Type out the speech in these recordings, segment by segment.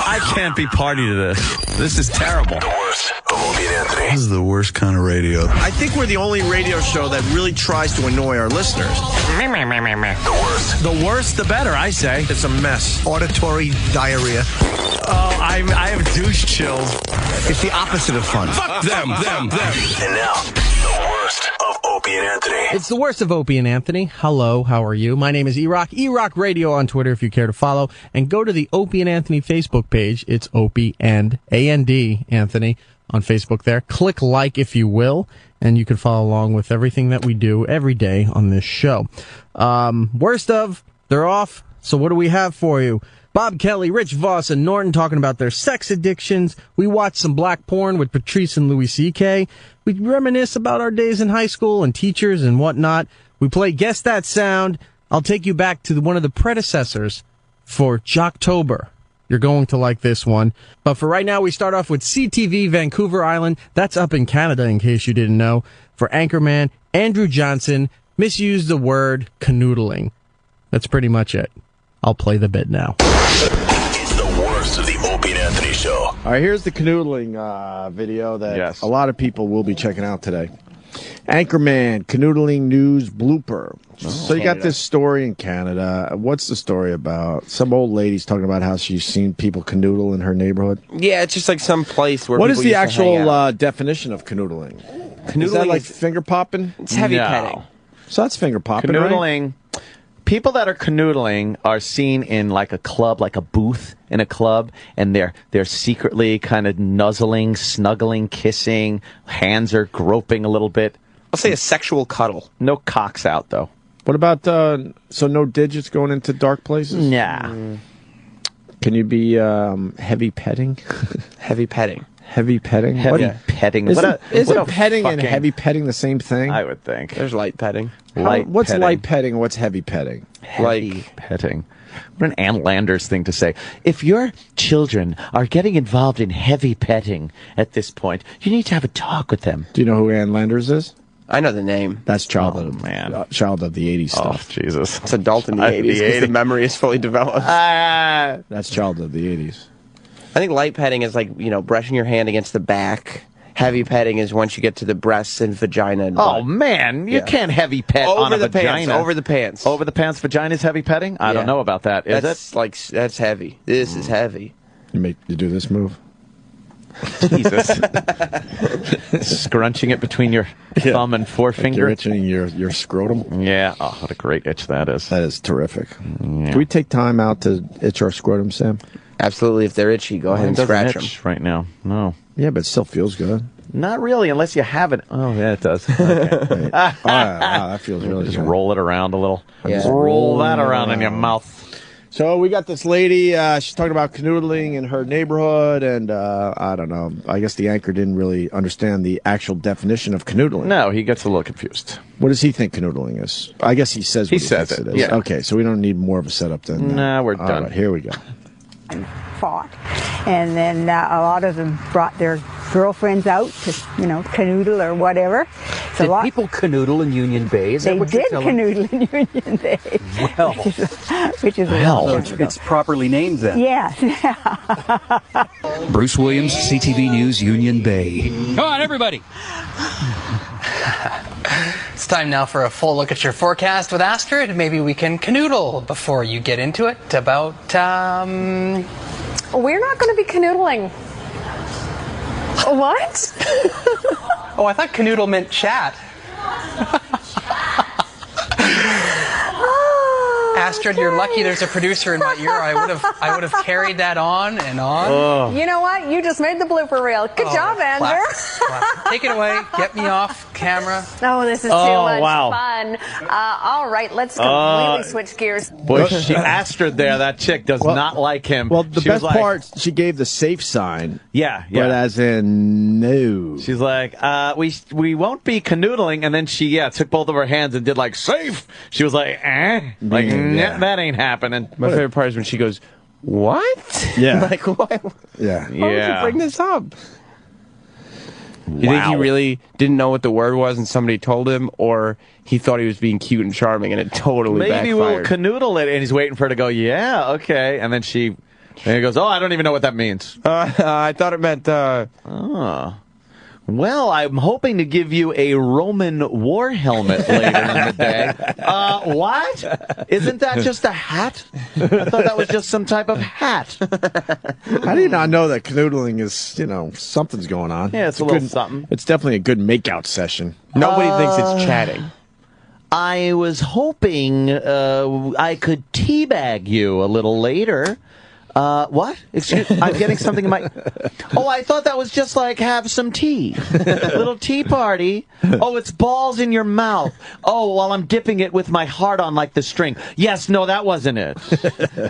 I can't be party to this. This is terrible. The worst of Opie and Anthony. This is the worst kind of radio. I think we're the only radio show that really tries to annoy our listeners. The worst. The worse, the better, I say. It's a mess. Auditory diarrhea. Oh, I have douche chills. It's the opposite of fun. Fuck them. And now, the worst of Opie and Anthony. It's the worst of Opie and Anthony. Hello, how are you? My name is E-Rock. E-Rock Radio on Twitter if you care to follow. And go to the Opie and Anthony Facebook page. It's Opie and A-N-D Anthony on Facebook there. Click like if you will, and you can follow along with everything that we do every day on this show. Worst of, they're off. So what do we have for you? Bob Kelly, Rich Voss, and Norton talking about their sex addictions. We watch some black porn with Patrice and Louis C.K. We reminisce about our days in high school and teachers and whatnot. We play Guess That Sound. I'll take you back to one of the predecessors for Jocktober. You're going to like this one. But for right now, we start off with CTV Vancouver Island. That's up in Canada, in case you didn't know. For anchorman Andrew Johnson, misused the word canoodling. That's pretty much it. I'll play the bit now. It's the worst of the Opie and Anthony show. All right, here's the canoodling video that a lot of people will be checking out today. Anchorman, canoodling news blooper. So you got this story in Canada. What's the story about? Some old lady's talking about how she's seen people canoodle in her neighborhood. Yeah, it's just like some place where. What people is the used to hang out. actual definition of canoodling? Is that like finger popping? It's heavy petting. So that's finger popping, right? Canoodling. People that are canoodling are seen in like a club, like a booth in a club, and they're secretly kind of nuzzling, snuggling, kissing. Hands are groping a little bit. I'll say a sexual cuddle. No cocks out though. What about so no digits going into dark places? Yeah. Can you be heavy petting? Heavy petting. Heavy petting? Heavy petting. Isn't petting and heavy petting the same thing? I would think. There's light petting. What's light petting and what's heavy petting? Heavy petting. What an Ann Landers thing to say. If your children are getting involved in heavy petting at this point, you need to have a talk with them. Do you know who Ann Landers is? I know the name. That's child of the 80s stuff. Oh, Jesus. It's adult in the 80s because the memory is fully developed. That's child of the 80s. I think light petting is like, brushing your hand against the back. Heavy petting is once you get to the breasts and vagina. And oh, man. You can't heavy pet on a vagina. Over the pants. Over the pants. Vagina is heavy petting? I don't know about that. That's heavy. This is heavy. You do this move? Jesus. Scrunching it between your thumb and forefinger. Like you're itching your scrotum? Yeah. Oh, what a great itch that is. That is terrific. Yeah. Can we take time out to itch our scrotum, Sam? Absolutely. If they're itchy, go ahead and scratch them. Right now. No. Yeah, but it still feels good. Not really, unless you have it. Oh, yeah, it does. Okay. Wow, that feels really good. Just roll it around a little. Yeah. Just roll that around in your mouth. So we got this lady, she's talking about canoodling in her neighborhood, and I don't know. I guess the anchor didn't really understand the actual definition of canoodling. No, he gets a little confused. What does he think canoodling is? I guess he says what he says it is. Yeah. Okay, so we don't need more of a setup than that. Nah, we're done. All right, here we go. Fought, and then a lot of them brought their girlfriends out to, canoodle or whatever. So did people canoodle in Union Bay? Is they that what did you're telling me? canoodle in Union Bay. Well, which is it's properly named then. Yes. Bruce Williams, CTV News, Union Bay. Come on, everybody. It's time now for a full look at your forecast with Astrid. Maybe we can canoodle before you get into it about, We're not going to be canoodling. What? Oh, I thought canoodle meant chat. Astrid, you're lucky there's a producer in my ear. I would have carried that on and on. Oh. You know what? You just made the blooper reel. Good job, Andrew. Classic. Take it away. Get me off camera. Oh, this is too much fun. All right, let's completely switch gears. Boy, Astrid there, that chick, does not like him. Well, the best part, she gave the safe sign. Yeah. But as in, no. She's like, we won't be canoodling. And then she, took both of her hands and did like, safe. She was like, Like, that ain't happening. My favorite part is when she goes, what? Yeah. Like, what? Yeah. Why would you bring this up? Wow. You think he really didn't know what the word was and somebody told him, or he thought he was being cute and charming and it totally Maybe backfired? we'll canoodle it, and he's waiting for her to go, yeah, okay. And then she And he goes, oh, I don't even know what that means. I thought it meant. Well, I'm hoping to give you a Roman war helmet later in the day. What? Isn't that just a hat? I thought that was just some type of hat. How do you not know that canoodling is, something's going on? Yeah, it's a little something. It's definitely a good makeout session. Nobody thinks it's chatting. I was hoping I could teabag you a little later. What? Excuse me, I'm getting something in my... Oh, I thought that was just like have some tea. Little tea party. Oh, it's balls in your mouth. Oh, while I'm dipping it with my heart on like the string. Yes, no, that wasn't it.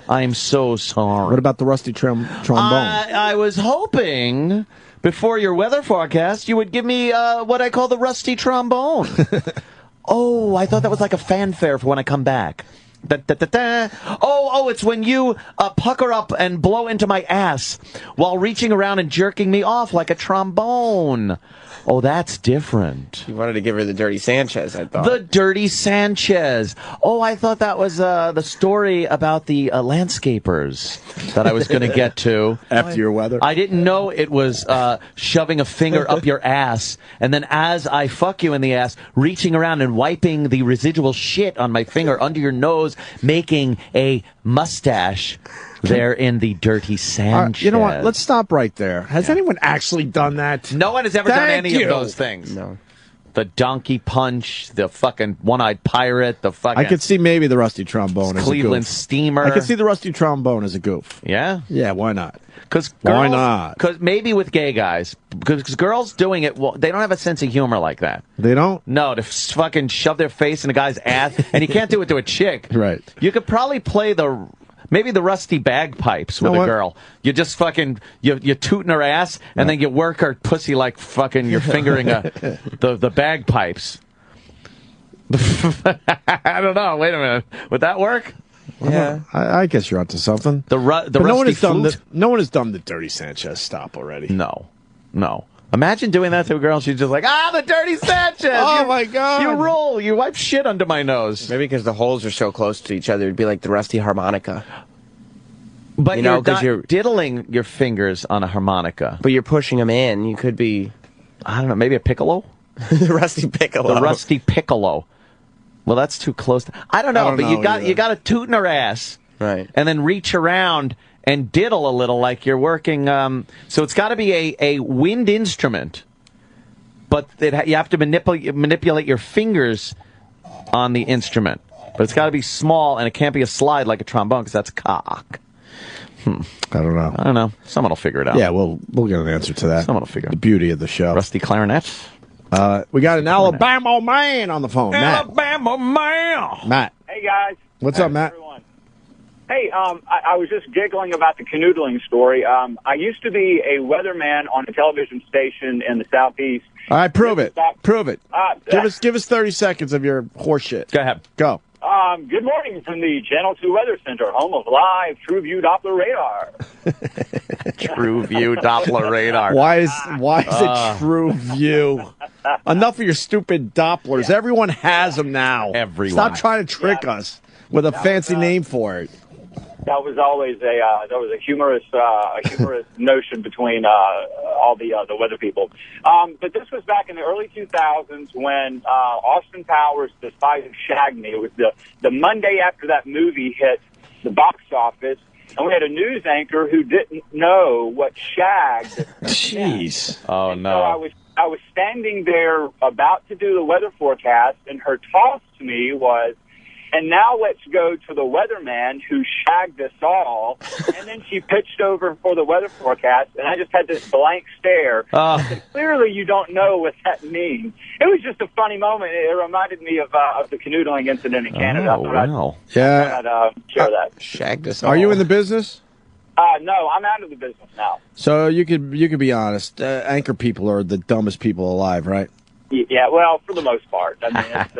I'm so sorry. What about the rusty trombone? I was hoping before your weather forecast you would give me what I call the rusty trombone. Oh, I thought that was like a fanfare for when I come back. Da, da, da, da. Oh, it's when you pucker up and blow into my ass while reaching around and jerking me off like a trombone. Oh, that's different. You wanted to give her the Dirty Sanchez, I thought. The Dirty Sanchez. Oh, I thought that was the story about the landscapers that I was going to get to. After your weather? I didn't know it was shoving a finger up your ass, and then as I fuck you in the ass, reaching around and wiping the residual shit on my finger under your nose, making a mustache. There in the Dirty Sanchez. You know what? Let's stop right there. Has anyone actually done that? No one has ever done any of those things. No. The donkey punch, the fucking one-eyed pirate, the fucking... I could see maybe the rusty trombone as a Cleveland goof. steamer. I could see the rusty trombone as a goof. Yeah? Yeah, why not? Why not? Because maybe with gay guys, because girls doing it, well, they don't have a sense of humor like that. They don't? No, to fucking shove their face in a guy's ass, and you can't do it to a chick. Right. You could probably play maybe the rusty bagpipes with a girl. You just fucking, you tooting her ass, and then you work her pussy like fucking you're fingering the bagpipes. I don't know. Wait a minute. Would that work? Yeah. I guess you're onto something. The But rusty no one has done flute? no one has done the Dirty Sanchez stop already. No. Imagine doing that to a girl. She's just like, the Dirty Sanchez. Oh, my God. You roll. You wipe shit under my nose. Maybe because the holes are so close to each other, it'd be like the rusty harmonica. But You know, you're 'cause not you're- diddling your fingers on a harmonica. But you're pushing them in. You could be... I don't know, maybe a piccolo? the rusty piccolo. The rusty piccolo. Well, that's too close. I don't know, but you got to toot in her ass. Right. And then reach around and diddle a little like you're working. So it's got to be a wind instrument. But you have to manipulate your fingers on the instrument. But it's got to be small, and it can't be a slide like a trombone, because that's cock. I don't know. Someone will figure it out. Yeah, we'll get an answer to that. Someone will figure it out. The beauty of the show. Rusty clarinet. We got an Alabama man on the phone. Alabama man. Matt. Hey, guys. What's up, Matt? Everyone. Hey, I was just giggling about the canoodling story. I used to be a weatherman on a television station in the Southeast. All right, prove it. Prove it. Give us 30 seconds of your horse shit. Go ahead. Go. Good morning from the Channel 2 Weather Center, home of live True View Doppler radar. True View Doppler radar. Why is it True View? Enough of your stupid Dopplers. Yeah. Everyone has them now. Everyone. Stop trying to trick us with a fancy name for it. That was always a humorous notion between all the weather people. But this was back in the early 2000s when Austin Powers decided to shag me. It was the Monday after that movie hit the box office, and we had a news anchor who didn't know what shagged. Jeez. Oh and no. So I was standing there about to do the weather forecast, and her toss to me was, "And now let's go to the weatherman who shagged us all." And then she pitched over for the weather forecast, and I just had this blank stare. I said, clearly, you don't know what that means. It was just a funny moment. It reminded me of the canoodling incident in Canada. Oh, wow. Yeah. I'd share that. Shagged us all. Are you in the business? No, I'm out of the business now. So you could be honest. Anchor people are the dumbest people alive, right? Yeah, well, for the most part. I mean, it's,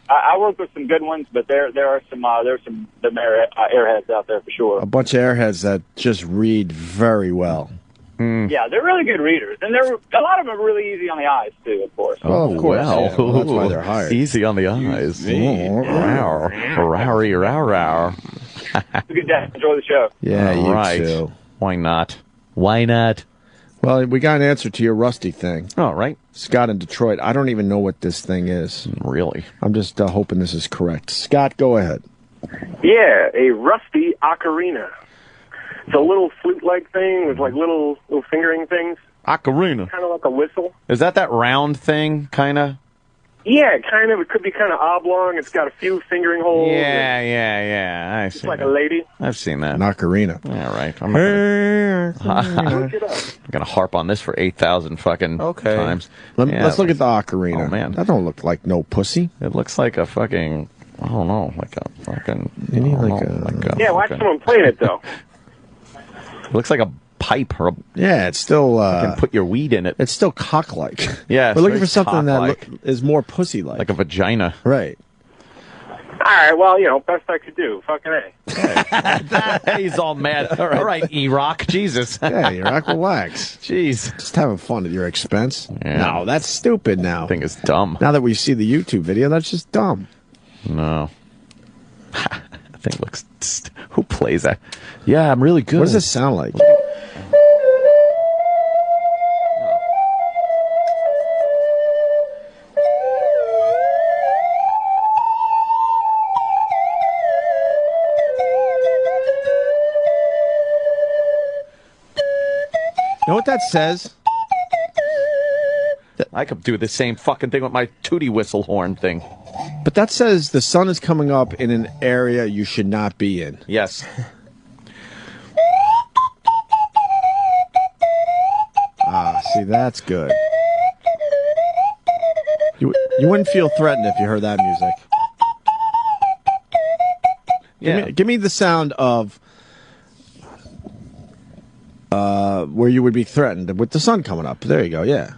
I work with some good ones, but there are some airheads out there for sure. A bunch of airheads that just read very well. Yeah, they're really good readers, and a lot of them are really easy on the eyes too, of course. Oh, of course. Wow. Yeah, well, that's why they're hired. Easy on the eyes. Row. a good day. Enjoy the show. Yeah, All you right. too. Why not? Why not? Well, we got an answer to your Rusty thing. Oh, right. Scott in Detroit. I don't even know what this thing is. Really? I'm just hoping this is correct. Scott, go ahead. Yeah, a rusty ocarina. It's a little flute-like thing with like little fingering things. Ocarina. Kind of like a whistle. Is that round thing, kind of? Yeah, kind of. It could be kind of oblong. It's got a few fingering holes. Yeah. I see. It's like a lady. I've seen that. An ocarina. Yeah, right. I'm gonna harp on this for 8,000 fucking times. Let's look at the ocarina. Oh man, that don't look like no pussy. It looks like a fucking. I don't know, like a fucking. Yeah, watch someone playing it though. It looks like a pipe or a. Yeah, it's still. You can put your weed in it. It's still cock-like. Yeah, we're looking for something that is more pussy-like, like a vagina. Right. All right, well, best I could do. Fucking A. He's all mad. All right, E-Rock. Jesus. Yeah, E-Rock, relax. Jeez. Just having fun at your expense. Yeah. No, that's stupid now. I think it's dumb. Now that we see the YouTube video, that's just dumb. No. I think looks. Who plays that? Yeah, I'm really good. What does this sound like? You know what that says? I could do the same fucking thing with my tootie whistle horn thing. But that says the sun is coming up in an area you should not be in. Yes. See, that's good. You wouldn't feel threatened if you heard that music. Yeah. Give me the sound of where you would be threatened with the sun coming up. There you go. Yeah.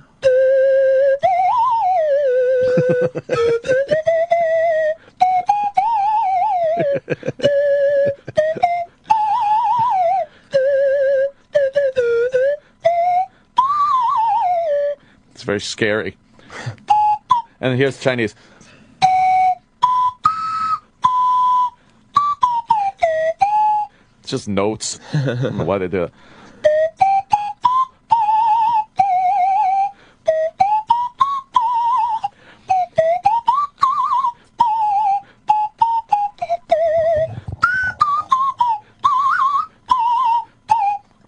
It's very scary. And here's Chinese. It's just notes. I don't know why they do it.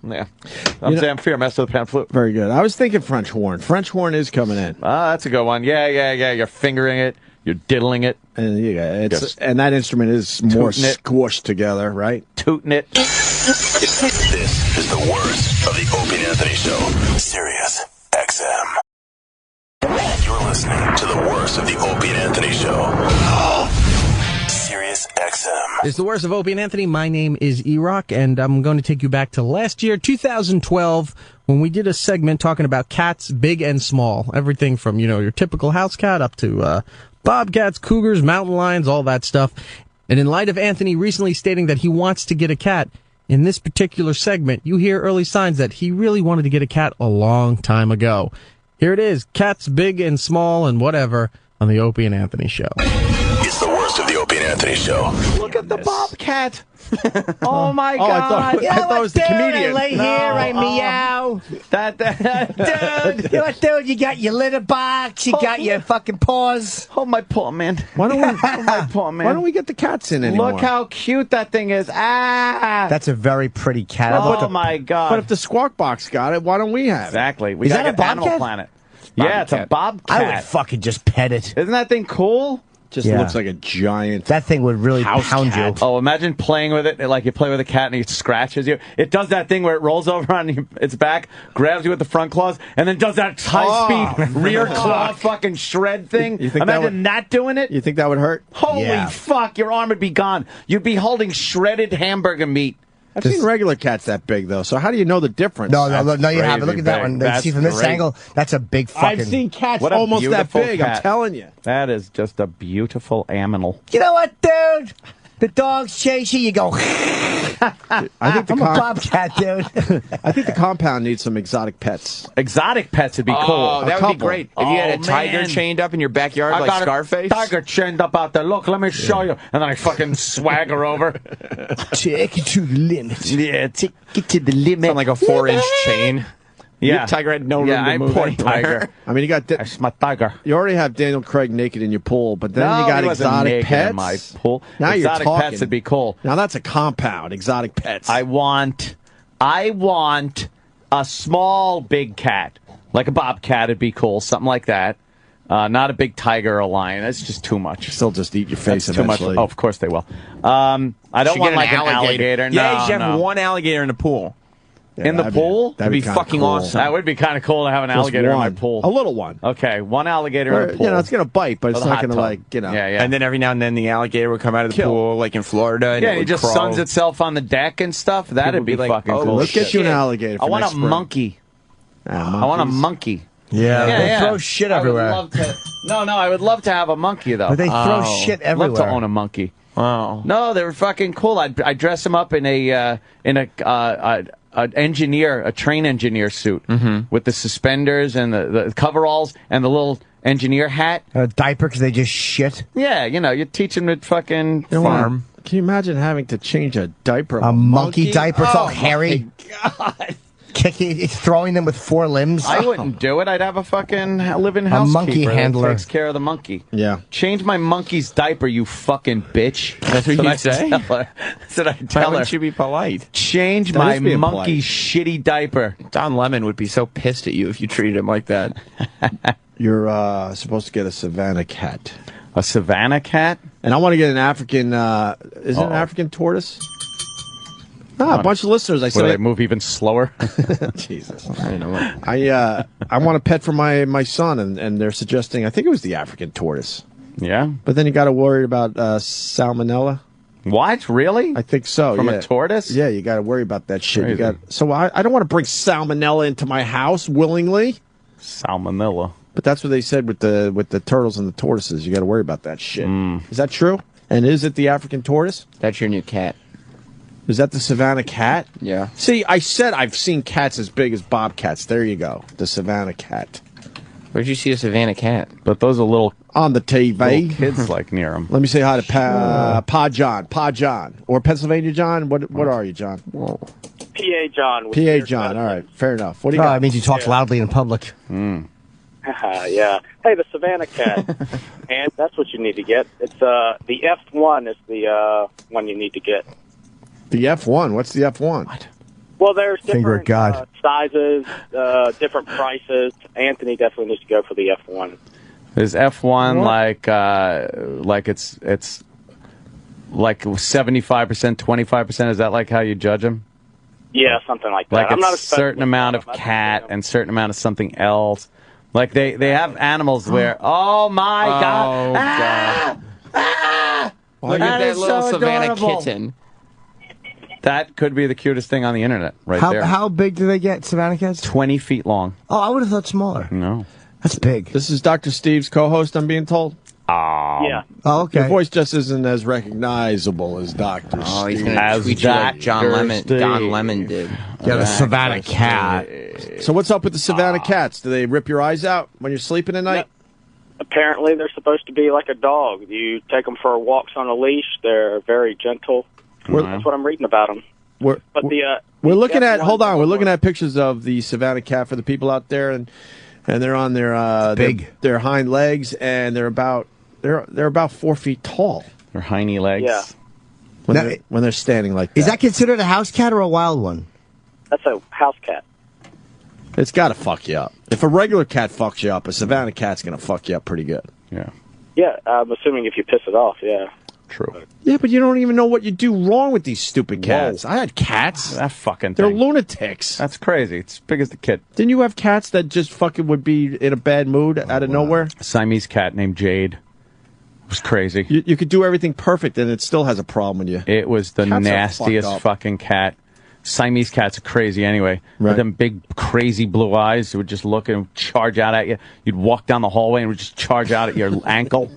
Yeah. I'm Fear, Master of the Pan Flute. Very good. I was thinking French horn. French horn is coming in. Ah, that's a good one. Yeah. You're fingering it. You're diddling it. And and that instrument is more squished together, right? Tooting it. This is the worst of the Opie and Anthony Show. Sirius XM. You're listening to the worst of the Opie and Anthony Show. Sirius XM. It's the worst of Opie and Anthony. My name is E-Rock, and I'm going to take you back to last year, 2012, when we did a segment talking about cats, big and small. Everything from, your typical house cat up to bobcats, cougars, mountain lions, all that stuff. And in light of Anthony recently stating that he wants to get a cat, in this particular segment, you hear early signs that he really wanted to get a cat a long time ago. Here it is, cats big and small and whatever, on the Opie and Anthony Show. It's the worst of the Opie and Anthony Show. Look at the bobcat. Oh my God! I thought it was the comedian. I lay here, I meow. Dude, dude, you got your litter box, you got your fucking paws. Oh my paw, man. Why don't we? My paw, man. Why don't we get the cats in anymore? Look how cute that thing is. Ah! That's a very pretty cat. Oh my God! But if the Squawk Box got it, why don't we have it? Exactly. We Is got that a get Animal bobcat? Planet. Yeah, it's a bobcat. I would fucking just pet it. Isn't that thing cool? Just looks like a giant. That thing would really pound you. Oh, imagine playing with it like you play with a cat and he scratches you. It does that thing where it rolls over on its back, grabs you with the front claws, and then does that high-speed rear claw fucking shred thing. You think imagine that doing it? You think that would hurt? Holy fuck, your arm would be gone. You'd be holding shredded hamburger meat. I've seen regular cats that big, though, so how do you know the difference? No, you haven't. Look at that one. That's See, from this angle, that's a big fucking... I've seen cats almost that big, I'm telling you. That is just a beautiful animal. You know what, dude? The dogs chase you, you go. I think I'm a bobcat, dude. I think the compound needs some exotic pets. Exotic pets would be cool. Oh, that would be great. If you had a tiger chained up in your backyard like Scarface. Tiger chained up out there. Look, let me show you. And then I fucking swagger over. Take it to the limit. Yeah, take it to the limit. Sound like a 4-inch chain. Yeah. Your tiger had no room to move poor anywhere. tiger. I mean, you got That's my tiger. you already have Daniel Craig naked in your pool, but then you got he wasn't exotic naked pets. in my pool. Now exotic you're talking. pets would be cool. Now that's a compound. Exotic pets. I want a small big cat, like a bobcat. It'd be cool, something like that. Not a big tiger or a lion. That's just too much. Still just eat your face That's too much. eventually. Oh, of course they will. I don't want like an alligator. Yeah, No, you should have no. one alligator in the pool. In the pool? That'd be kinda fucking cool. awesome. That would be kind of cool to have an Just alligator in my one. pool. A little one. Okay, one alligator in a pool. You know, it's going to bite, but it's With a not hot going to, tub. like, you know. Yeah, yeah. And then every now and then the alligator would come out of the Kill. pool, like in Florida. And Yeah, it it would just crawl. suns itself on the deck and stuff. That'd People be would be like, fucking oh, cool. Let's get you an alligator for I want next a spring. monkey. Ah, I want a monkeys. monkey. Yeah, Yeah, they yeah. throw shit I would everywhere. love to. No, I would love to have a monkey though. But they throw shit I'd love everywhere. to own a monkey. Wow. No, they were fucking cool. I'd dress them up in a train engineer suit with the suspenders and the coveralls and the little engineer hat. A diaper because they just shit. Yeah, you teach them to fucking You know farm. what? Can you imagine having to change a diaper? of A monkey diaper. It's all my hairy. God. Kicking, throwing them with 4 limbs. I wouldn't do it. I'd have a fucking live-in A housekeeper monkey handler. that takes care of the monkey. Yeah. Change my monkey's diaper, you fucking bitch. That's what you say? Tell her. That's what I Why tell her. wouldn't you be polite? Change That my is being monkey's shitty diaper. Don Lemon would be so pissed at you if you treated him like that. You're supposed to get a Savannah cat. A Savannah cat? And I want to get an African, is it an African tortoise? A bunch of listeners. I Would they said, move even slower? Jesus. I know what. I want a pet for my son, and they're suggesting, I think it was the African tortoise. Yeah. But then you got to worry about salmonella. What? Really? I think so. From yeah. a tortoise? Yeah, you got to worry about that shit. You Crazy. got so I don't want to bring salmonella into my house willingly. Salmonella. But that's what they said with the turtles and the tortoises. You got to worry about that shit. Is that true? And is it the African tortoise? That's your new cat. Is that the Savannah cat? Yeah. See, I said I've seen cats as big as bobcats. There you go. The Savannah cat. Where'd you see a Savannah cat? But those are little On the TV. kids like near them. Let me say hi to Pa John. Or Pennsylvania John. What are you, John? PA John. with PA your John. cousin. All right. Fair enough. What do you Oh, got? it means you talk loudly in public. Yeah. Hey, the Savannah cat. And that's what you need to get. It's the F1 is the one you need to get. The F1. What's the F1? What? Well, there's Finger of different God. sizes, different prices. Anthony definitely needs to go for the F1. Is F1 like it's like 75%, 25%? Is that like how you judge them? Yeah, something like that. Like I'm not it's a certain amount of cat and certain amount of something else. Like they have animals where, oh my God. Look at that little Savannah kitten. That could be the cutest thing on the internet right there. How big do they get, Savannah cats? 20 feet long. Oh, I would have thought smaller. No. That's big. This is Dr. Steve's co-host, I'm being told. Yeah. Oh, okay. Your voice just isn't as recognizable as Dr. Oh, he's Steve. going to As tweet you like Dr. Don Lemon did. Got a Savannah cat. So what's up with the Savannah cats? Do they rip your eyes out when you're sleeping at night? Apparently, they're supposed to be like a dog. You take them for walks on a leash. They're very gentle. That's what I'm reading about them. We're looking at. Hold on, we're looking at pictures of the Savannah cat for the people out there, and they're on their their hind legs, and they're about 4 feet tall. Their hiney legs. Yeah. When they're standing like that. Is that considered a house cat or a wild one? That's a house cat. It's got to fuck you up. If a regular cat fucks you up, a Savannah cat's gonna fuck you up pretty good. Yeah. Yeah, I'm assuming if you piss it off, yeah. True. Yeah, but you don't even know what you do wrong with these stupid cats. I had cats. That fucking They're thing. lunatics. That's crazy. It's as big as the kid. Didn't you have cats that just fucking would be in a bad mood out of nowhere? A Siamese cat named Jade. It was crazy. You could do everything perfect and it still has a problem with you. It was the Cats are nastiest fucked up. fucking cat. Siamese cats are crazy anyway. Right. With them big, crazy blue eyes, they would just look and charge out at you. You'd walk down the hallway and would just charge out at your ankle.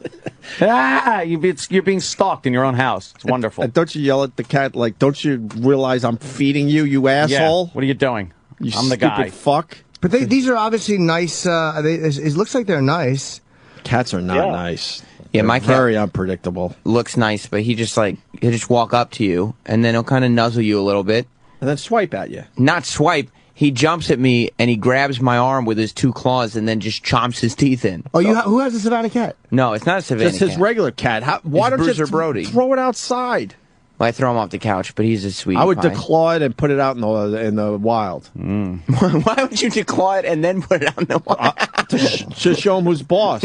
You're being stalked in your own house. It's wonderful. And don't you yell at the cat like, don't you realize I'm feeding you, you asshole? Yeah. What are you doing? You I'm the stupid guy. fuck. But these are obviously nice. It looks like they're nice. Cats are not nice. Yeah, They're my cat very unpredictable. looks nice, but he'll just walk up to you, and then he'll kind of nuzzle you a little bit. And then swipe at you. Not swipe. He jumps at me, and he grabs my arm with his 2 claws, and then just chomps his teeth in. Oh, who has a Savannah cat? No, it's not a Savannah Just his cat. regular cat. Why don't Bruiser you Brody. throw it outside? Well, I throw him off the couch, but he's a sweetie I would pie. declaw it and put it out in the wild. Why would you declaw it and then put it out in the wild? To show him who's boss.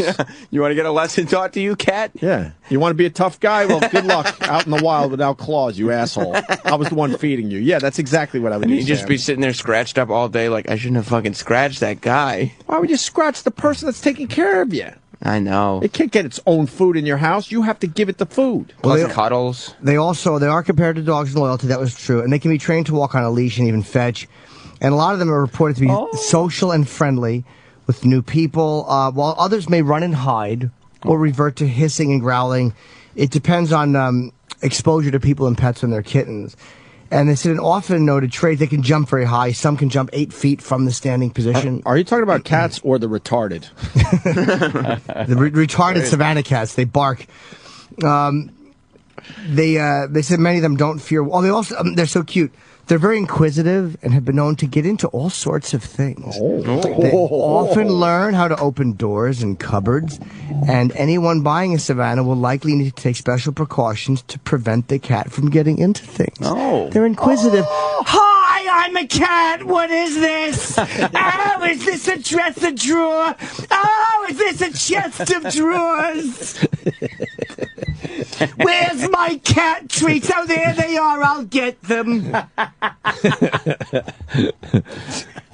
You want to get a lesson taught to you, cat? Yeah. You want to be a tough guy? Well, good luck out in the wild without claws, you asshole. I was the one feeding you. Yeah, that's exactly what I would do. You'd just Sam. be sitting there scratched up all day like, I shouldn't have fucking scratched that guy. Why would you scratch the person that's taking care of you? I know. It can't get its own food in your house. You have to give it the food. Plus cuddles. They are compared to dogs in loyalty. That was true. And they can be trained to walk on a leash and even fetch. And a lot of them are reported to be social and friendly with new people, while others may run and hide or revert to hissing and growling. It depends on exposure to people and pets when they're kittens. And they said an often noted trait, they can jump very high. Some can jump 8 feet from the standing position. Are you talking about cats or the retarded? The retarded Savannah cats, they bark. They said many of them don't fear. Oh, they also they're so cute. They're very inquisitive and have been known to get into all sorts of things. They often learn how to open doors and cupboards, and anyone buying a Savannah will likely need to take special precautions to prevent the cat from getting into things. They're inquisitive. Hi, I'm a cat. What is this? Oh, is this a dresser drawer? Oh, is this a chest of drawers? Where's my cat treats? Oh, there they are. I'll get them.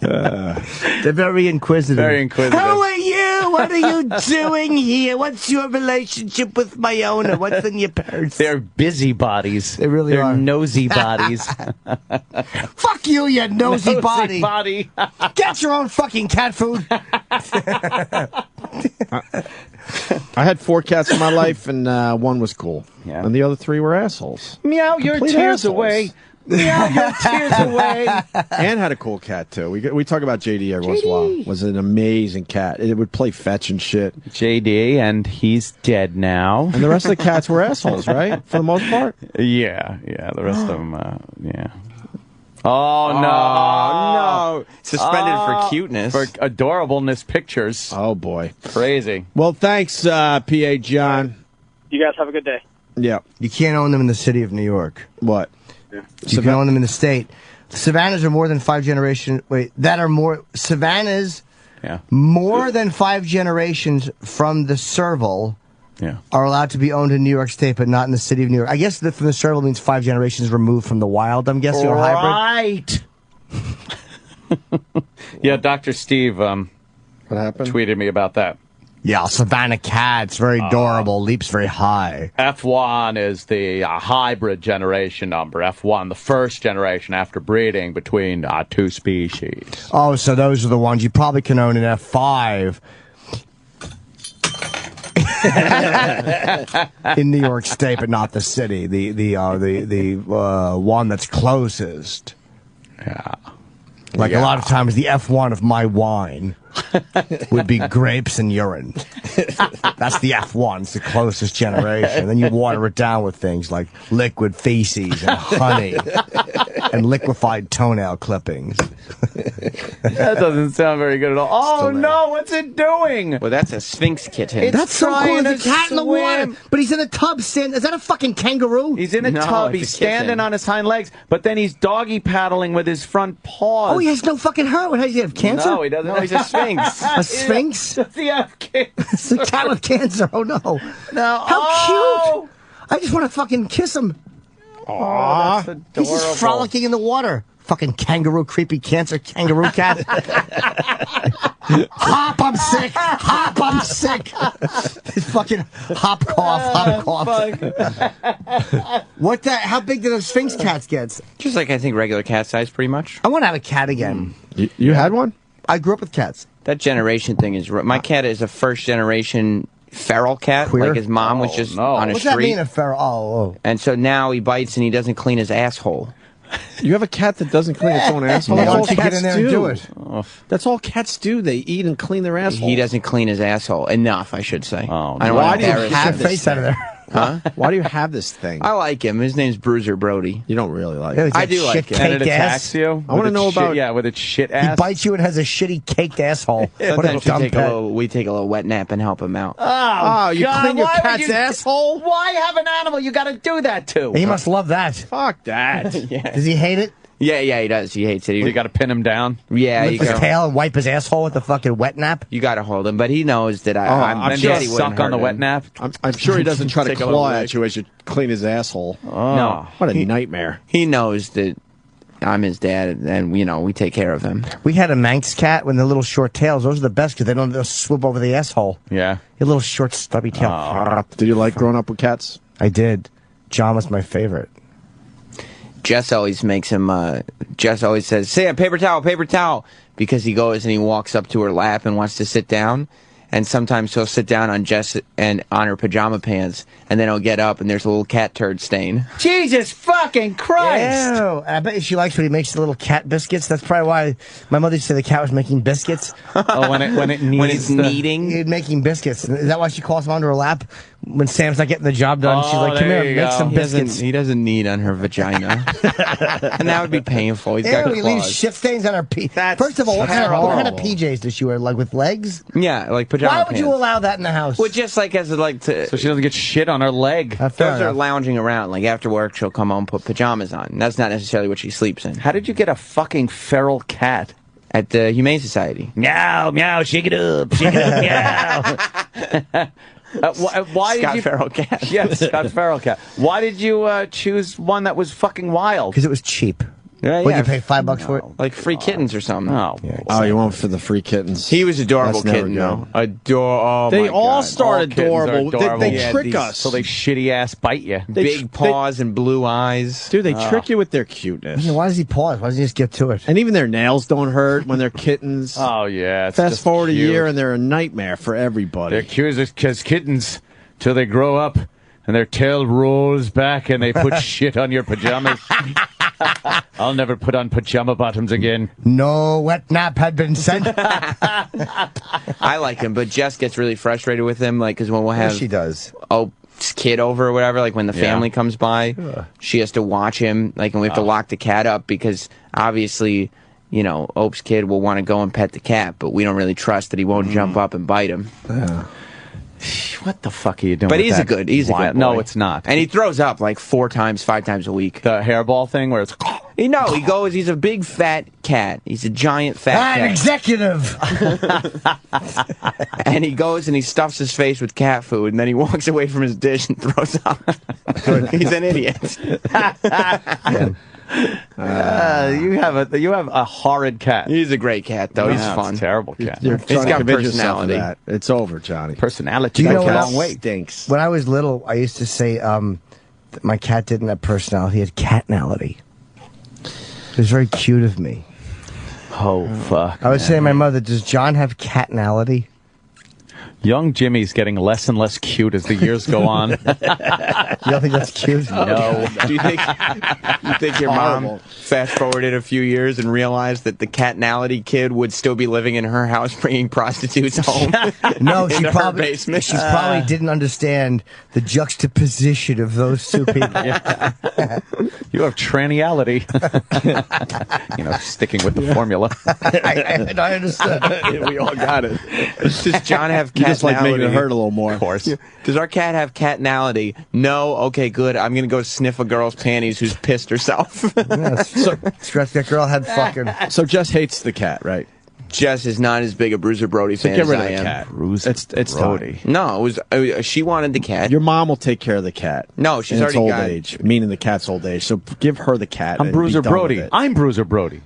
They're very inquisitive. Very inquisitive. Who are you? What are you doing here? What's your relationship with my owner? What's in your purse? They're busybodies. They really They're are. nosy bodies. Fuck you, you nosy body. body. Get your own fucking cat food. I had 4 cats in my life, and 1 was cool. Yeah. And the other 3 were assholes. Meow your Complete tears assholes. away. Meow your tears away. Ann had a cool cat, too. We talk about JD every once in a while. It was an amazing cat. It would play fetch and shit. JD, and he's dead now. And the rest of the cats were assholes, right? For the most part? Yeah. The rest of them, yeah. Oh, no. Suspended for cuteness. For adorableness pictures. Oh, boy. Crazy. Well, thanks, P.A. John. You guys have a good day. Yeah. You can't own them in the city of New York. What? You can own them in the state. Savannas are more than 5 generations. Savannas, more than 5 generations from the serval are allowed to be owned in New York State, but not in the city of New York. I guess from the serval means 5 generations removed from the wild, I'm guessing, or hybrid. Yeah, Dr. Steve what happened? tweeted me about that. Yeah, Savannah cat's very adorable, leaps very high. F1 is the hybrid generation number. F1, the first generation after breeding between 2 species. Oh, so those are the ones you probably can own in F5. In New York State, but not the city. The one that's closest. Yeah. Like a lot of times, the F1 of my wine would be grapes and urine. That's the F1. It's the closest generation. Then you water it down with things like liquid feces and honey and liquefied toenail clippings. That doesn't sound very good at all. Oh, no, what's it doing? Well, that's a Sphinx kitten. That's so cool. trying There's a to cat in the water, swim. but he's in a tub. Is that a fucking kangaroo? He's in a No, tub. it's He's a kitten. standing on his hind legs, but then he's doggy paddling with his front paws. Oh, he has no fucking hurt. What does he have? Cancer? No, he doesn't. No, he's a Sphinx. A sphinx? Does he have cancer? It's a cat with cancer. Oh no! No. How cute! I just want to fucking kiss him. Aw, that's He's just adorable. frolicking in the water. Fucking kangaroo, creepy cancer kangaroo cat. Hop, I'm sick. Hop, I'm sick. Fucking hop cough, hop cough. What the? How big do those Sphinx cats get? Just like I think regular cat size, pretty much. I want to have a cat again. You had one? I grew up with cats. That generation thing is. My cat is a first generation feral cat. Queer? Like his mom was just on a What's street. that mean, a feral? Oh. And so now he bites and he doesn't clean his asshole. You have a cat that doesn't clean its own asshole? Why That's don't all you get cats in there and do it? That's all cats do. They eat and clean their asshole. He doesn't clean his asshole enough, I should say. Oh, I don't why want do to you embarrass have him. this Face out of there. Huh? Why do you have this thing? I like him. His name's Bruiser Brody. You don't really like Yeah, it. he's I got do like shit it. And it caked attacks ass. you. I wanna know about- with its shit He ass. bites you and has a shitty caked asshole. What a Sometimes dumb pet. we take a little wet nap and help him out. Oh, you God, clean your why would cat's you- asshole? Why have an animal you got to do that to? He must love that. Fuck that. Does he hate it? Yeah, he does. He hates it. You got to pin him down. Yeah, you Lift his go. tail and wipe his asshole with the fucking wet nap? You got to hold him, but he knows that I'm I'm sure sure he suck on the wet nap. I'm sure he doesn't try to Take a little claw lick. at you as you clean his asshole. No, What a nightmare. he knows that I'm his dad, and we take care of him. We had a Manx cat with the little short tails. Those are the best because they'll swoop over the asshole. Yeah. A little short, stubby tail. Did you like growing up with cats? I did. John was my favorite. Jess always makes him. Jess always says, "Sam, paper towel," because he goes and he walks up to her lap and wants to sit down. And sometimes he'll sit down on Jess and on her pajama pants, and then he'll get up and there's a little cat turd stain. Jesus fucking Christ! Ew. I bet you she likes when he makes the little cat biscuits. That's probably why my mother used to say the cat was making biscuits. Oh, when it needs When it's kneading. He's making biscuits. Is that why she calls him onto her lap? When Sam's not getting the job done, she's Oh, like, come there here, you make go. some He biscuits. doesn't knead on her vagina, and that would be painful. He's got Ew, he leaves claws. shit stains on her That's First of all, what kind of terrible. PJs does she wear? Like with legs? Yeah, like pajama Why would pants. you allow that in the house? Well, just like as like to. So she doesn't get shit on her leg. Fair Those are enough. lounging around. Like after work, she'll come home, put pajamas on. That's not necessarily what she sleeps in. How did you get a fucking feral cat? At the Humane Society. Meow, meow, shake it up, meow. Why Scott did you? Feral Cat. Yes, Scott Feral Cat. Why did you choose one that was fucking wild? Because it was cheap. Yeah, What, yeah. you pay $5 for it? Like free kittens or something. Oh, Oh, you went for the free kittens. He was adorable That's never kitten, good. though. Oh, They my all God. start All kittens are adorable. adorable. They Yeah, trick these- us. so they shitty ass bite you. Big paws and blue eyes. Dude, they trick you with their cuteness. Why does he pause? Why doesn't he just get to it? And even their nails don't hurt when they're kittens. Oh yeah. It's Fast just forward cute. a year and they're a nightmare for everybody. They're cute as kittens till they grow up and their tail rolls back and they put shit on your pajamas. I'll never put on pajama bottoms again. No wet nap had been sent. I like him, but Jess gets really frustrated with him, like, because when we'll have she does. Ope's kid over or whatever, like when the Yeah. family comes by, she has to watch him, like, and we have to lock the cat up because obviously, Ope's kid will want to go and pet the cat, but we don't really trust that he won't jump up and bite him. What the fuck are you doing? But with he's that? a good boy. No, it's not. And he throws up like 4 times, 5 times a week. The hairball thing where it's. He goes, he's a big fat cat. He's a giant fat I'm cat. executive. And he goes and he stuffs his face with cat food, and then he walks away from his dish and throws up. He's an idiot. You have a horrid cat. He's a great cat, though. He's Yeah, fun. it's a terrible cat. You're He's trying to got convince yourself of personality. that. It's over, Johnny. Personality. Do you know That what cat's else? wait. Stinks. When I was little, I used to say that my cat didn't have personality. He had catnality. It was very cute of me. Oh fuck! I would say to my mother, does John have catnality? Young Jimmy's getting less and less cute as the years go on. You don't think that's cute? No. Do you think your mom fast forwarded a few years and realized that the catnality kid would still be living in her house bringing prostitutes home? No, she into her probably basement? she probably didn't understand the juxtaposition of those two people. You have tranniality. Sticking with the formula. I understand. We all got it. Does John have catnality? You just like making it hurt a little more. Of course. Does our cat have catnality? No. Okay, good. I'm going to go sniff a girl's panties who's pissed herself. Yes. Scratch that girl had fucking. So Jess hates the cat, right? Jess is not as big a Bruiser Brody fan get rid as of I the am. cat. Bruiser It's Brody. No, she wanted the cat. Your mom will take care of the cat. No, she's in its already old got age, meaning the cat's old age. So give her the cat. I'm and Bruiser be done Brody. with it. I'm Bruiser Brody.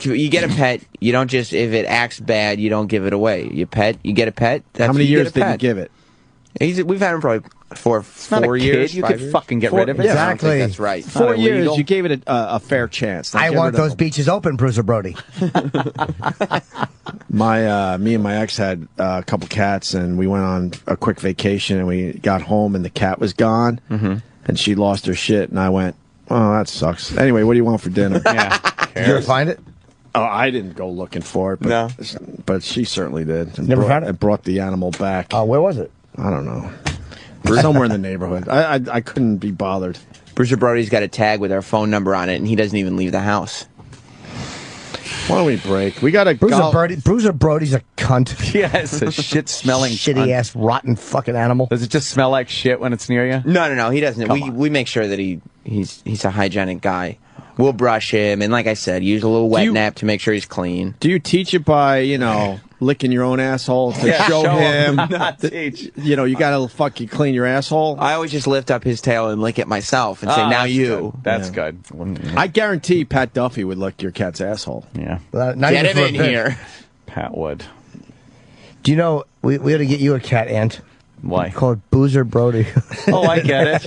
You get a pet, you don't just, if it acts bad, you don't give it away. You get a pet. How many years did you give it? We've had him probably for not a 4 kid. years. You 5 could years. fucking get rid of it. Yeah, I don't think Exactly. that's right. 4 years, you gave it a fair chance. Now I get want rid of those them. beaches open, Bruiser Brody. Me and my ex had a couple cats, and we went on a quick vacation, and we got home, and the cat was gone, and she lost her shit, and I went, oh, that sucks. Anyway, what do you want for dinner? Did you ever find it? Oh, I didn't go looking for it, but, but she certainly did. And Never found it? And brought the animal back. Where was it? I don't know. Somewhere in the neighborhood. I couldn't be bothered. Bruiser Brody's got a tag with our phone number on it, and he doesn't even leave the house. Why don't we break? We got to Bruiser Brody's a cunt. Yes, a shit-smelling shitty ass, rotten fucking animal. Does it just smell like shit when it's near you? No, he doesn't. We make sure that he's a hygienic guy. We'll brush him, and like I said, use a little wet nap to make sure he's clean. Do you teach it by, licking your own asshole to show him? Not teach. You got to fucking clean your asshole? I always just lift up his tail and lick it myself and say, now you. That's good. I guarantee Pat Duffy would lick your cat's asshole. Yeah. Get him in here. Pat would. Do you know, we ought to get you a cat, Ant. Why? Call it Boozer Brody. Oh, I get it.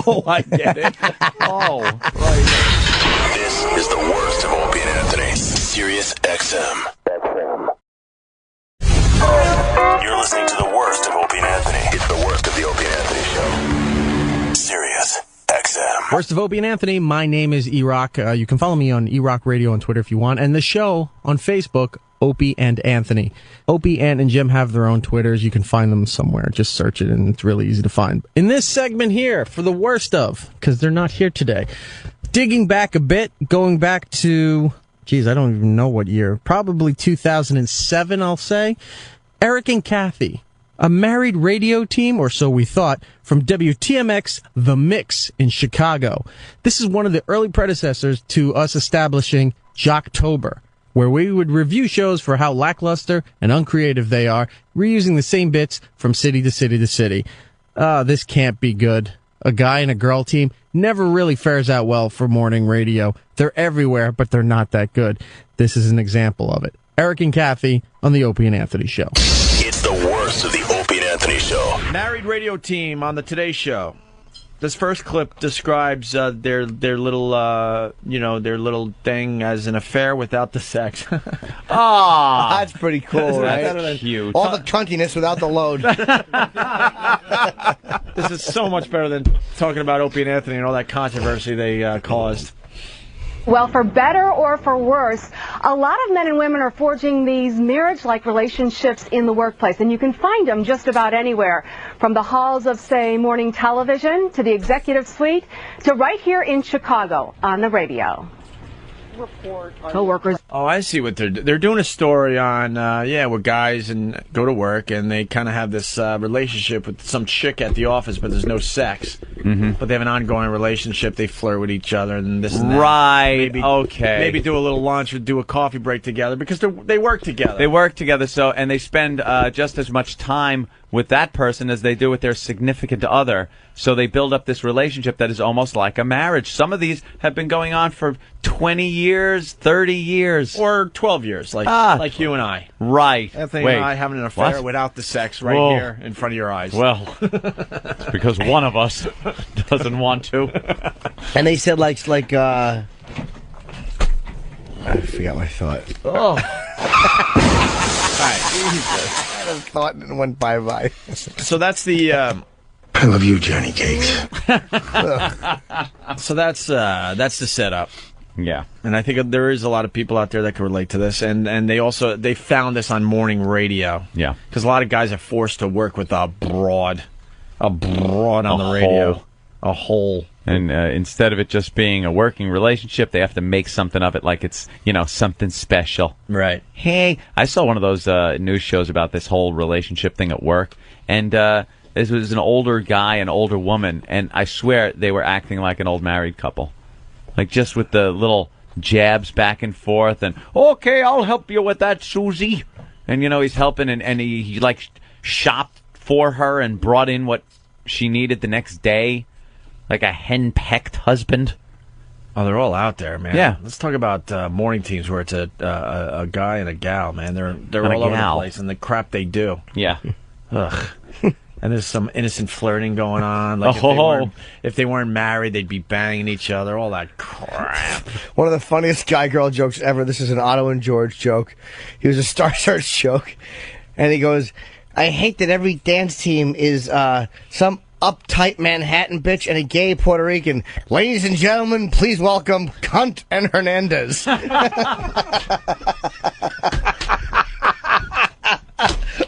Oh, I get it. Oh, right. This is the worst of Opie and Anthony. Sirius XM. You're listening to the worst of Opie and Anthony. It's the worst of the Opie and Anthony Show. Sirius XM. Worst of Opie and Anthony, my name is E-Rock. You can follow me on E-Rock Radio on Twitter if you want. And the show on Facebook, Opie and Anthony. Opie, Ant, and Jim have their own Twitters. You can find them somewhere. Just search it, and it's really easy to find. In this segment here, for the worst of, because they're not here today, digging back a bit, going back to, I don't even know what year, probably 2007, I'll say. Eric and Kathy, a married radio team, or so we thought, from WTMX The Mix in Chicago. This is one of the early predecessors to us establishing Jocktober, where we would review shows for how lackluster and uncreative they are, reusing the same bits from city to city to city. This can't be good. A guy and a girl team never really fares out well for morning radio. They're everywhere, but they're not that good. This is an example of it. Eric and Kathy on the Opie and Anthony Show. It's the worst of the Opie and Anthony Show. Married radio team on the Today Show. This first clip describes their little their little thing as an affair without the sex. Ah, that's pretty cool, right? That's cute. All the cuntiness without the load. This is so much better than talking about Opie and Anthony and all that controversy they caused. Well, for better or for worse, a lot of men and women are forging these marriage-like relationships in the workplace, and you can find them just about anywhere, from the halls of, say, morning television, to the executive suite, to right here in Chicago on the radio. Co-workers. Oh, I see what they're doing a story on, where guys and go to work and they kind of have this relationship with some chick at the office, but there's no sex. Mm-hmm. But they have an ongoing relationship. They flirt with each other and this and that. Right. Maybe, okay. Maybe do a little lunch or do a coffee break together because they work together. They work together, and they spend just as much time with that person as they do with their significant other. So they build up this relationship that is almost like a marriage. Some of these have been going on for 20 years, 30 years. Or 12 years, like you and I. Right. Anthony Wait. and I having an affair What? without the sex right Whoa. here in front of your eyes. Well, it's because one of us doesn't want to. And they said I forgot my thought. Oh. I had a thought and it went bye-bye. So that's the... I love you, Johnny Cakes. So that's the setup. Yeah. And I think there is a lot of people out there that can relate to this. And they found this on morning radio. Yeah. Because a lot of guys are forced to work with a broad on the radio. Hole. A hole. And instead of it just being a working relationship, they have to make something of it like it's, something special. Right. Hey, I saw one of those news shows about this whole relationship thing at work. And this was an older guy and older woman. And I swear they were acting like an old married couple. Like just with the little jabs back and forth, and okay, I'll help you with that, Susie. And he's helping, and he like shopped for her and brought in what she needed the next day, like a henpecked husband. Oh, they're all out there, man. Yeah. Let's talk about morning teams where it's a guy and a gal, man. They're all over the place, and the crap they do. Yeah. Ugh. And there's some innocent flirting going on. Like if they weren't married, they'd be banging each other. All that crap. One of the funniest guy-girl jokes ever. This is an Otto and George joke. He was a Star Search joke. And he goes, I hate that every dance team is some uptight Manhattan bitch and a gay Puerto Rican. Ladies and gentlemen, please welcome Cunt and Hernandez.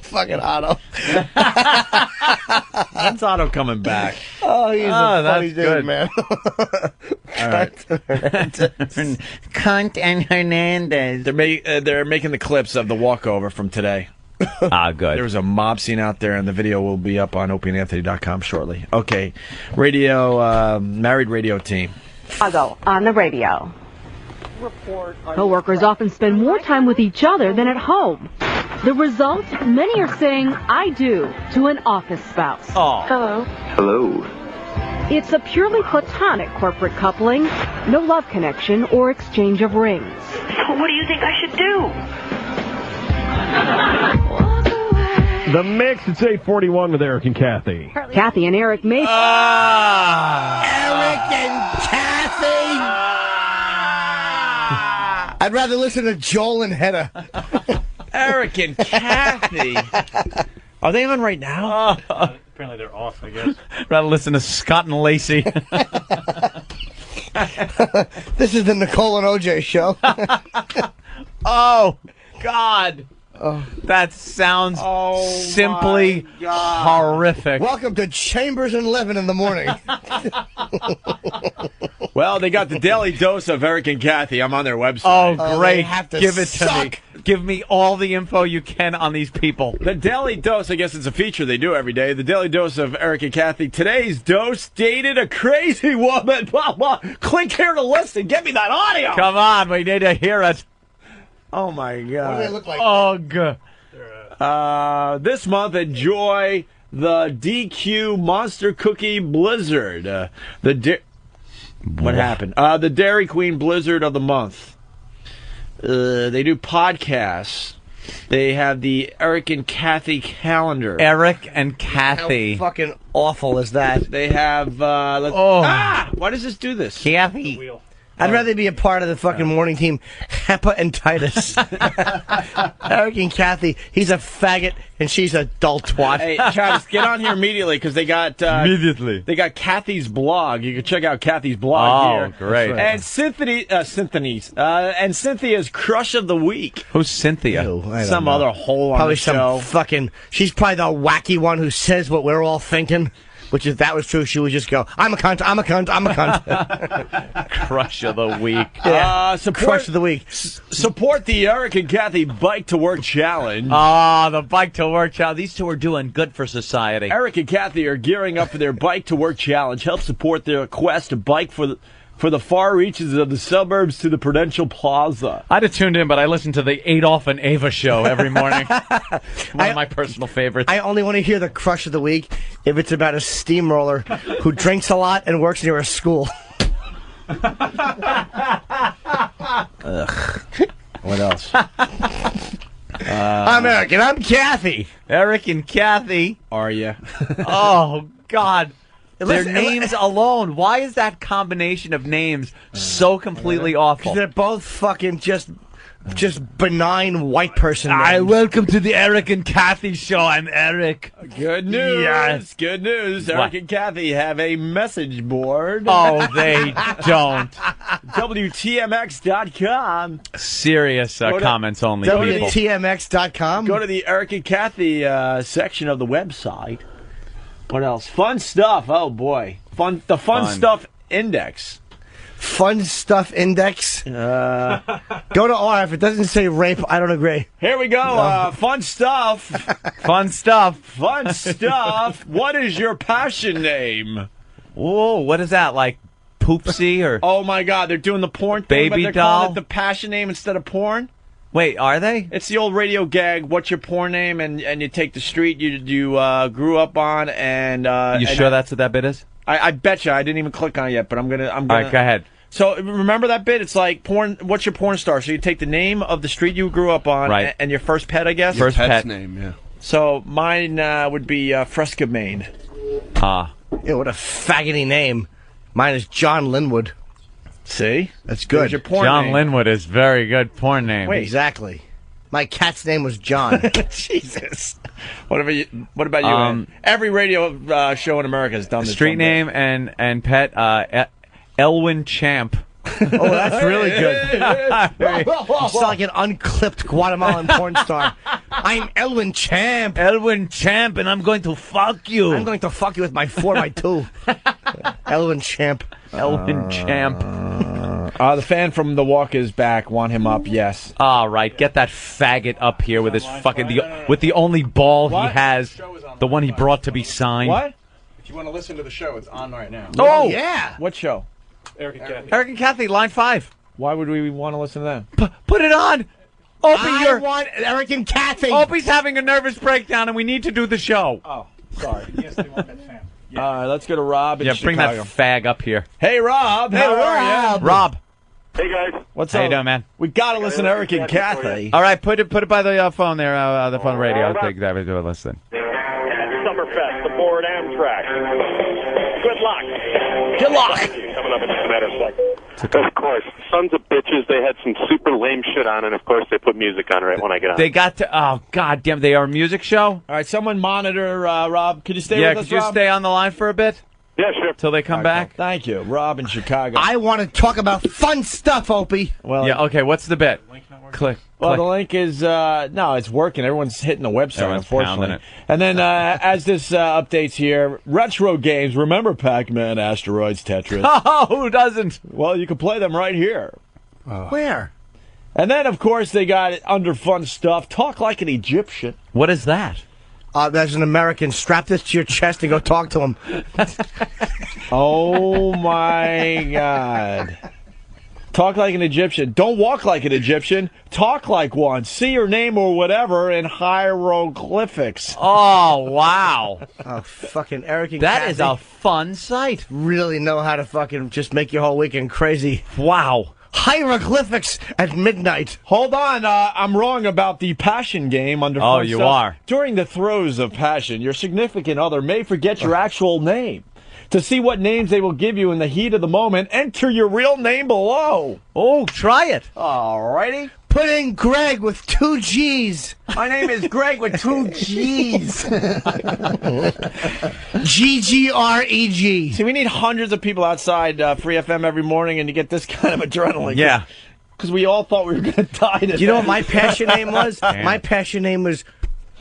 Fucking Otto. That's Otto coming back. Oh, he's a funny dude, good. man. Cunt and Hernandez. They're making the clips of the walkover from today. Good. There was a mob scene out there, and the video will be up on opieandanthony.com shortly. Okay, married radio team. Chicago on the radio. Co-workers often spend more time with each other than at home. The result, many are saying I do to an office spouse. Oh. Hello. Hello. It's a purely platonic corporate coupling, no love connection or exchange of rings. So what do you think I should do? The Mix, it's 8:41 with Eric and Kathy. Kathy and Eric may... Eric and Kathy! I'd rather listen to Joel and Hedda. Eric and Kathy. Are they on right now? Apparently they're off, I guess. Rather listen to Scott and Lacey. This is the Nicole and OJ show. Oh, God. Oh, that sounds simply horrific. Welcome to Chambers and Levin in the morning. Well, they got the daily dose of Eric and Kathy. I'm on their website. Oh, great. They have to Give it suck. to me. Give me all the info you can on these people. The Daily Dose, I guess it's a feature they do every day. The Daily Dose of Eric and Kathy. Today's dose dated a crazy woman. Blah, blah. Click here to listen. Get me that audio. Come on, we need to hear it. Oh, my God. What do they look like? Ugh. This month, enjoy the DQ Monster Cookie Blizzard. What happened? The Dairy Queen Blizzard of the month. They do podcasts. They have the Eric and Kathy calendar. Eric and Kathy. How fucking awful is that? They have... why does this do this? Kathy. I'd rather be a part of the fucking morning team, Heppa and Titus. Eric and Kathy, he's a faggot and she's a dull twat. Hey, Travis, get on here immediately because they got Immediately. They got Kathy's blog. You can check out Kathy's blog here. Oh, great. And Cynthia's Crush of the Week. Who's Cynthia? Some other hole on Probably the show. some fucking... She's probably the wacky one who says what we're all thinking. Which, if that was true, she would just go, I'm a cunt, I'm a cunt, I'm a cunt. Crush of the week. Yeah. Crush of the week. Support the Eric and Kathy Bike to Work Challenge. The Bike to Work Challenge. These two are doing good for society. Eric and Kathy are gearing up for their Bike to Work Challenge. Help support their quest to bike for the far reaches of the suburbs to the Prudential Plaza. I'd have tuned in, but I listen to the Adolf and Ava show every morning. One of my personal favorites. I only want to hear the Crush of the Week if it's about a steamroller who drinks a lot and works near a school. Ugh. What else? I'm Eric and I'm Kathy. Eric and Kathy. Are you? Oh, God. Their Listen, names alone. Why is that combination of names so completely awful? They're both fucking just benign white person names. Welcome to the Eric and Kathy show. I'm Eric. Good news. Yes. Good news. Eric What? and Kathy have a message board. Oh, they don't. WTMX.com. Serious comments only, people. WTMX.com. Go to the Eric and Kathy section of the website. What else? Fun stuff. Oh, boy. The fun stuff index. Fun stuff index. Go to R. If it doesn't say rape, I don't agree. Here we go. Fun stuff. Fun stuff. Fun stuff. What is your passion name? Whoa, what is that? Like Poopsie or Oh my God, they're doing the porn thing, but Baby they're doll. calling it the passion name instead of porn. Wait, are they? It's the old radio gag. What's your porn name? And you take the street you grew up on, and You sure that's what that bit is? I bet you I didn't even click on it yet, but I'm gonna. All right, go ahead. So remember that bit? It's like porn. What's your porn star? So you take the name of the street you grew up on, Right. and your first pet, I guess. First pet name, yeah. So mine would be Fresca, Maine. Ah. Yeah, what a faggoty name. Mine is John Linwood. See? That's good. There's your porn John name. Linwood is very good porn name. Wait. Exactly. My cat's name was John. Jesus. What about you? Ed? Every radio show in America has done this. Street name and pet Elwin Champ. Oh, that's really good. You sound like an unclipped Guatemalan porn star. I'm Elwin Champ. Elwin Champ, and I'm going to fuck you. I'm going to fuck you with my 4x2. Elwin Champ. Elwin Champ. The fan from The Walk is back. Want him up? Yes. All right, get that faggot up here with his fucking with the only ball he has, the one he brought to be signed. What? If you want to listen to the show, it's on right now. Oh yeah. What show? Eric and Kathy. Eric and Kathy, line 5. Why would we want to listen to that? Put it on. Opie, I want Eric and Kathy. Opie's having a nervous breakdown, and we need to do the show. Oh, sorry. Yes, they want that fan. All right, let's go to Rob in Yeah, bring Chicago. that fag up here. Hey, Rob. How are you? Rob. Hey, guys. What's How up? you doing, man? We got to listen to Eric and Kathy. All right, put it by the phone there, the phone radio. I'll take that into a listen. Summerfest, the board Amtrak. Good luck. Good luck. Coming up in just a matter of seconds. Of course, sons of bitches, they had some super lame shit on, and of course they put music on right when I get on. They got to, oh, God damn, they are a music show? All right, someone monitor Rob. Could you stay Yeah, with us, could you Rob? stay on the line for a bit? Yeah, sure. Till they come back? Thank you. Rob in Chicago. I want to talk about fun stuff, Opie. Well, Yeah, okay, what's the bit? Click. Well, click. the link is no, it's working. Everyone's hitting the website, Everyone's unfortunately. pounding And then as this updates here, retro games. Remember Pac-Man, Asteroids, Tetris? Oh, who doesn't? Well, you can play them right here. Where? And then, of course, they got it under fun stuff. Talk like an Egyptian. What is that? There's an American. Strap this to your chest and go talk to him. Oh my God. Talk like an Egyptian. Don't walk like an Egyptian. Talk like one. See your name or whatever in hieroglyphics. Oh, wow. Oh, fucking Eric and That Kathy is a fun sight. really know how to fucking just make your whole weekend crazy. Wow. Hieroglyphics at midnight. Hold on, I'm wrong about the passion game under Oh, fun you stuff. are. During the throes of passion, your significant other may forget your actual name. To see what names they will give you in the heat of the moment, enter your real name below. Oh, try it. Alrighty. Put in Greg with 2 G's. My name is Greg with 2 G's. G-G-R-E-G. See, we need hundreds of people outside Free FM every morning, and you get this kind of adrenaline. Yeah. Because we all thought we were going to die today. Do you know what my passion name was? Damn. My passion name was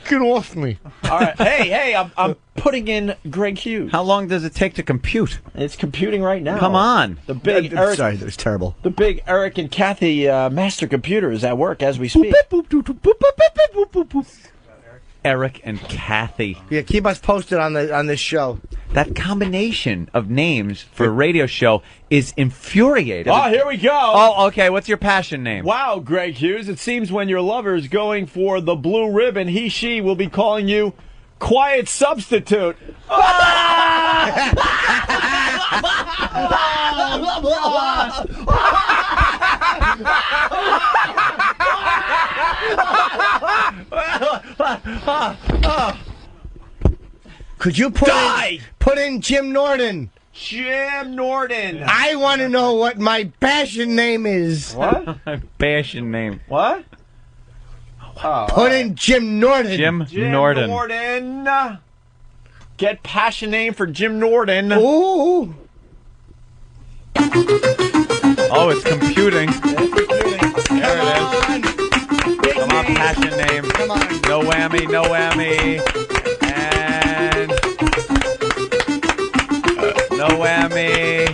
Get Off Me. All right. Hey, I'm putting in Greg Hughes. How long does it take to compute? It's computing right now. Come on. The big Eric, Sorry, that was terrible. the big Eric and Kathy master computer is at work as we speak. Eric and Kathy. Yeah, keep us posted on this show. That combination of names for a radio show is infuriating. Oh, here we go. Oh, okay. What's your passion name? Wow, Greg Hughes. It seems when your lover is going for the blue ribbon, she will be calling you Quiet Substitute. Could you put in Jim Norton? Jim Norton. I want to know what my passion name is. What? Passion name. What? Put in Jim Norton. Jim Jim Norton. Norton. Get passion name for Jim Norton. Ooh. Oh, it's computing. There it is. Come on, passion name. Come on. No whammy, no whammy. And no whammy.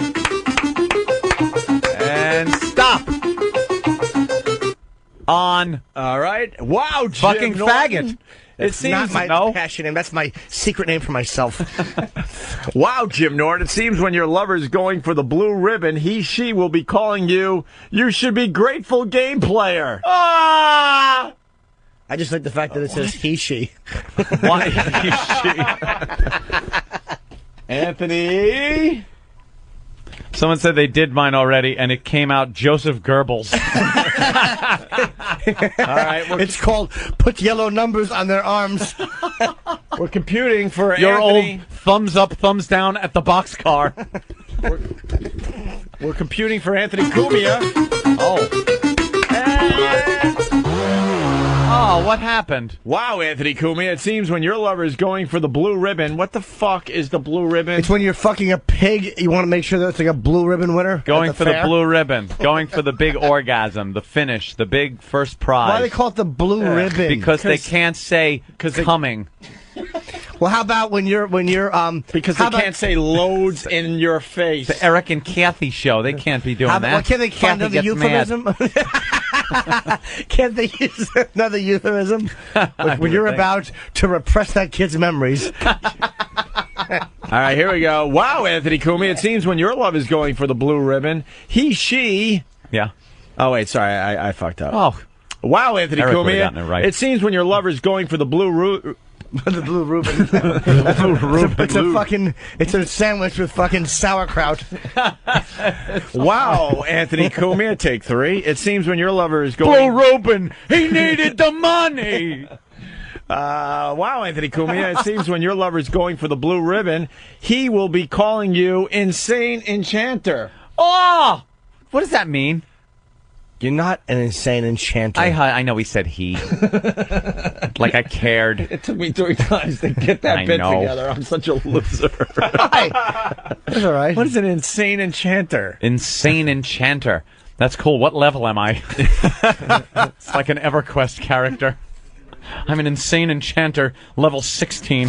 And stop. On. All right. Wow, Jim Fucking Norton. faggot. It's not my passion name. That's my secret name for myself. Wow, Jim Norton. It seems when your lover's going for the blue ribbon, she will be calling you, you should be grateful game player. Ah! I just like the fact that it says she. Why she? Anthony? Someone said they did mine already, and it came out Joseph Goebbels. All right, it's called Put Yellow Numbers on Their Arms. We're computing for your Anthony. Old thumbs up, thumbs down at the boxcar. We're computing for Anthony Cumia. Oh, what happened? Wow, Anthony Cumia. It seems when your lover is going for the blue ribbon, what the fuck is the blue ribbon? It's when you're fucking a pig. You want to make sure that it's like a blue ribbon winner. Going for the blue ribbon. Going for the big orgasm, the finish, the big first prize. Why do they call it the blue ribbon? Because they can't say coming. Well, how about when you're because they can't say loads in your face. The Eric and Kathy show. They can't be doing that. Well, can't they find another euphemism? Can't they use another euphemism when you're about to repress that kid's memories? All right, here we go. Wow, Anthony Cumia. It seems when your love is going for the blue ribbon, she. Yeah. Oh wait, sorry, I fucked up. Oh. Wow, Anthony Eric would've Cumia. gotten it right. It seems when your lover is going for the blue the blue Reuben. It's a sandwich with fucking sauerkraut. Wow, Anthony Cumia, take 3. It seems when your lover is going... Blue Reuben, he needed the money! Wow, Anthony Cumia, it seems when your lover is going for the blue ribbon, he will be calling you Insane Enchanter. Oh! What does that mean? You're not an insane enchanter. I know he said he. Like I cared. It took me 3 times to get that bit together. I'm such a loser. That's all right. What is an insane enchanter? Insane enchanter. That's cool. What level am I? It's like an EverQuest character. I'm an insane enchanter, level 16.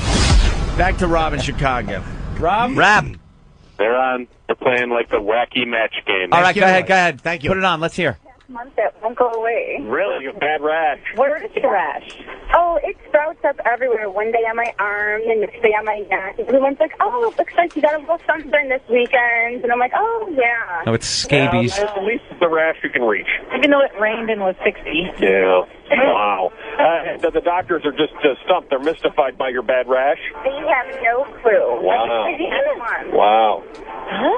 Back to Rob in Chicago. Rob? They're on. They're playing like the wacky match game. All right, go ahead. Thank you. Put it on. Let's hear. Month that won't go away. Really? A bad rash. Where is the rash? Oh, it sprouts up everywhere. One day on my arm, the next day on my neck. Everyone's like, oh, it looks like you got a little sunburn this weekend. And I'm like, oh, yeah. No, it's scabies. At least it's the rash you can reach. Even though it rained and was 60. Yeah. Wow. The doctors are just stumped. They're mystified by your bad rash. They have no clue. Wow. Anyone. Wow.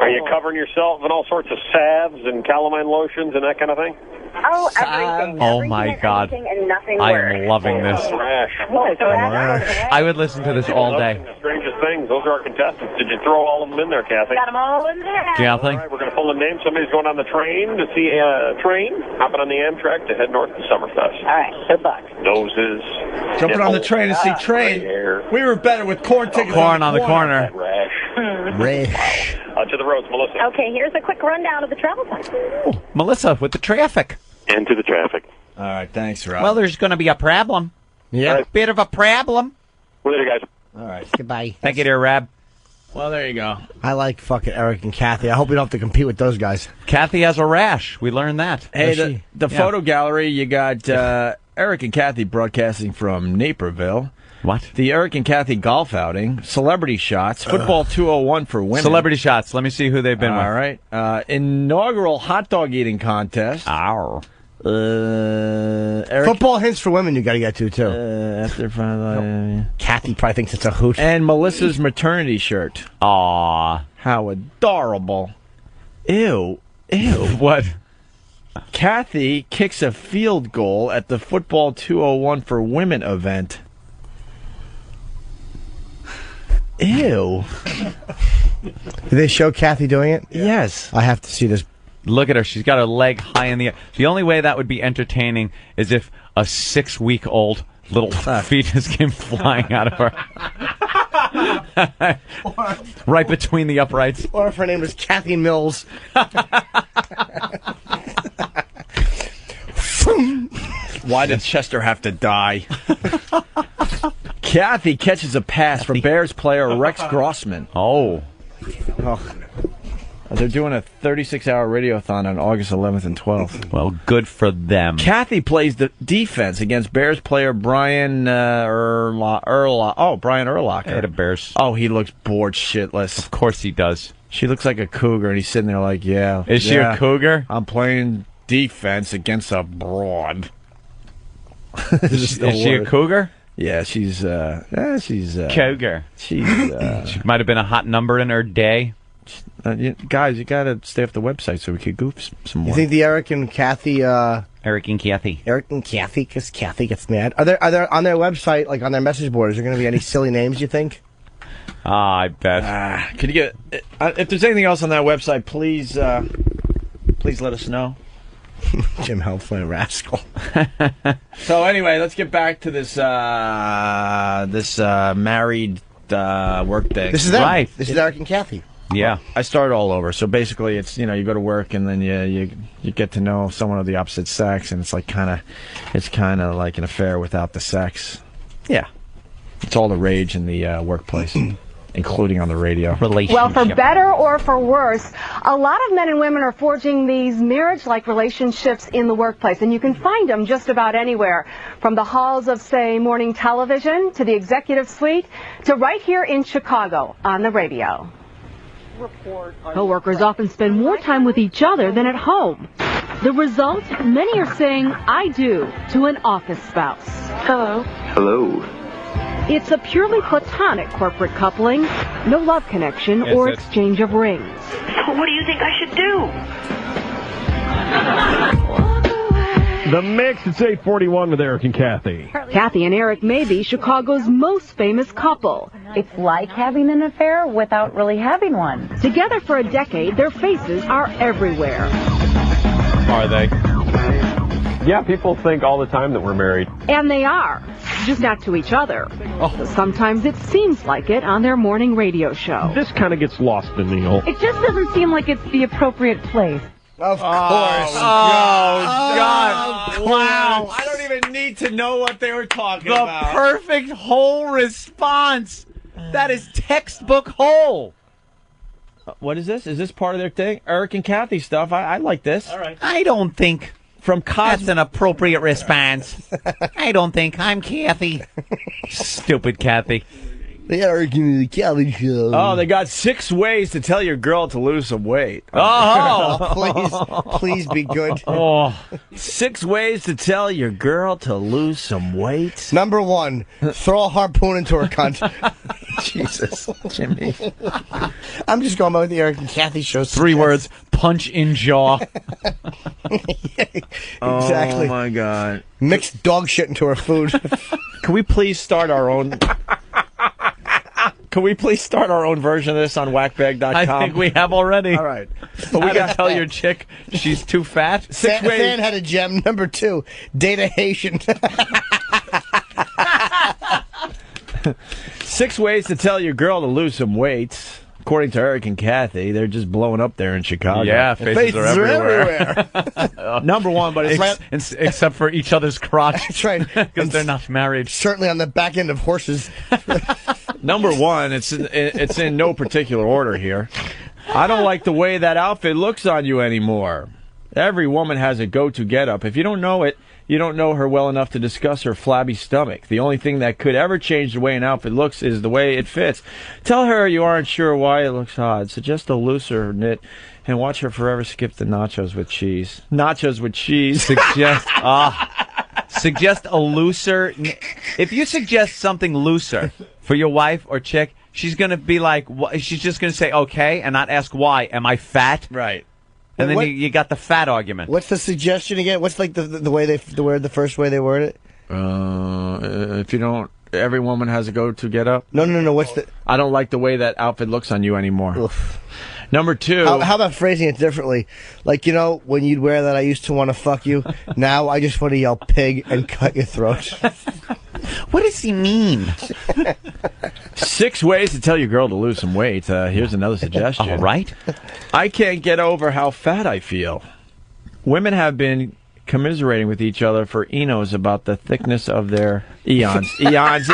Are you covering yourself in all sorts of salves and calamine lotions and that kind of thing? Oh, everything. Oh, my God. And nothing I works. am loving this. Rash. I would listen to this all day. The strangest things. Those are our contestants. Did you throw all of them in there, Kathy? Got them all in there. Kathy? All right, we're going to pull the name. Somebody's going on the train to see a train, hopping on the Amtrak to head north to Summerfest. All right, good luck. Noses. Jumping on the train to see Train. We were better with corn tickets Corn on the corner. Rash. Rash. To the roads, Melissa. Okay, here's a quick rundown of the travel time. Oh, Melissa, with the traffic. Into the traffic. All right, thanks, Rob. Well, there's going to be a problem. Yeah. A bit of a problem. Later, guys. All right. Goodbye. Thank you, dear Rab. Well, there you go. I like fucking Eric and Kathy. I hope we don't have to compete with those guys. Kathy has a rash. We learned that. Hey, the photo gallery, you got Eric and Kathy broadcasting from Naperville. What? The Eric and Kathy golf outing, celebrity shots, football 201 for women. Celebrity shots. Let me see who they've been with. All right. Inaugural hot dog eating contest. Ow. Eric, Football hints for women you got to get to, too. after Kathy probably thinks it's a hoot. And Melissa's maternity shirt. Aw. How adorable. Ew. What? Kathy kicks a field goal at the football 201 for women event. Ew. Did they show Kathy doing it? Yes. I have to see this. Look at her. She's got her leg high in the air. The only way that would be entertaining is if a 6-week-old little fetus came flying out of her. Right between the uprights. Or if her name was Kathy Mills. Why did Chester have to die? Kathy catches a pass from Bears player Rex Grossman. Oh. They're doing a 36-hour radiothon on August 11th and 12th. Well, good for them. Kathy plays the defense against Bears player Brian Urlacher. Oh, Brian Urlacher. Hey, the Bears. Oh, he looks bored shitless. Of course he does. She looks like a cougar, and he's sitting there like, yeah. Is she a cougar? I'm playing defense against a broad. Is she a cougar? Yeah, she's cougar. She's she might have been a hot number in her day. Guys, you gotta stay off the website so we could goof some more. You think the Eric and Kathy, because Kathy gets mad? Are there on their website, like on their message board, is there going to be any silly names? You think? I bet. Could you get if there's anything else on that website? Please let us know. Jim Helflin, rascal. So anyway, let's get back to this married work thing. This is them. Right. This is Eric and Kathy. Yeah, I start all over. So basically, it's you go to work and then you get to know someone of the opposite sex, and it's kind of like an affair without the sex. Yeah, it's all the rage in the workplace, including on the radio. Well, for better or for worse, a lot of men and women are forging these marriage-like relationships in the workplace, and you can find them just about anywhere, from the halls of, say, morning television to the executive suite to right here in Chicago on the radio. Co-workers often spend more time with each other than at home. The result, many are saying "I do" to an office spouse. Hello. Hello. It's a purely platonic corporate coupling, no love connection or exchange of rings. So what do you think I should do? The Mix, it's 8:41 with Eric and Kathy. Kathy and Eric may be Chicago's most famous couple. It's like having an affair without really having one. Together for a decade, their faces are everywhere. Are they? Yeah, people think all the time that we're married. And they are, just not to each other. Oh. Sometimes it seems like it on their morning radio show. This kind of gets lost in the old. It just doesn't seem like it's the appropriate place. Of course. God. Wow. I don't even need to know what they were talking about. The perfect whole response. That is textbook whole. What is this? Is this part of their thing? Eric and Kathy stuff. I like this. All right. I don't think that's an appropriate response. I don't think. I'm Kathy. Stupid Kathy. The Eric and Kathy show. Oh, they got 6 ways to tell your girl to lose some weight. Please be good. 6 ways to tell your girl to lose some weight. Number 1, throw a harpoon into her cunt. Jesus, Jimmy. I'm just going by with the Eric and Kathy show. 3 words: punch in jaw. Exactly. Oh my God. Mix dog shit into her food. Can we please start our own? Can we please start our own version of this on whackbag.com? I think we have already. All right. But we gotta tell your chick she's too fat. 6 ways. Fan had a gem. Number 2, date a Haitian. 6 ways to tell your girl to lose some weight. According to Eric and Kathy, they're just blowing up there in Chicago. Yeah, faces are everywhere. Number 1, but it's except for each other's crotch. That's right. Because they're not married. Certainly on the back end of horses. Number 1, it's in no particular order here. I don't like the way that outfit looks on you anymore. Every woman has a go-to get-up. If you don't know it, you don't know her well enough to discuss her flabby stomach. The only thing that could ever change the way an outfit looks is the way it fits. Tell her you aren't sure why it looks odd. Suggest a looser knit and watch her forever skip the nachos with cheese. Nachos with cheese. Suggest a looser. If you suggest something looser for your wife or chick, she's going to be like, she's just going to say, okay, and not ask why. Am I fat? Right. And then you got the fat argument. What's the suggestion again? What's like the way the first way they word it? If you don't, every woman has a go-to get up. No. What's the? I don't like the way that outfit looks on you anymore. Oof. Number 2. How about phrasing it differently? Like, when you'd wear that, I used to want to fuck you. Now I just want to yell pig and cut your throat. What does he mean? 6 ways to tell your girl to lose some weight. Here's another suggestion. All right. I can't get over how fat I feel. Women have been commiserating with each other for eons about the thickness of their eons. Eons.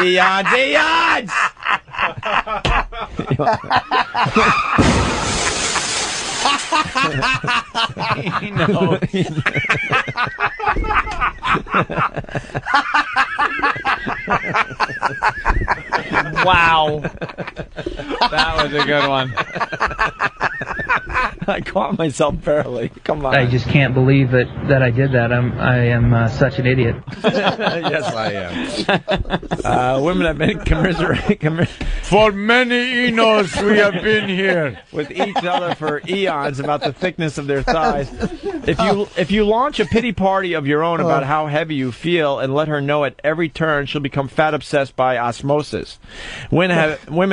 Wow. That was a good one. I caught myself barely. Come on. I just can't believe that I did that. I am such an idiot. Yes, I am. Women have been commiserating. For many eons we have been here with each other for eons about the thickness of their thighs. If you launch a pity party of your own about how heavy you feel and let her know at every turn, she'll become fat obsessed by osmosis. Women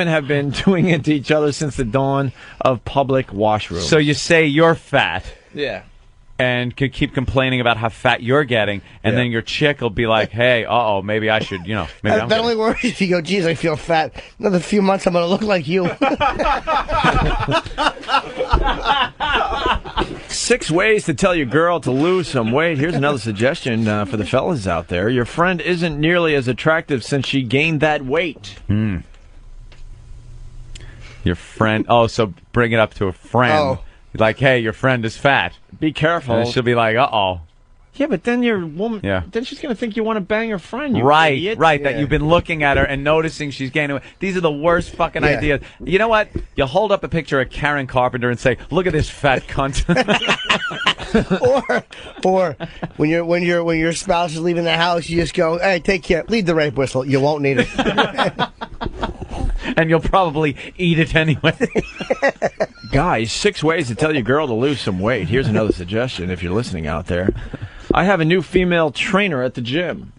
have been doing it to each other since the dawn of public washrooms. So you say you're fat. Yeah. And could keep complaining about how fat you're getting, and then your chick will be like, "Hey, maybe I should, maybe I'm." That only worries if you go, "Geez, I feel fat. Another few months, I'm going to look like you." 6 ways to tell your girl to lose some weight. Here's another suggestion for the fellas out there. Your friend isn't nearly as attractive since she gained that weight. Your friend. Oh, so bring it up to a friend. Oh. Like, hey, your friend is fat. Be careful. And she'll be like, uh-oh. Yeah, but then your woman. Yeah. Then she's gonna think you want to bang her friend. You Right. idiot. That you've been looking at her and noticing she's gaining weight. These are the worst fucking ideas. You know what? You hold up a picture of Karen Carpenter and say, "Look at this fat cunt." or when your spouse is leaving the house, you just go, "Hey, take care. Leave the rape whistle. You won't need it." And you'll probably eat it anyway. Guys, 6 ways to tell your girl to lose some weight. Here's another suggestion if you're listening out there. I have a new female trainer at the gym.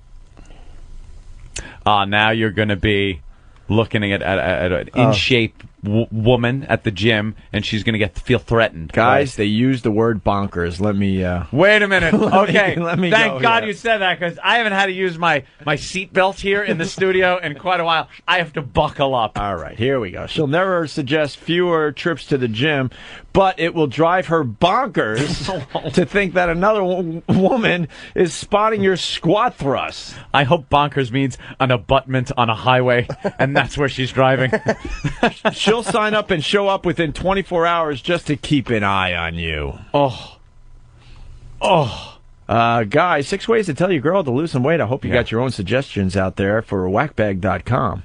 Now you're going to be looking at an in-shape woman at the gym, and she's going to feel threatened. Guys, they use the word bonkers. Let me... Wait a minute. Okay. let me Thank go God here. you said that, because I haven't had to use my seatbelt here in the studio in quite a while. I have to buckle up. All right, here we go. She'll never suggest fewer trips to the gym, but it will drive her bonkers to think that another woman is spotting your squat thrust. I hope bonkers means an abutment on a highway, and that's where she's driving. She'll sign up and show up within 24 hours just to keep an eye on you. Guys, 6 ways to tell your girl to lose some weight. I hope you got your own suggestions out there for whackbag.com.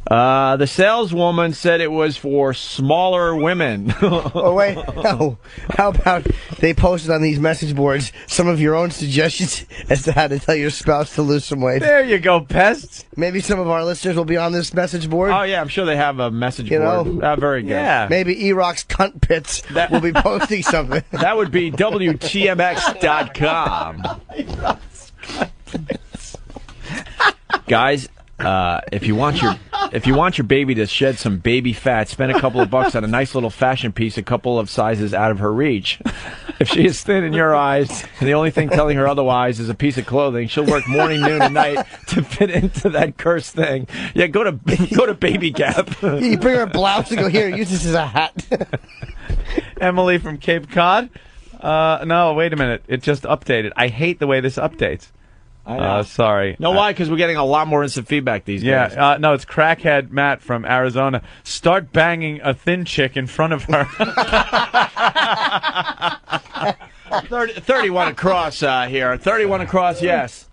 The saleswoman said it was for smaller women. Oh, wait. No. How about they posted on these message boards some of your own suggestions as to how to tell your spouse to lose some weight? There you go, pests. Maybe some of our listeners will be on this message board. Oh, yeah, I'm sure they have a message board. Very good. Yeah. Maybe E-Rock's cunt pits will be posting something. That would be WTMX.com. Guys, if you want your baby to shed some baby fat, spend a couple of bucks on a nice little fashion piece a couple of sizes out of her reach. If she is thin in your eyes and the only thing telling her otherwise is a piece of clothing, she'll work morning, noon, and night to fit into that cursed thing. Yeah, go to Baby Gap. You bring her a blouse and go, "Here, use this as a hat." Emily from Cape Cod. No, wait a minute. It just updated. I hate the way this updates. I know. Sorry. No, why? Because we're getting a lot more instant feedback these days. Yeah, no, it's Crackhead Matt from Arizona. Start banging a thin chick in front of her. 31 across here. 31 across, yes.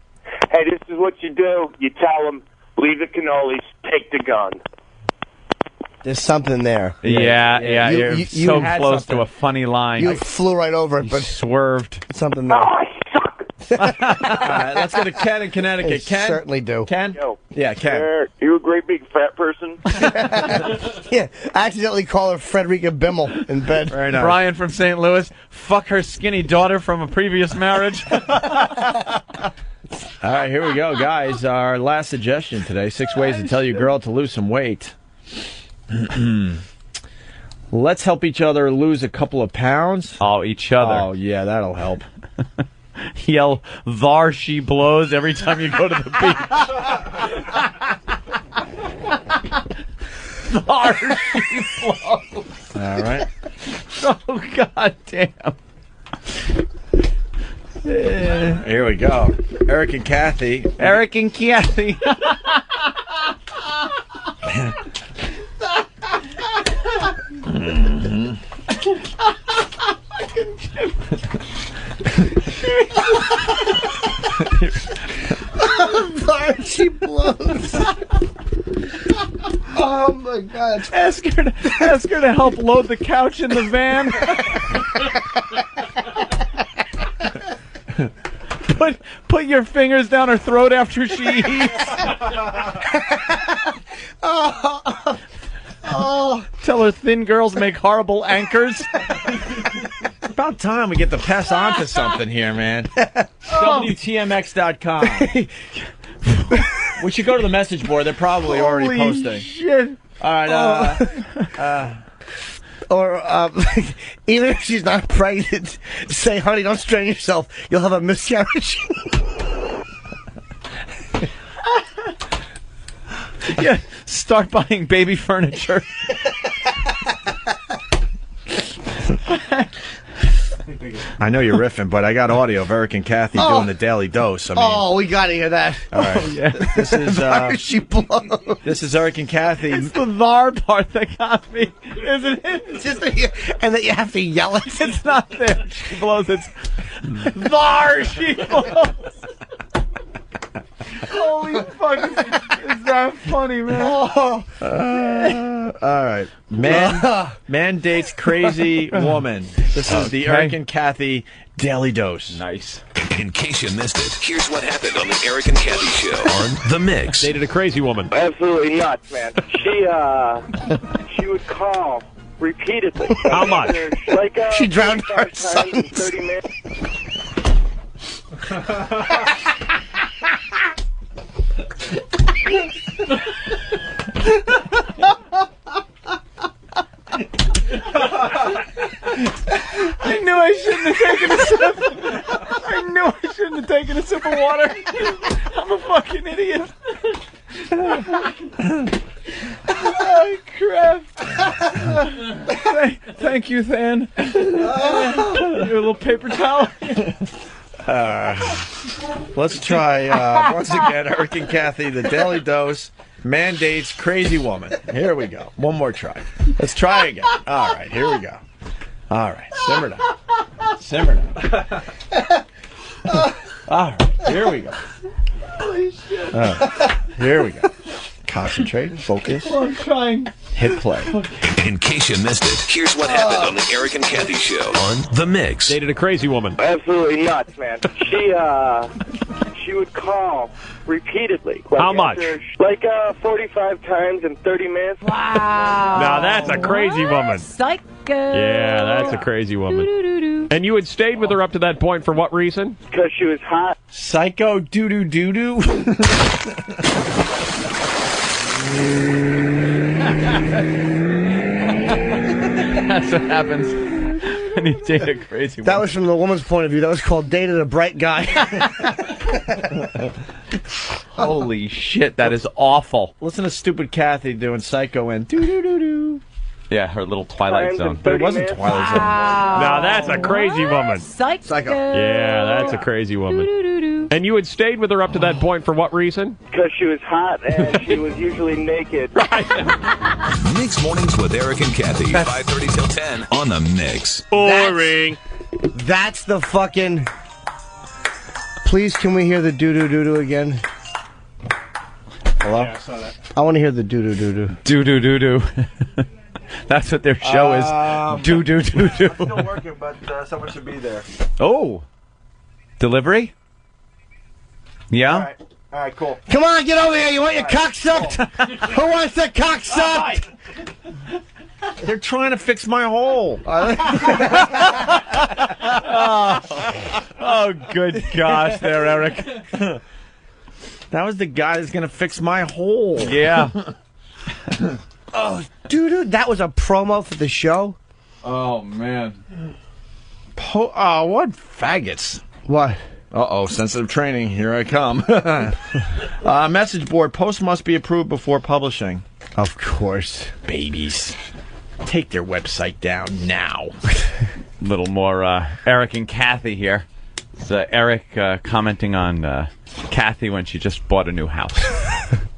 Hey, this is what you do. You tell them, leave the cannolis, take the gun. There's something there. Yeah. You're so close to a funny line. You flew right over it, but swerved. Something there. All right, let's go to Ken in Connecticut. Ken? Certainly do. Ken? Yo. Yeah, Ken. You a great big fat person? Yeah, accidentally call her Frederica Bimmel in bed. Very nice. Brian from St. Louis. Fuck her skinny daughter from a previous marriage. All right, here we go, guys. Our last suggestion today, 6 ways to tell your girl to lose some weight. Let's help each other lose a couple of pounds. Oh, each other. Oh, yeah, that'll help. Yell, "Thar she blows" every time you go to the beach. Thar she blows. All right. Oh, God damn. Here we go. Eric and Kathy. Eric and Kathy. She blows. Oh my God! Ask her to help load the couch in the van. Put your fingers down her throat after she eats. Tell her thin girls make horrible anchors. About time we get the pass on to something here, man. WTMX.com. We should go to the message board. They're probably already posting. Shit. All right. Or even if she's not pregnant, say, honey, don't strain yourself. You'll have a miscarriage. Yeah, start buying baby furniture. I know you're riffing, but I got audio of Eric and Kathy doing the daily dose. I mean, we gotta hear that. All right. This is she blows. This is Eric and Kathy. It's the VAR part that got me, isn't it? It's just and that you have to yell it. It's not there. She blows. It's VAR. She blows. Holy fuck! Is that funny, man? All right, man dates crazy woman. This is the Eric and Kathy daily dose. Nice. In case you missed it, here's what happened on the Eric and Kathy Show on The Mix. Dated a crazy woman. Absolutely nuts, man. She would call repeatedly. How much? Like she drowned her 45 son. times in 30 minutes. I knew I shouldn't have taken a sip. I knew I shouldn't have taken a sip of water. I'm a fucking idiot. Oh, crap. Thank you, Than. Your little paper towel. Let's try once again, Eric and Kathy, the daily dose. Man dates crazy woman. Here we go. One more try. Let's try again. All right, here we go. All right, simmer down. Simmer down. All right, here we go. Holy shit. Here we go. Concentrate, focus, I'm trying. hit play. In case you missed it, here's what happened on the Eric and Kathy Show on The Mix. Dated a crazy woman. Absolutely nuts, man. She would call repeatedly. How much? Like 45 times in 30 minutes. Wow. Now that's a crazy woman. Psycho. Yeah, that's a crazy woman. And you had stayed with her up to that point for what reason? Because she was hot. Psycho doo-doo doo-doo. That's what happens when you date a crazy woman. That was from the woman's point of view. That was called dated a bright guy. Holy shit, that is awful. Listen to stupid Kathy doing Psycho and doo-doo-doo-doo. Yeah, her little Twilight Zone. But it wasn't Twilight Zone. Now that's a crazy woman. Psycho. Yeah, that's a crazy woman. And you had stayed with her up to that point for what reason? Because she was hot and she was usually naked. Mix Mornings with Eric and Kathy, 5:30 till 10 on The Mix. Boring. That's the fucking... Please, can we hear the doo-doo-doo-doo again? Hello? Yeah, I saw that. I want to hear the doo-doo-doo-doo. Doo-doo-doo-doo. That's what their show is. Doo-doo-doo-doo. It's still working, but someone should be there. Oh. Delivery? Yeah? All right, cool. Come on, get over here. You want your cock sucked? Who wants their cock sucked? They're trying to fix my hole. Oh, good gosh there, Eric. That was the guy that's going to fix my hole. Yeah. Oh, dude, that was a promo for the show? Oh, man. What faggots. What? Uh-oh, sensitive training. Here I come. Message board. Post must be approved before publishing. Of course. Babies. Take their website down now. Little more Eric and Kathy here. It's Eric commenting on Kathy when she just bought a new house.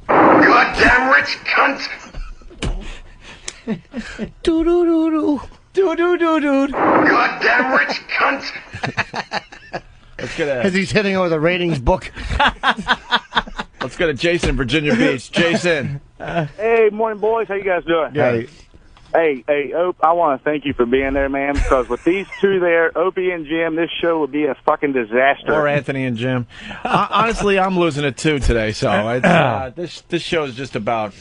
Goddamn rich cunt! Doo-doo-doo-doo. Doo-doo-doo-doo. Goddamn rich cunt! As he's hitting over the ratings book. Let's go to Jason in Virginia Beach. Jason. Hey, morning, boys. How you guys doing? Hey. Hey, Ope, I want to thank you for being there, man, because with these two there, Opie and Jim, this show would be a fucking disaster. Or Anthony and Jim. Honestly, I'm losing it too today, so it's, this show is just about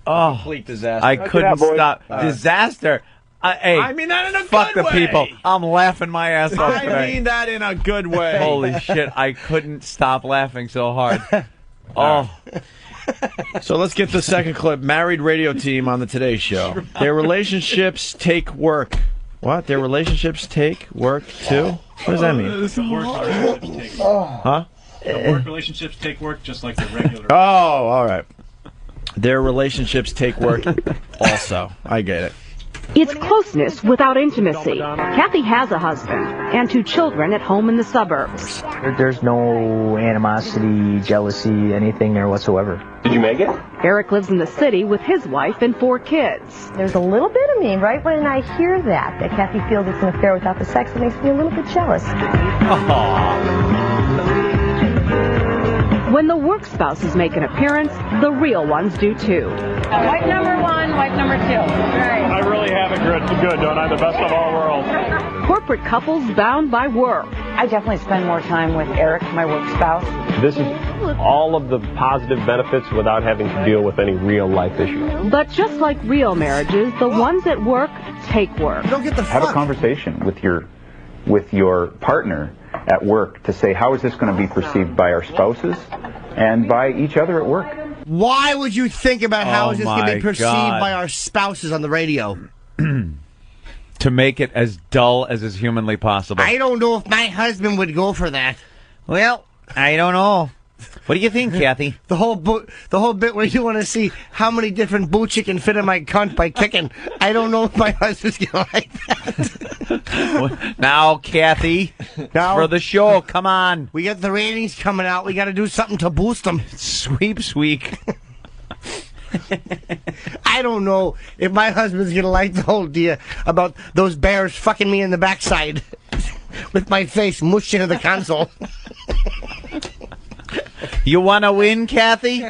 complete disaster. I couldn't stop. Disaster. Hey, I mean that in a fuck good the way. people. I'm laughing my ass off I today. mean that in a good way. Holy shit, I couldn't stop laughing so hard. Oh. So let's get the second clip. Married radio team on the Today Show. Their relationships take work. What? Their relationships take work too? What does that mean? Huh? Work relationships take work just like the regular. Oh, all right. Their relationships take work also. I get it. It's closeness without intimacy. Kathy has a husband and 2 children at home in the suburbs. There's no animosity, jealousy, anything there whatsoever. Did you make it? Eric lives in the city with his wife and 4 kids. There's a little bit of me, right when I hear that Kathy feels it's an affair without the sex, it makes me a little bit jealous. When the work spouses make an appearance, the real ones do too. Wife number 1, wife number 2. Right. I really have it good, don't I? The best of all worlds. Corporate couples bound by work. I definitely spend more time with Eric, my work spouse. This is all of the positive benefits without having to deal with any real life issues. But just like real marriages, the ones at work take work. Don't get the Have a conversation with your partner at work to say, how is this going to be perceived by our spouses and by each other at work? Why would you think about how is this going to be perceived God. by our spouses on the radio? To make it as dull as is humanly possible. I don't know if my husband would go for that. Well, I don't know. What do you think, Kathy? The whole bit where you want to see how many different boots you can fit in my cunt by kicking. I don't know if my husband's gonna like that. Now, Kathy, for the show, come on. We got the ratings coming out. We got to do something to boost them. Sweeps week. I don't know if my husband's gonna like the whole deal about those bears fucking me in the backside with my face mushed into the console. You want to win, Kathy?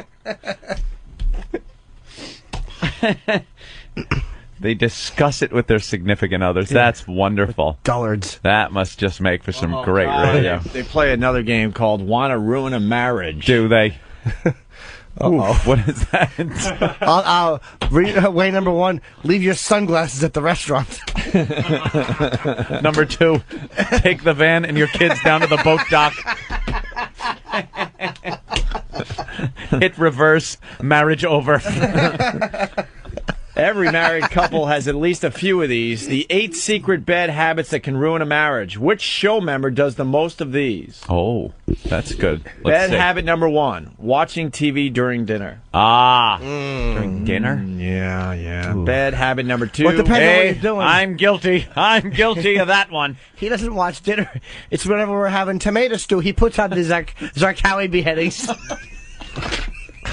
They discuss it with their significant others. That's wonderful. Dullards. That must just make for some great radio. They play another game called Wanna Ruin a Marriage. Do they? Uh-oh. What is that? I'll way number 1, leave your sunglasses at the restaurant. Number 2, take the van and your kids down to the boat dock. Hit reverse, marriage over. Every married couple has at least a few of these. The 8 secret bad habits that can ruin a marriage. Which show member does the most of these? Oh, that's good. Bad habit number 1, watching TV during dinner. During dinner? Yeah. Ooh. Bad habit number 2. Well, it depends on what you're doing. I'm guilty. I'm guilty of that one. He doesn't watch dinner. It's whenever we're having tomato stew, he puts on the Zarqawi beheadings.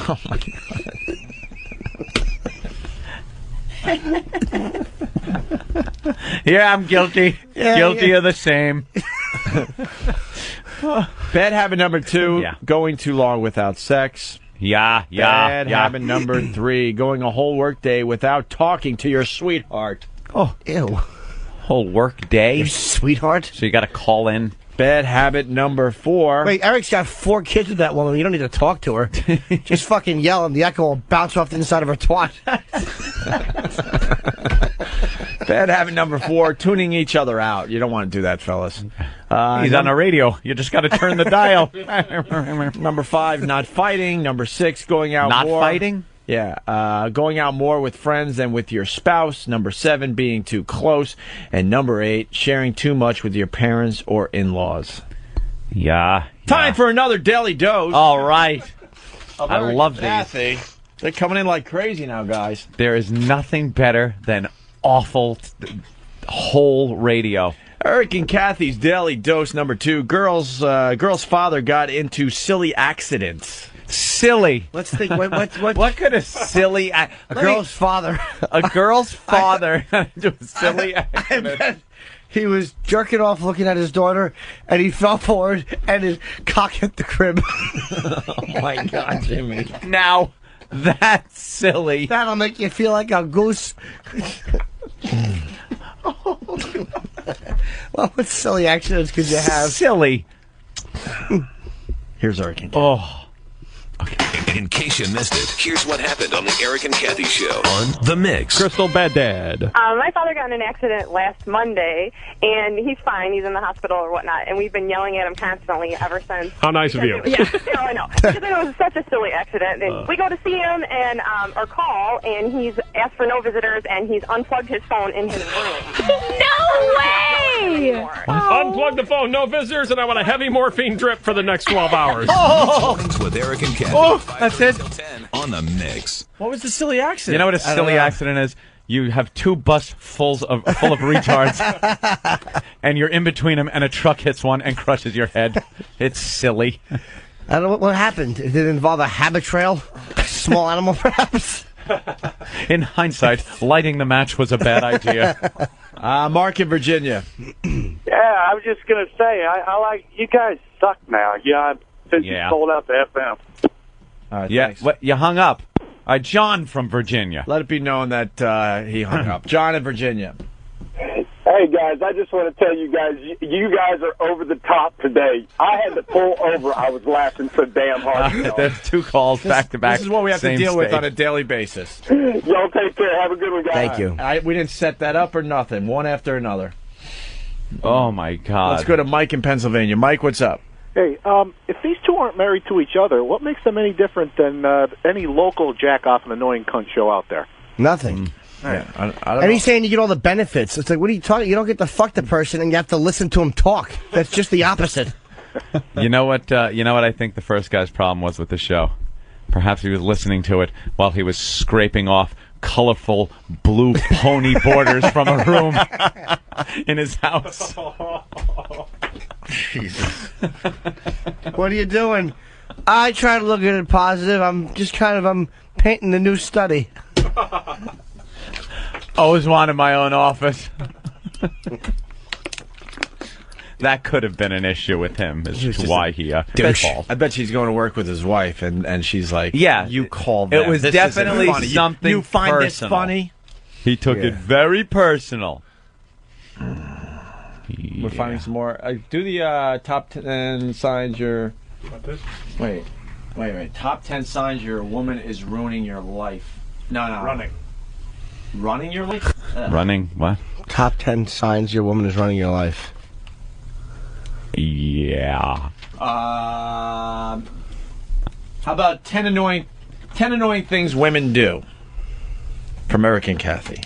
Oh, my God. Yeah, I'm guilty. Guilty of the same. Bad habit number 2, going too long without sex. Bad habit number 3, going a whole work day without talking to your sweetheart. Oh, ew. Whole work day? Your sweetheart? So you got to call in. Bad habit number 4. Wait, Eric's got 4 kids with that woman. You don't need to talk to her. Just fucking yell and the echo will bounce off the inside of her twat. Bad habit number 4, tuning each other out. You don't want to do that, fellas. He's on the radio. You just got to turn the dial. Number 5, not fighting. Number 6, going out Not more. fighting? Yeah, going out more with friends than with your spouse. Number 7, being too close. And number 8, sharing too much with your parents or in-laws. Time for another Daily Dose. All right. Of I Eric love and Kathy. these. They're coming in like crazy now, guys. There is nothing better than awful whole radio. Eric and Kathy's Daily Dose number 2. Girl's father got into silly accidents. Silly. Let's think. What? What could a silly... girl's father. A girl's father got into a silly accident. He was jerking off looking at his daughter, and he fell forward, and his cock hit the crib. Oh, my God, Jimmy. Now, that's silly. That'll make you feel like a goose. Well, what silly accidents could you have? Silly. Here's Eric. Oh. In case you missed it, here's what happened on the Eric and Kathy Show on The Mix. Crystal Bad Dad. My father got in an accident last Monday, and he's fine. He's in the hospital or whatnot, and we've been yelling at him constantly ever since. How nice of you. Yeah, I know. Because it was such a silly accident. And we go to see him and or call, and he's asked for no visitors, and he's unplugged his phone in his room. No way! Unplug the phone, no visitors, and I want a heavy morphine drip for the next 12 hours. With Eric and Kathy. Oh, that's it. On The Mix. What was the silly accident? You know what a silly accident is? You have two bus full of retards, and you're in between them, and a truck hits one and crushes your head. It's silly. I don't know what happened. Did it involve a habit trail? Small animal, perhaps? In hindsight, lighting the match was a bad idea. Mark in Virginia. Yeah, I was just going to say, I like, you guys suck now. Since you sold out the FM. All right, yeah, you hung up. John from Virginia. Let it be known that he hung up. John in Virginia. Hey, guys, I just want to tell you guys, you guys are over the top today. I had to pull over. I was laughing so damn hard. There's two calls back to back. This is what we have to deal with on a daily basis. Y'all take care. Have a good one, guys. Thank you. We didn't set that up or nothing. One after another. Oh, my God. Let's go to Mike in Pennsylvania. Mike, what's up? Hey, if these two aren't married to each other, what makes them any different than any local jack-off and annoying cunt show out there? Nothing. Yeah, I don't And he's know. saying you get all the benefits. It's like, what are you talking? You don't get to fuck the person, and you have to listen to him talk. That's just the opposite. You know what? I think the first guy's problem was with the show. Perhaps he was listening to it while he was scraping off colorful blue pony borders from a room in his house. Jesus. What are you doing? I try to look at it positive. I'm painting the new study. Always wanted my own office. That could have been an issue with him as to why he called. I bet she's going to work with his wife, and she's like, yeah, you called them. It was this definitely isn't funny. something You find personal. this funny? He took it very personal. We're finding some more. Do the top 10 signs you're... Wait. Top 10 signs your woman is ruining your life. No. Running your life? Running what? Top 10 signs your woman is running your life. Yeah. How about 10 annoying things women do? From American Kathy.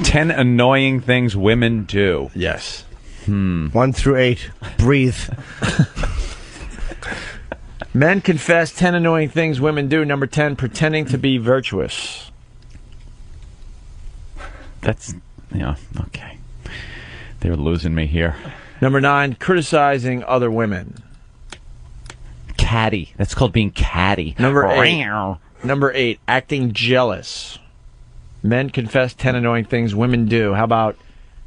10 annoying things women do. Yes. 1 through 8. Breathe. Men confess 10 annoying things women do. Number 10, pretending to be virtuous. That's, okay. They're losing me here. Number 9, criticizing other women. Catty. That's called being catty. Number 8, acting jealous. Men confess 10 annoying things women do. How about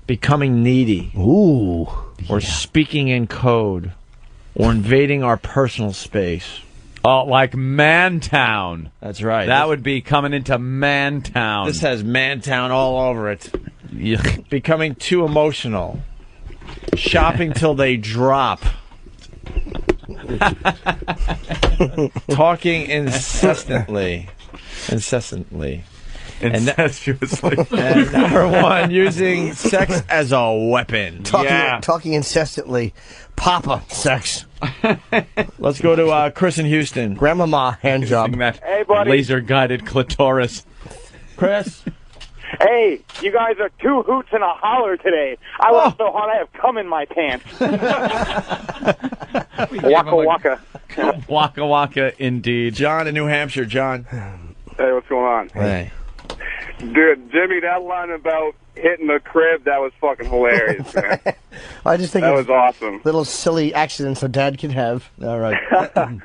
becoming needy? Ooh. Or speaking in code. Or invading our personal space. Oh, like Mantown. That's right. That would be coming into Mantown. This has Mantown all over it. Becoming too emotional. Shopping till they drop. Talking incessantly. Incestuously. And number 1, using sex as a weapon. Talking incessantly. Papa sex. Let's go to Chris in Houston. Grandmama hand job. Hey, buddy. Laser-guided clitoris. Chris? Hey, you guys are 2 hoots and a holler today. I laughed so hard I have cum in my pants. Waka waka. Waka waka, indeed. John in New Hampshire. John. Hey, what's going on? Hey. Dude, Jimmy, that line about hitting the crib, that was fucking hilarious, man. I just think that it's was awesome. Little silly accidents a dad can have. All right.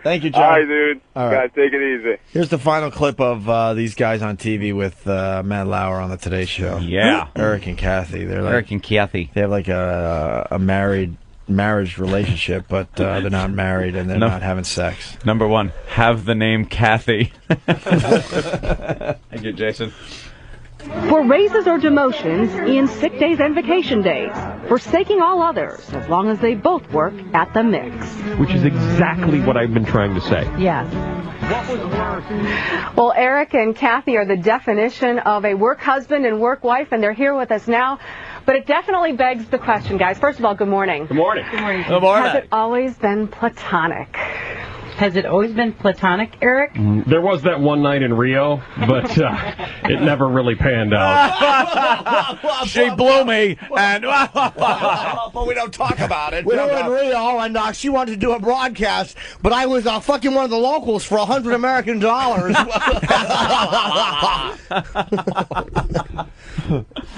Thank you, John. All right, dude. All You right. guys take it easy. Here's the final clip of these guys on TV with Matt Lauer on the Today Show. Yeah. Eric and Kathy. They're like, Eric and Kathy. They have like a marriage relationship, but they're not married and they're not having sex. Number one, have the name Kathy. Thank you, Jason. For raises or demotions, in sick days and vacation days, forsaking all others, as long as they both work at the mix. Which is exactly what I've been trying to say. Yes. Well, Eric and Kathy are the definition of a work husband and work wife, and they're here with us now. But it definitely begs the question, guys. First of all, good morning. Good morning. Good morning. Good morning. Has it always been platonic? Has it always been platonic, Eric? There was that one night in Rio, but it never really panned out. She blew me, and but we don't talk about it. We were in Rio, and she wanted to do a broadcast, but I was fucking one of the locals for $100 American.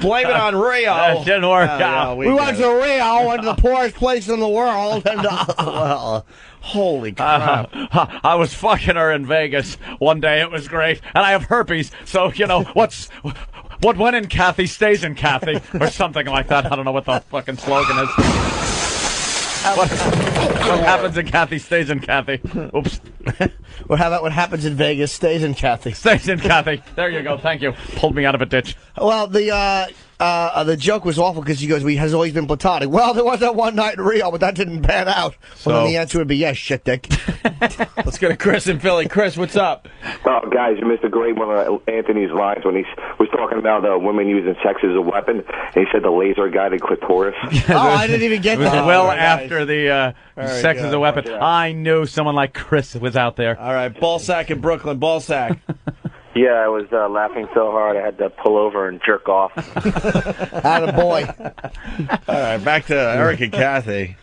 Blame it on Rio. That didn't work out. We went to Rio, went to the poorest place in the world, and well, holy crap. I was fucking her in Vegas one day. It was great, and I have herpes, so you know what went in Kathy stays in Kathy, or something like that. I don't know what the fucking slogan is. What happens in Kathy stays in Kathy. Oops. Well, how about what happens in Vegas stays in Kathy? Stays in Kathy. There you go. Thank you. Pulled me out of a ditch. Well, the joke was awful because he goes, has always been platonic. Well, there was that one night in Rio, but that didn't pan out. So, well, then the answer would be yes, shit dick. Let's go to Chris in Philly. Chris, what's up? Oh, guys, you missed a great one of Anthony's lines when he was talking about women using sex as a weapon, and he said the laser guided clitoris. I didn't even get that. Well, after the sex as a weapon, I knew someone like Chris was out there. All right, Ballsack in Brooklyn. Ballsack. Yeah, I was laughing so hard I had to pull over and jerk off. Attaboy. All right, back to Eric and Kathy.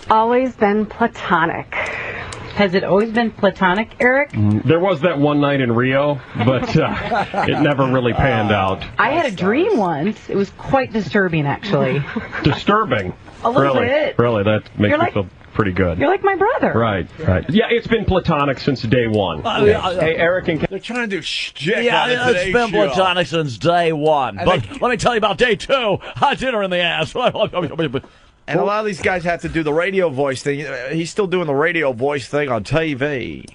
Always been platonic. Has it always been platonic, Eric? There was that one night in Rio, but it never really panned out. I had a dream once. It was quite disturbing, actually. Disturbing? A little really? bit. Really, that makes me feel pretty good. You're like my brother. Right. Yeah, it's been platonic since day one. Hey, Eric and they're trying to do shit. Yeah, it's been platonic since day one. But let me tell you about day two. I did her in the ass. And a lot of these guys have to do the radio voice thing. He's still doing the radio voice thing on TV.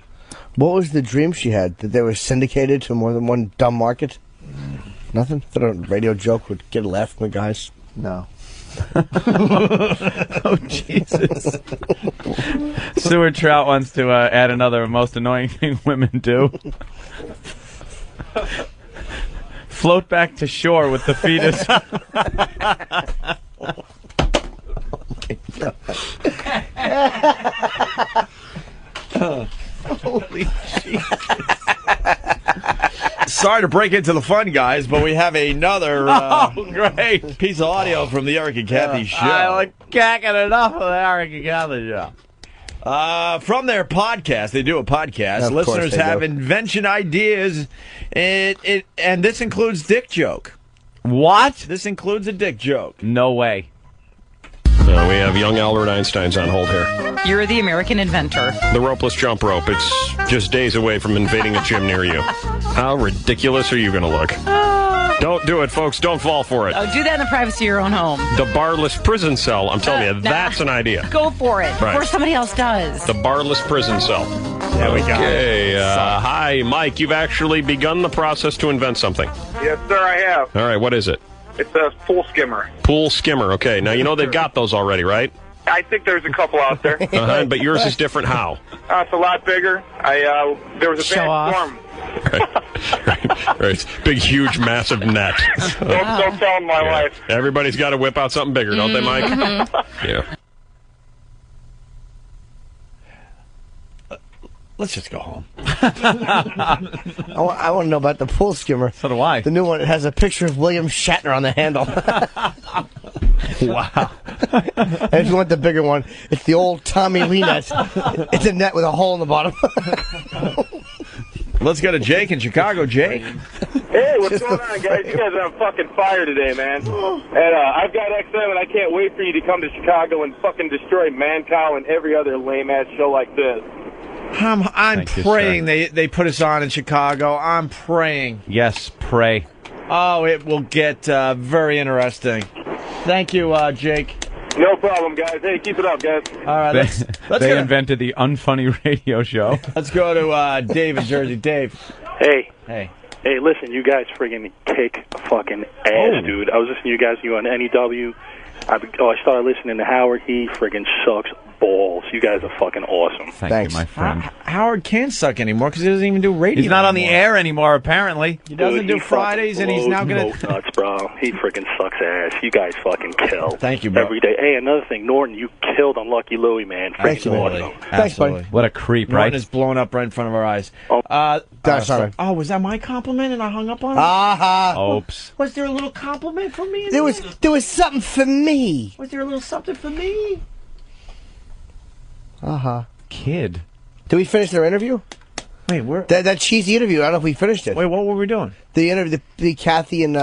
What was the dream she had? That they were syndicated to more than one dumb market? Nothing? Thought a radio joke would get a laugh from the guys? No. Oh, Jesus. Sewer Trout wants to add another most annoying thing women do. Float back to shore with the fetus. Holy Jesus. Sorry to break into the fun, guys, but we have another great piece of audio from the Eric and Kathy show. I was cacking enough of the Eric and Kathy show. From their podcast, they do a podcast. Of course Listeners they have do. invention ideas, and this includes dick joke. What? This includes a dick joke. No way. we have young Albert Einstein's on hold here. You're the American inventor. The ropeless jump rope. It's just days away from invading a gym near you. How ridiculous are you going to look? Don't do it, folks. Don't fall for it. Oh, do that in the privacy of your own home. The barless prison cell. I'm telling you, that's an idea. Go for it Right. before somebody else does. The barless prison cell. There we go. Okay. Hi, Mike. You've actually begun the process to invent something. Yes, sir, I have. All right. What is it? It's a pool skimmer. Pool skimmer. Okay. Now, you know they've got those already, right? I think there's a couple out there. But yours is different. How? It's a lot bigger. There was a Show bad off. storm. Right. Big, huge, massive net. Don't tell my wife. Everybody's got to whip out something bigger, don't they, Mike? Yeah. Let's just go home. I want to know about the pool skimmer. So do I. The new one, it has a picture of William Shatner on the handle. Wow. And if you want the bigger one, it's the old Tommy Lee net. It's a net with a hole in the bottom. Let's go to Jake in Chicago. Jake. Hey, what's going on, guys? You guys are on fucking fire today, man. And I've got XM, and I can't wait for you to come to Chicago and fucking destroy Mancow and every other lame-ass show like this. I'm praying they put us on in Chicago. I'm praying. Yes, pray. Oh, it will get very interesting. Thank you, Jake. No problem, guys. Hey, keep it up, guys. All right, let's They go. invented the unfunny radio show. Let's go to Dave in Jersey. Dave. Hey. Hey. Hey, listen, you guys friggin' kick fucking ass, dude. I was listening to you guys on NEW. I started listening to Howard. He friggin' sucks balls. You guys are fucking awesome. Thanks. you, my friend. Howard can't suck anymore because he doesn't even do radio. He's not on the anymore. air anymore, apparently. He doesn't do he Fridays, fucking and he's now blows going to... nuts, bro. He freaking sucks ass. You guys fucking kill. Thank you, bro. Every day. Hey, another thing, Norton, you killed Unlucky Louie, man. Freaking awesome. Thanks, buddy. What a creep, Norton right? is blown up right in front of our eyes. Sorry. Oh, was that my compliment and I hung up on it? Oops. Was there a little compliment for me? There was something for me. Was there a little something for me? Kid. Did we finish their interview? Wait, where? That cheesy interview. I don't know if we finished it. Wait, what were we doing? The interview, the Kathy and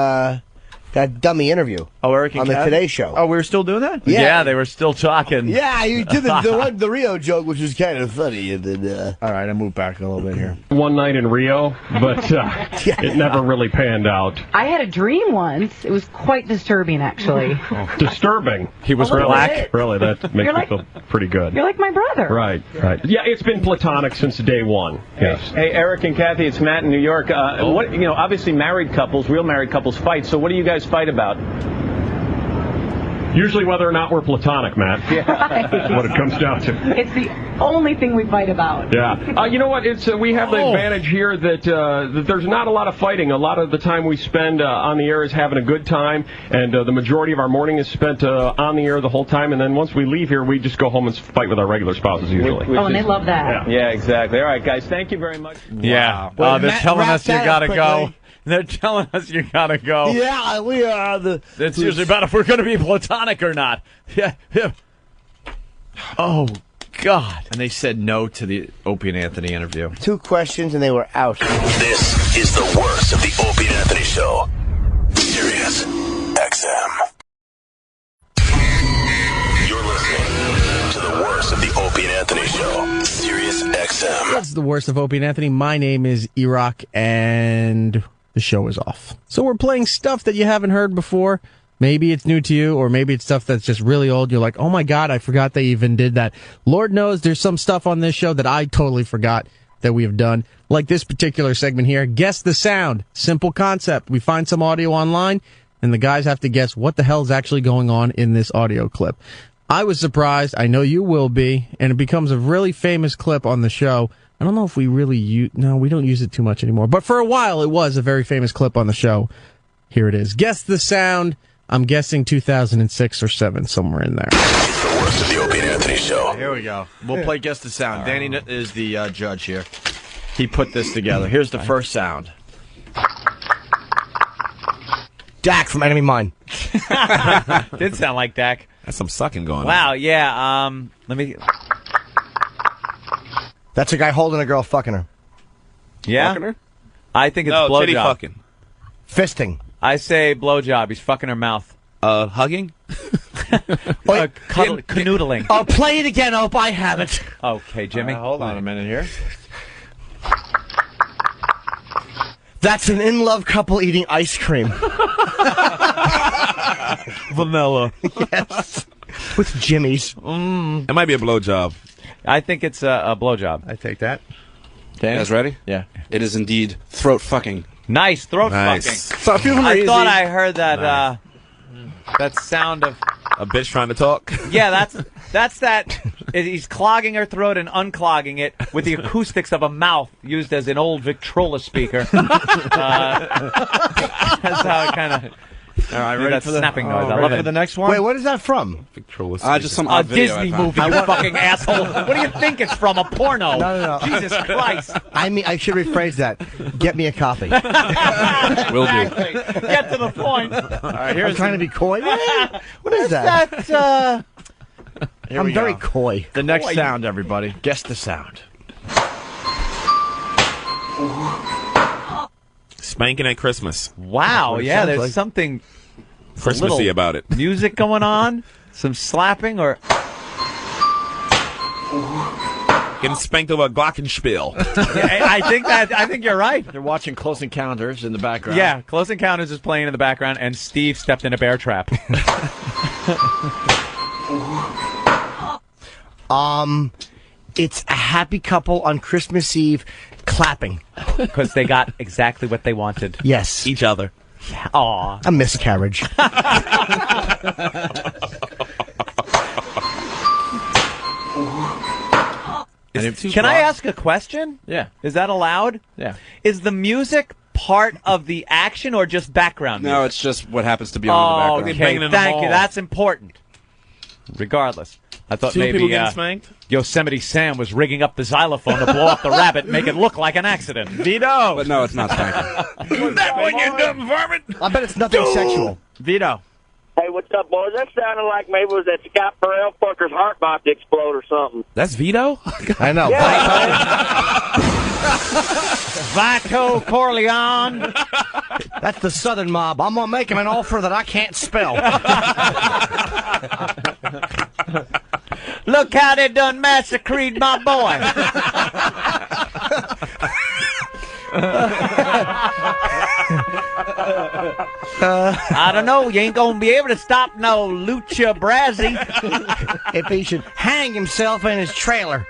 that dummy interview. Oh, Eric and on the Kathy? Today Show. Oh, we were still doing that? Yeah, they were still talking. Yeah, you did the Rio joke, which was kind of funny. And then, all right, I moved back a little bit here. One night in Rio, but it never really panned out. I had a dream once. It was quite disturbing, actually. Disturbing. He was A little black. bit. Really, that makes You're me like- feel pretty good. You're like my brother. Right. Yeah, it's been platonic since day one. Yes. Hey, Eric and Kathy, it's Matt in New York. Obviously married couples, real married couples fight. So what do you guys fight about? Usually whether or not we're platonic, Matt. Right. What it comes down to. It's the only thing we fight about. Yeah. You know what? It's we have the advantage here that there's not a lot of fighting. A lot of the time we spend on the air is having a good time, and the majority of our morning is spent on the air the whole time. And then once we leave here, we just go home and fight with our regular spouses usually. Oh, and they love that. Yeah, exactly. All right, guys, thank you very much. Yeah. Well, They're Matt, telling wrap us you that up gotta go. quickly. They're telling us you gotta go. Yeah, we are the... It's usually about if we're going to be platonic or not. Yeah. Oh, God. And they said no to the Opie and Anthony interview. 2 questions, and they were out. This is the worst of the Opie and Anthony Show. Sirius XM. You're listening to the worst of the Opie and Anthony Show. Sirius XM. That's the worst of Opie and Anthony. My name is Iraq, and the show is off. So we're playing stuff that you haven't heard before. Maybe it's new to you, or maybe it's stuff that's just really old. You're like, oh my God, I forgot they even did that. Lord knows there's some stuff on this show that I totally forgot that we have done. Like this particular segment here, Guess the Sound. Simple concept. We find some audio online, and the guys have to guess what the hell is actually going on in this audio clip. I was surprised. I know you will be, and it becomes a really famous clip on the show. I don't know if we really use... No, we don't use it too much anymore. But for a while, it was a very famous clip on the show. Here it is. Guess the Sound. I'm guessing 2006 or 7, somewhere in there. It's the worst of the Opie and Anthony Show. Here we go. We'll play Guess the Sound. Danny is the judge here. He put this together. Here's the first sound. Dak from Enemy Mine. Did sound like Dak. That's some sucking going on. Wow, yeah. Let me... That's a guy holding a girl, fucking her. Yeah? Fucking her? I think it's No, titty blowjob. fucking. Fisting. I say blowjob. He's fucking her mouth. Hugging? Canoodling. Oh, play it again, Ope. I have it. Okay, Jimmy. Hold on a minute here. That's an in-love couple eating ice cream. Vanilla. Yes. With Jimmy's. It might be a blowjob. I think it's a blowjob. I take that. You guys ready? Yeah. It is indeed throat fucking. Nice throat Nice. fucking. So a few of them are I easy. thought I heard that that sound of a bitch trying to talk. Yeah, that's that. He's clogging her throat and unclogging it with the acoustics of a mouth used as an old Victrola speaker. That's how it kind of. All right, ready ready for the snapping noise. I love for it. the next one. Wait, what is that from? Victrola Just some a odd video Disney I found. movie, you fucking asshole. What do you think it's from? A porno? No. Jesus Christ. I mean, I should rephrase that. Get me a copy. Will do. Get to the point. All right, I'm trying to be coy. What is that? Here I'm we very go. coy. The next sound, everybody. Guess the sound. Spanking at Christmas. Wow, yeah, there's something Christmassy about it. Music going on, some slapping, or getting spanked over a glockenspiel. I think you're right. They're watching Close Encounters in the background. Yeah, Close Encounters is playing in the background, and Steve stepped in a bear trap. It's a happy couple on Christmas Eve clapping. Because they got exactly what they wanted. Yes. Each other. Aw. A miscarriage. Can I ask a question? Yeah. Is that allowed? Yeah. Is the music part of the action or just background music? No, it's just what happens to be on in the background. Okay, thank you. That's important. Regardless. I thought Two maybe people getting spanked? Yosemite Sam was rigging up the xylophone to blow up the rabbit and make it look like an accident. Vito! But no, it's not spanking. Was that what you done, varmint? I bet it's nothing sexual. Vito. Hey, what's up, boys? That sounded like maybe it was that Scott Burrell fucker's heart about to explode or something. That's Vito? I know. Vito Corleone. That's the Southern mob. I'm going to make him an offer that I can't spell. Look how they done massacred my boy. I don't know. You ain't going to be able to stop no Lucha Brasi. If he should hang himself in his trailer.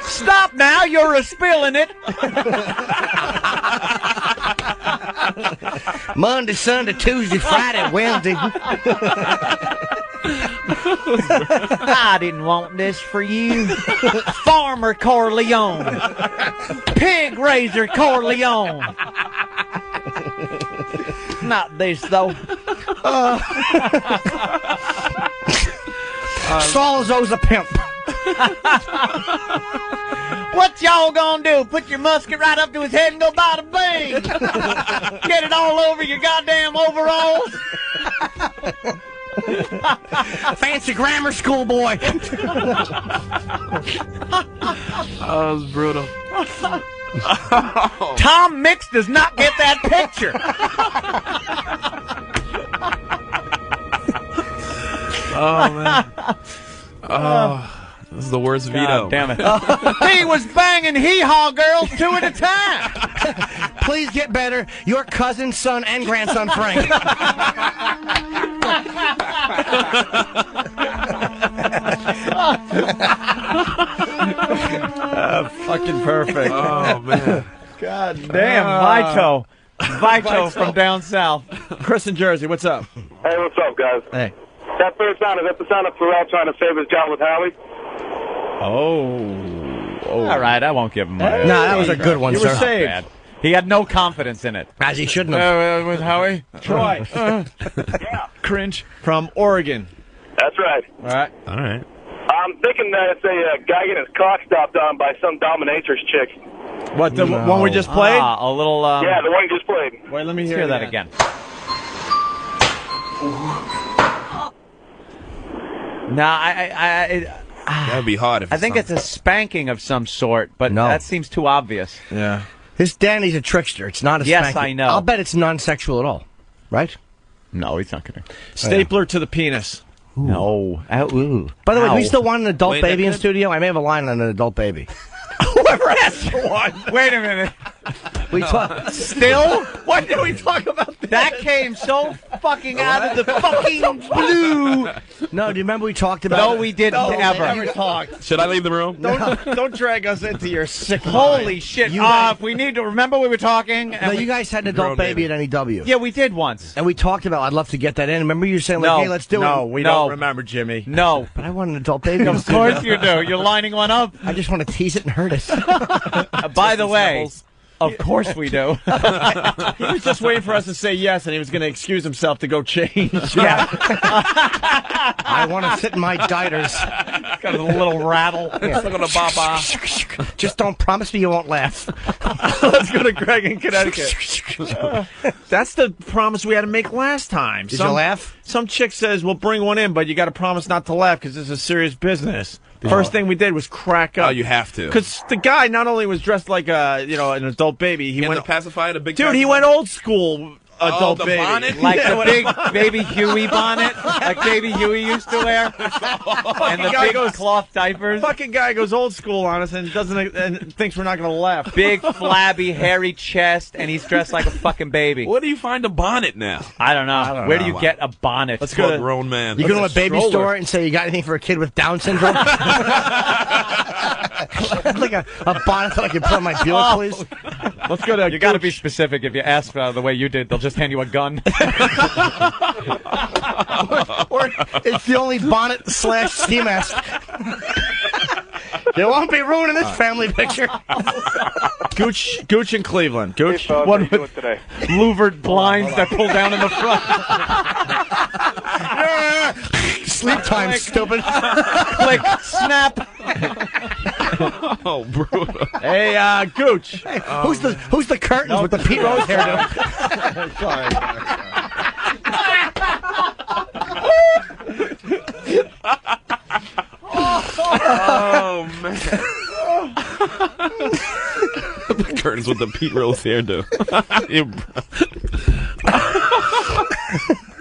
Stop now. You're a-spilling it. Monday, Sunday, Tuesday, Friday, Wednesday. I didn't want this for you. Farmer Corleone. Pig raiser Corleone. Not this, though. Salzo's a pimp. What y'all gonna do? Put your musket right up to his head and go bada bing? Get it all over your goddamn overalls? Fancy grammar school boy. That was brutal. Tom Mix does not get that picture. Oh, man. Oh, this is the worst Vito. God damn it. He was banging hee-haw girls 2 at a time. Please get better. Your cousin, son, and grandson, Frank. Fucking perfect. Oh, man. God Damn, Vito. Vito from down south. Chris in Jersey, what's up? Hey, what's up, guys? Hey. That first sound, is that the sound of Pharrell trying to save his job with Howie? Oh. All right, I won't give him one. No, that was a good one, You sir. were saved. Bad. He had no confidence in it. As he shouldn't have. With Howie? Troy. Yeah. Cringe. From Oregon. That's right. All right. All right. I'm thinking that it's a guy getting his cock stopped on by some dominatrix chick. What, the one we just played? A little, Yeah, the one you just played. Wait, let me hear that again. That'd be hard if I think it's a spanking of some sort, but that seems too obvious. Yeah. This Danny's a trickster. It's not a Yes, spanking. I know. I'll bet it's non-sexual at all. Right? No, he's not kidding. Stapler to the penis. Ooh. No. Ooh. By the way, do we Ow. still want an adult Wait, baby that in could- studio? I may have a line on an adult baby. Whoever asked for one. Wait a minute. We talk. Still? Why did we talk about that? That came so fucking out of the fucking blue. No, do you remember we talked about No, we didn't ever. Never talked. Should I leave the room? Don't drag us into your sick Holy shit. You guys- We need to remember we were talking. No, And you guys had an adult Grown baby at NEW. Yeah, we did once. And we talked about, I'd love to get that in. Remember you saying, like, No. hey, let's do No, it. we No. don't remember, Jimmy. No. But I want an adult baby. Of course you do. You're lining one up. I just want to tease it and hurt it. By the way, of course we do. He was just waiting for us to say yes, and he was going to excuse himself to go change. Yeah. I want to sit in my diters. Got a little rattle. Look at the baba. Just don't promise me you won't laugh. Let's go to Greg in Connecticut. That's the promise we had to make last time. Did you laugh? Some chick says, "We'll bring one in, but you got to promise not to laugh because this is serious business." First thing we did was crack up. Oh, you have to. Because the guy not only was dressed like an adult baby, he went the pacifier, the big dude. He went old school. Adult the baby. bonnet? Like the big Baby Huey bonnet, like Baby Huey used to wear, and the big cloth diapers. Fucking guy goes old school on us and thinks we're not going to laugh. Big, flabby, hairy chest, and he's dressed like a fucking baby. Where do you find a bonnet now? I don't know. Where do you get a bonnet? Let's go to a grown man. You go to a baby store and say, "You got anything for a kid with Down syndrome?" Like a bonnet that I can put on my Buick, please. Let's go to. You got to be specific. If you ask the way you did, they'll just hand you a gun. or it's the only bonnet / ski mask. You won't be ruining this family picture. Gooch in Cleveland. Gooch, Hey, one how you doing with today? louvered blinds that pull down in the front. Sleep time, stupid. Click, snap. Oh, brutal. Hey, Gooch. Hey, who's the curtains with the Pete Rose hairdo? Sorry. Oh, man. The curtains with the Pete Rose hairdo.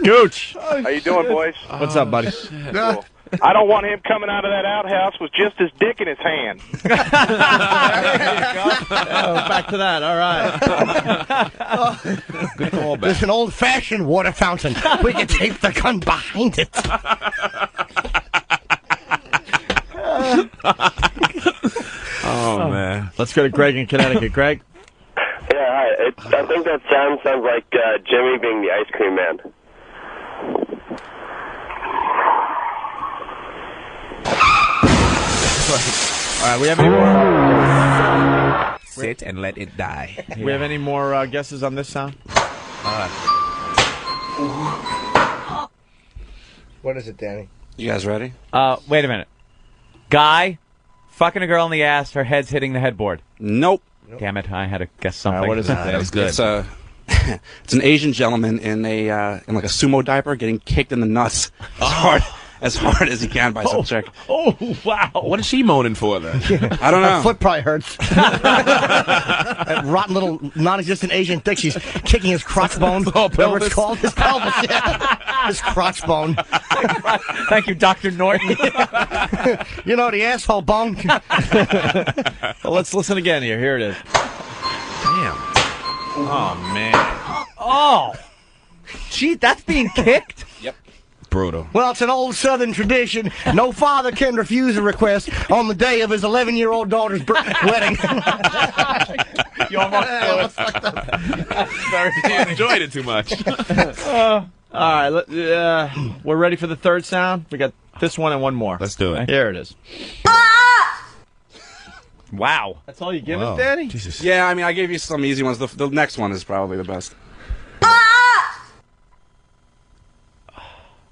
Gooch. How you doing, boys? What's up, buddy? Cool. I don't want him coming out of that outhouse with just his dick in his hand. Back to that. All right. Good call back. There's an old-fashioned water fountain. We can tape the gun behind it. Oh, man. Let's go to Greg in Connecticut. Greg? Yeah, hi. I think that sounds like Jimmy being the ice cream man. All right, we have any more? Sit and let it die. We have any more guesses on this sound? What is it, Danny? You guys ready? Wait a minute. Guy fucking a girl in the ass, her head's hitting the headboard. Nope. Damn it, I had to guess something. What is it? That was good. It's it's an Asian gentleman in like a sumo diaper getting kicked in the nuts as hard as he can by some chick. Oh, wow. What is she moaning for, then? I don't know. Her foot probably hurts. That rotten little non-existent Asian dick. She's kicking his crotch bone. Whatever it's called. His pelvis. Yeah. His crotch bone. Thank you, Dr. Norton. You know, the asshole bone. Well, let's listen again here. Here it is. Damn. Oh, man. Oh. Gee, that's being kicked? Yep. Brutal. Well, it's an old Southern tradition. No father can refuse a request on the day of his 11-year-old daughter's wedding. You almost fucked up. You enjoyed it too much. All right, we're ready for the third sound. We got this one and one more. Let's do it. Here it is. Wow. That's all you give us, Danny? Jesus. Yeah, I mean, I gave you some easy ones. The next one is probably the best.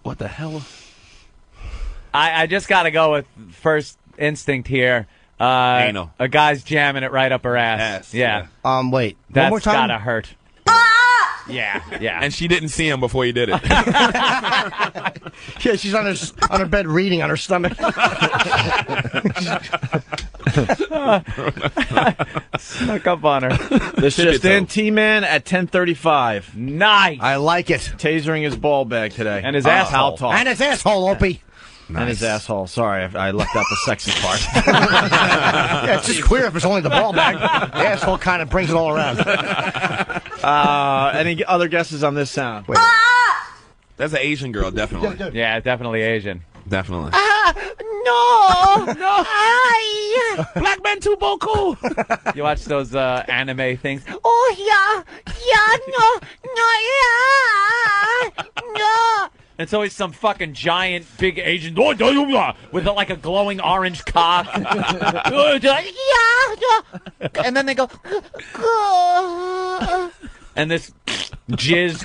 What the hell? I just got to go with first instinct here. Anal. A guy's jamming it right up her ass. Yeah. Wait. That's one more time? gotta hurt. Yeah. And she didn't see him before he did it. Yeah, she's on her bed reading on her stomach. Snuck up on her. This just in, T-Man at 10:35. Nice. I like it. Tasering his ball bag today. And his asshole. Talk. And his asshole, Opie. And his asshole. Sorry, I left out the sexy part. Yeah, it's just queer if it's only the ball bag. The asshole kind of brings it all around. Any other guesses on this sound? Wait. That's an Asian girl, definitely. Yeah, definitely Asian. Definitely. No. Black men too boku. You watch those anime things? Oh, no. It's always some fucking giant, big Asian with like a glowing orange cock. And then they go, and this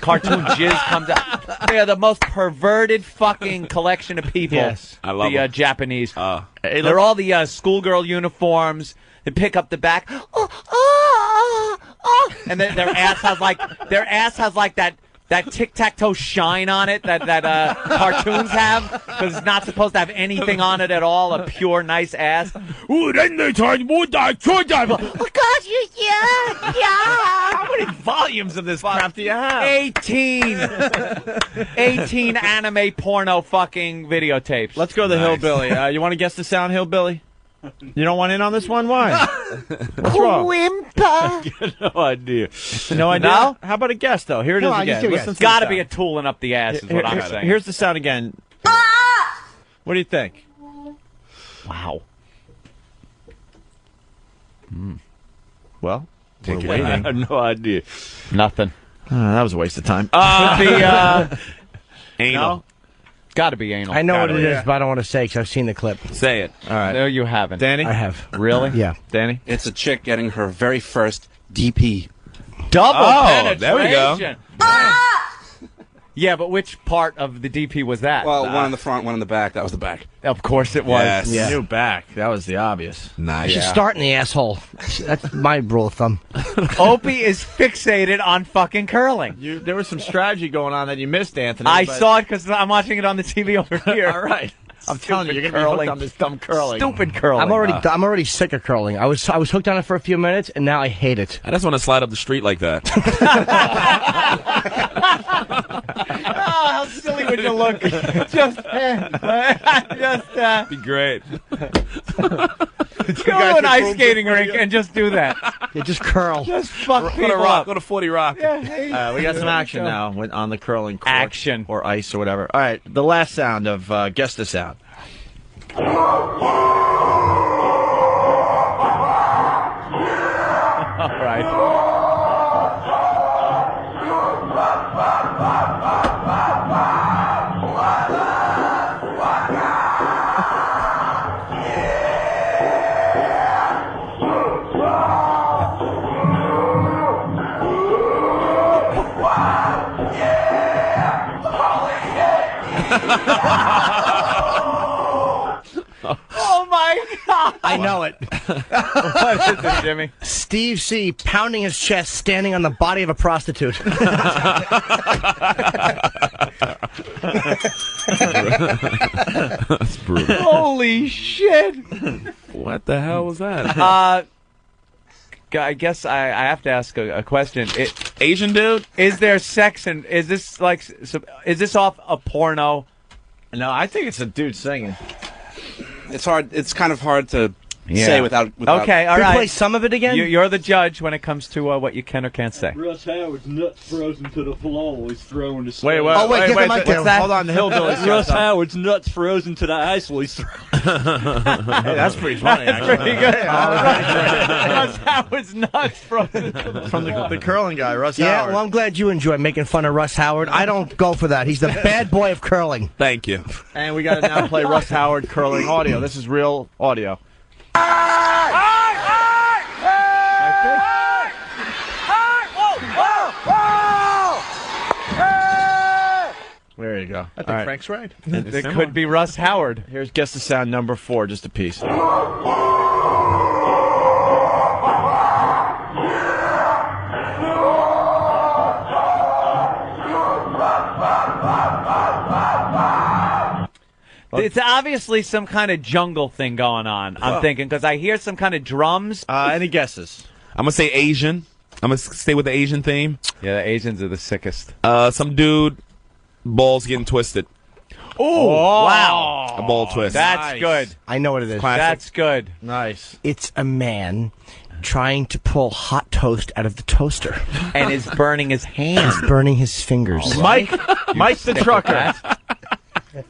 cartoon jizz comes out. They are the most perverted fucking collection of people. Yes. I love the them. Japanese. They're all the schoolgirl uniforms. They pick up the back. and their ass has like that tic-tac-toe shine on it that cartoons have, because it's not supposed to have anything on it at all, a pure, nice ass. Ooh, then they turn more die. Oh, God, how many volumes of this crap do you have? 18 anime porno fucking videotapes. Let's go to the Hillbilly. You want to guess the sound, Hillbilly? You don't want in on this one? Why? What's wrong? No idea. No idea? No? How about a guess, though? Here it is again. It's got to be a tooling up the ass is what I'm saying. Here's the sound again. What do you think? Wow. Well, Take we're it. waiting. I have no idea. Nothing. That was a waste of time. Anal. No? Got to be anal. I know what it is, but I don't want to say because I've seen the clip. Say it. All right. No, you haven't. Danny? I have. Really? Yeah. Danny? It's a chick getting her very first DP. Double penetration. there we go. Yeah, but which part of the DP was that? Well, one in the front, one in the back. That was the back. Of course it was. Yes. Yeah. New back. That was the obvious. Nice. You should start in the asshole. That's my rule of thumb. Opie is fixated on fucking curling. There was some strategy going on that you missed, Anthony. I but- saw it because I'm watching it on the TV over here. All right. I'm telling you, you're going to be hooked on this dumb curling. Stupid curling. I'm already sick of curling. I was hooked on it for a few minutes, and now I hate it. I just want to slide up the street like that. Oh, how silly would you look? Just Be great. go to an ice skating rink and just do that. Yeah, just curl. Just fuck Go to people rock. up. Go to 40 Rock. Yeah, We got some action now on the curling court. Action. Or ice or whatever. All right, the last sound of Guess the Sound. All right. Oh my God! I know it. What is it, Jimmy? Steve C. pounding his chest, standing on the body of a prostitute. That's brutal. Holy shit! What the hell was that? I guess I have to ask a question. Asian dude? Is there sex and is this off a porno? No, I think it's a dude singing. It's hard. It's kind of hard to say without. Okay, all Can you right. play some of it again? You're the judge when it comes to what you can or can't say. Russ Howard's nuts frozen to the floor. He's throwing the Wait, get the mic what's that? Hold on, the Hillbillies. Russ Howard's nuts frozen to the ice. He's throwing. Hey, that's pretty funny, actually. Pretty good. Russ Howard's nuts from the curling guy, Russ Yeah, Howard. well, I'm glad you enjoy making fun of Russ Howard. I don't go for that. He's the bad boy of curling. Thank you. And we got to now play Russ Howard curling audio. This is real audio. There you go. I think Frank's right. It could be Russ Howard. Here's Guess the Sound number 4, just a piece. It's obviously some kind of jungle thing going on, I'm thinking, because I hear some kind of drums. Any guesses? I'm going to say Asian. I'm going to stay with the Asian theme. Yeah, the Asians are the sickest. Some dude, balls getting twisted. Oh, wow. A ball twist. That's good. I know what it is. Classic. That's good. Nice. It's a man trying to pull hot toast out of the toaster. And is burning his hands. He's burning his fingers. Mike the trucker.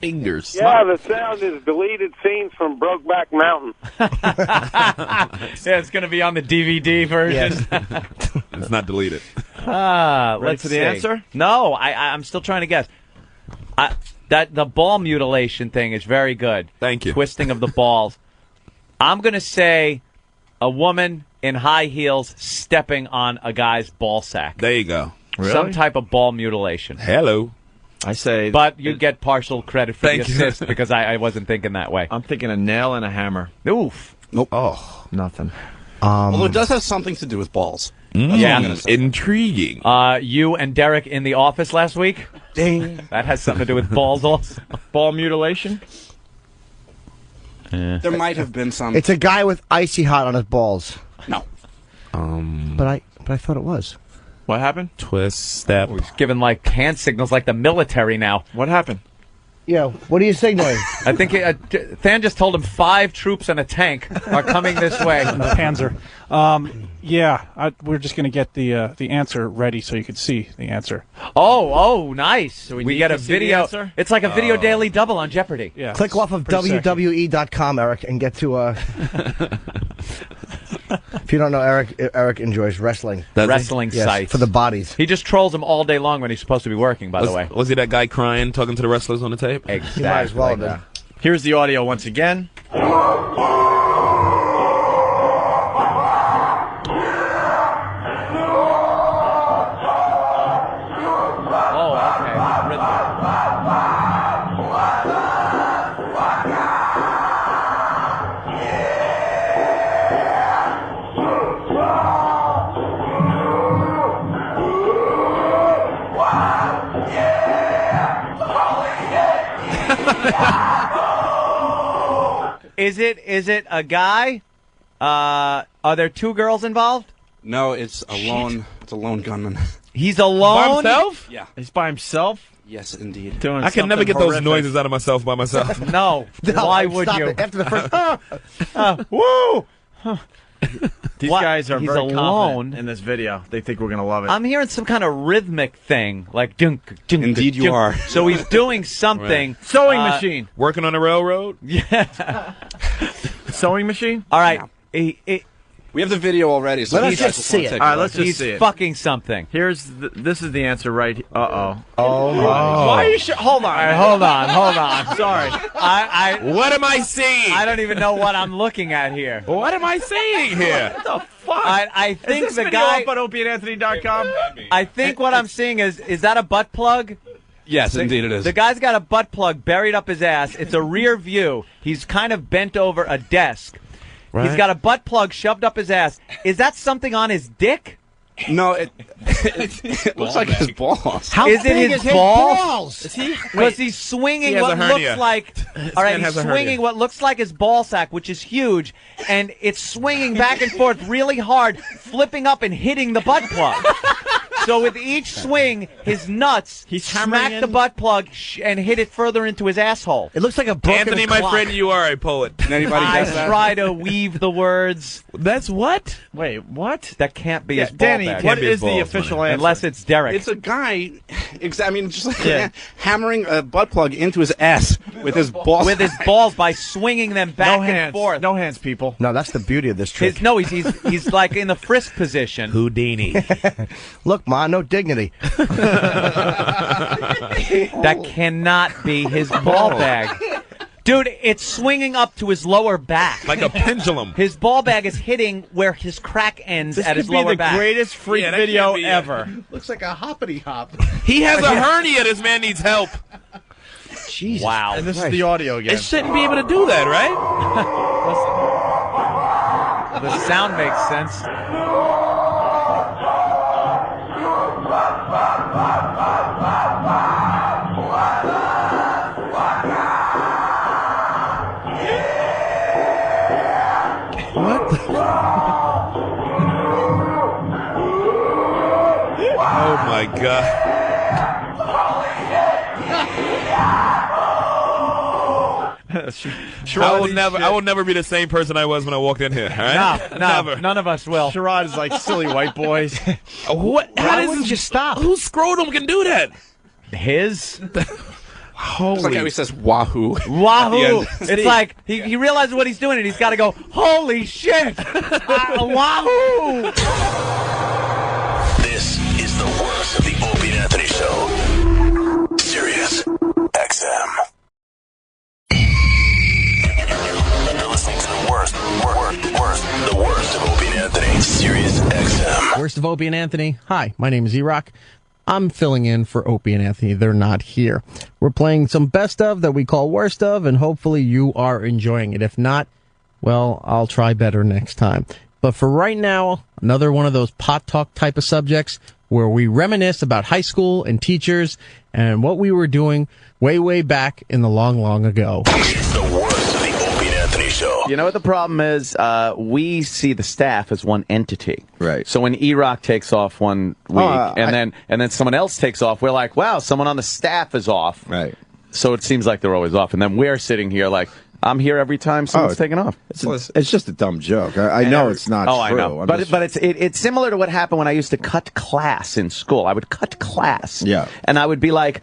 Fingers. Yeah, the sound is deleted scenes from Brokeback Mountain. Yeah, it's going to be on the DVD version. It's not deleted. Let's for see. the answer? No, I'm still trying to guess. That the ball mutilation thing is very good. Thank you. Twisting of the balls. I'm going to say a woman in high heels stepping on a guy's ball sack. There you go. Really? Some type of ball mutilation. Hello. I say... But you get partial credit for the Thank you. assist because I wasn't thinking that way. I'm thinking a nail and a hammer. Oof. Nope. Oh, nothing. Although it does have something to do with balls. Intriguing. You and Derek in the office last week? Ding. That has something to do with balls also. Ball mutilation? There might have been some. It's a guy with icy hot on his balls. No. But I thought it was. What happened? Twist, step. He's giving like hand signals like the military now. What happened? Yeah, what are you signaling? I think Than just told him 5 troops and a tank are coming this way. The Panzer. We're just going to get the answer ready so you can see the answer. Oh, nice. We get a to see the video. answer? It's like a video daily double on Jeopardy. Yeah. Click off of WWE.com, Eric, and get to... If you don't know, Eric enjoys wrestling. Wrestling Yes, sites. for the bodies. He just trolls them all day long when he's supposed to be working, by the way. Was he that guy crying, talking to the wrestlers on the tape? Exactly. You might as well have been. Here's the audio once again. Is it a guy? Are there 2 girls involved? No, it's a lone. It's a lone gunman. He's alone? By himself? Yeah. He's by himself? Yes, indeed. Doing I can never something get horrific. those noises out of myself by myself. No. Why would Stop you? it. After the first... Woo! These What? guys are He's very alone? confident in this video. They think we're going to love it. I'm hearing some kind of rhythmic thing, like dunk, dunk. Indeed you dunk. are. So he's doing something. Right. Sewing machine. Working on a railroad? Yeah. Sewing machine? All right. We have the video already, so Let's you guys just see wanna it. take All a right, look. let's just He's see it. fucking something. This is the answer right here. Uh-oh. Oh, my. Why are you hold on. All right, hold on. Sorry. What am I seeing? I don't even know what I'm looking at here. What am I seeing here? What the fuck? I think is this the video guy. up on OpieandAnthony.com? I think what I'm seeing is that a butt plug? Yes, indeed it is. The guy's got a butt plug buried up his ass. It's a rear view. He's kind of bent over a desk. Right. He's got a butt plug shoved up his ass. Is that something on his dick? No, it looks like his balls. How Is it big his is balls? Is he? Because he's swinging He has what a hernia. looks like. All right, man he's has a swinging hernia. what looks like his ball sack, which is huge, and it's swinging back and forth really hard, flipping up and hitting the butt plug. So with each swing, his nuts smack the butt plug and hit it further into his asshole. It looks like a broken Anthony, clock. my friend, you are a poet. Can anybody I guess that? try to weave the words. That's what? Wait, what? That can't be his ball Danny, bag. what be his is the balls, official man. answer? Unless it's Derek. It's a guy, just like Yeah. hammering a butt plug into his ass with his balls. with his balls by swinging them back No and hands. forth. No hands, people. No, that's the beauty of this trick. He's like in the frisk position. Houdini. Look, Ma, no dignity. That cannot be his ball bag. Dude, it's swinging up to his lower back. Like a pendulum. His ball bag is hitting where his crack ends This at his could be lower the back. greatest freak Yeah, that video can't be it. ever. Looks like a hoppity hop. He has a hernia. This man needs help. Jesus. Wow. And this is Christ. the audio again. It shouldn't be able to do that, right? The sound makes sense. What? Oh my god. I will never be the same person I was when I walked in here. All right? No, Never. none of us will. Sherrod is like silly white boys. What? How does wouldn't you stop? Whose scrotum can do that? His? It's like how he says wahoo. Wahoo! Yeah, It's like he realizes what he's doing and he's got to go, holy shit! Wahoo! This is the worst of the Opie and Anthony Show. Sirius XM. You're listening to the worst of Opie and Anthony. Sirius XM. Worst of Opie and Anthony. Hi, my name is E-Rock. I'm filling in for Opie and Anthony. They're not here. We're playing some best of that we call worst of, and hopefully you are enjoying it. If not, well, I'll try better next time. But for right now, another one of those pot talk type of subjects where we reminisce about high school and teachers and what we were doing way, way back in the long, long ago. It's the worst of the Opie and Anthony Show. You know what the problem is? We see the staff as one entity. Right. So when E-Rock takes off one week and then someone else takes off, we're like, wow, someone on the staff is off. Right. So it seems like they're always off. And then we're sitting here like, I'm here every time someone's taking off. It's just a dumb joke. I know it's not true. I know. But it's similar to what happened when I used to cut class in school. I would cut class. Yeah. And I would be like,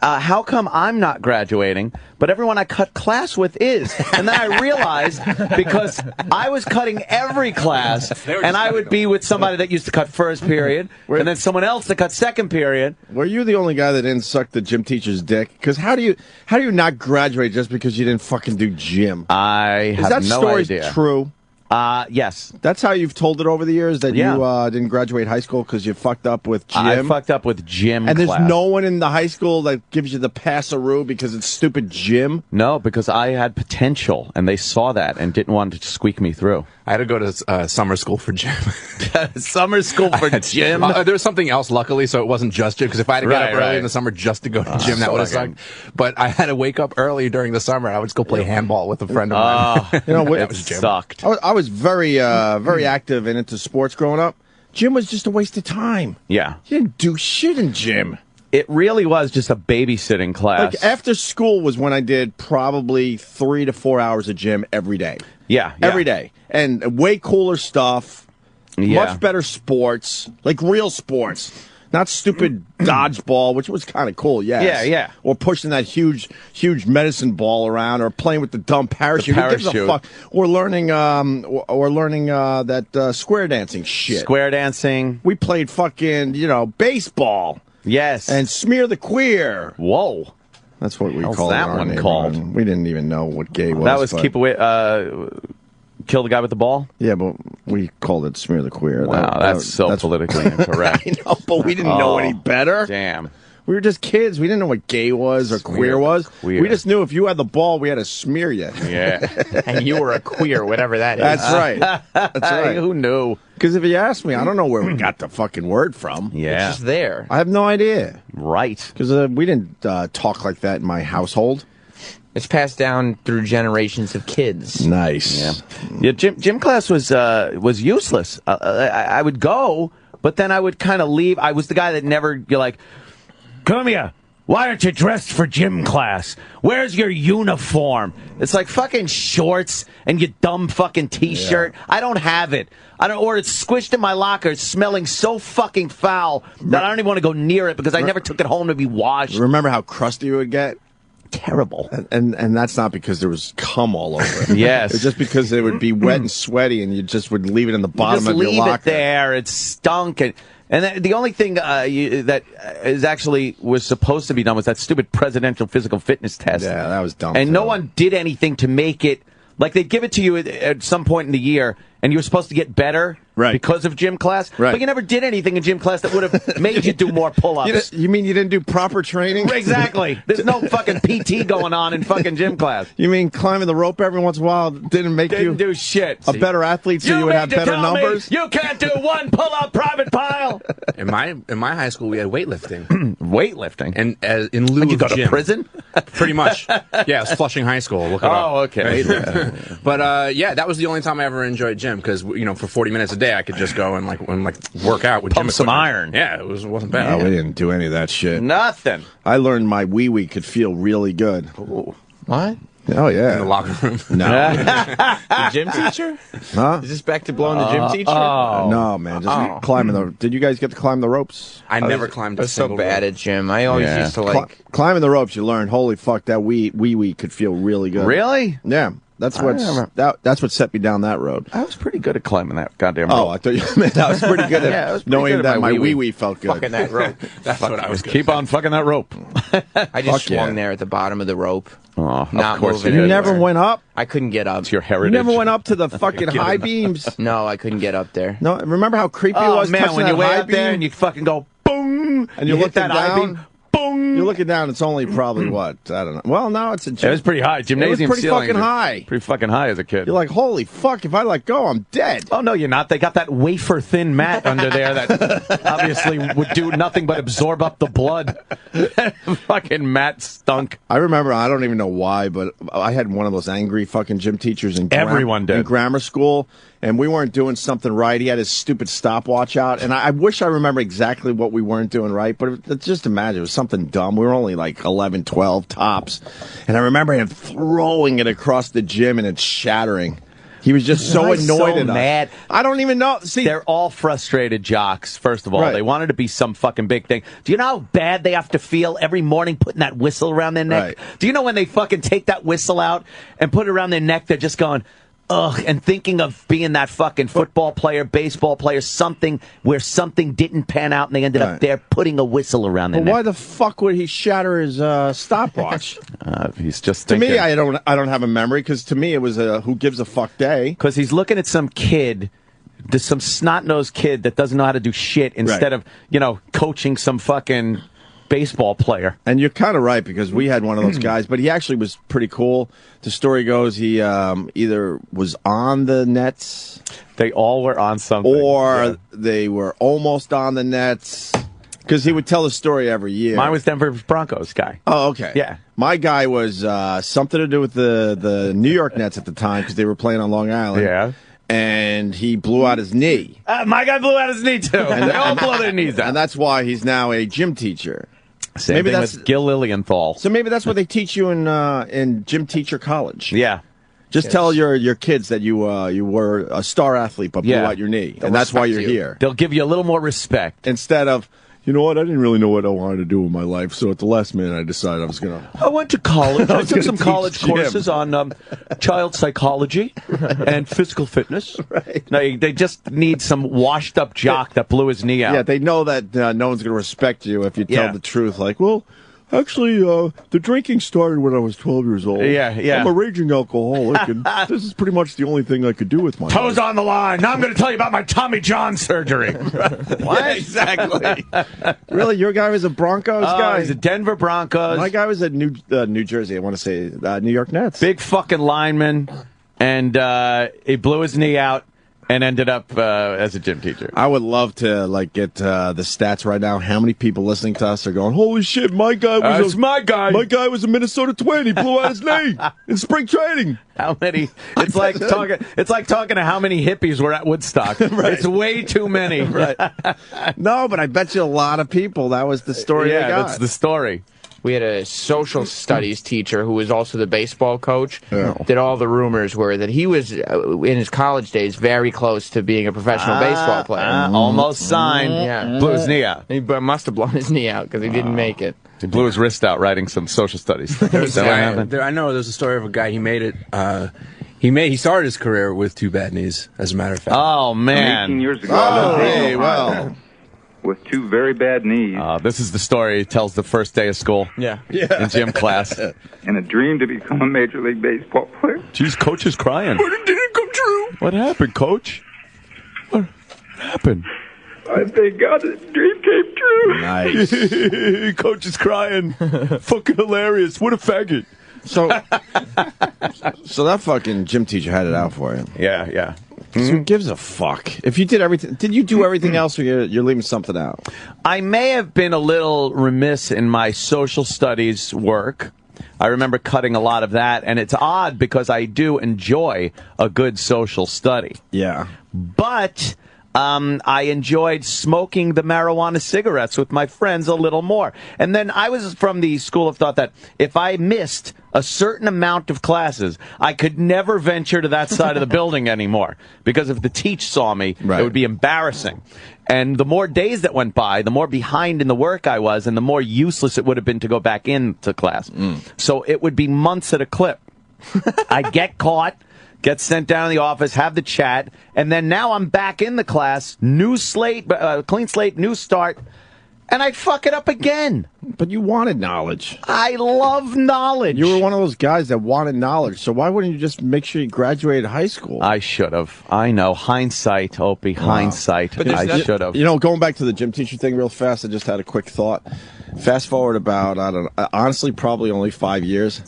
how come I'm not graduating, but everyone I cut class with is? And then I realized because I was cutting every class, and I would be with somebody that used to cut first period, and then someone else that cut second period. Were you the only guy that didn't suck the gym teacher's dick? Because how do you not graduate just because you didn't fucking do gym? I have no idea. Is that story true? Yes. That's how you've told it over the years, that you didn't graduate high school because you fucked up with gym? I fucked up with gym And class. there's no one in the high school that gives you the pass-a-roo because it's stupid gym? No, because I had potential, and they saw that and didn't want to squeak me through. I had to go to summer school for gym. Summer school for gym? There was something else, luckily, so it wasn't just gym, because if I had to get up early right. in the summer just to go to gym, that would have sucked. But I had to wake up early during the summer. I would just go play handball with a friend of mine. You know what? That was gym. Sucked. I was very active and into sports growing up. Gym was just a waste of time. Yeah. You didn't do shit in gym. It really was just a babysitting class. Like after school was when I did probably 3 to 4 hours of gym every day. Yeah. Every day. And way cooler stuff. Yeah. Much better sports. Like real sports. Not stupid dodgeball, which was kind of cool, yes. Yeah, yeah. Or pushing that huge medicine ball around, or playing with the dumb parachute. Who gives a fuck? Or learning that square dancing shit. Square dancing. We played fucking, baseball. Yes. And smear the queer. Whoa. That's what we How's called that it. one called? We didn't even know what gay was. That was but- keep away. Kill the guy with the ball? Yeah, but we called it smear the queer. Wow, that's so politically incorrect. I know, but we didn't know any better. Damn. We were just kids. We didn't know what gay was or queer was. Queer. We just knew if you had the ball, we had to smear you. Yeah. And you were a queer, whatever that is. That's right. That's right. Who knew? Because if you ask me, I don't know where we got the fucking word from. Yeah. It's just there. I have no idea. Right. Because we didn't talk like that in my household. It's passed down through generations of kids. Nice. Yeah. Gym class was useless. I would go, but then I would kind of leave. I was the guy that never, you're like, come here. Why aren't you dressed for gym class? Where's your uniform? It's like fucking shorts and your dumb fucking T-shirt. Yeah. I don't have it. Or it's squished in my locker, smelling so fucking foul that I don't even want to go near it because I never took it home to be washed. Remember how crusty you would get? Terrible. And that's not because there was cum all over it. Yes. It's just because it would be wet and sweaty and you just would leave it in the bottom of your locker. Just leave it there. It stunk. And the only thing that is actually was supposed to be done was that stupid presidential physical fitness test. Yeah, that was dumb. And no one did anything to make it. Like, they'd give it to you at some point in the year, and you were supposed to get better because of gym class. Right. But you never did anything in gym class that would have made you do more pull-ups. You mean you didn't do proper training? Exactly. There's no fucking PT going on in fucking gym class. You mean climbing the rope every once in a while didn't make you do shit. A better athlete so you would have better numbers? You can't do one pull-up, Private Pile. In my high school, we had weightlifting. Weightlifting? And in lieu of you go gym. to prison? Pretty much. Yeah, it was Flushing High School. Look it up. Oh, okay. But yeah, that was the only time I ever enjoyed gym because for 40 minutes a day I could just go and work out with Pump gym some equipment. iron. Yeah, it wasn't bad. No, we didn't do any of that shit. Nothing. I learned my wee-wee could feel really good. Ooh. What? Oh, yeah. In the locker room. No. The gym teacher? Huh? Is this back to blowing the gym teacher? No, man. Just climbing the... Did you guys get to climb the ropes? I never climbed I a was so single bad rope. at gym. I always used to climbing the ropes, you learn, holy fuck, that wee-wee could feel really good. Really? Yeah. That's what set me down that road. I was pretty good at climbing that goddamn rope. Oh, I thought you meant I was pretty good at I was pretty knowing good at that my wee-wee. wee-wee felt good. fucking that rope. That's what I was good Keep on fucking that rope. I just Fuck yeah. swung there at the bottom of the rope. Oh, Not of course moving You anywhere. never went up? I couldn't get up. It's your You heritage. never went up to the fucking high beams? No, I couldn't get up there. No, remember how creepy it Oh, was man, touching when that you're way high up there beam? and you fucking go, boom, And you hit look that high down? beam. boom. You're looking down. It's only probably what? I don't know. Well, no, it's a gym. It was pretty high. Gymnasium It was pretty ceilings fucking are high. Pretty fucking high as a kid. You're like, holy fuck! If I let go, I'm dead. Oh no, you're not. They got that wafer thin mat under there that obviously would do nothing but absorb up the blood. Fucking mat stunk. I remember. I don't even know why, but I had one of those angry fucking gym teachers in Everyone did. in grammar school. And we weren't doing something right. He had his stupid stopwatch out. And I wish I remember exactly what we weren't doing right. But just imagine, it was something dumb. We were only like 11, 12 tops. And I remember him throwing it across the gym and it shattering. He was just so annoyed at us. Mad. I don't even know. See, they're all frustrated jocks, first of all. Right. They wanted to be some fucking big thing. Do you know how bad they have to feel every morning putting that whistle around their neck? Right. Do you know when they fucking take that whistle out and put it around their neck, they're just going... ugh, and thinking of being that fucking football player, baseball player, something where something didn't pan out and they ended up there putting a whistle around their But neck. why the fuck would he shatter his stopwatch? He's just To thinking. me, I don't have a memory because to me it was a who gives a fuck day. Because he's looking at some kid, some snot-nosed kid that doesn't know how to do shit instead of, coaching some fucking baseball player. And you're kind of right because we had one of those guys, but he actually was pretty cool. The story goes he either was on the nets. They all were on something. Or they were almost on the nets. Because he would tell the story every year. Mine was Denver Broncos guy. Oh, okay. Yeah. My guy was something to do with the New York Nets at the time because they were playing on Long Island. Yeah. And he blew out his knee. My guy blew out his knee, too. They all blow their knees out. And that's why he's now a gym teacher. Same maybe thing that's with Gil Lilienthal. So maybe that's what they teach you in gym teacher college. Yeah. Just tell your kids that you were a star athlete but blew out your knee, and that's why you're here. They'll give you a little more respect instead of, you know what, I didn't really know what I wanted to do in my life, so at the last minute I decided I was gonna. I went to college. I took gonna some teach college gym. courses on child psychology and physical fitness. Right. No, they just need some washed-up jock that blew his knee out. Yeah, they know that no one's gonna respect you if you tell Yeah. the truth. Like, well, actually, the drinking started when I was 12 years old. Yeah. I'm a raging alcoholic, and this is pretty much the only thing I could do with my Toes life. on the line. Now I'm going to tell you about my Tommy John surgery. What? Yeah, exactly. Really, your guy was a Broncos guy? He's a Denver Broncos. My guy was at New Jersey. I want to say New York Nets. Big fucking lineman, and he blew his knee out and ended up as a gym teacher. I would love to get the stats right now. How many people listening to us are going, holy shit, my guy was my guy. My guy was a Minnesota Twin. He blew out his knee in spring training. How many? It's like talking. It's like talking to how many hippies were at Woodstock. Right. It's way too many. Right. No, but I bet you a lot of people. That was the story. Yeah, they got. that's the story. We had a social studies teacher who was also the baseball coach. That all the rumors were that he was, in his college days, very close to being a professional baseball player. Almost signed. Yeah. Blew his knee out. He must have blown his knee out because he didn't make it. He blew his wrist out writing some social studies. There's Is that what happened? I know there's a story of a guy. He made it. He started his career with two bad knees. As a matter of fact. Oh man! 18 years ago. Oh, hey, well. With two very bad knees. This is the story he tells the first day of school. Yeah. In gym class. And a dream to become a Major League Baseball player. Jeez, coach is crying. But it didn't come true. What happened, coach? What happened? I thank God the dream came true. Nice. Coach is crying. Fucking hilarious. What a faggot. So that fucking gym teacher had it out for you. Yeah. So who gives a fuck? If you did everything, did you do everything else, or you're leaving something out? I may have been a little remiss in my social studies work. I remember cutting a lot of that, and it's odd because I do enjoy a good social study. Yeah. But I enjoyed smoking the marijuana cigarettes with my friends a little more. And then I was from the school of thought that if I missed a certain amount of classes, I could never venture to that side of the building anymore. Because if the teach saw me, it would be embarrassing. And the more days that went by, the more behind in the work I was, and the more useless it would have been to go back into class. So it would be months at a clip. I'd get caught, get sent down to the office, have the chat, and then now I'm back in the class, new slate, clean slate, new start, and I'd fuck it up again. But you wanted knowledge. I love knowledge. You were one of those guys that wanted knowledge, so why wouldn't you just make sure you graduated high school? I should have. I know. Hindsight, Opie. Hindsight. I should have. You know, going back to the gym teacher thing real fast, I just had a quick thought. Fast forward about, I don't know, honestly, probably only 5 years.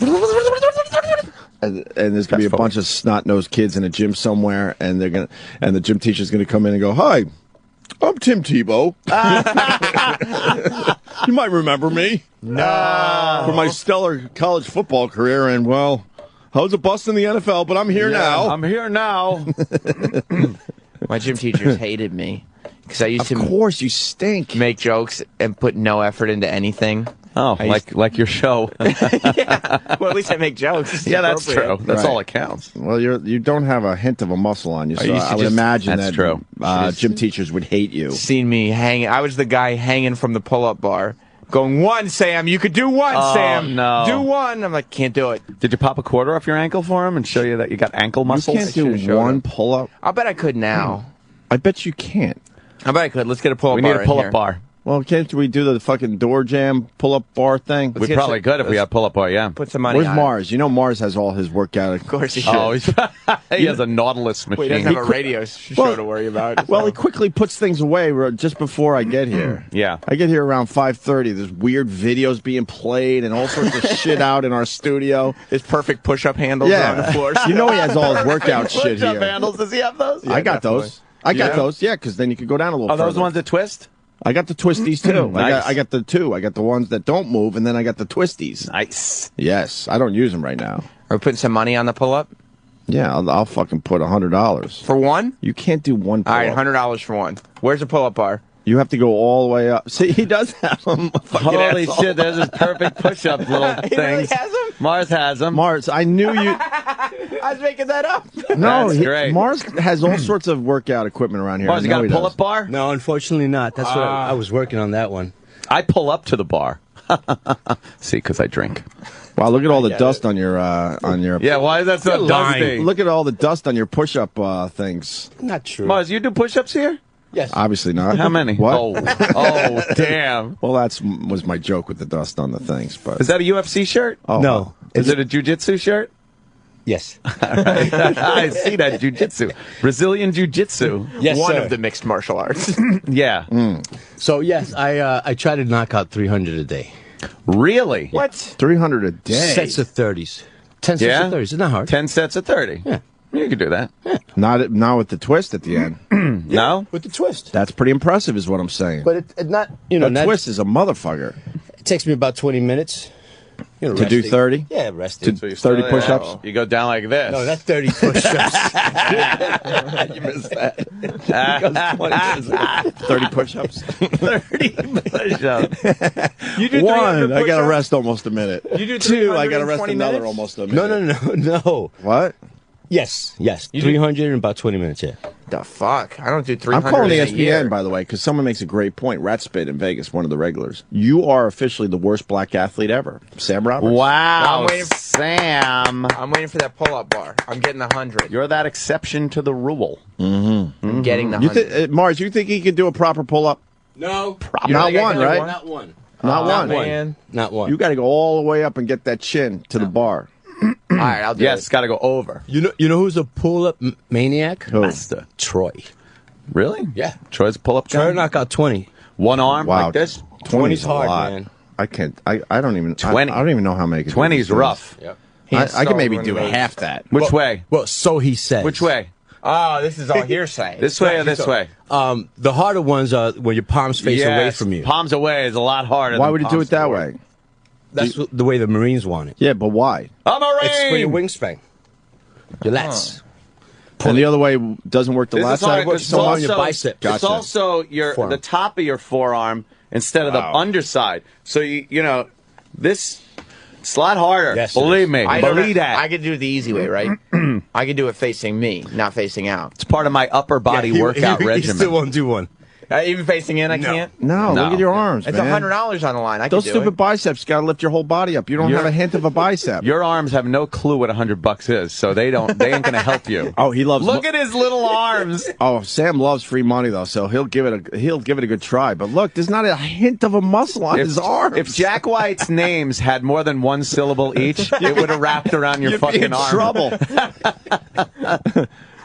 And there's gonna be a bunch of snot-nosed kids in a gym somewhere, and the gym teacher's gonna come in and go, "Hi, I'm Tim Tebow. You might remember me. No. For my stellar college football career, and well, I was a bust in the NFL, but I'm here now. I'm here now." My gym teachers hated me because I used to. Of course, you stink. Make jokes and put no effort into anything. Oh, like your show. Yeah. Well, at least I make jokes. Yeah, that's true. That's Right. all that counts. Well, you don't have a hint of a muscle on you, so I used to I would just- imagine That's that true. Gym teachers would hate you. Seen me hanging. I was the guy hanging from the pull-up bar, going, "One, Sam. You could do one, Oh, Sam. no. Do one." I'm like, "Can't do it." Did you pop a quarter off your ankle for him and show you that you got ankle muscles? You can't do one pull-up. I'll bet I could now. I bet you can't. I bet I could. Let's get a pull-up We bar. need a pull-up in here. bar. Well, can't we do the fucking door jam pull-up bar thing? We probably could if we had pull-up bar, yeah. Put some money Where's on Mars? You know Mars has all his workout. Of course he should. Oh, he has a Nautilus machine. Well, he doesn't have a radio show to worry about. Well, he quickly puts things away just before I get here. Yeah. I get here around 5:30. There's weird videos being played and all sorts of shit out in our studio. His perfect push-up handles Yeah. on the floor. You know he has all his workout shit Push-up here. handles. Does he have those? I got definitely. those. I got Yeah? those. Yeah, because then you could go down a little Are those further. ones that twist? I got the twisties too. Nice. I got the two. I got the ones that don't move, and then I got the twisties. Nice. Yes, I don't use them right now. Are we putting some money on the pull-up? Yeah, I'll fucking put $100 For one? You can't do one All pull-up. right, $100 for one. Where's the pull-up bar? You have to go all the way up. See, he does have them. Holy shit, there's his perfect push-up little He really things. has them? Mars has them. Mars, I knew you. I was making that up. No, That's great. Mars has all sorts of workout equipment around here. Mars, I you know got a he does. pull-up bar? No, unfortunately not. That's what I was working on that one. I pull up to the bar. See, because I drink. Wow, look at all the dust on your Yeah, why is that so You're dusty? lying. Look at all the dust on your push-up things. Not true. Mars, you do push-ups here? Yes. Obviously not. How many? What? Oh, damn. Well, was my joke with the dust on the things. But Is that a UFC shirt? oh, No. Is it a jiu-jitsu shirt? Yes. I see that jiu-jitsu. Brazilian jiu-jitsu. Yes, one sir. of the mixed martial arts. Yeah. So yes, I try to knock out 300 a day. Really? What? 300 a day. Sets of 30s. 10 sets Yeah? of 30s. It's not hard. 10 sets of 30. Yeah. You can do that. Not with the twist at the end. No? With the twist. That's pretty impressive, is what I'm saying. But it not, you know, A not, twist is a motherfucker. it takes me about 20 minutes. You know, To do resting. 30? Yeah, resting. To 30 push-ups? You go down like this. No, not 30 push-ups. You missed that. 30 push-ups. 30 push-ups. You do 300 One, I got to push-ups? rest almost a minute. You do Two, I got to rest 320 another minutes? almost a no, minute. no. What? Yes. You 300 in about 20 minutes, yeah. The fuck? I don't do I'm 300 calling in a ESPN, year. by the way, because someone makes a great point. Rat Spit in Vegas, one of the regulars. You are officially the worst black athlete ever. Sam Roberts. Wow, I'm waiting for- Sam. I'm waiting for that pull-up bar. I'm getting the 100. You're that exception to the rule. I'm getting the You 100. Mars, you think he could do a proper pull-up? No. Not one, right? Not one. Not one. Man. Not one. You got to go all the way up and get that chin to the bar. All right, I'll do Yes, it. it's got to go over. You know who's a pull-up maniac? Who? Master. Troy. Really? Yeah. Troy's pull-up Troy guy? knock out 20. One arm Wow. like this? 20's a hard, lot. man. I can't. I don't even. 20. I don't even know how many. 20 is rough. Yep. I can maybe do half that. Which way? Well, so he says. Which way? Oh, this is all hearsay. This way or this way? The harder ones are when your palms face away Yes, from you. Palms away is a lot harder. Why than would you do palms it that forward. way? That's the way the Marines want it. Yeah, but why? A Marine! It's for your wingspan. Your lats. And the other way doesn't work. The This last is hard side works. 'cause So it's on also, your bicep. It's Gotcha. also Forearm. the top of your forearm instead of the Wow. underside. So you know this. It's a lot harder. Yes, it Believe is. me. I don't Believe know. that. I could do it the easy way, right? I could do it facing me, not facing out. It's part of my upper body workout He regimen. still won't do one. Even facing in, I can't. No, look at your arms, It's man. $100 on the line. I Those can do stupid it. biceps got to lift your whole body up. You don't have a hint of a bicep. Your arms have no clue what $100 is, so they ain't going to help you. Oh, he loves. Look at his little arms. Oh, Sam loves free money though, so he'll give it a good try. But look, there's not a hint of a muscle on his arms. If Jack White's names had more than one syllable each, it would have wrapped around your You'd fucking be in arm. trouble.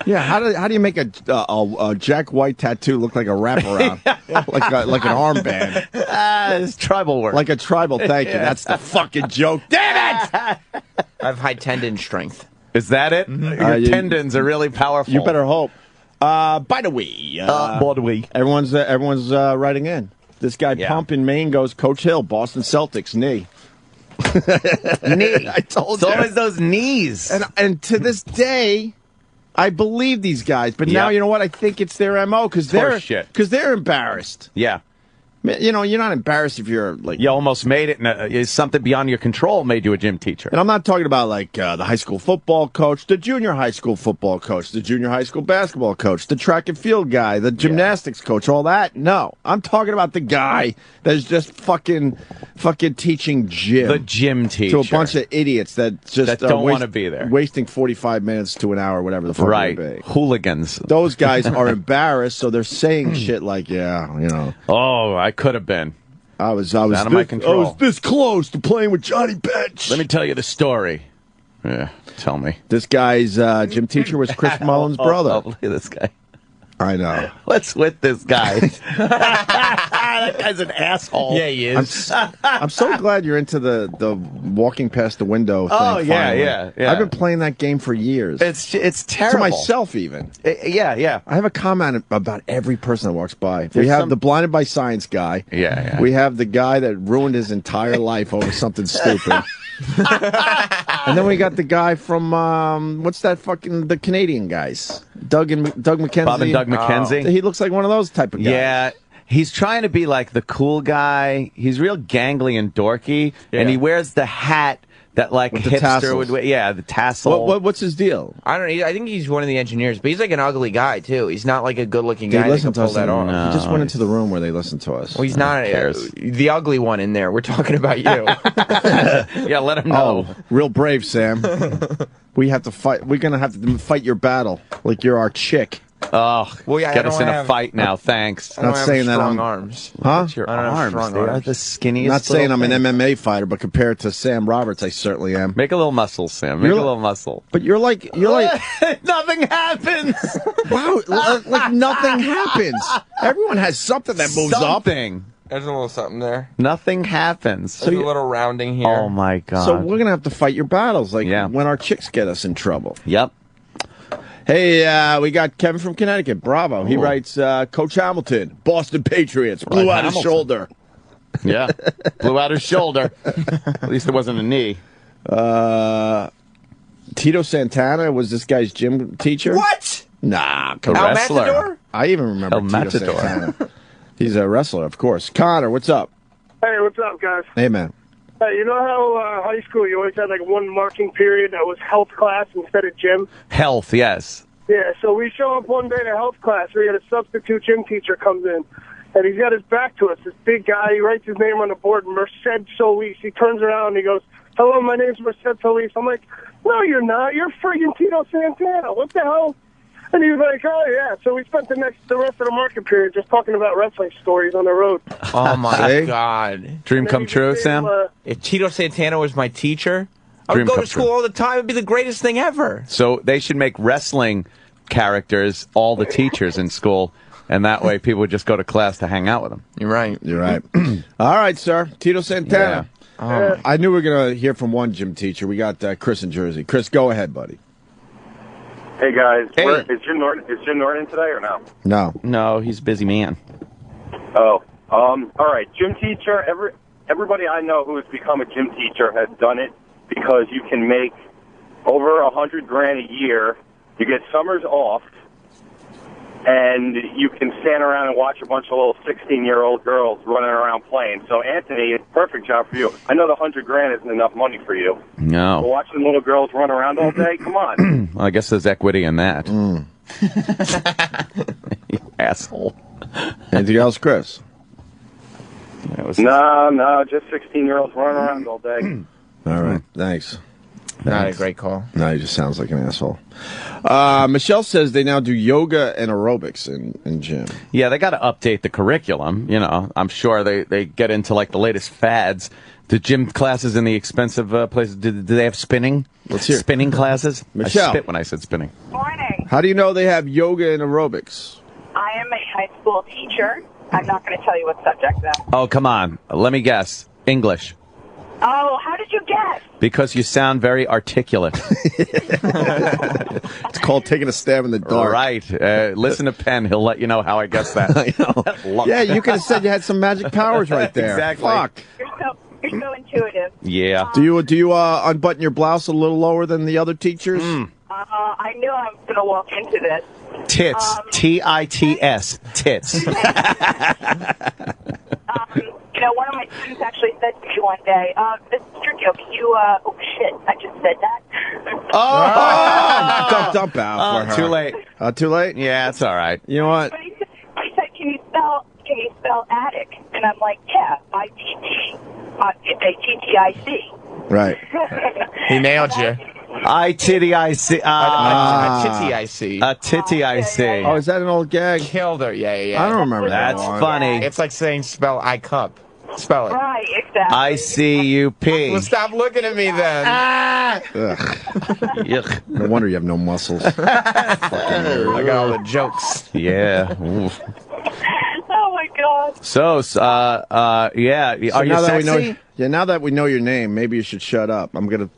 Yeah, how do you make a Jack White tattoo look like a wraparound, like an armband? It's tribal work. Like a tribal. Thank you. That's the fucking joke. Damn it! I have high tendon strength. Is that it? Your tendons are really powerful. You better hope. By the way, everyone's writing in. This guy Pump in Maine goes, Coach Hill, Boston Celtics, knee. Knee. I told it's you. always those knees. And to this day, I believe these guys, but now you know what? I think it's their MO because they're embarrassed. Yeah. You know, you're not embarrassed if you're like you almost made it, and something beyond your control made you a gym teacher. And I'm not talking about like the high school football coach, the junior high school football coach, the junior high school basketball coach, the track and field guy, the gymnastics coach, all that. No, I'm talking about the guy that's just fucking teaching gym. The gym teacher. To a bunch of idiots that just don't want to be there. Wasting 45 minutes to an hour, whatever the fuck it may be. Hooligans. Those guys are embarrassed, so they're saying shit like, yeah, you know. Oh, I could have been. I was out of my control. I was this close to playing with Johnny Bench. Let me tell you the story. Yeah, tell me. This guy's gym teacher was Chris Mullen's brother. Oh, look at this guy. I know. What's with this guy? That guy's an asshole. Yeah, he is. I'm so glad you're into the walking past the window thing. Oh, yeah, finally. yeah. I've been playing that game for years. It's terrible. To myself, even. Yeah. I have a comment about every person that walks by. We have the blinded by science guy. Yeah. We have the guy that ruined his entire life over something stupid. And then we got the guy from what's that fucking the Canadian guys, Doug McKenzie. Bob and Doug McKenzie. He looks like one of those type of guys. Yeah, he's trying to be like the cool guy. He's real gangly and dorky, and he wears the hat that like with the hipster tassels. would wear. Yeah, the tassel. What's his deal? I don't know. I think he's one of the engineers, but he's like an ugly guy too. He's not like a good-looking guy that can pull that off. No, he just went into the room where they listen to us. Well, he's not the ugly one in there. We're talking about you. Yeah, let him know. Oh, real brave, Sam. We have to fight. We're gonna have to fight your battle like you're our chick. Oh, well, yeah, get us in a fight now. Thanks. I don't Not have saying that strong I'm arms. Huh? What's your I don't have arms? strong They are arms. the skinniest. Not saying I'm little an thing. MMA fighter, but compared to Sam Roberts, I certainly am. Make a little muscle, Sam. Make a little muscle. But you're like Nothing happens. wow, like nothing happens. Everyone has something that moves Something. There's a little something there. Nothing happens. There's a little rounding here. Oh my god. So we're gonna have to fight your battles, like when our chicks get us in trouble. Yep. Hey, we got Kevin from Connecticut. Bravo. He writes, Coach Hamilton, Boston Patriots, blew out his shoulder. Yeah. Blew out his shoulder. At least it wasn't a knee. Tito Santana was this guy's gym teacher. What? Nah, A wrestler. Matador? I even remember El Tito Matador. Santana. He's a wrestler, of course. Connor, what's up? Hey, what's up, guys? Hey, man. Hey, you know how high school you always had like one marking period that was health class instead of gym? Health, yes. Yeah, so we show up one day to health class. We had a substitute gym teacher comes in, and he's got his back to us. This big guy, he writes his name on the board, Merced Solis. He turns around and he goes, "Hello, my name's Merced Solis." I'm like, "No, you're not. You're friggin' Tito Santana. What the hell?" And he was like, "Oh, yeah." So we spent the rest of the market period just talking about wrestling stories on the road. Oh, my God. Dream come true, Sam? If Tito Santana was my teacher, I would Dream go come to school true. all the time. It'd be the greatest thing ever. So they should make wrestling characters all the teachers in school, and that way people would just go to class to hang out with them. You're right. You're right. All right, sir. Tito Santana. I knew we were going to hear from one gym teacher. We got Chris in Jersey. Chris, go ahead, buddy. Hey guys, Hey. Is Jim Norton in today or no? No, he's a busy man. Oh, all right. Gym teacher. Everybody I know who has become a gym teacher has done it because you can make over $100,000 a year. You get summers off, and you can stand around and watch a bunch of little 16-year-old girls running around playing. So Anthony, it's a perfect job for you. I know the $100,000 isn't enough money for you. But No. watching little girls run around all day, come on. Well, I guess there's equity in that. You asshole. Anything else, Chris? No, just 16-year-olds running around all day. All right, thanks. Not a great call. No, he just sounds like an asshole. Michelle says they now do yoga and aerobics in gym. Yeah, they got to update the curriculum. You know, I'm sure they get into like the latest fads. The gym classes in the expensive places, do they have spinning? Let's hear it. Spinning classes? Michelle. I spit when I said spinning. Morning. How do you know they have yoga and aerobics? I am a high school teacher. I'm not going to tell you what subject, though. Oh, come on. Let me guess. English. Oh, how did you guess? Because you sound very articulate. It's called taking a stab in the dark. Right. Listen to Penn. He'll let you know how I guess that. I know. Yeah, you could have said you had some magic powers right there. Exactly. Fuck. You're so intuitive. Yeah. Do you unbutton your blouse a little lower than the other teachers? I knew I was going to walk into this. Tits. T-I-T-S. Tits. You know, one of my students actually said to me one day, Mr. Joe, can you, oh shit, I just said that. Dump out for her. Too late. Too late? Yeah, it's all right. You know what? But he said, can you spell attic? And I'm like, yeah, I-T-T-A-T-T-I-C. Right. He nailed you. I-Titty-I-C. Titty-I-C. Titty-I-C. Oh, is that an old gag? Killed her. Yeah. I don't remember that. That's funny. It's like saying spell I cup. Spell it. Right, exactly. I-C-U-P. Well, stop looking at me then. Yuck. No wonder you have no muscles. I got all the jokes. Yeah. Oh my God. So, yeah. So Are you now that sexy? now that we know your name, maybe you should shut up. I'm gonna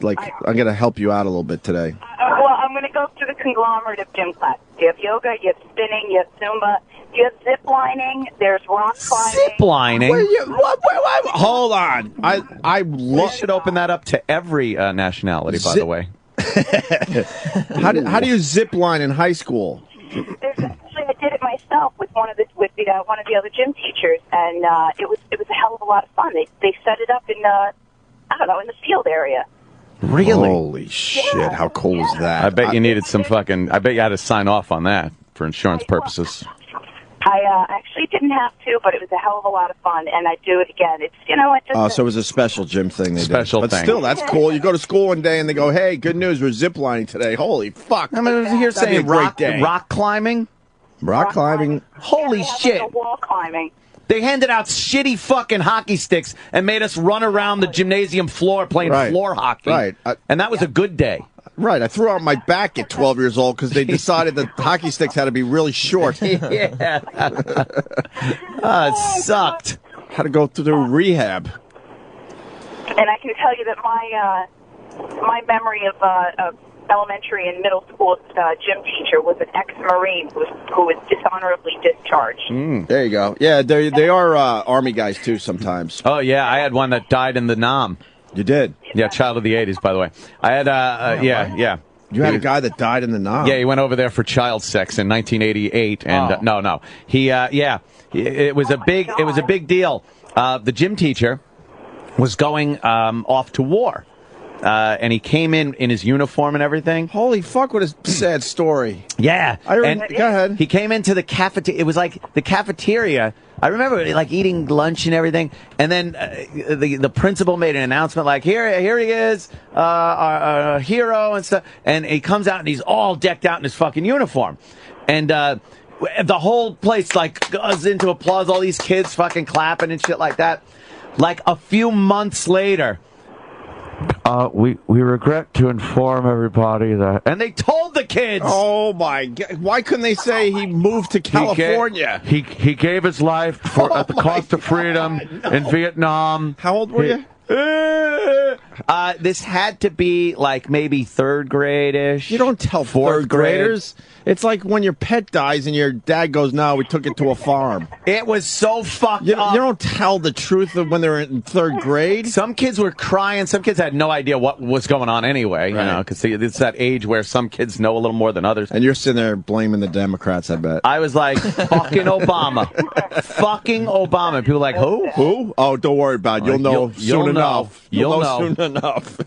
help you out a little bit today. Well, I'm going to go through the conglomerate of gym classes. You have yoga, you have spinning, you have Zumba, you have zip lining, there's rock climbing. Zip lining? What? Hold on. We should open that up to every nationality, by the way. How do you zip line in high school? Actually, I did it myself with one of the other gym teachers, and it was a hell of a lot of fun. They set it up in in the field area. Really? Holy shit! How cool is that? I bet you needed some fucking. I bet you had to sign off on that for insurance purposes. I actually didn't have to, but it was a hell of a lot of fun, and I'd do it again. It's so it was a special gym thing. Special thing. But thing. still, that's cool. You go to school one day and they go, "Hey, good news, we're zip lining today." Holy fuck! I'm here saying rock climbing. Rock climbing. Holy shit! Wall climbing. They handed out shitty fucking hockey sticks and made us run around the gymnasium floor playing floor hockey. Right. And that was a good day. Right. I threw out my back at 12 years old because they decided that hockey sticks had to be really short. Yeah. It sucked. Had to go through rehab. And I can tell you that my memory of elementary and middle school gym teacher was an ex-Marine who was dishonorably discharged. There you go. Yeah, they are Army guys, too, sometimes. Oh, yeah. I had one that died in the Nam. You did? Yeah, child of the 80s, by the way. I had, yeah. You had a guy that died in the Nam? Yeah, he went over there for child sex in 1988. And no. He, it was a big deal. The gym teacher was going off to war. And he came in his uniform and everything. Holy fuck, what a sad story. Yeah. Go ahead. He came into the cafeteria. It was like the cafeteria. I remember like eating lunch and everything. And then the principal made an announcement like, here he is, our hero and stuff. And he comes out and he's all decked out in his fucking uniform. And the whole place like goes into applause, all these kids fucking clapping and shit like that. Like a few months later, we regret to inform everybody that... And they told the kids! Oh, my God. Why couldn't they say he moved to California? He gave his life at the cost of freedom in Vietnam. How old were you? This had to be like maybe third grade-ish. You don't tell third graders. It's like when your pet dies and your dad goes, "No, we took it to a farm." It was so fucked up. You don't tell the truth of when they're in third grade. Some kids were crying. Some kids had no idea what was going on anyway. Right. You know, because it's that age where some kids know a little more than others. And you're sitting there blaming the Democrats, I bet. I was like, fucking Obama. Fucking Obama. People were like, who? Who? Oh, don't worry about it. You'll know soon enough. You'll know soon enough.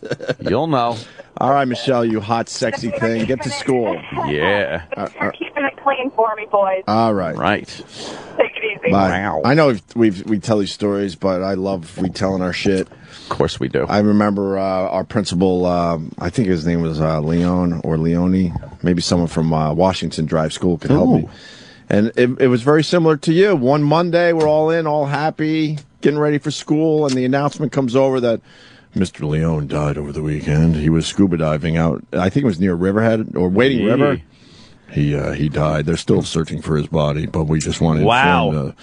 You'll know. All right, Michelle, you hot, sexy thing. Get to school. Yeah. You're keeping it clean for me, boys. All right. Right. Take it easy. Bye. I know we tell these stories, but I love retelling our shit. Of course we do. I remember our principal, I think his name was Leon or Leone. Maybe someone from Washington Drive School could help me. And it was very similar to you. One Monday, we're all in, all happy, getting ready for school, and the announcement comes over that Mr. Leone died over the weekend. He was scuba diving out, I think it was near Riverhead or Wading River. He died. They're still searching for his body, but we just wanted to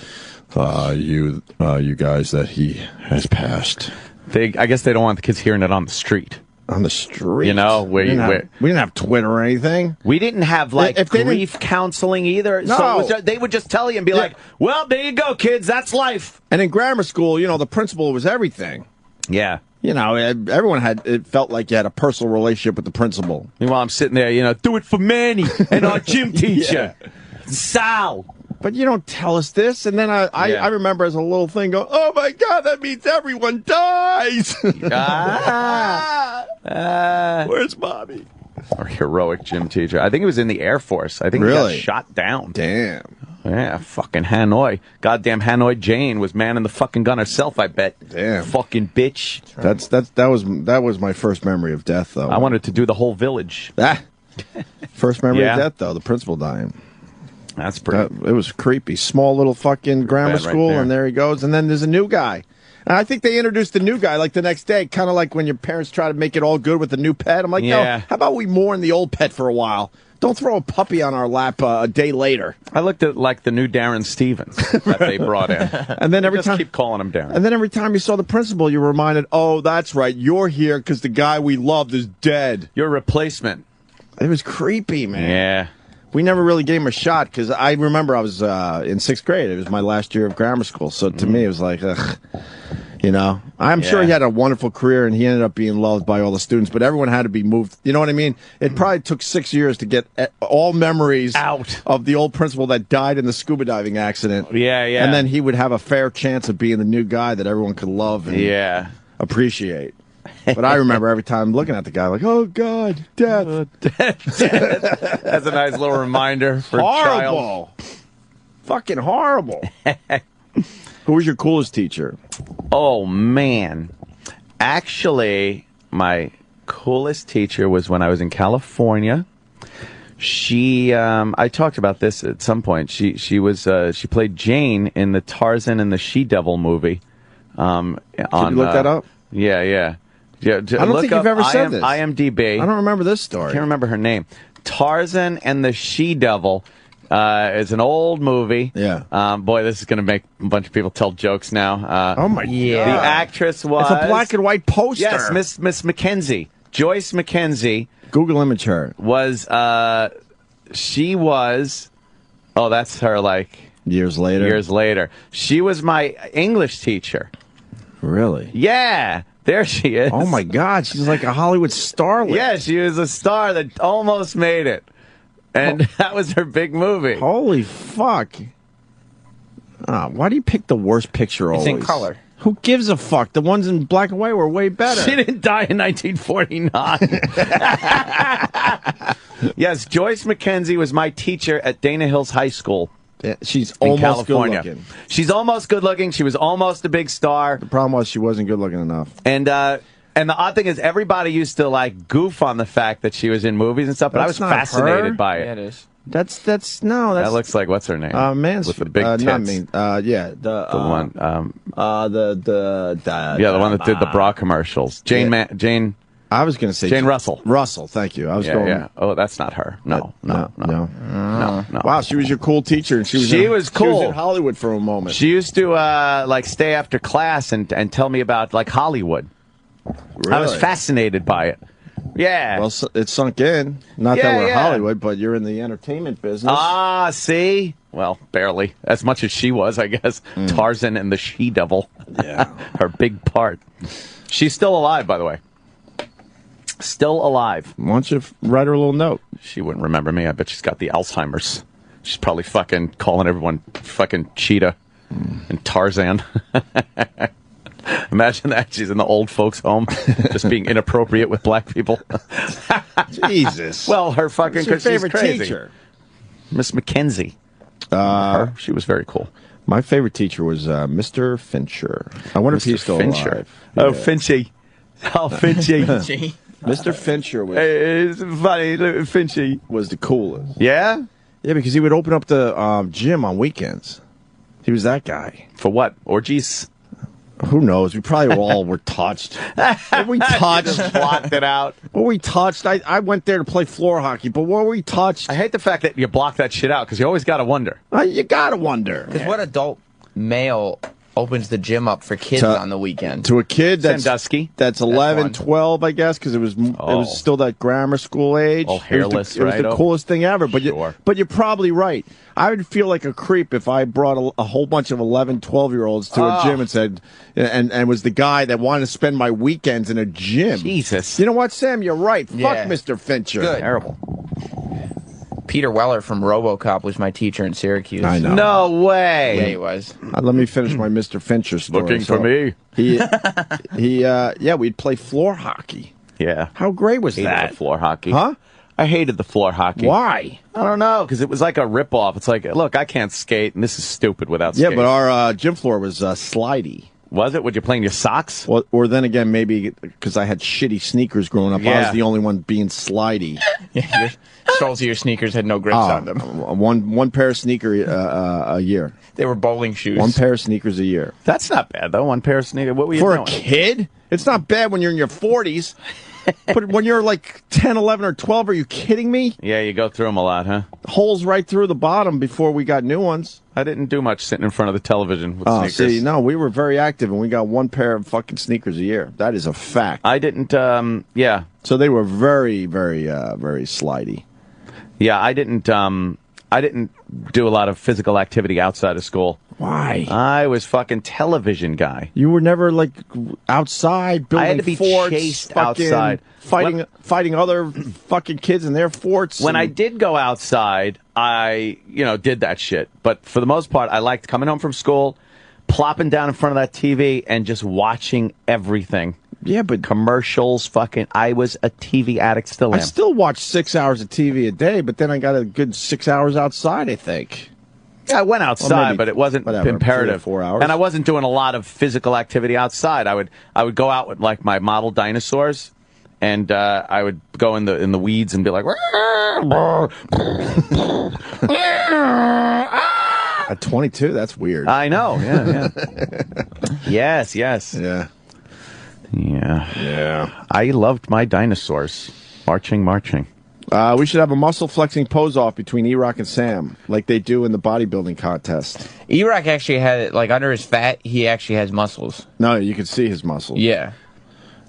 inform you guys that he has passed. I guess they don't want the kids hearing it on the street. On the street? You know, we didn't have Twitter or anything. We didn't have, grief counseling either. No. So they would just tell you and be like, well, there you go, kids. That's life. And in grammar school, the principal was everything. Yeah. Everyone it felt like you had a personal relationship with the principal. Meanwhile, I'm sitting there, do it for Manny and our gym teacher, Sal. But you don't tell us this. And then I remember as a little thing going, oh, my God, that means everyone dies. Where's Bobby? Our heroic gym teacher. I think he was in the Air Force. I think he got shot down. Damn. Yeah, fucking Hanoi. Goddamn Hanoi Jane was manning the fucking gun herself, I bet. Damn. Fucking bitch. That was my first memory of death, though. I wanted to do the whole village. First memory of death, though, the principal dying. That's pretty. It was creepy. Small little fucking grammar school, and there he goes. And then there's a new guy. And I think they introduced the new guy like the next day, kind of like when your parents try to make it all good with the new pet. I'm like, no, how about we mourn the old pet for a while? Don't throw a puppy on our lap a day later. I looked at like the new Darren Stevens that they brought in. And then every time keep calling him Darren. And then every time you saw the principal, you were reminded, oh, that's right, you're here because the guy we loved is dead. Your replacement. It was creepy, man. Yeah. We never really gave him a shot because I remember I was in 6th grade. It was my last year of grammar school. So to me, it was like, ugh. I'm sure he had a wonderful career and he ended up being loved by all the students, but everyone had to be moved. You know what I mean? It probably took 6 years to get all memories out of the old principal that died in the scuba diving accident. Yeah. And then he would have a fair chance of being the new guy that everyone could love and appreciate. But I remember every time looking at the guy like, oh, God, death. That's a nice little reminder for a child. Fucking horrible. Who was your coolest teacher? Oh, man. Actually, my coolest teacher was when I was in California. She, I talked about this at some point. She played Jane in the Tarzan and the She-Devil movie. Can you look that up? Yeah. I don't think you've ever said this. IMDb. I don't remember this story. I can't remember her name. Tarzan and the She-Devil is an old movie. Yeah. Boy, this is going to make a bunch of people tell jokes now. Oh, my God. The actress was... It's a black and white poster. Yes, Miss Mackenzie. Joyce Mackenzie. Google image her. She was... Oh, that's her, Years later. She was my English teacher. Really? Yeah. There she is. Oh, my God. She's like a Hollywood starlet. Yeah, she was a star that almost made it. And that was her big movie. Holy fuck. Why do you pick the worst picture always? It's in color. Who gives a fuck? The ones in black and white were way better. She didn't die in 1949. Yes, Joyce Mackenzie was my teacher at Dana Hills High School. Yeah, she's almost good looking. She's almost good looking. She was almost a big star. The problem was she wasn't good looking enough. And the odd thing is everybody used to goof on the fact that she was in movies and stuff, but I was fascinated by it. Yeah, it is. That's that looks like what's her name? Mansfield. With the big tits. Not me. The one. The one that did the bra commercials. Jane. I was going to say Jane Russell. Russell, thank you. I was going. Yeah. Oh, that's not her. No. Wow, she was your cool teacher, and she was cool. She was in Hollywood for a moment. She used to stay after class and tell me about Hollywood. Really? I was fascinated by it. Yeah. Well, it sunk in. Not that we're Hollywood, but you're in the entertainment business. Ah, see? Well, barely. As much as she was, I guess. Tarzan and the She-Devil. Yeah. Her big part. She's still alive, by the way. Still alive. Why don't you write her a little note? She wouldn't remember me. I bet she's got the Alzheimer's. She's probably fucking calling everyone fucking Cheetah and Tarzan. Imagine that. She's in the old folks' home, just being inappropriate with black people. Jesus. Well, her fucking What's your because she's favorite crazy. teacher? Miss Mackenzie. She was very cool. My favorite teacher was Mr. Fincher. I wonder if he's still alive. Oh, Finchy. Oh, Finchy. Mr. Fincher was it's funny. Finchy was the coolest. Yeah? Yeah, because he would open up the gym on weekends. He was that guy. For what? Orgies? Who knows? We probably all were touched. Were we touched? Just blocked it out. Were we touched? I went there to play floor hockey, but were we touched? I hate the fact that you block that shit out because you always got to wonder. You got to wonder. Because what adult male opens the gym up for kids on the weekend? To a kid that's Sandusky. That's 11, 12, I guess, because it was still that grammar school age. Oh, hairless, it was right? the coolest thing ever. But Sure. but you're probably right. I would feel like a creep if I brought a whole bunch of 11, 12-year-olds to a gym and said, and was the guy that wanted to spend my weekends in a gym. Jesus. You know what, Sam? You're right. Yeah. Fuck Mr. Fincher. Good. Terrible. Peter Weller from RoboCop was my teacher in Syracuse. I know. No way. Yeah, he was. Let me finish my Mr. Fincher story. Looking for me. We'd play floor hockey. Yeah. How great was Hated that? the floor hockey. Huh? I hated the floor hockey. Why? I don't know, because it was like a ripoff. It's like, look, I can't skate, and this is stupid without Yeah, skating. but our gym floor was slidey. Was it? Would you play in your socks? Well, or then again, maybe because I had shitty sneakers growing up, I Yeah. was the only one being slidey. Yeah, your soles of your sneakers had no grips on them. One pair of sneakers a year. They were bowling shoes. One pair of sneakers a year. That's not bad, though. One pair of sneakers. What were you For doing? a kid? It's not bad when you're in your 40s. But when you're like 10, 11, or 12, are you kidding me? Yeah, you go through them a lot, huh? Holes right through the bottom before we got new ones. I didn't do much sitting in front of the television with Oh, sneakers. see, no, we were very active, and we got one pair of fucking sneakers a year. That is a fact. I didn't, yeah. So they were very, very, very slidey. Yeah, I didn't do a lot of physical activity outside of school. Why? I was fucking television guy. You were never like outside building I had to be forts, chased fucking outside. fighting other fucking kids in their forts. When I did go outside, I did that shit. But for the most part, I liked coming home from school, plopping down in front of that TV, and just watching everything. Yeah, but commercials, fucking. I was a TV addict. Still am. I still watch 6 hours of TV a day, but then I got a good 6 hours outside, I think. Yeah, I went outside, but it wasn't imperative. 3 or 4 hours. And I wasn't doing a lot of physical activity outside. I would go out with like my model dinosaurs, and I would go in the weeds and be like. At 22, that's weird. I know. Yeah. Yes. Yeah. I loved my dinosaurs. Marching. We should have a muscle flexing pose off between E-Rock and Sam, like they do in the bodybuilding contest. E-Rock actually had, like, under his fat, he actually has muscles. No, you can see his muscles. Yeah.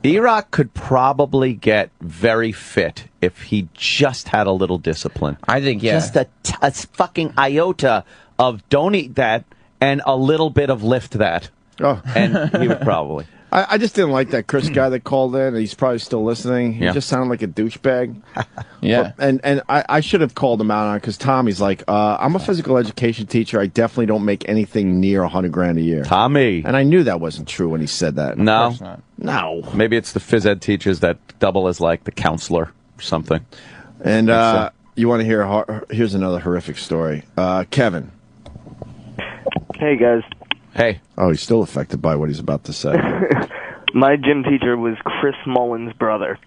E-Rock could probably get very fit if he just had a little discipline. I think, yeah. Just a fucking iota of don't eat that and a little bit of lift that. Oh. And he would probably. I just didn't like that Chris guy that called in. He's probably still listening. He just sounded like a douchebag. Yeah. And I should have called him out on it because Tommy's like, I'm a physical education teacher. I definitely don't make anything near $100,000 a year. Tommy. And I knew that wasn't true when he said that. No. Of course not. No. Maybe it's the phys ed teachers that double as like the counselor or something. And you want to hear, here's another horrific story. Kevin. Hey, guys. Hey. Oh, he's still affected by what he's about to say. My gym teacher was Chris Mullen's brother.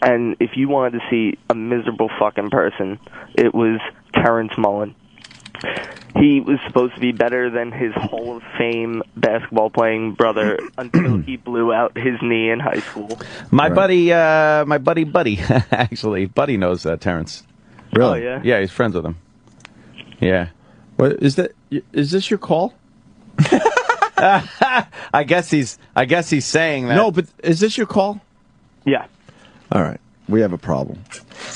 And if you wanted to see a miserable fucking person, it was Terrence Mullen. He was supposed to be better than his Hall of Fame basketball playing brother until he blew out his knee in high school. My buddy, actually, Buddy knows Terrence. Really? Oh, yeah? Yeah, he's friends with him. Yeah. What is that? Is this your call? I guess he's saying that. No, but is this your call? Yeah. All right. We have a problem.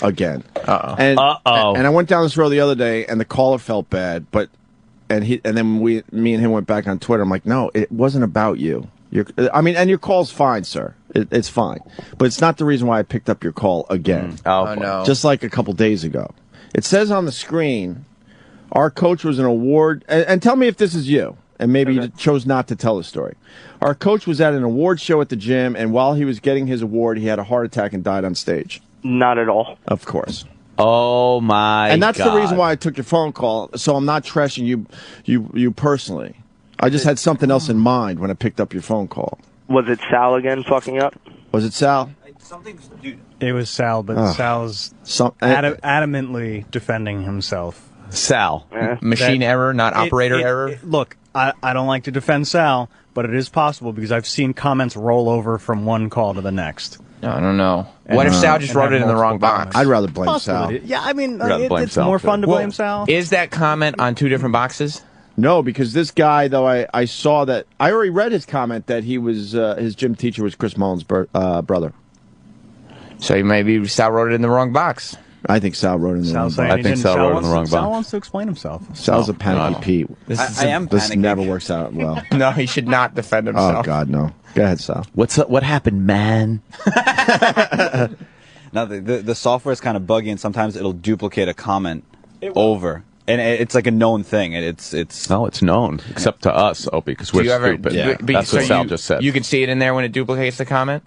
Again. Uh-oh. And I went down this road the other day, and the caller felt bad, and then me and him went back on Twitter. I'm like, no, it wasn't about you. And your call's fine, sir. It's fine. But it's not the reason why I picked up your call again. Oh, no. Just like a couple days ago. It says on the screen, our coach was an award, and tell me if this is you. and maybe he chose not to tell the story. Our coach was at an award show at the gym, and while he was getting his award, he had a heart attack and died on stage. Not at all. Of course. Oh my! And that's God. the reason why I took your phone call. So I'm not trashing you personally. I just had something else in mind when I picked up your phone call. Was it Sal again fucking up? Was it Sal? It was Sal, but Sal's adamantly defending himself. Sal. Machine error, not operator error? Look, I don't like to defend Sal, but it is possible because I've seen comments roll over from one call to the next. I don't know. What if Sal just wrote it in the wrong box? I'd rather blame Sal. Yeah, I mean, it's more fun to blame Sal. Is that comment on two different boxes? No, because this guy, though, I saw that. I already read his comment that he was his gym teacher was Chris Mullins' brother. So maybe Sal wrote it in the wrong box. I think Sal wrote it in the wrong box. I think Sal wrote it in the wrong box. Sal wants to explain himself. Sal's a panicky Pete. This never works out well. No, he should not defend himself. Oh, God, no. Go ahead, Sal. What's up? What happened, man? No, the software is kind of buggy, and sometimes it'll duplicate a comment over. And it's like a known thing. It's known, except to us, Opie, because we're stupid. That's what Sal just said. You can see it in there when it duplicates the comment?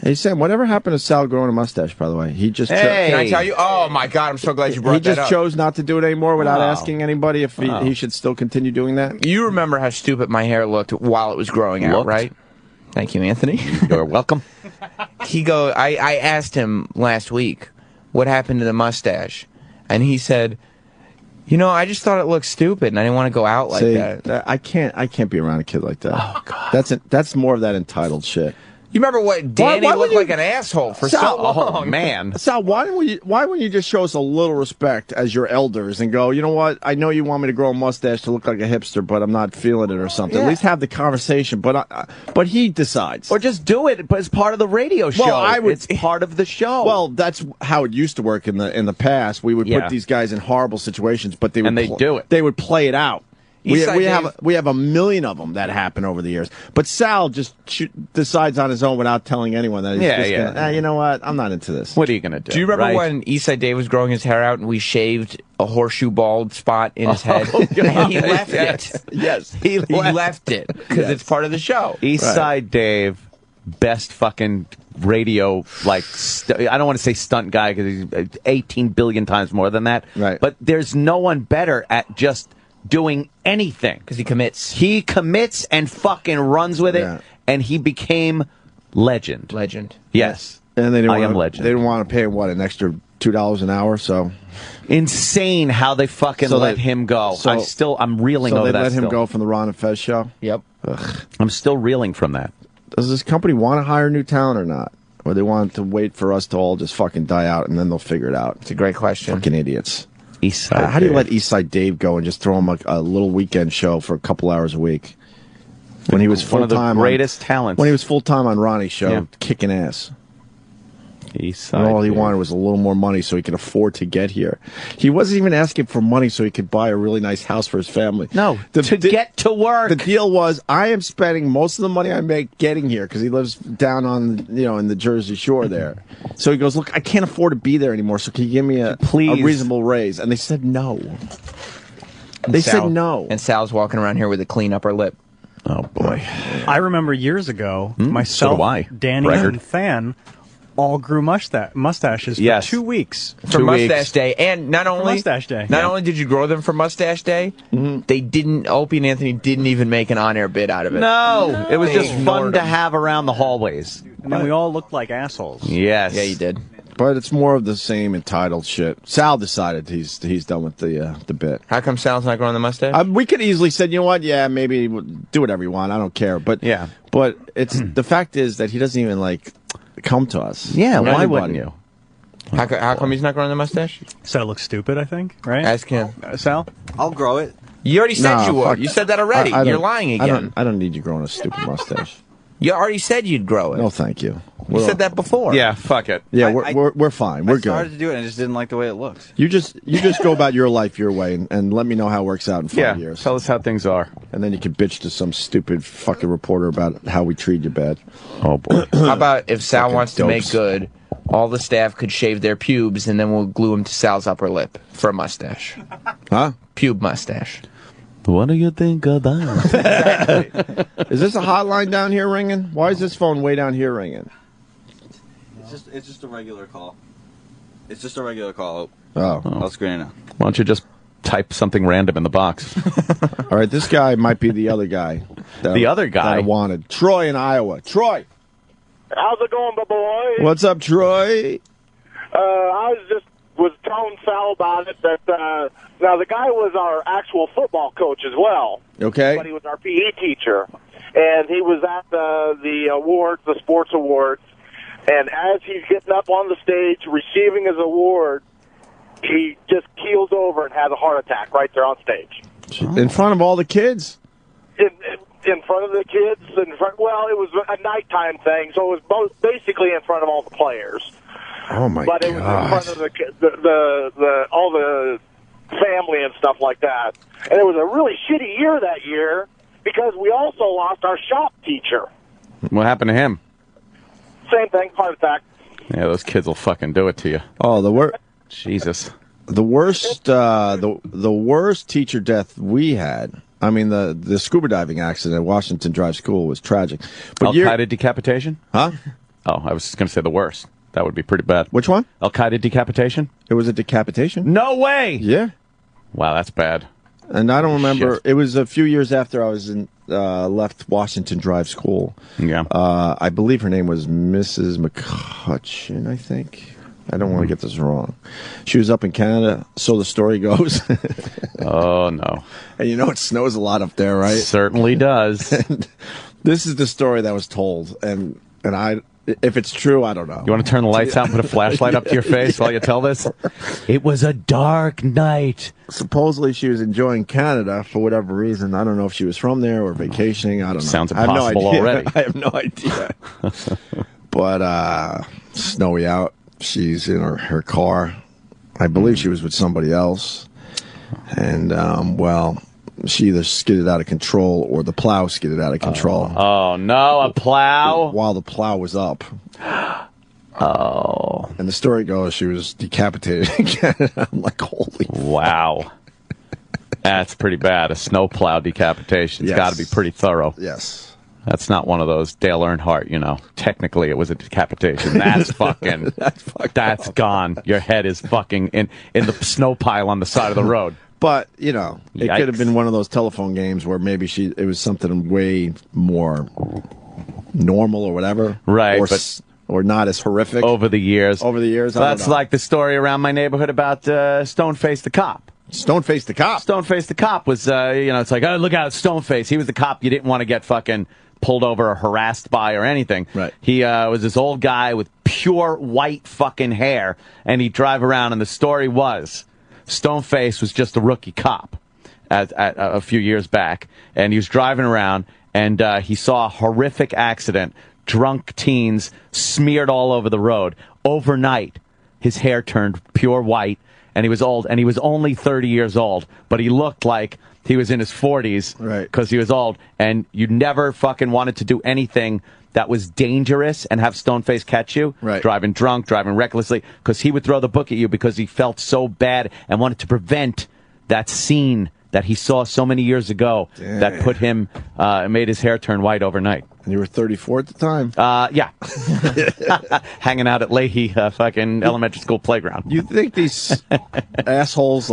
Hey, Sam, whatever happened to Sal growing a mustache, by the way? He just Can I tell you? Oh, my God, I'm so glad you brought that up. He just chose not to do it anymore without asking anybody if he should still continue doing that? You remember how stupid my hair looked while it was growing out, right? Thank you, Anthony. You're welcome. I asked him last week what happened to the mustache, and he said, you know, I just thought it looked stupid, and I didn't want to go out like that. I can't be around a kid like that. Oh, God. That's more of that entitled shit. You remember what Danny looked like an asshole for so long? Oh, man. Sal, why wouldn't you just show us a little respect as your elders and go, you know what? I know you want me to grow a mustache to look like a hipster, but I'm not feeling it or something. At least have the conversation. But he decides. Or just do it as part of the radio show. Well, it's part of the show. Well, that's how it used to work in the past. We would put these guys in horrible situations, but they would do it. They would play it out. We have a million of them that happen over the years. But Sal just decides on his own without telling anyone that he's gonna, you know what? I'm not into this. What are you going to do? Do you remember when Eastside Dave was growing his hair out and we shaved a horseshoe bald spot in his head? And he left it. Yes. He left it because it's part of the show. Eastside Dave, best fucking radio, I don't want to say stunt guy because he's 18 billion times more than that. Right. But there's no one better at just doing anything because he commits. He commits and fucking runs with it, and he became legend. Yes, and they I am legend. They didn't want to pay him an extra $2 an hour. So insane how they fucking let him go. I'm reeling over that. So they let him go from the Ron and Fez show. Yep. Ugh. I'm still reeling from that. Does this company want to hire new talent or not? Or they want to wait for us to all just fucking die out and then they'll figure it out? It's a great question. Fucking idiots. Eastside how do you let Eastside Dave go and just throw him a little weekend show for a couple hours a week? When he was full-time, one of the greatest talents. When he was full-time on Ronnie's show, kicking ass. Eastside. And all he wanted was a little more money so he could afford to get here. He wasn't even asking for money so he could buy a really nice house for his family. No, to get to work. The deal was, I am spending most of the money I make getting here because he lives down on, in the Jersey Shore there. So he goes, look, I can't afford to be there anymore, so can you give me a reasonable raise? And they said no. They said no. And Sal's walking around here with a clean upper lip. Oh, boy. I remember years ago, myself, Danny, and Fan all grew mustaches for 2 weeks. For Mustache Day. And not only Mustache Day. Not only did you grow them for Mustache Day, they didn't, Opie and Anthony didn't even make an on-air bid out of it. No. It was just fun to have around the hallways. And then we all looked like assholes. Yes. Yeah, you did. But it's more of the same entitled shit. Sal decided he's done with the bit. How come Sal's not growing the mustache? We could easily said, you know what? Yeah, maybe do whatever you want. I don't care. But but it's the fact is that he doesn't even come to us. Yeah, why wouldn't you? How come he's not growing the mustache? So it looks stupid, I think, right? Ask him. Sal? I'll grow it. You already said you would. You said that already. You're lying again. I don't need you growing a stupid mustache. You already said you'd grow it. No, thank you. You said that before. Yeah, fuck it. Yeah, we're fine. We're good. I started to do it and I just didn't like the way it looked. You just go about your life your way and let me know how it works out in 5 years. Tell us how things are. And then you can bitch to some stupid fucking reporter about how we treat you bad. Oh, boy. How about if Sal wants to make good, all the staff could shave their pubes and then we'll glue them to Sal's upper lip for a mustache. Huh? Pube mustache. What do you think about? Is this a hotline down here ringing? Why is this phone way down here ringing? It's just a regular call. It's just a regular call. Oh. I'll screen it now. Why don't you just type something random in the box? All right, this guy might be the other guy. The other guy? That I wanted. Troy in Iowa. Troy! How's it going, boy? What's up, Troy? I was telling Sal about it that now the guy was our actual football coach as well. Okay. But he was our PE teacher, and he was at the awards, the sports awards, and as he's getting up on the stage receiving his award, he just keels over and has a heart attack right there on stage. In front of all the kids? In front of the kids, well, it was a nighttime thing, so it was basically in front of all the players. Oh my God! But it was in front of the all the family and stuff like that. And it was a really shitty year that year because we also lost our shop teacher. What happened to him? Same thing, heart attack. Yeah, those kids will fucking do it to you. Oh, Jesus. The worst, the worst teacher death we had. I mean, the scuba diving accident at Washington Drive School was tragic. But Al-Qaeda decapitation? Huh? Oh, I was just going to say the worst. That would be pretty bad. Which one? Al-Qaeda decapitation? It was a decapitation? No way! Yeah. Wow, that's bad. And I don't remember. Shit. It was a few years after I was left Washington Drive School. Yeah. I believe her name was Mrs. McCutcheon, I think. I don't want to get this wrong. She was up in Canada, so the story goes. Oh, no. And you know it snows a lot up there, right? Certainly does. And this is the story that was told. And if it's true, I don't know. You want to turn the lights out and put a flashlight up to your face while you tell this? It was a dark night. Supposedly she was enjoying Canada for whatever reason. I don't know if she was from there or vacationing. I don't know. Sounds impossible already. I have no idea. But snowy out. She's in her car. I believe she was with somebody else. And, she either skidded out of control or the plow skidded out of control. Oh, no, a plow? While the plow was up. Oh. And the story goes she was decapitated in Canada. I'm like, holy wow. That's pretty bad. A snowplow decapitation. It's got to be pretty thorough. Yes. That's not one of those Dale Earnhardt, Technically, it was a decapitation. That's fucking... that's gone. Your head is fucking in the snow pile on the side of the road. But, it could have been one of those telephone games where maybe it was something way more normal or whatever. Right. Or not as horrific. Over the years. That's like the story around my neighborhood about Stoneface the cop. Stoneface the cop? Stoneface the cop was, it's like, oh, look out, Stoneface. He was the cop you didn't want to get fucking pulled over or harassed by or anything. Right. He was this old guy with pure white fucking hair, and he'd drive around, and the story was Stoneface was just a rookie cop at a few years back, and he was driving around, and he saw a horrific accident, drunk teens smeared all over the road. Overnight, his hair turned pure white, and he was old, and he was only 30 years old, but he looked like he was in his 40s because he was old, and you never fucking wanted to do anything that was dangerous and have Stoneface catch you, driving drunk, driving recklessly, because he would throw the book at you because he felt so bad and wanted to prevent that scene that he saw so many years ago that put him, made his hair turn white overnight. And you were 34 at the time? Yeah. Hanging out at Leahy fucking elementary school playground. You think these assholes,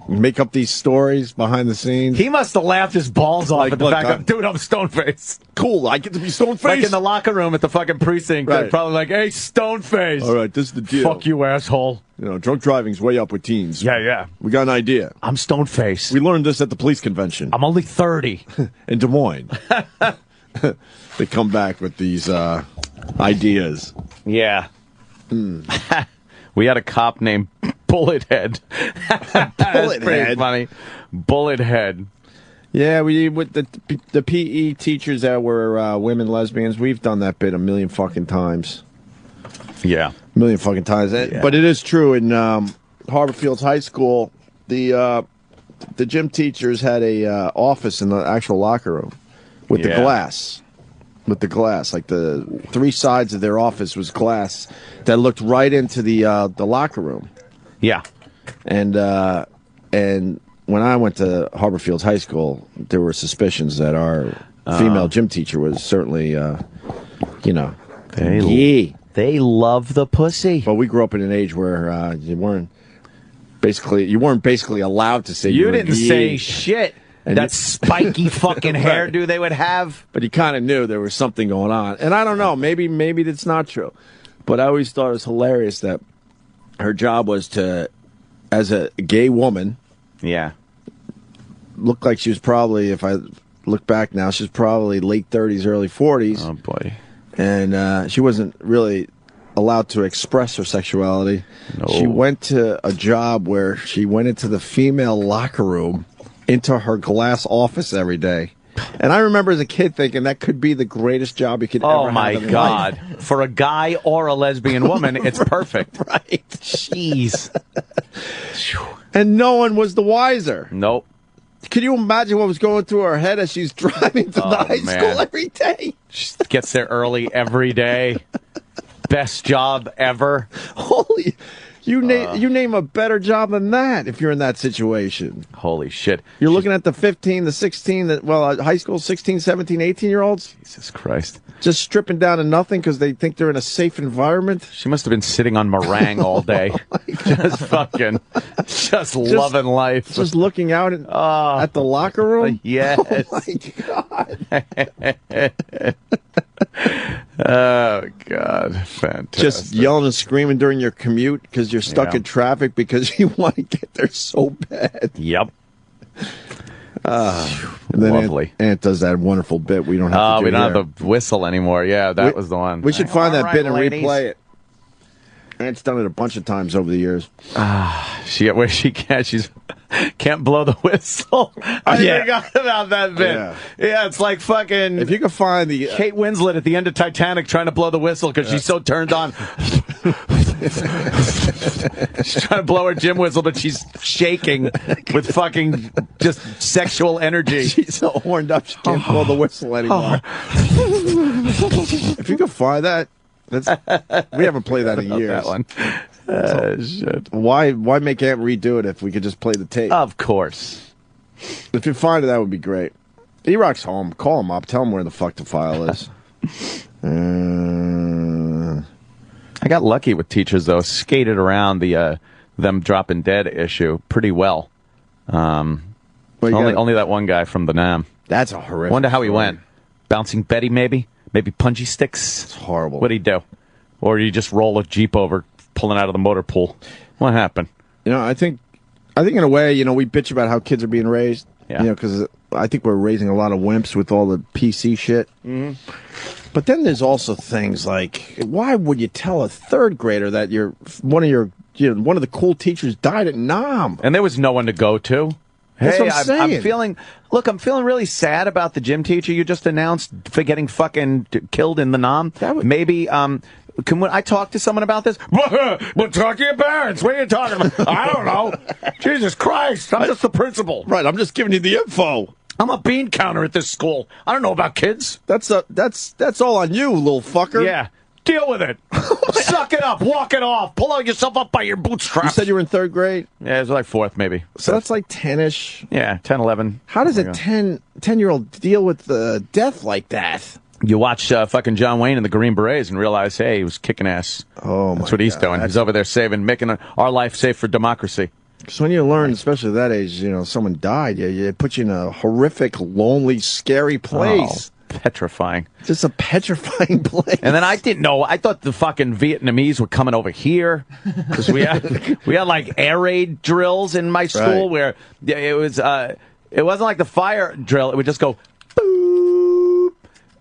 make up these stories behind the scenes? He must have laughed his balls off at the fact of, dude, I'm Stoneface. Cool, I get to be Stoneface. Like in the locker room at the fucking precinct. They're probably like, hey, Stoneface. All right, this is the deal. Fuck you, asshole. Drunk driving's way up with teens. Yeah. We got an idea. I'm Stoneface. We learned this at the police convention. I'm only 30. In Des Moines. They come back with these ideas. Yeah. We had a cop named Bullethead. That's pretty funny. Bullethead. Yeah, with the PE teachers that were women lesbians, we've done that bit a million fucking times. Yeah. A million fucking times. Yeah. But it is true. In Harbor Fields High School, the gym teachers had a office in the actual locker room with the glass. With the glass, like the three sides of their office was glass that looked right into the locker room. Yeah, and when I went to Harbor Fields High School, there were suspicions that our female gym teacher was certainly, They love the pussy. But we grew up in an age where you weren't basically allowed to say You didn't say shit. And that spiky fucking Right. hairdo they would have. But you kind of knew there was something going on. And I don't know, maybe that's not true. But I always thought it was hilarious that her job was to, as a gay woman, looked like she was probably, if I look back now, she's probably late 30s, early 40s. Oh, boy. And she wasn't really allowed to express her sexuality. No. She went to a job where she went into the female locker room, into her glass office every day. And I remember as a kid thinking that could be the greatest job you could ever have. Oh, my in God. life. For a guy or a lesbian woman, it's perfect. Right. Jeez. And no one was the wiser. Nope. Could you imagine what was going through her head as she's driving to the high school every day? She gets there early every day. Best job ever. Holy... You name a better job than that if you're in that situation. Holy shit. You're looking at the 15, the 16, high school 16, 17, 18-year-olds. Jesus Christ. Just stripping down to nothing because they think they're in a safe environment. She must have been sitting on meringue all day. Just loving life. Just looking out at the locker room? Yes. Oh, my God. Oh, God. Fantastic. Just yelling and screaming during your commute because you're stuck in traffic because you want to get there so bad. Yep. And then Lovely. Aunt does that wonderful bit. We don't have to do we don't here. have the whistle anymore. Yeah, that was the one. We should find that All bit and right, ladies. replay it. Aunt's done it a bunch of times over the years. She can't blow the whistle. I forgot about that bit. Yeah, it's like fucking. If you can find the Kate Winslet at the end of Titanic trying to blow the whistle because she's so turned on. She's trying to blow her gym whistle, but she's shaking with fucking just sexual energy. She's so horned up she can't blow the whistle anymore. If you can find that. We haven't played that in years. That one. Shit. Why make Aunt redo it if we could just play the tape? Of course. If you find it, that would be great. E-Rock's home. Call him up. Tell him where the fuck the file is. I got lucky with teachers, though. Skated around the them dropping dead issue pretty well. Only that one guy from the NAM. That's a horrific Wonder how he story. went. Bouncing Betty, maybe? Maybe punchy sticks? It's horrible. What'd he do? Or did he just roll a Jeep over, pulling out of the motor pool? What happened? I think in a way, we bitch about how kids are being raised. Yeah. Because I think we're raising a lot of wimps with all the PC shit. Mm-hmm. But then there's also things like, why would you tell a third grader that one of the cool teachers died at Nam? And there was no one to go to. That's Hey, what I'm saying. I'm feeling really sad about the gym teacher you just announced for getting fucking killed in the Nam. Maybe, can I talk to someone about this? Well, talk to your parents. What are you talking about? I don't know. Jesus Christ. I'm just the principal. Right, I'm just giving you the info. I'm a bean counter at this school. I don't know about kids. That's all on you, little fucker. Yeah. Deal with it. Suck it up. Walk it off. Pull yourself up by your bootstraps. You said you were in third grade? Yeah, it was like fourth, maybe. So that's like 10-ish. Yeah, 10, 11. How does a 10-year-old deal with death like that? You watch fucking John Wayne in the Green Berets and realize, hey, he was kicking ass. Oh, my That's what he's God. doing. He's over there making our life safe for democracy. So when you learn, especially at that age, someone died, it puts you in a horrific, lonely, scary place. Oh, petrifying. Just a petrifying place. And then I didn't know. I thought the fucking Vietnamese were coming over here because we had like air raid drills in my school where it was. It wasn't like the fire drill. It would just go boop,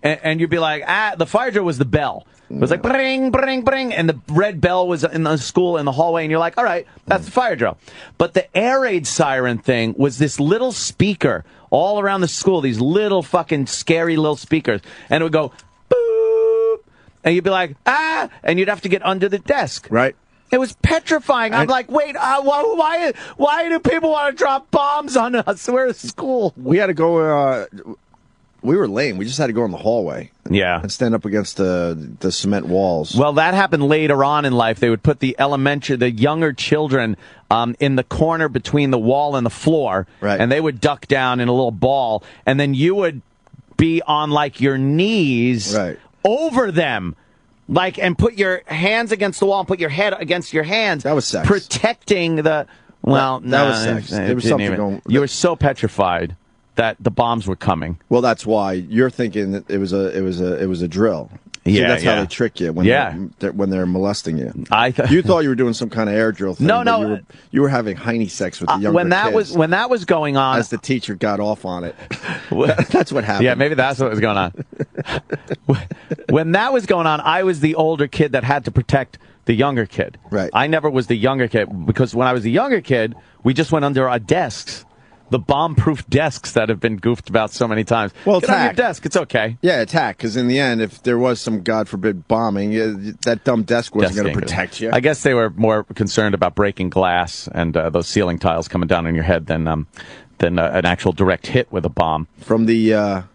and you'd be like, the fire drill was the bell. It was like bring, bring, bring, and the red bell was in the school in the hallway, and you're like, all right, that's the fire drill. But the air raid siren thing was this little speaker all around the school, these little fucking scary little speakers, and it would go boop, and you'd be like, and you'd have to get under the desk. Right. It was petrifying. I'm like, wait, why do people want to drop bombs on us? We're at school. We had to go. We were lame. We just had to go in the hallway. Yeah. And stand up against the cement walls. Well, that happened later on in life. They would put the younger children in the corner between the wall and the floor, right. And they would duck down in a little ball, and then you would be on like your knees over them. And put your hands against the wall and put your head against your hands. That was sex. Protecting the... Well, that was sex. There was something going... You were so petrified that the bombs were coming. Well, that's why you're thinking that it was a drill. So that's how they trick you when they're molesting you. You thought you were doing some kind of air drill thing. No. You were having hiney sex with the younger kids. When that was going on, as the teacher got off on it. That's what happened. Yeah, maybe that's what was going on. When that was going on, I was the older kid that had to protect the younger kid. Right. I never was the younger kid because when I was the younger kid, we just went under our desks. The bomb-proof desks that have been goofed about so many times. Well, get on your desk. It's okay. Yeah, attack. Because in the end, if there was some, God forbid, bombing, that dumb desk wasn't going to protect you. I guess they were more concerned about breaking glass and those ceiling tiles coming down on your head than an actual direct hit with a bomb. From the...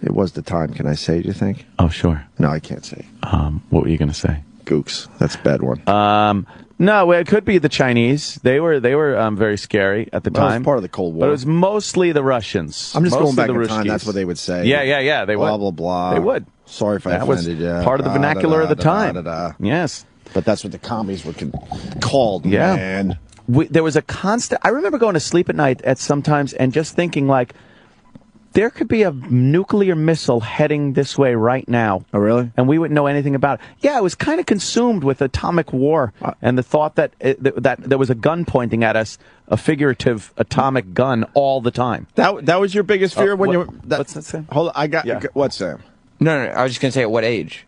It was the time. Can I say, do you think? Oh, sure. No, I can't say. What were you going to say? Gooks. That's a bad one. No, it could be the Chinese. They were very scary at the time. It was part of the Cold War. But it was mostly the Russians. I'm just going back in time. That's what they would say. Yeah. They would. Blah, blah, blah. They would. Sorry if I offended you. Part of the vernacular of the time. Yes. But that's what the commies were called, yeah. Man. There was a constant... I remember going to sleep at night at sometimes and just thinking, like, there could be a nuclear missile heading this way right now. Oh, really? And we wouldn't know anything about it. Yeah, I was kind of consumed with atomic war and the thought that that there was a gun pointing at us, a figurative atomic gun all the time. That was your biggest fear when you were... What's that, Sam? Hold on, what's Sam? No, I was just going to say at what age?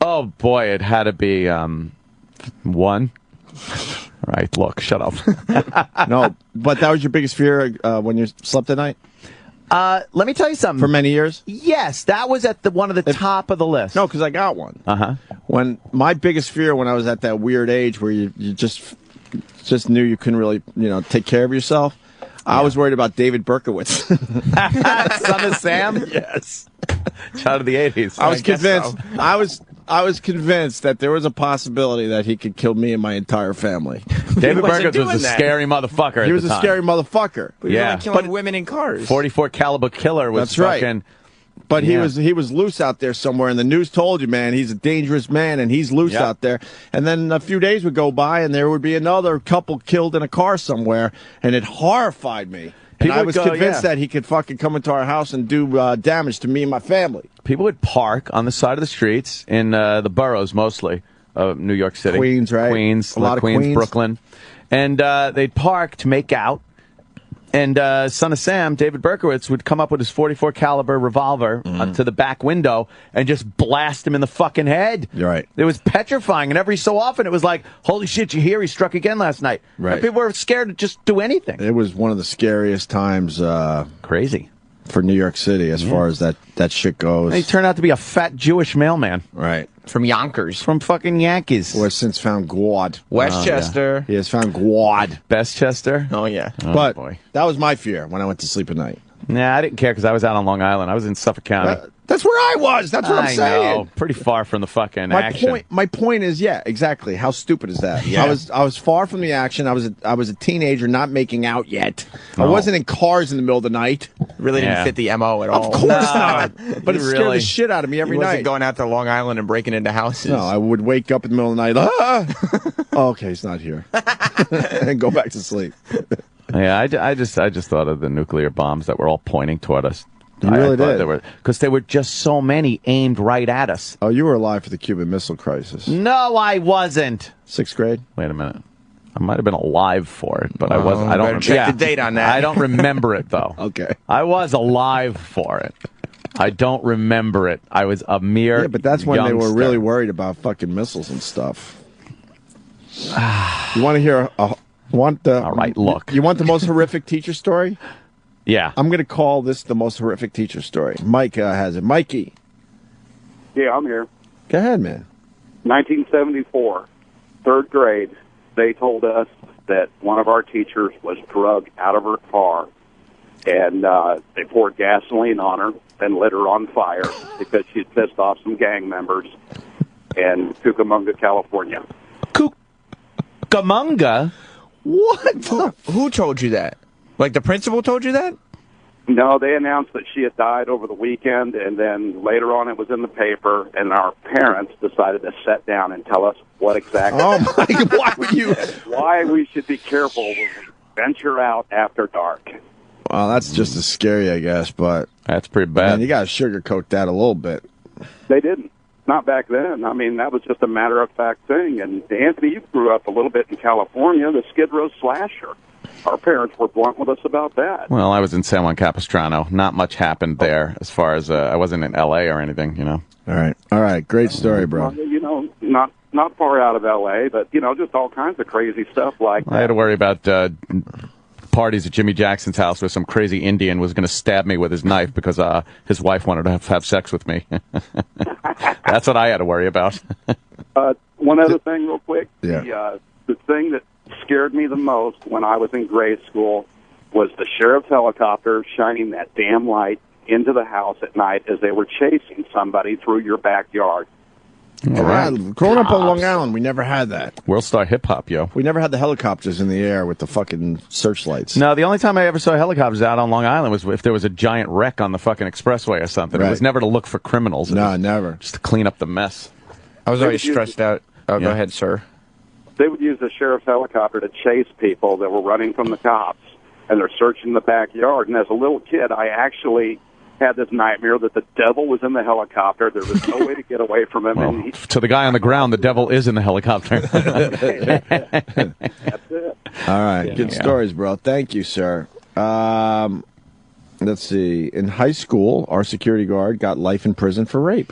Oh, boy, it had to be 1. Right, look, shut up. No, but that was your biggest fear when you slept at night? Let me tell you something. For many years? Yes, that was at one of the top of the list. No, because I got one. Uh-huh. When my biggest fear when I was at that weird age where you just knew you couldn't really, take care of yourself, I was worried about David Berkowitz. Son of Sam? Yes. Child of the 80s. I was convinced. So. I was convinced that there was a possibility that he could kill me and my entire family. David Berkowitz was a scary motherfucker. He was a scary motherfucker. But he was killing women in cars. 44 caliber killer was fucking... But he was loose out there somewhere, and the news told you, man, he's a dangerous man, and he's loose out there. And then a few days would go by, and there would be another couple killed in a car somewhere, and it horrified me. And I was convinced that he could fucking come into our house and do damage to me and my family. People would park on the side of the streets in the boroughs, mostly of New York City. Queens, right? Queens, a lot of Queens, Brooklyn. And they'd park to make out. And Son of Sam, David Berkowitz, would come up with his 44 caliber revolver to the back window and just blast him in the fucking head. You're right. It was petrifying, and every so often it was like, holy shit, you hear he struck again last night. Right. And people were scared to just do anything. It was one of the scariest times. Crazy. For New York City as far as that shit goes. And he turned out to be a fat Jewish mailman. Right. From Yonkers. From fucking Yankees. Who has since found Gwad. Westchester. He has found Gwad. Bestchester? Oh, yeah. But that was my fear when I went to sleep at night. Nah, I didn't care because I was out on Long Island. I was in Suffolk County. That's where I was. That's what I'm saying. I know. Pretty far from the fucking action. My point is, exactly. How stupid is that? Yeah. I was far from the action. I was a teenager, not making out yet. I wasn't in cars in the middle of the night. Really didn't fit the MO at all. Of course not. But it scared the shit out of me every night. Wasn't going out to Long Island and breaking into houses. No, I would wake up in the middle of the night. Oh, okay, he's not here, and go back to sleep. Yeah, I just thought of the nuclear bombs that were all pointing toward us. You really did. Because there were just so many aimed right at us. Oh, you were alive for the Cuban Missile Crisis. No, I wasn't. 6th grade? Wait a minute. I might have been alive for it, but I wasn't. I don't check the date on that. I don't remember it, though. Okay. I was alive for it. I don't remember it. I was a mere Yeah, but that's when they were youngster. really worried about fucking missiles and stuff. You want to hear... all right, look. You want the most horrific teacher story? Yeah. I'm going to call this the most horrific teacher story. Mike has it. Mikey. Yeah, I'm here. Go ahead, man. 1974, 3rd grade, they told us that one of our teachers was drugged out of her car and they poured gasoline on her and lit her on fire because she'd pissed off some gang members in Cucamonga, California. Cucamonga? What? Who told you that? Like the principal told you that? No, they announced that she had died over the weekend, and then later on it was in the paper, and our parents decided to sit down and tell us what exactly... Oh, my God, why we should be careful when we venture out after dark. Well, that's just as scary, I guess, but... That's pretty bad. Man, you got to sugarcoat that a little bit. They didn't. Not back then. I mean, that was just a matter-of-fact thing. And Anthony, you grew up a little bit in California, the Skid Row slasher. Our parents were blunt with us about that. Well, I was in San Juan Capistrano. Not much happened there as far as I wasn't in L.A. or anything, you know. All right. Great story, bro. You know, not far out of L.A., but, you know, just all kinds of crazy stuff like that. I had to worry about parties at Jimmy Jackson's house where some crazy Indian was going to stab me with his knife because his wife wanted to have sex with me. That's what I had to worry about. One other thing real quick. Yeah. The thing that scared me the most when I was in grade school was the sheriff's helicopter shining that damn light into the house at night as they were chasing somebody through your backyard. All right. Growing up on Long Island, we never had that. World Star Hip Hop, yo. We never had the helicopters in the air with the fucking searchlights. No, the only time I ever saw helicopters out on Long Island was if there was a giant wreck on the fucking expressway or something. Right. It was never to look for criminals. No, never. Just to clean up the mess. I was always stressed out. Oh, go ahead, sir. They would use the sheriff's helicopter to chase people that were running from the cops, and they're searching the backyard. And as a little kid, I actually had this nightmare that the devil was in the helicopter. There was no way to get away from him. Well, and to the guy on the ground, the devil is in the helicopter. That's it. All right. Good stories, bro. Thank you, sir. Let's see. In high school, our security guard got life in prison for rape.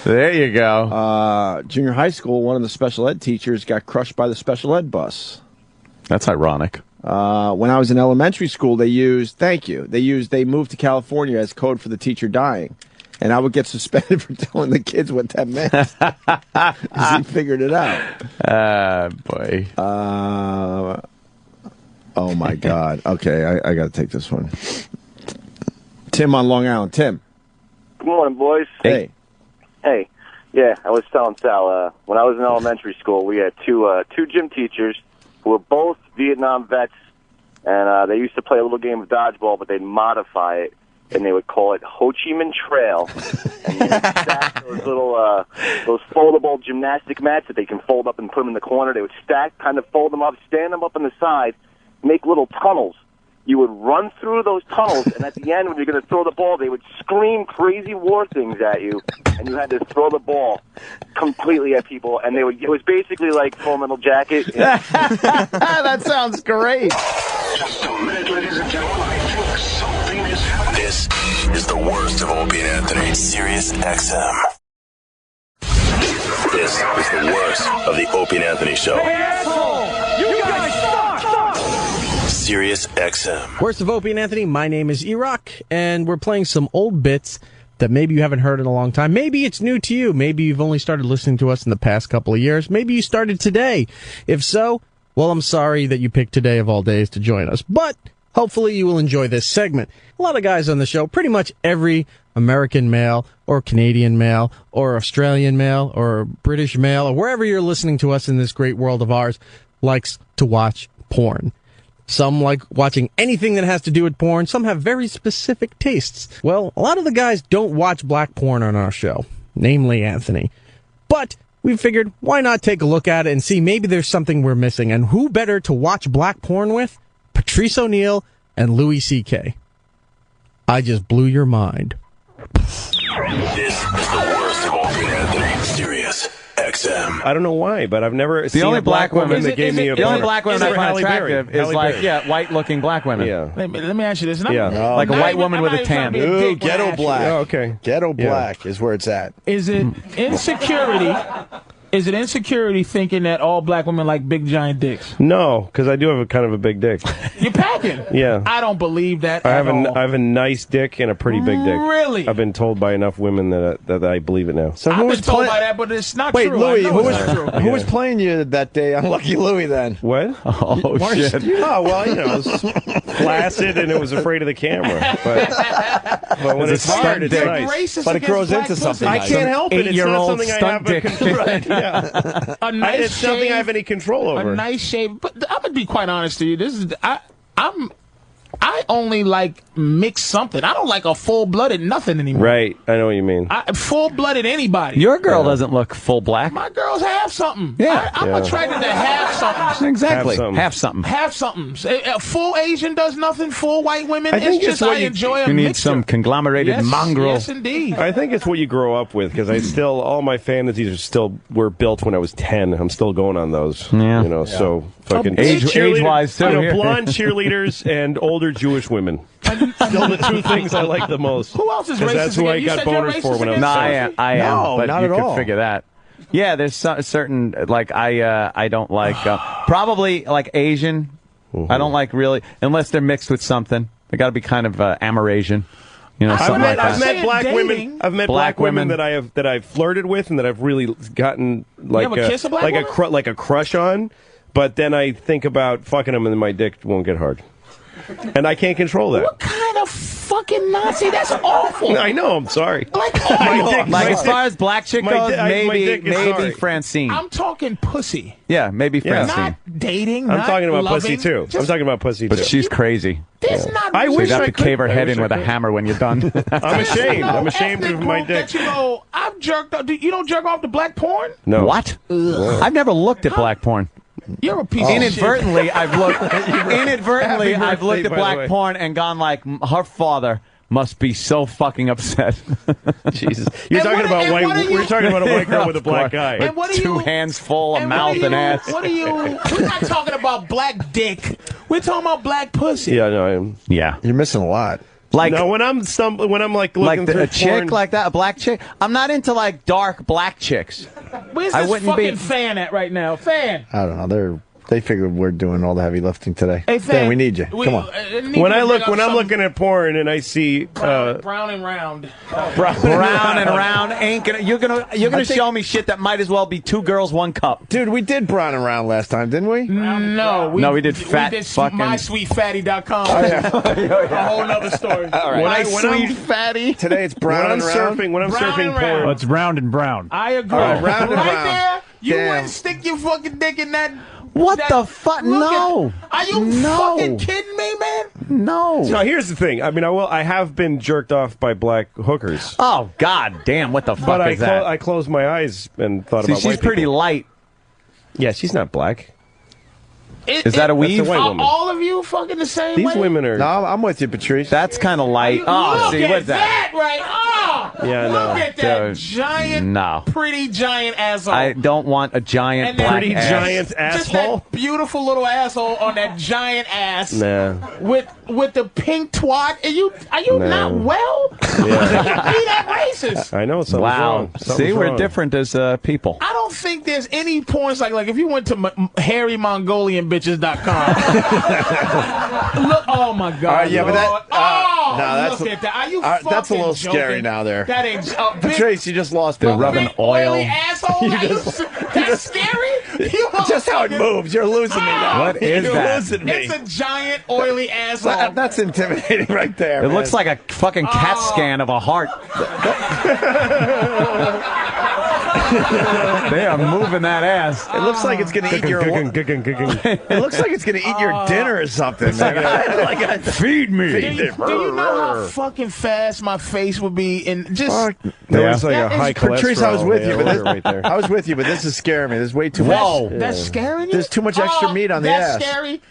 There you go. Junior high school, one of the special ed teachers got crushed by the special ed bus. That's ironic. When I was in elementary school, they moved to California as code for the teacher dying. And I would get suspended for telling the kids what that meant. 'Cause he figured it out. Boy. Oh, my God. Okay, I got to take this one. Tim on Long Island. Tim. Good morning, boys. Hey. Hey. Yeah, I was telling Sal, when I was in elementary school, we had two gym teachers who were both Vietnam vets, and they used to play a little game of dodgeball, but they'd modify it, and they would call it Ho Chi Minh Trail. And you would stack those foldable gymnastic mats that they can fold up and put them in the corner. They would stack, kind of fold them up, stand them up on the side, make little tunnels. You would run through those tunnels, and at the end, when you're going to throw the ball, they would scream crazy war things at you, and you had to throw the ball completely at people. And it was basically like Full Metal Jacket. That sounds great. Just a minute, ladies and gentlemen. I think something is happening. This is the worst of Opie and Anthony. Sirius XM. This is the worst of the Opie and Anthony Show. Hey, asshole! You guys suck! Sirius XM. Worst of Opie and Anthony, my name is E-Rock, and we're playing some old bits that maybe you haven't heard in a long time. Maybe it's new to you. Maybe you've only started listening to us in the past couple of years. Maybe you started today. If so, well, I'm sorry that you picked today of all days to join us, but hopefully you will enjoy this segment. A lot of guys on the show, pretty much every American male or Canadian male or Australian male or British male or wherever you're listening to us in this great world of ours, likes to watch porn. Some like watching anything that has to do with porn. Some have very specific tastes. Well, a lot of the guys don't watch black porn on our show, namely Anthony. But we figured, why not take a look at it and see maybe there's something we're missing. And who better to watch black porn with? Patrice O'Neal and Louis C.K. I just blew your mind. This is the worst of Opie and Anthony. Sirius XM. I don't know why, but I've never seen only a black woman that gave me a The only boner. black woman I find Halle attractive Berry. is Halle like, Berry. white-looking black women. Yeah. Let me ask you this. Yeah. Like a white woman with a tan. Ooh, ghetto black. Oh, okay. Ghetto black is where it's at. Is it insecurity Is it insecurity thinking that all black women like big giant dicks? No, because I do have a kind of a big dick. You're packing. Yeah. I don't believe that I at have all. I have a nice dick and a pretty big dick. Really? I've been told by enough women that I believe it now. So I've been told by that, but it's not Wait, true. Louis, I know who it's not true. who was playing you that day on Lucky Louie then? What? Oh, shit. Oh, well, you know, it was flaccid and it was afraid of the camera. But when it's hard, it's nice. But it grows into something. I can't help it. It's not Eight-year-old something I have stunt right, yeah. A nice It's nothing I have any control over. A nice shave. But I'm gonna be quite honest to you. This is I only like mixed something. I don't like a full-blooded nothing anymore. Right, I know what you mean. Full-blooded anybody. Your girl doesn't look full black. My girls have something. Yeah. I'm attracted to have something. Exactly. Have something. Have something. A full Asian does nothing. Full white women. I think It's just it's what I you- enjoy a You need mixture. some conglomerated Yes, mongrel. Yes, indeed. I think it's what you grow up with because I still all my fantasies were built when I was 10. I'm still going on those. Yeah. You know, so fucking Age-wise, too. You know, Here. blonde cheerleaders and older Jewish women. Still the two things I like the most. Who else is 'Cause racist that's who again? I You got said you're boners for racist when I was No, 10. I am, No, but not you at could all. figure that. Yeah, there's certain like I don't like probably like Asian. I don't like really unless they're mixed with something. They got to be kind of Amerasian. You know, something like that. I've met black women. I've met black women that I've flirted with and that I've really gotten like ever kiss a black woman? like a crush on. But then I think about fucking them and then my dick won't get hard, and I can't control that. What kind of fucking Nazi? That's awful. I know. I'm sorry. Like, Like as far as black chick goes, my maybe dick is sorry. Francine. I'm talking pussy. Yeah, maybe Yeah. Francine. Not dating. I'm not talking about loving, pussy too. just- I'm talking about pussy But too. she's crazy. There's not. I So wish you have I to could. cave her I head wish in I with a could. hammer when you're done. I'm ashamed. No I'm ashamed ethnic of my group dick. that you go, I've jerked up. You don't jerk off to black porn? No. What? I've never looked at black porn. You're a piece Inadvertently, I've looked. Inadvertently, Happy I've looked birthday, at by the black way. porn and gone like, her father must be so fucking upset. Jesus, you're And talking what- about and white. what are you- We're talking about a white girl with a Of black course. guy. And what are Two you- hands full of And mouth and ass. What are you? We're not talking about black dick. We're talking about black pussy. Yeah, no, I am. Yeah, You're missing a lot. like No, when I'm like looking like through a chick porn, like that, a black chick. I'm not into like dark black chicks. Where's I this wouldn't fucking be- fan at right now? Fan. I don't know. They figured we're doing all the heavy lifting today. Hey, Dan, we need you. Come on. when I'm looking at porn and I see brown and round. Brown and round ain't gonna. You're gonna I think- show me shit that might as well be two girls, one cup. Dude, we did brown and round last time, didn't we? No, we did fat fucking- mysweetfatty.com. Oh, yeah. A whole nother story. All right. when I'm fatty. Today it's brown when I'm and round. surfing when I'm Brown surfing and round. porn. It's round and brown. I agree. All right, round and right round. there, you Damn. wouldn't stick your fucking dick in that. What that- the fuck? look No. Are you No. fucking kidding me, man? No. No, here's the thing. I mean, I have been jerked off by black hookers, Oh god damn! What the fuck but is that? I closed my eyes and thought See, about she's white pretty people. light. Yeah, she's not black. Is that a weave? That's a white Are woman. all of you fucking the same These way? women are. No, I'm with you, Patrice. That's kind of light. Oh, Look see, at what's that? right? Oh, Yeah, no. look at that Dude, giant, no. pretty giant asshole. I don't want a giant And that black Pretty ass. giant Just asshole. that beautiful little asshole on that giant ass. Nah. With the pink twat. Are you No. not well? Yeah. Be that racist. I know something's Wow. wrong. Something's See, we're wrong. different as people. I don't think there's any points like if you went to hairymongolianbitches.com. Look, oh my God. Yeah, but that. Lord. No, that's look at that. Are you that's a fucking little joking? scary now. There, That ain't big, Patrice, you just lost. They're me. rubbing big oil. oily asshole. That's scary. You Just how it motherfucker. moves. You're losing me now. What is You're that? losing me. It's a giant oily asshole. That's intimidating right there. It man. looks like a fucking CAT Oh. scan of a heart. They are moving that ass. It looks like it's going to eat your. It looks like it's going to eat your dinner or something. Man. Feed me. do you know how fucking fast my face would be in just There was like That a is- high cholesterol. Patrice, I was with you, but Yeah, this, right there. I was with you, but this is scaring me. There's way too Whoa. much. that's scaring you? There's too much extra meat on the that's ass. scary.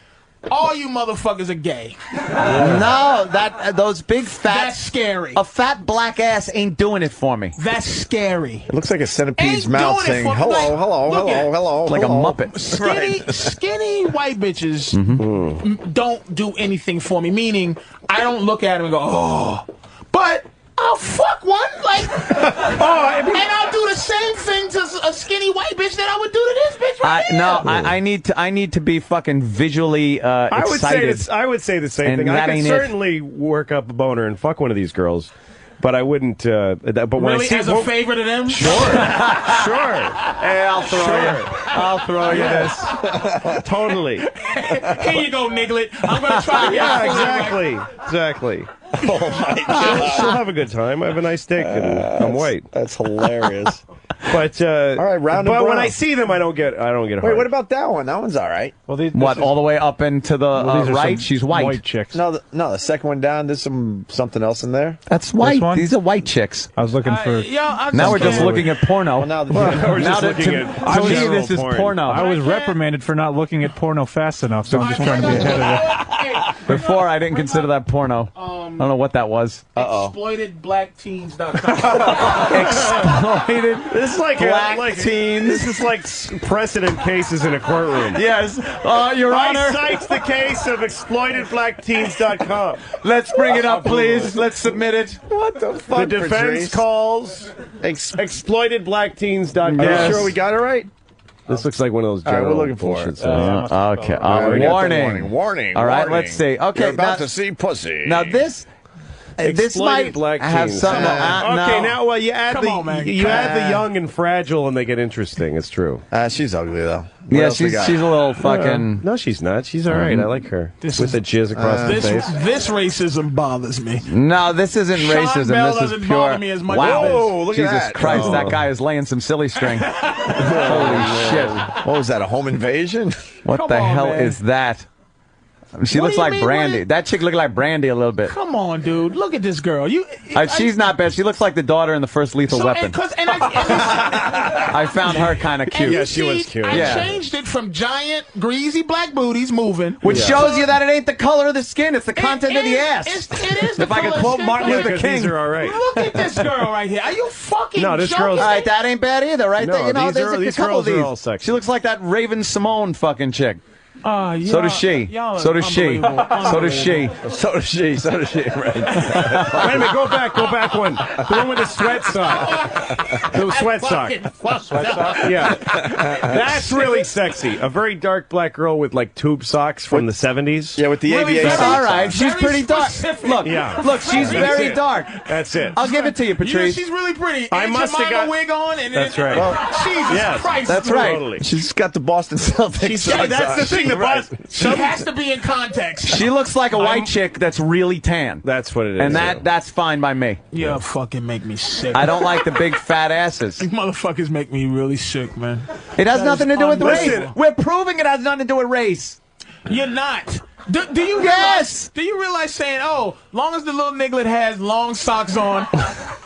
All you motherfuckers are gay. No, those big fat. That's scary. A fat black ass ain't doing it for me. That's scary. It looks like a centipede's Ain't mouth doing it saying, for- hello, like, hello, look at hello, it. hello. Like a hello. Muppet. Skinny white bitches don't do anything for me. Meaning, I don't look at them and go, oh. But I'll fuck one. Like, and I'll do the same thing to a skinny white bitch that I would do to this bitch right here. No, I need to be fucking visually excited. I would say the same And thing. that I could ain't it. certainly work up a boner and fuck one of these girls, but I wouldn't. But when Really, I see as a favor to them? sure. Hey, I'll throw you. I'll throw you this. Totally. Here you go, Niglet. I'm going to try to get Exactly. Oh my God. She'll have a good time. I have a nice dick, and I'm white. That's hilarious. But all right, round and But when brown. I see them, I don't get hard. Wait, what about that one? That one's all right. Well, What, all the way up into the these are right? some She's white. White chicks. No, the second one down. There's something else in there. That's white. one? These are white chicks. I was looking for. Now we're just looking at porno. Well, now We're just looking at to me, general this is porn. porno. I was reprimanded for not looking at porno fast enough, so I'm just trying to be ahead of it. Before, I didn't consider that porno. I don't know what that was. Exploitedblackteens.com. Exploited. This is like black teens. This is like precedent cases in a courtroom. Yes, Your I Honor. cites the case of exploitedblackteens.com. Let's bring it up, please. Let's submit it. What the fuck? The defense Patrice? calls exploitedblackteens.com. Are you sure we got it right? This looks like one of those All right, general we're looking for bullshit it. sites. Okay. we got the Warning. Warning. All right, warning. let's see. Okay, You're about now- to see pussy. Now this might black have teens. something. Okay, no. now you add Come on, man. you add the young and fragile, and they get interesting. It's true. She's ugly though. What Yeah, else we she's got? a little fucking. No, she's not. She's all right. I like her. With the jizz across the face. This racism bothers me. No, this isn't Sean racism. Bell this is doesn't pure. bother me as much Wow! as this. Whoa, look at Jesus that. Christ, Oh. that guy is laying some silly string. Holy shit! What was that? A home invasion? What Come the on, hell man. is that? She What looks do you like mean, Brandy. what? That chick looked like Brandy a little bit. Come on, dude. Look at this girl. She's not bad. She looks like the daughter in the first Lethal Weapon. I found her kind of cute. Yeah, she was cute. I changed it from giant, greasy black booties moving. Which shows you that it ain't the color of the skin, it's the content of the ass. It is the If I could color quote skin Martin color. Luther King. These are all right. Look at this girl right here. Are you fucking No, this joking? girl's- All right, that ain't bad either, right? No, You know, these there's are- a these couple of girls are these. all sexy. She looks like that Raven Simone fucking chick. So does she. Y'all are So does she. unbelievable. So does she. So does she. So does she. Right. Wait a minute. Go back one. The one with the sweat sock. The sweat sock. Yeah. That's really sexy. A very dark black girl with like tube socks from the 70s. Yeah, with the Really aviation. very- All right, she's very pretty dark. specific. Look, Yeah. look, she's That's very it. dark. That's it. I'll give it to you, Yeah, Patrice. she's really pretty. I And must have Jemima got- wig on. And That's then, right. Jesus Yes. Christ. That's right. Totally. She's got the Boston Celtics. Yeah, that's the thing. The boss. She has to be in context. She looks like a white chick that's really tan. That's what it is. And that's fine by me. You fucking make me sick. I don't like the big fat asses. These motherfuckers make me really sick, man. It has nothing to do with race. unbelievable. We're proving it has nothing to do with race. You're not. Do you realize? Yes. Do you realize saying, "Oh, long as the little niglet has long socks on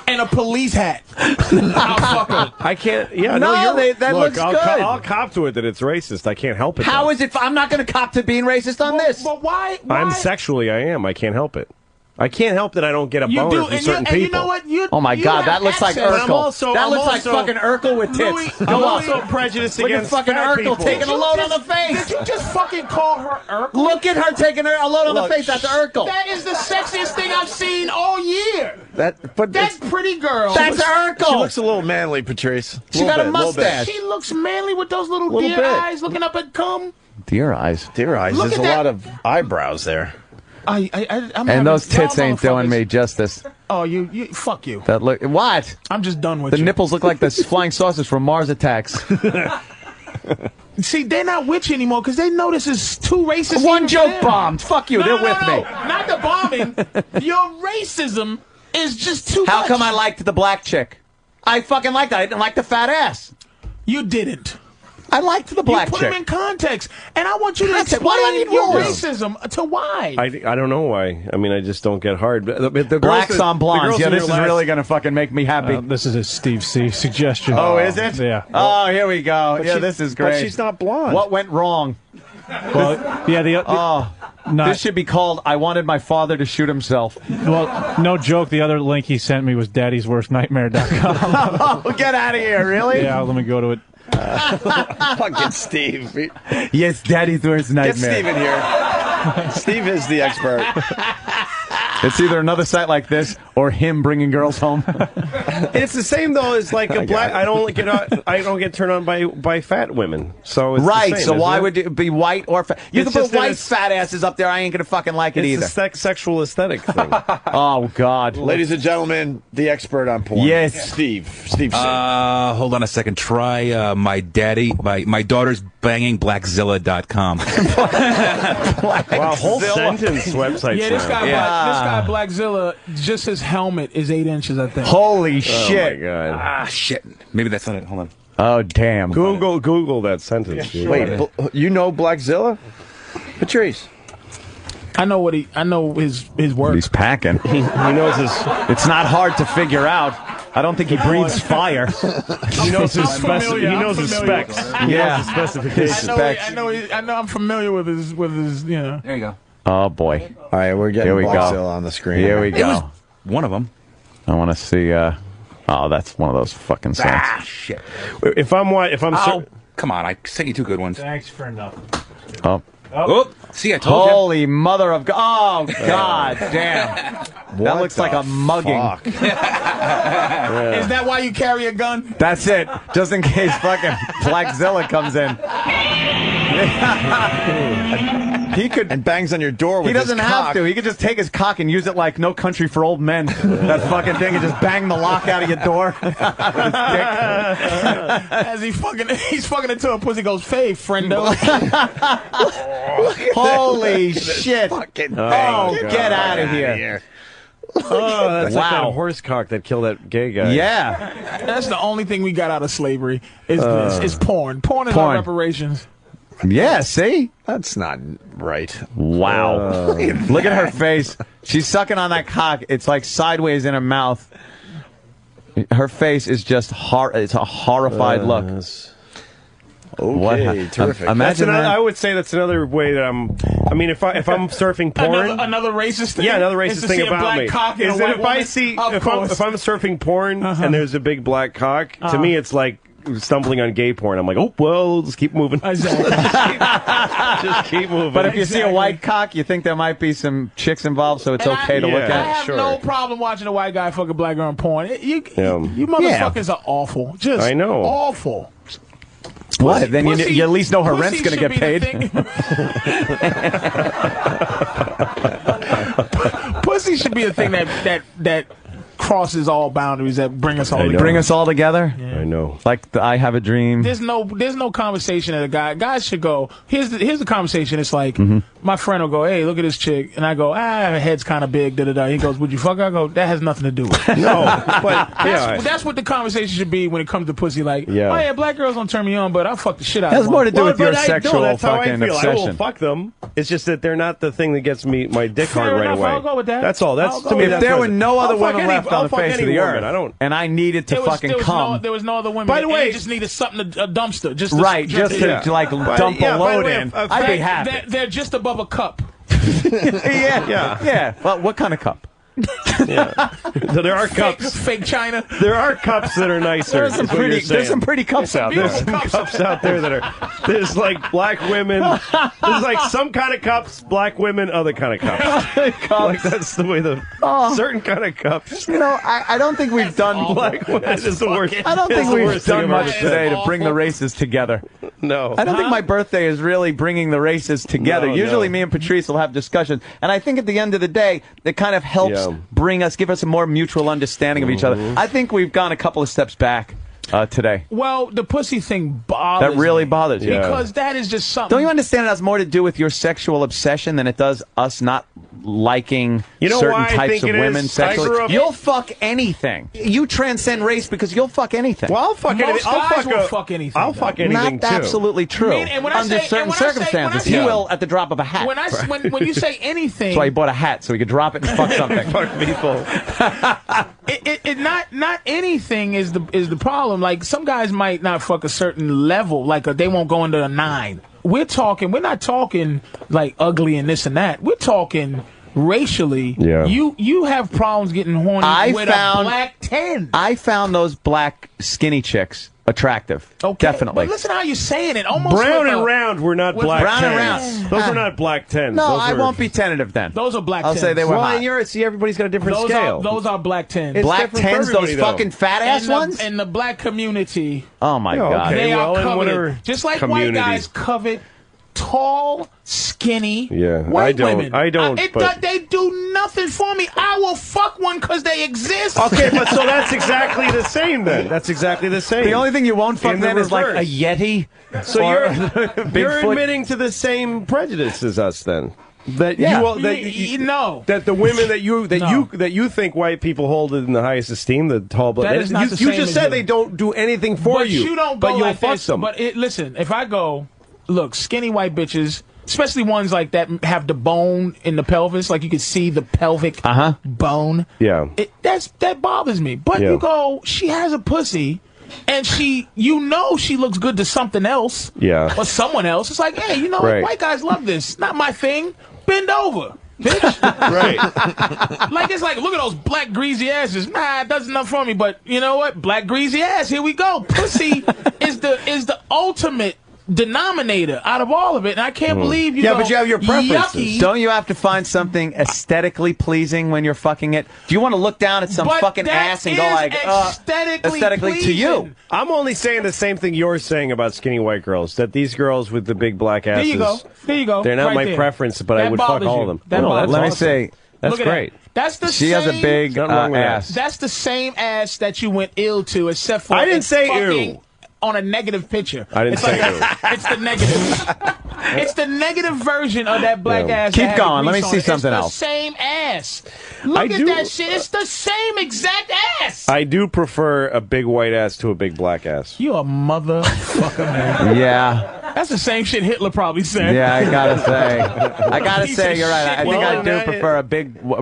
and a police hat, I'll fuck her." I can't. Yeah, No, you're, that look, looks I'll good. I'll cop to it that it's racist. I can't help it. How though. is it? I'm not going to cop to being racist on this. But why? I'm sexually. I am. I can't help it. I can't help that I don't get a You boner do, from and certain people. you know what? Oh my God, that looks like access. Urkel. That looks like fucking Urkel with tits. Louis, Go I'm on. also prejudiced Look at against fucking fat Urkel people. taking a load on the face. Did you just fucking call her Urkel? Look at her taking a load on the Look. face. That's Urkel. That is the sexiest thing I've seen all year. But That it's- pretty girl. That's Urkel. she looks a little manly, Patrice. She got a Little bit. mustache. She looks manly with those little Little deer bit. eyes looking up at cum. Deer eyes. Dear eyes. Look There's a at that. lot of eyebrows there. I'm And those having- tits y'all ain't doing motherfuckers- me justice. Oh, you fuck you. That look. What? I'm just done with The you. nipples look like the flying saucers from Mars Attacks. See, they're not with you anymore because they know this is too racist. One even joke for them. bombed. Fuck you. They're with me. Not the bombing. Your racism is just too How much. come I liked the black chick? I fucking liked that. I didn't like the fat ass. You didn't. I liked the black You put chick. them in context, and I want you to Context? Why do I explain need your rules? racism to why. I don't know why. I mean, I just don't get hard. The girls Blacks that- on the blondes. girls Yeah, in this your is last- really going to fucking make me happy. This is a Steve C. suggestion. Oh, is it? Yeah. Oh, here we go. Yeah, she- this is but great. she's not blonde. What went wrong? Well, yeah. This should be called "I wanted my father to shoot himself." Well, no joke. The other link he sent me was daddy'sworstnightmare.com. Oh, get out of here! Really? Yeah. Let me go to it. Fucking Steve. Yes, Daddy's worst nightmare. Get Steve in here. Steve is the expert. It's either another site like this or him bringing girls home. It's the same though as like a black. I don't get turned on by fat women. So it's right. The same, so why it? would it be white or fat? You It's can just put that white it's- fat asses up there. I ain't gonna fucking like it either. It's a sexual aesthetic thing. Oh God, ladies and gentlemen, the expert on porn. Yes, Steve. Hold on a second. Try my daughter's banging blackzilla.com. Wow, whole sentence website. Yeah, this guy Blackzilla, just his helmet is 8 inches, I think. Holy Oh shit! my God. Shit. Maybe that's not it. Hold on. Oh damn! Google that sentence. Dude. Wait, you know Blackzilla? Patrice. I know his work. He's packing. He knows his. It's not hard to figure out. I don't think he breathes fire. He knows his specs. He knows his specs. He knows his specifications. I know. I'm familiar with his. You know. There you go. Oh boy! All right, we're getting Here we Blackzilla go. on the screen. Here we It go. was one of them. I want to see. Oh, that's one of those fucking sites. Shit. If I'm Come on, I sent you 2 good ones. Thanks for nothing. Oh. Oh, see, I told you. Holy mother of God! Oh God damn! That looks like a mugging. Is that why you carry a gun? That's it. Just in case fucking Blackzilla comes in. He could and bangs on your door with He doesn't his have cock. to. He could just take his cock and use it like No Country for Old Men. That fucking thing and just bang the lock out of your door with his dick. As he's fucking into a pussy, goes, "Faye, friendo." Holy shit! Fucking get out of here! Oh, that's like Wow. that horse cock that killed that gay guy. Yeah. That's the only thing we got out of slavery is this. It's porn. Porn is Porn. our reparations. Yeah, see? That's not right. Wow. Look at her face. She's sucking on that cock. It's like sideways in her mouth. Her face is just it's a horrified look. Okay, terrific. Imagine that. I would say that's another way that I mean, if I'm surfing porn, Another racist thing. yeah, another is racist to thing see a about black me cock and is a that white if I woman. see Of if I'm surfing porn and there's a big black cock, to me it's like stumbling on gay porn. I'm like, oh well, just keep moving. Exactly. Just keep moving. But if you see a white cock, you think there might be some chicks involved, so it's okay to look I at. have no problem watching a white guy fuck a black girl in porn. You Yeah. motherfuckers are awful. Just I know. awful. What? Then Pussy- you at least know her pussy rent's going to should get be the paid. thing- Pussy should be the thing that crosses all boundaries, that bring us all together. Bring us all together. I know. Like the I Have a Dream. There's no conversation that guys should go. Here's the conversation. It's like my friend will go, "Hey, look at this chick," and I go, "Her head's kind of big." Da da da. He goes, "Would you fuck her?" I go, "That has nothing to do with it." No, but that's what the conversation should be when it comes to pussy. Like, Yeah. oh yeah, black girls don't turn me on, but I fuck the shit out Has of them. more to do with your but sexual that's how I fucking feel. I will obsession. fuck them. It's just that they're not the thing that gets me my dick Fair hard right enough, away. I'll go with that. That's all. That's I'll to go me. with That's If there what- were no other I'll fuck women any- left on I'll the fuck face of any the woman. earth, I don't. and I needed to fucking come, there was no other women. By the way, they just needed something a dumpster. Just right? Just to like dump a load in. I'd be happy. They're just above a cup. Yeah. Well, what kind of cup? So there are cups. Fake China. There are cups that are nicer. There's some is what you're pretty. There's saying. some pretty cups out there. There's some cups out there that are. There's like black women. There's like some kind of cups, black women, other kind of cups. Like that's the way the certain kind of cups. You know, I don't think we've done Black women is the worst. I don't it's think the we've worst thing done I've much ever today said. to bring the races together. No. I don't think my birthday is really bringing the races together. No, Usually no. me and Patrice will have discussions, and I think at the end of the day, it kind of helps give us a more mutual understanding of each other. I think we've gone a couple of steps back today. Well, the pussy thing bothers That really me bothers you. because that is just something. Don't you understand it has more to do with your sexual obsession than it does us not liking certain why I types think of it women is? I grew sexually? up- You'll fuck anything. You transcend race because you'll fuck anything. Well, I'll fuck anything. Most I'll guys fuck will a- fuck anything. I'll fuck anything Not too. absolutely true. And when I Under say- certain and when I say- circumstances, when I he say- will at the drop of a hat. When you say anything, That's why he bought a hat so he could drop it and fuck something. Fuck people. not anything is the problem. Like some guys might not fuck a certain level, like they won't go into a 9. We're not talking like ugly and this and that. We're talking racially, you have problems getting horny with a black 10. I found those black skinny chicks attractive. Okay, definitely. But listen how you're saying it. Almost Brown and round were not black brown 10s. and round. Those were not black 10s. No, those I were... won't be tentative then. Those are black 10s. I'll say they were hot. See, everybody's got a different scale. Those are black 10s. Black 10s, those fucking fat ass ones? In the black community. Oh my God. They are coveted. Just like white guys covet tall, skinny white women. I don't. They do nothing for me. I will fuck one because they exist. Okay, but so that's exactly the same then. That's exactly the same. The only thing you won't fuck then is like a Yeti. So you're admitting to the same prejudice as us then. That that the women that you think white people hold in the highest esteem, the tall black. You just said they don't do anything for you. But you don't go but you'll like fuck this. them. But listen, if I go, look, skinny white bitches, especially ones like that have the bone in the pelvis, like you can see the pelvic bone. Yeah, that bothers me. But you go, she has a pussy. And she looks good to something else, or someone else. It's like, hey, white guys love this. Not my thing. Bend over, bitch. Right. Like it's like, look at those black greasy asses. Nah, it does enough for me. But you know what? Black greasy ass. Here we go. Pussy is the ultimate denominator out of all of it, and I can't believe you. Yeah, go, but you have your preferences. Yucky. Don't you have to find something aesthetically pleasing when you're fucking it? Do you want to look down at some fucking ass and go like, aesthetically to you? I'm only saying the same thing you're saying about skinny white girls. That these girls with the big black asses. There you go. They're not my there. preference, but that I would fuck all of them. Let me say, that's great. That's the she same, has a big ass. That's the same ass that you went ill to, except for I didn't say ew. On a negative picture. I didn't say ew. It's the negative. It's the negative version of that black ass. Keep going. Let me see something else. It's the same ass. Look at that shit. It's the same exact ass. I do prefer a big white ass to a big black ass. You a motherfucker, man. Yeah. That's the same shit Hitler probably said. Yeah, I gotta say, you're right. I think I do prefer a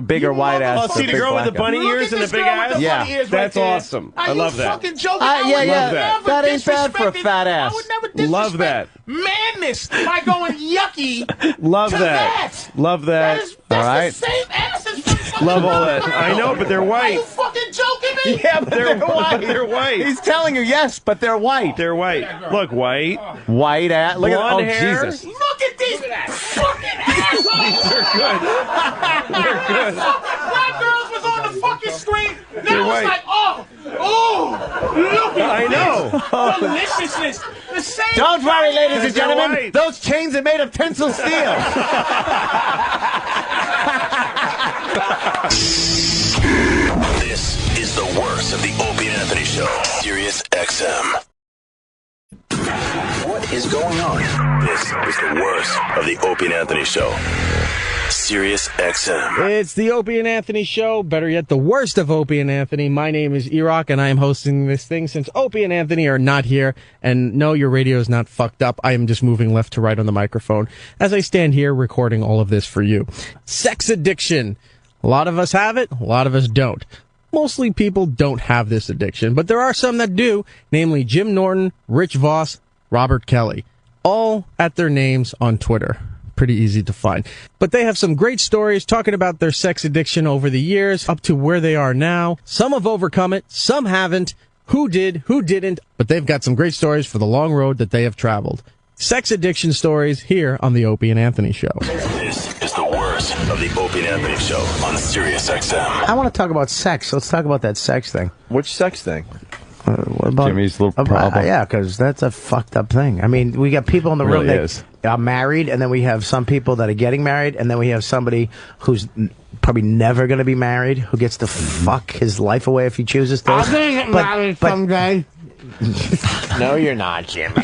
bigger white ass. See the girl with the bunny ears and the big ass? Yeah, that's awesome. I love that. Fucking joking? That ain't bad for a fat ass. I would never disrespect love that. Madness by going yucky. Love to that. Love that. That's all right. the same ass as from love all that. I know, but they're white. Are you fucking joking me? Yeah, but they're white. They're white. He's telling you yes, but they're white. They're white. Look, white. White ass. Look Blonde at hair. Jesus. Look at these fucking assholes. They're good. They're good. Black girls was on the fucking screen. Now They're it's white. like, look at I know. deliciousness. The same. Don't worry, ladies and They're gentlemen. white. Those chains are made of tensile steel. This is the worst of the Opie and Anthony Show. Sirius XM. What is going on? This is the worst of the Opie and Anthony Show. Sirius XM. It's the Opie and Anthony Show. Better yet, the worst of Opie and Anthony. My name is Erock, and I am hosting this thing since Opie and Anthony are not here. And no, your radio is not fucked up. I am just moving left to right on the microphone as I stand here recording all of this for you. Sex addiction. A lot of us have it. A lot of us don't. Mostly people don't have this addiction, but there are some that do, namely Jim Norton, Rich Voss, Robert Kelly, all at their names on Twitter. Pretty easy to find. But they have some great stories talking about their sex addiction over the years, up to where they are now. Some have overcome it, some haven't. Who did, who didn't, but they've got some great stories for the long road that they have traveled. Sex addiction stories here on the Opie and Anthony Show. This is the worst of the Opie and Anthony Show on Sirius XM. I want to talk about sex. Let's talk about that sex thing. Which sex thing? What about Jimmy's little problem? Yeah, because that's a fucked up thing. I mean, we got people in the room that are married, and then we have some people that are getting married, and then we have somebody who's probably never going to be married, who gets to fuck his life away if he chooses to. I'm going to get married someday. No, you're not, Jimmy.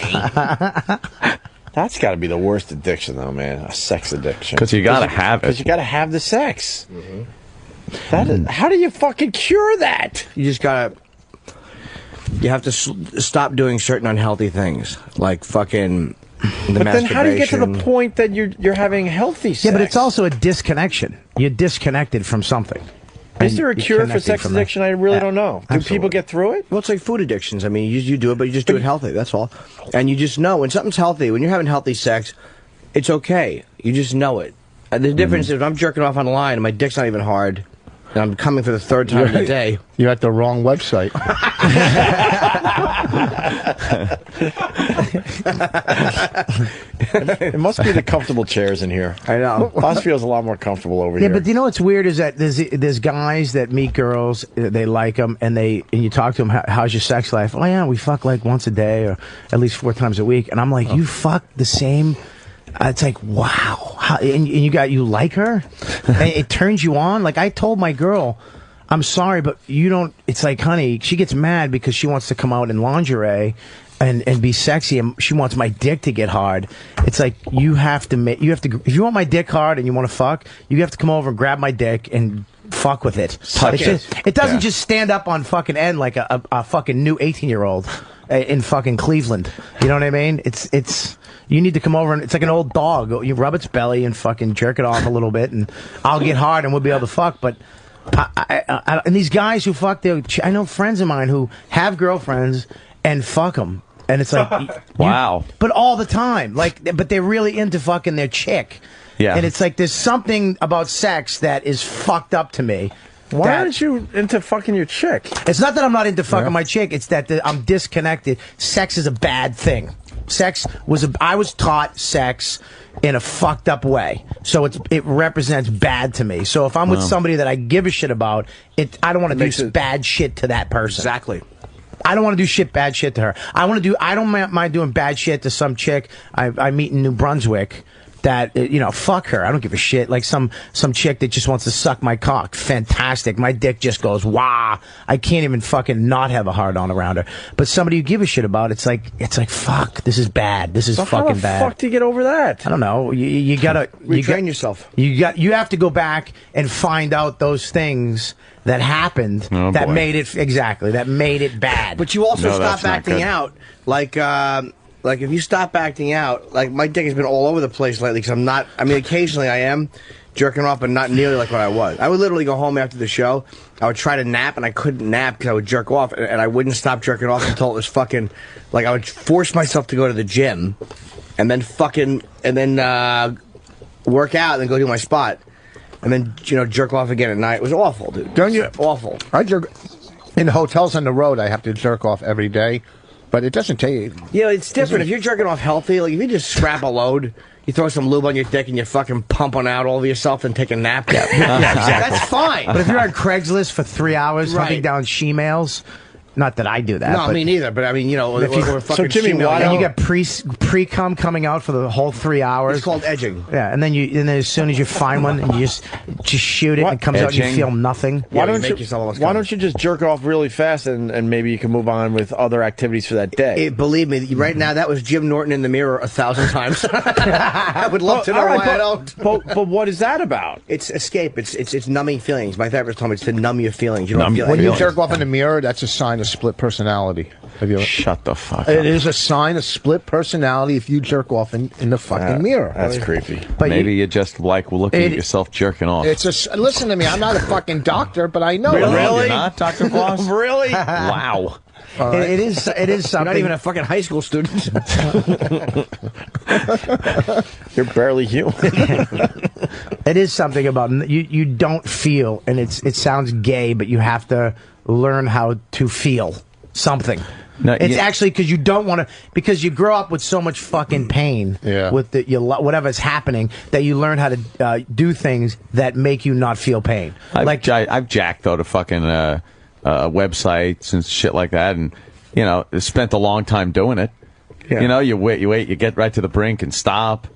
That's got to be the worst addiction, though, man. A sex addiction. Because you got to have it. Because you got to have the sex. That is, how do you fucking cure that? You just gotta. You have to stop doing certain unhealthy things, like fucking the But then how do you get to the masturbation. point that you're having healthy sex? Yeah, but it's also a disconnection. You're disconnected from something. Is there a You're cure for connected sex from that. addiction? I really don't know. Do people get through it? Well, it's like food addictions. I mean, you do it, but you just do it healthy. That's all. And you just know when something's healthy, when you're having healthy sex, it's okay. You just know it. The difference is I'm jerking off on the line and my dick's not even hard. And I'm coming for the third time of the day. You're at the wrong website. It must be the comfortable chairs in here. I know. Us feels a lot more comfortable over Yeah, here. but you know what's weird is that there's guys that meet girls, they like them, and you talk to them, how's your sex life? Oh yeah, we fuck like once a day or at least 4 times a week, and I'm like, you fuck the same. It's like, wow, and you like her, and it turns you on. Like I told my girl, I'm sorry, but you don't. It's like, honey, she gets mad because she wants to come out in lingerie and be sexy, and she wants my dick to get hard. It's like you have to if you want my dick hard and you want to fuck, you have to come over and grab my dick and fuck with it. It doesn't just stand up on fucking end like a fucking new 18-year-old in fucking Cleveland. You know what I mean? It's you need to come over and it's like an old dog. You rub its belly and fucking jerk it off a little bit, and I'll get hard and we'll be able to fuck. But and these guys who fuck, I know friends of mine who have girlfriends and fuck them. And it's like, wow. But all the time. But they're really into fucking their chick. Yeah. And it's like, there's something about sex that is fucked up to me. Why aren't you into fucking your chick? It's not that I'm not into fucking my chick. It's that I'm disconnected. Sex is a bad thing. I was taught sex in a fucked up way. So it represents bad to me. So if I'm with somebody that I give a shit about, I don't want to do bad shit to that person. Exactly. I don't want to do bad shit to her. I don't mind doing bad shit to some chick I meet in New Brunswick that, fuck her. I don't give a shit. Like some chick that just wants to suck my cock. Fantastic. My dick just goes, wah. I can't even fucking not have a hard on around her. But somebody you give a shit about, it's like, fuck, this is bad. This is fucking bad. How the fuck do you get over that? I don't know. You gotta retrain yourself. You have to go back and find out those things that happened that made it bad. But you also stop acting out. Like if you stop acting out, like my dick has been all over the place lately because occasionally I am jerking off, but not nearly like what I was. I would literally go home after the show. I would try to nap, and I couldn't nap because I would jerk off, and I wouldn't stop jerking off until it was fucking, like I would force myself to go to the gym, and then work out, and then go do my spot. And then, jerk off again at night. It was awful, dude. Don't you? Awful. I jerk in hotels on the road. I have to jerk off every day, but it doesn't take. Yeah, it's different. If you're jerking off healthy, like if you just scrap a load, you throw some lube on your dick and you fucking pump on out all of yourself and take a nap. Yeah, exactly. That's fine. But if you're on Craigslist for 3 hours hunting down she-males, not that I do that. No, me neither. But I mean, so Jimmy, why don't you get pre-cum coming out for the whole 3 hours? It's called edging. Yeah, and then as soon as you find one, and you just shoot it, and it comes out, and you feel nothing. Why don't you just jerk off really fast, and maybe you can move on with other activities for that day? Believe me, right now that was Jim Norton in the mirror 1,000 times. I would love to know why I don't. But what is that about? It's escape. It's numbing feelings. My therapist told me it's to numb your feelings. You don't feel when you jerk off in the mirror, that's a sign of split personality. Have you ever? Shut the fuck up. It is a sign of split personality if you jerk off in the fucking mirror. That's creepy. But maybe you just like looking at yourself jerking off. Listen to me. I'm not a fucking doctor, but I know. Really? You're not, Dr. Claus? Really? Wow. Right. It is something. You're not even a fucking high school student. You're barely human. It is something about you don't feel, and it sounds gay, but you have to learn how to feel something. No, it's actually because you don't want to, because you grow up with so much fucking pain with whatever's happening, that you learn how to do things that make you not feel pain. I've jacked though to fucking websites and shit like that, and spent a long time doing it. Yeah. You wait, you get right to the brink and stop.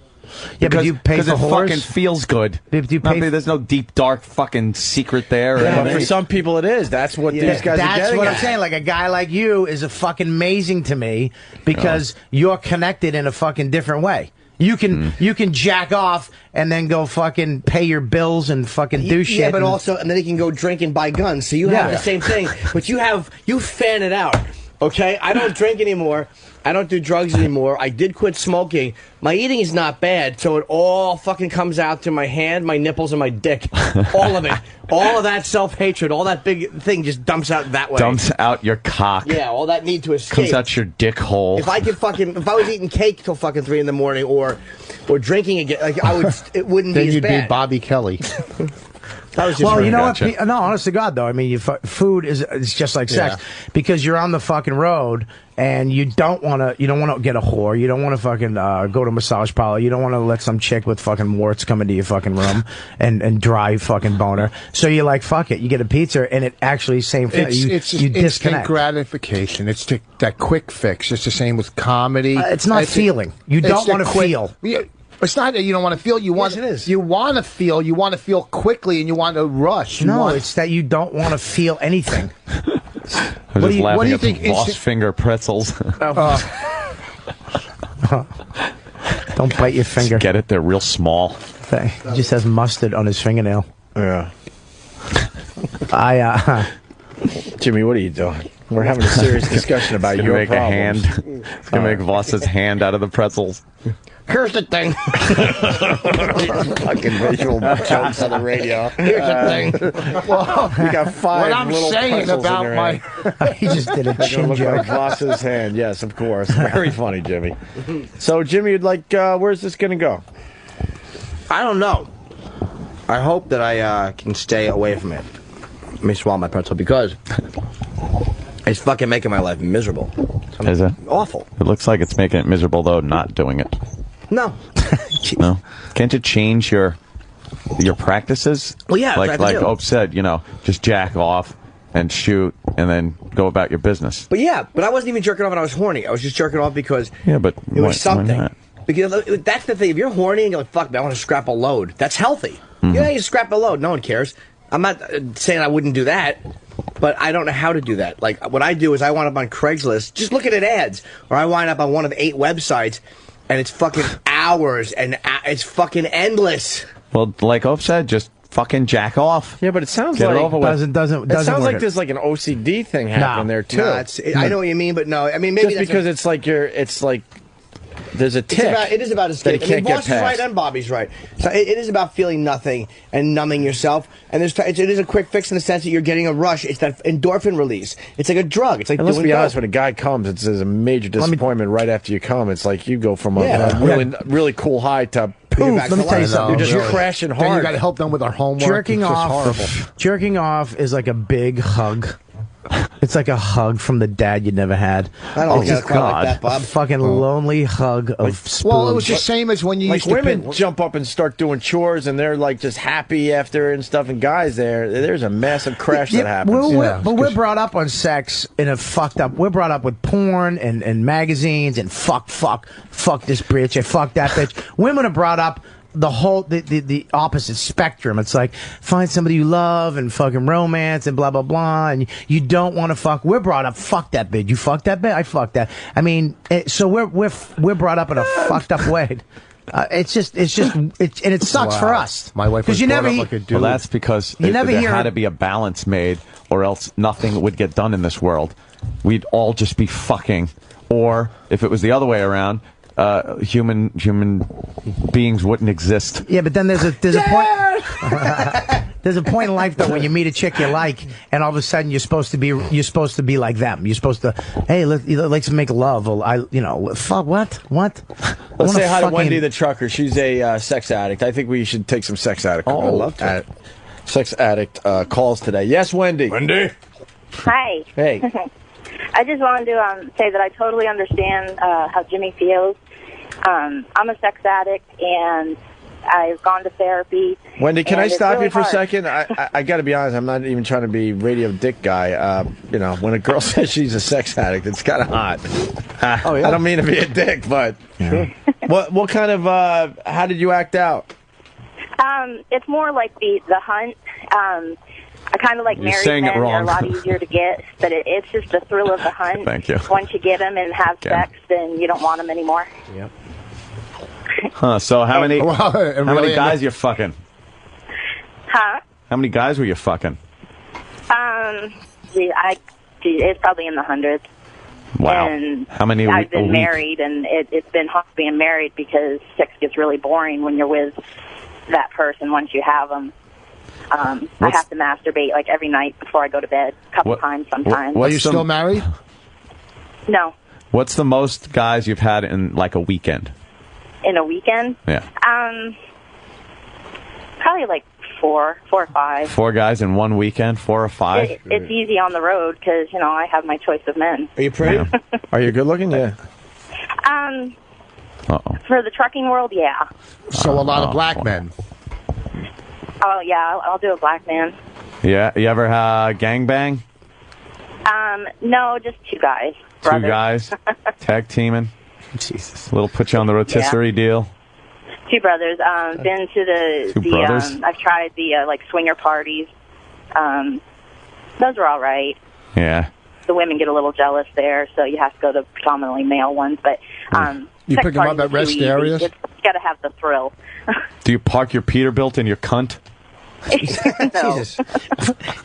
Yeah, but you pay for it fucking feels good. There's no deep, dark fucking secret there. Yeah, but for some people it is. That's what these guys are getting. That's what I'm saying. Like, a guy like you is a fucking amazing to me because you're connected in a fucking different way. You can jack off and then go fucking pay your bills and fucking do shit. Yeah, but and then he can go drink and buy guns. So you have the same thing, but you fan it out. Okay, I don't drink anymore. I don't do drugs anymore. I did quit smoking. My eating is not bad, so it all fucking comes out to my hand, my nipples, and my dick. All of it. All of that self-hatred, all that big thing just dumps out that way. Dumps out your cock. Yeah, all that need to escape. Comes out your dick hole. If I was eating cake till fucking 3 in the morning, or or drinking again, like it wouldn't Then be as you'd bad. be Bobby Kelly. That was just well, you know gotcha. what? No, honest to God, though. I mean, food is just like sex because you're on the fucking road and you don't want to get a whore. You don't want to fucking go to a massage parlor. You don't want to let some chick with fucking warts come into your fucking room and dry fucking boner. So you're like, fuck it. You get a pizza and it actually same thing. It's you instant disconnect. gratification. It's that quick fix. It's the same with comedy. It's not feeling. You don't want to feel. Yeah, it's not that you don't want to feel. You want. Yes, it is. You want to feel. You want to feel quickly, and you want to rush. It's that you don't want to feel anything. I was just laughing at the Boss Finger pretzels. Don't bite your finger. Just get it? They're real small. He just has mustard on his fingernail. Yeah. Jimmy, what are you doing? We're having a serious discussion about your make problems. a hand. He's gonna make Voss's hand out of the pretzels. Here's the thing. Fucking visual jokes on the radio. Here's the thing. Well, you got five what I'm little saying pretzels about in your my. hand. He just did a They're chin gonna look joke. like Voss's hand. Yes, of course. Very funny, Jimmy. So, Jimmy, you'd like, where's this gonna go? I don't know. I hope that I can stay away from it. Let me swallow my pretzel because it's fucking making my life miserable. Is it? Awful. It looks like it's making it miserable, though, not doing it. No. No? Can't you change your practices? Well, yeah, Like Ope said, just jack off and shoot and then go about your business. But I wasn't even jerking off when I was horny. I was just jerking off because Yeah, but it was something. Why not? Because that's the thing. If you're horny and you're like, fuck, man, I want to scrap a load. That's healthy. You scrap a load. No one cares. I'm not saying I wouldn't do that, but I don't know how to do that. Like, what I do is I wind up on Craigslist just looking at ads, or I wind up on one of 8 websites, and it's fucking hours, and it's fucking endless. Well, like Ope said, just fucking jack off. Yeah, but it sounds Get like it over with. Doesn't it sounds work. like there's like an OCD thing happening there too. No, I know what you mean, but no. I mean, maybe just because it's like there's a tick. It is about that he escape. I can't mean, get Boss is right past. and Bobby's right. So it is about feeling nothing and numbing yourself. And it is a quick fix in the sense that you're getting a rush. It's that endorphin release. It's like a drug. It's like And let's doing be honest, dope. when a guy comes, it's a major disappointment right after you come. It's like you go from a really cool high to poof. Let me tell you something. You're just crashing hard. Then you got to help them with our homework. Jerking it's just off. horrible. Jerking off is like a big hug. It's like a hug from the dad you never had. I don't think quite like that, Bob. A fucking lonely hug of spoons. Well, it was the same as when you Like used to women jump up and start doing chores, and they're like just happy after and stuff. And guys, there's a massive crash that happens. We're brought up on sex in a fucked up. We're brought up with porn and magazines and fuck this bitch and fuck that bitch. Women are brought up the opposite spectrum. It's like find somebody you love and fucking romance and blah blah blah, and you don't want to fuck. We're brought up fuck that bitch. You fuck that bitch. I fuck that. I mean, so we're brought up in a fucked up way. And it sucks for us. My wife was you brought never up like a dude. Well, that's because You never there hear had it. to be a balance made, or else nothing would get done in this world. We'd all just be fucking. Or if it was the other way around, human beings wouldn't exist. Yeah, but then there's a point. There's a point in life though when you meet a chick you like, and all of a sudden you're supposed to be like them. You're supposed to, hey, let's make love. Well, fuck what? Let's say hi to Wendy the trucker. She's a sex addict. I think we should take some sex addict. I'd love to. Sex addict calls today. Yes, Wendy. Wendy. Hi. Hey. I just wanted to say that I totally understand how Jimmy feels. I'm a sex addict, and I've gone to therapy. Wendy, can I it's stop really you for a hard. second? I got to be honest. I'm not even trying to be radio dick guy. When a girl says she's a sex addict, it's kind of hot. Oh, yeah. I don't mean to be a dick, but what kind of? How did you act out? It's more like the hunt. I kind of like You're married saying it men. They're a wrong. lot easier to get, but it's just the thrill of the hunt. Thank you. Once you get them and have Okay. sex, then you don't want them anymore. Yep. Huh? So how many? Well, how many guys you fucking? Huh? How many guys were you fucking? It's probably in the hundreds. Wow. And How many? I've a been week? married, and it's been hard being married because sex gets really boring when you're with that person once you have them. I have to masturbate like every night before I go to bed, a couple times sometimes. Are you still married? No, What's the most guys you've had in like a weekend? In a weekend? Yeah. Probably like four or five. 4 guys in one weekend, 4 or 5. It's easy on the road because, you know, I have my choice of men. Are you pretty? Are you good looking? Yeah. For the trucking world, yeah. So a lot of black men. Oh, yeah, I'll do a black man. Yeah. You ever gangbang? No, just 2 guys. 2 Brothers. guys tag teaming. Jesus. A little put you on the rotisserie deal. 2 brothers. Been to the 2 brothers? I've tried the like swinger parties. Those are all right. Yeah. The women get a little jealous there, so you have to go to predominantly male ones. But You sex pick them up parties at are too rest easy. areas? You got to have the thrill. Do you park your Peterbilt in your cunt? Jesus.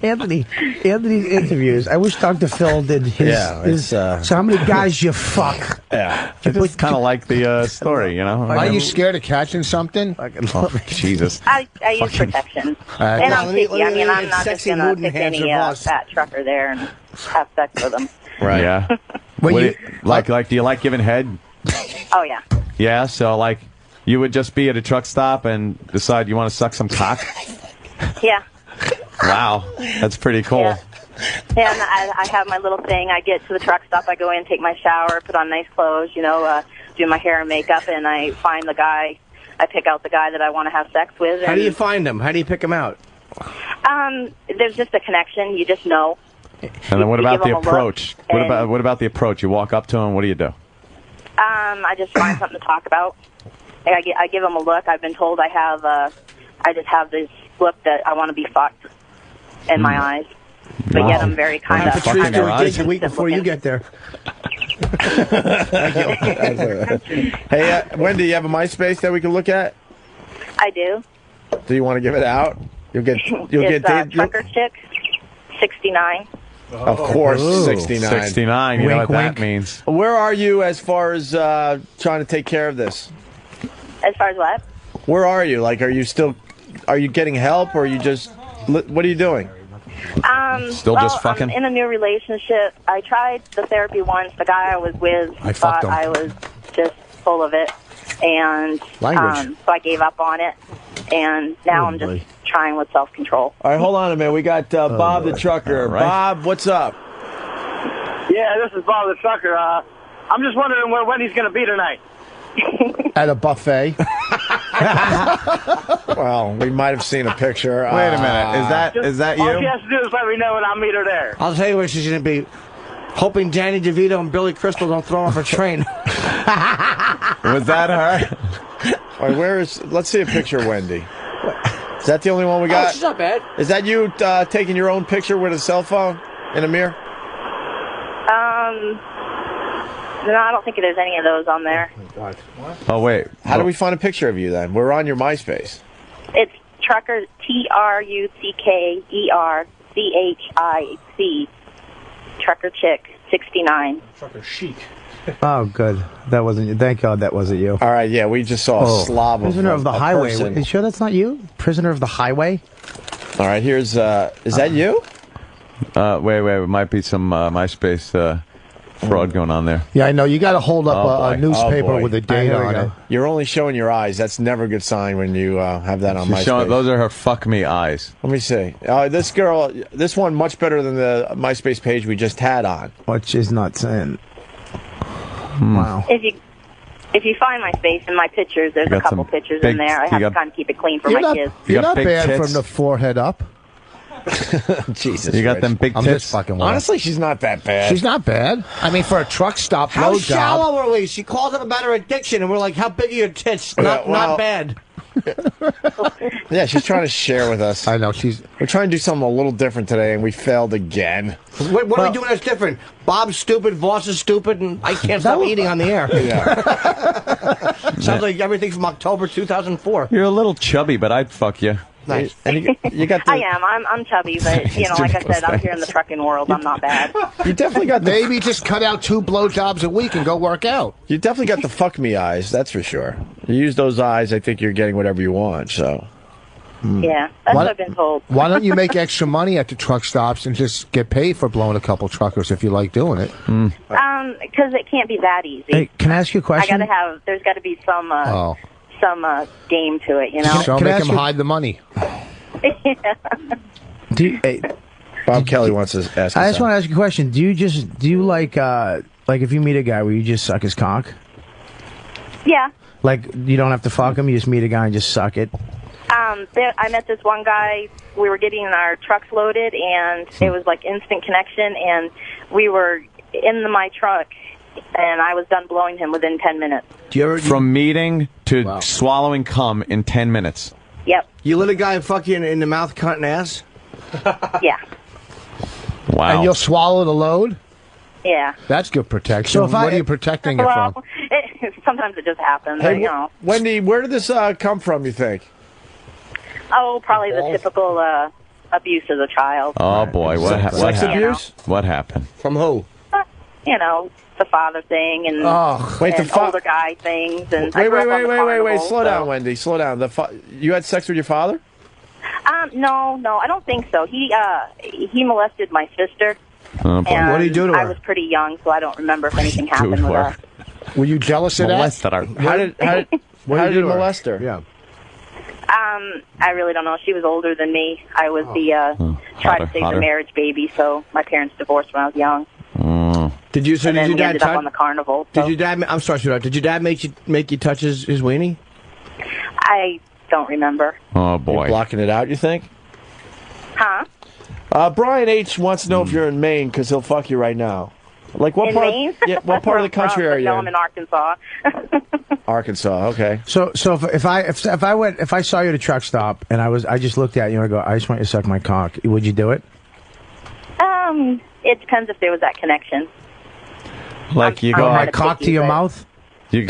Anthony's interviews. I wish Dr. Phil did his. So how many guys you fuck? Yeah. I just kind of like the story, you know? Are you scared of catching something? Oh, Jesus. I use protection. And I'm picky. I mean, I'm not just going to pick any fat trucker there and have sex with them. Right. Yeah. Do you like giving head? Oh, yeah. Yeah, so, like, you would just be at a truck stop and decide you want to suck some cock? Yeah. Wow. That's pretty cool. Yeah. And I have my little thing. I get to the truck stop. I go in, take my shower, put on nice clothes, you know, do my hair and makeup, and I find the guy. I pick out the guy that I want to have sex with. How do you find him? How do you pick him out? There's just a connection. You just know. And then what about the give 'em a approach? look, What about the approach? You walk up to him, what do you do? I just find something to talk about. I give him a look. I've been told I just have this look that I want to be fucked in my eyes. But yet I'm very kind of... Patrice do a gig the week before you get there. Thank you. Hey, Wendy, you have a MySpace that we can look at? I do. Do you want to give it out? It's Trucker Chick 69. Of course, 69. 69, you know what that means. Where are you as far as trying to take care of this? As far as what? Where are you? Like, are you getting help, or are you just, what are you doing? Still just fucking? I'm in a new relationship. I tried the therapy once. The guy I was with thought I was just full of it. And so I gave up on it. And now I'm just trying with self-control. All right, hold on a minute. We got Bob the trucker. Right. Bob, what's up? Yeah, this is Bob the trucker. I'm just wondering where Wendy's going to be tonight. At a buffet. Well, we might have seen a picture. Wait a minute. Is that you? All she has to do is let me know and I'll meet her there. I'll tell you where she's going to be. Hoping Danny DeVito and Billy Crystal don't throw off her train. Was that her? All right, let's see a picture of Wendy. Is that the only one we got? Oh, she's not bad. Is that you taking your own picture with a cell phone in a mirror? No, I don't think there's any of those on there. What? Oh, wait. How do we find a picture of you then? We're on your MySpace. It's Trucker, TruckerChic, Trucker Chick 69. Trucker Chic. Oh, good. That wasn't you. Thank God that wasn't you. All right, yeah, we just saw a slob of Prisoner of the Highway. person. You sure that's not you? Prisoner of the Highway? All right, here's, is that you? Wait, it might be some MySpace fraud going on there. Yeah, I know. You got to hold up a Oh, newspaper boy. with a date on it. You're only showing your eyes. That's never a good sign when you have that on MySpace. Those are her fuck me eyes. Let me see. This one much better than the MySpace page we just had on. Which is not saying. Wow. If you find my face and my pictures, there's a couple pictures in there. I have to kind of keep it clean for my kids. You're not bad from the forehead up. Jesus, you got them big I'm tits. just fucking with her. Honestly, she's not that bad. She's not bad. I mean, for a truck stop, How low shallow job. are we? She calls up about her addiction, and we're like, how big are your tits? Not bad. Yeah, she's trying to share with us. I know. We're trying to do something a little different today, and we failed again. What are we doing that's different? Bob's stupid, Voss is stupid, and I can't stop eating on the air. Yeah. Sounds like everything from October 2004. You're a little chubby, but I'd fuck you. Nice. And you got I am. I'm chubby, but like I said, I'm here in the trucking world. I'm not bad. You definitely got Maybe just cut out 2 blowjobs a week and go work out. You definitely got the fuck me eyes. That's for sure. You use those eyes, I think you're getting whatever you want. So. Yeah, that's what I've been told. Why don't you make extra money at the truck stops and just get paid for blowing a couple truckers if you like doing it? Because it can't be that easy. Hey, can I ask you a question? There's got to be some game to it, you know? So Can I make ask them you- hide the money. Bob Kelly wants to ask. I just want to ask you a question. Do you like if you meet a guy, will you just suck his cock? Yeah. Like you don't have to fuck him, you just meet a guy and just suck it. I met this one guy. We were getting our trucks loaded, and it was like instant connection. And we were in my truck, and I was done blowing him within 10 minutes. From meeting to swallowing cum in 10 minutes. Yep. You let a guy fuck you in the mouth, cunt, and ass? Yeah. Wow. And you'll swallow the load? Yeah. That's good protection. So if what I- are you protecting it Well, from? sometimes it just happens. Hey, you know. Wendy, where did this come from? You think? Oh, probably the typical abuse as a child. Oh boy, what happened? Sex abuse? What happened? From who? You know, the father thing and, Wait, and older guy things. And I Wait, grew up on the carnival, slow down, so- Wendy. Slow down. You had sex with your father? No, I don't think so. He molested my sister. Oh, boy. And What did he do to I her? was pretty young, so I don't remember if anything happened with us. Were you jealous of that? Molested her. How did you molest her? Yeah. I really don't know. She was older than me. I was tried to save the marriage baby, so my parents divorced when I was young. Did you? And then did your we dad ended up on the carnival. So Did your dad? I'm sorry, sweetheart. Did your dad make you touch his weenie? I don't remember. Oh boy. You're blocking it out, you think? Huh? Brian H wants to know if you're in Maine because he'll fuck you right now. Like what In part? Maine? Yeah, what part of the country are you No, in? I'm in Arkansas. Arkansas. Okay. So if I saw you at a truck stop and I just looked at you and I go, I just want you to suck my cock, would you do it? It depends if there was that connection. Like you go, my cock to your mouth? You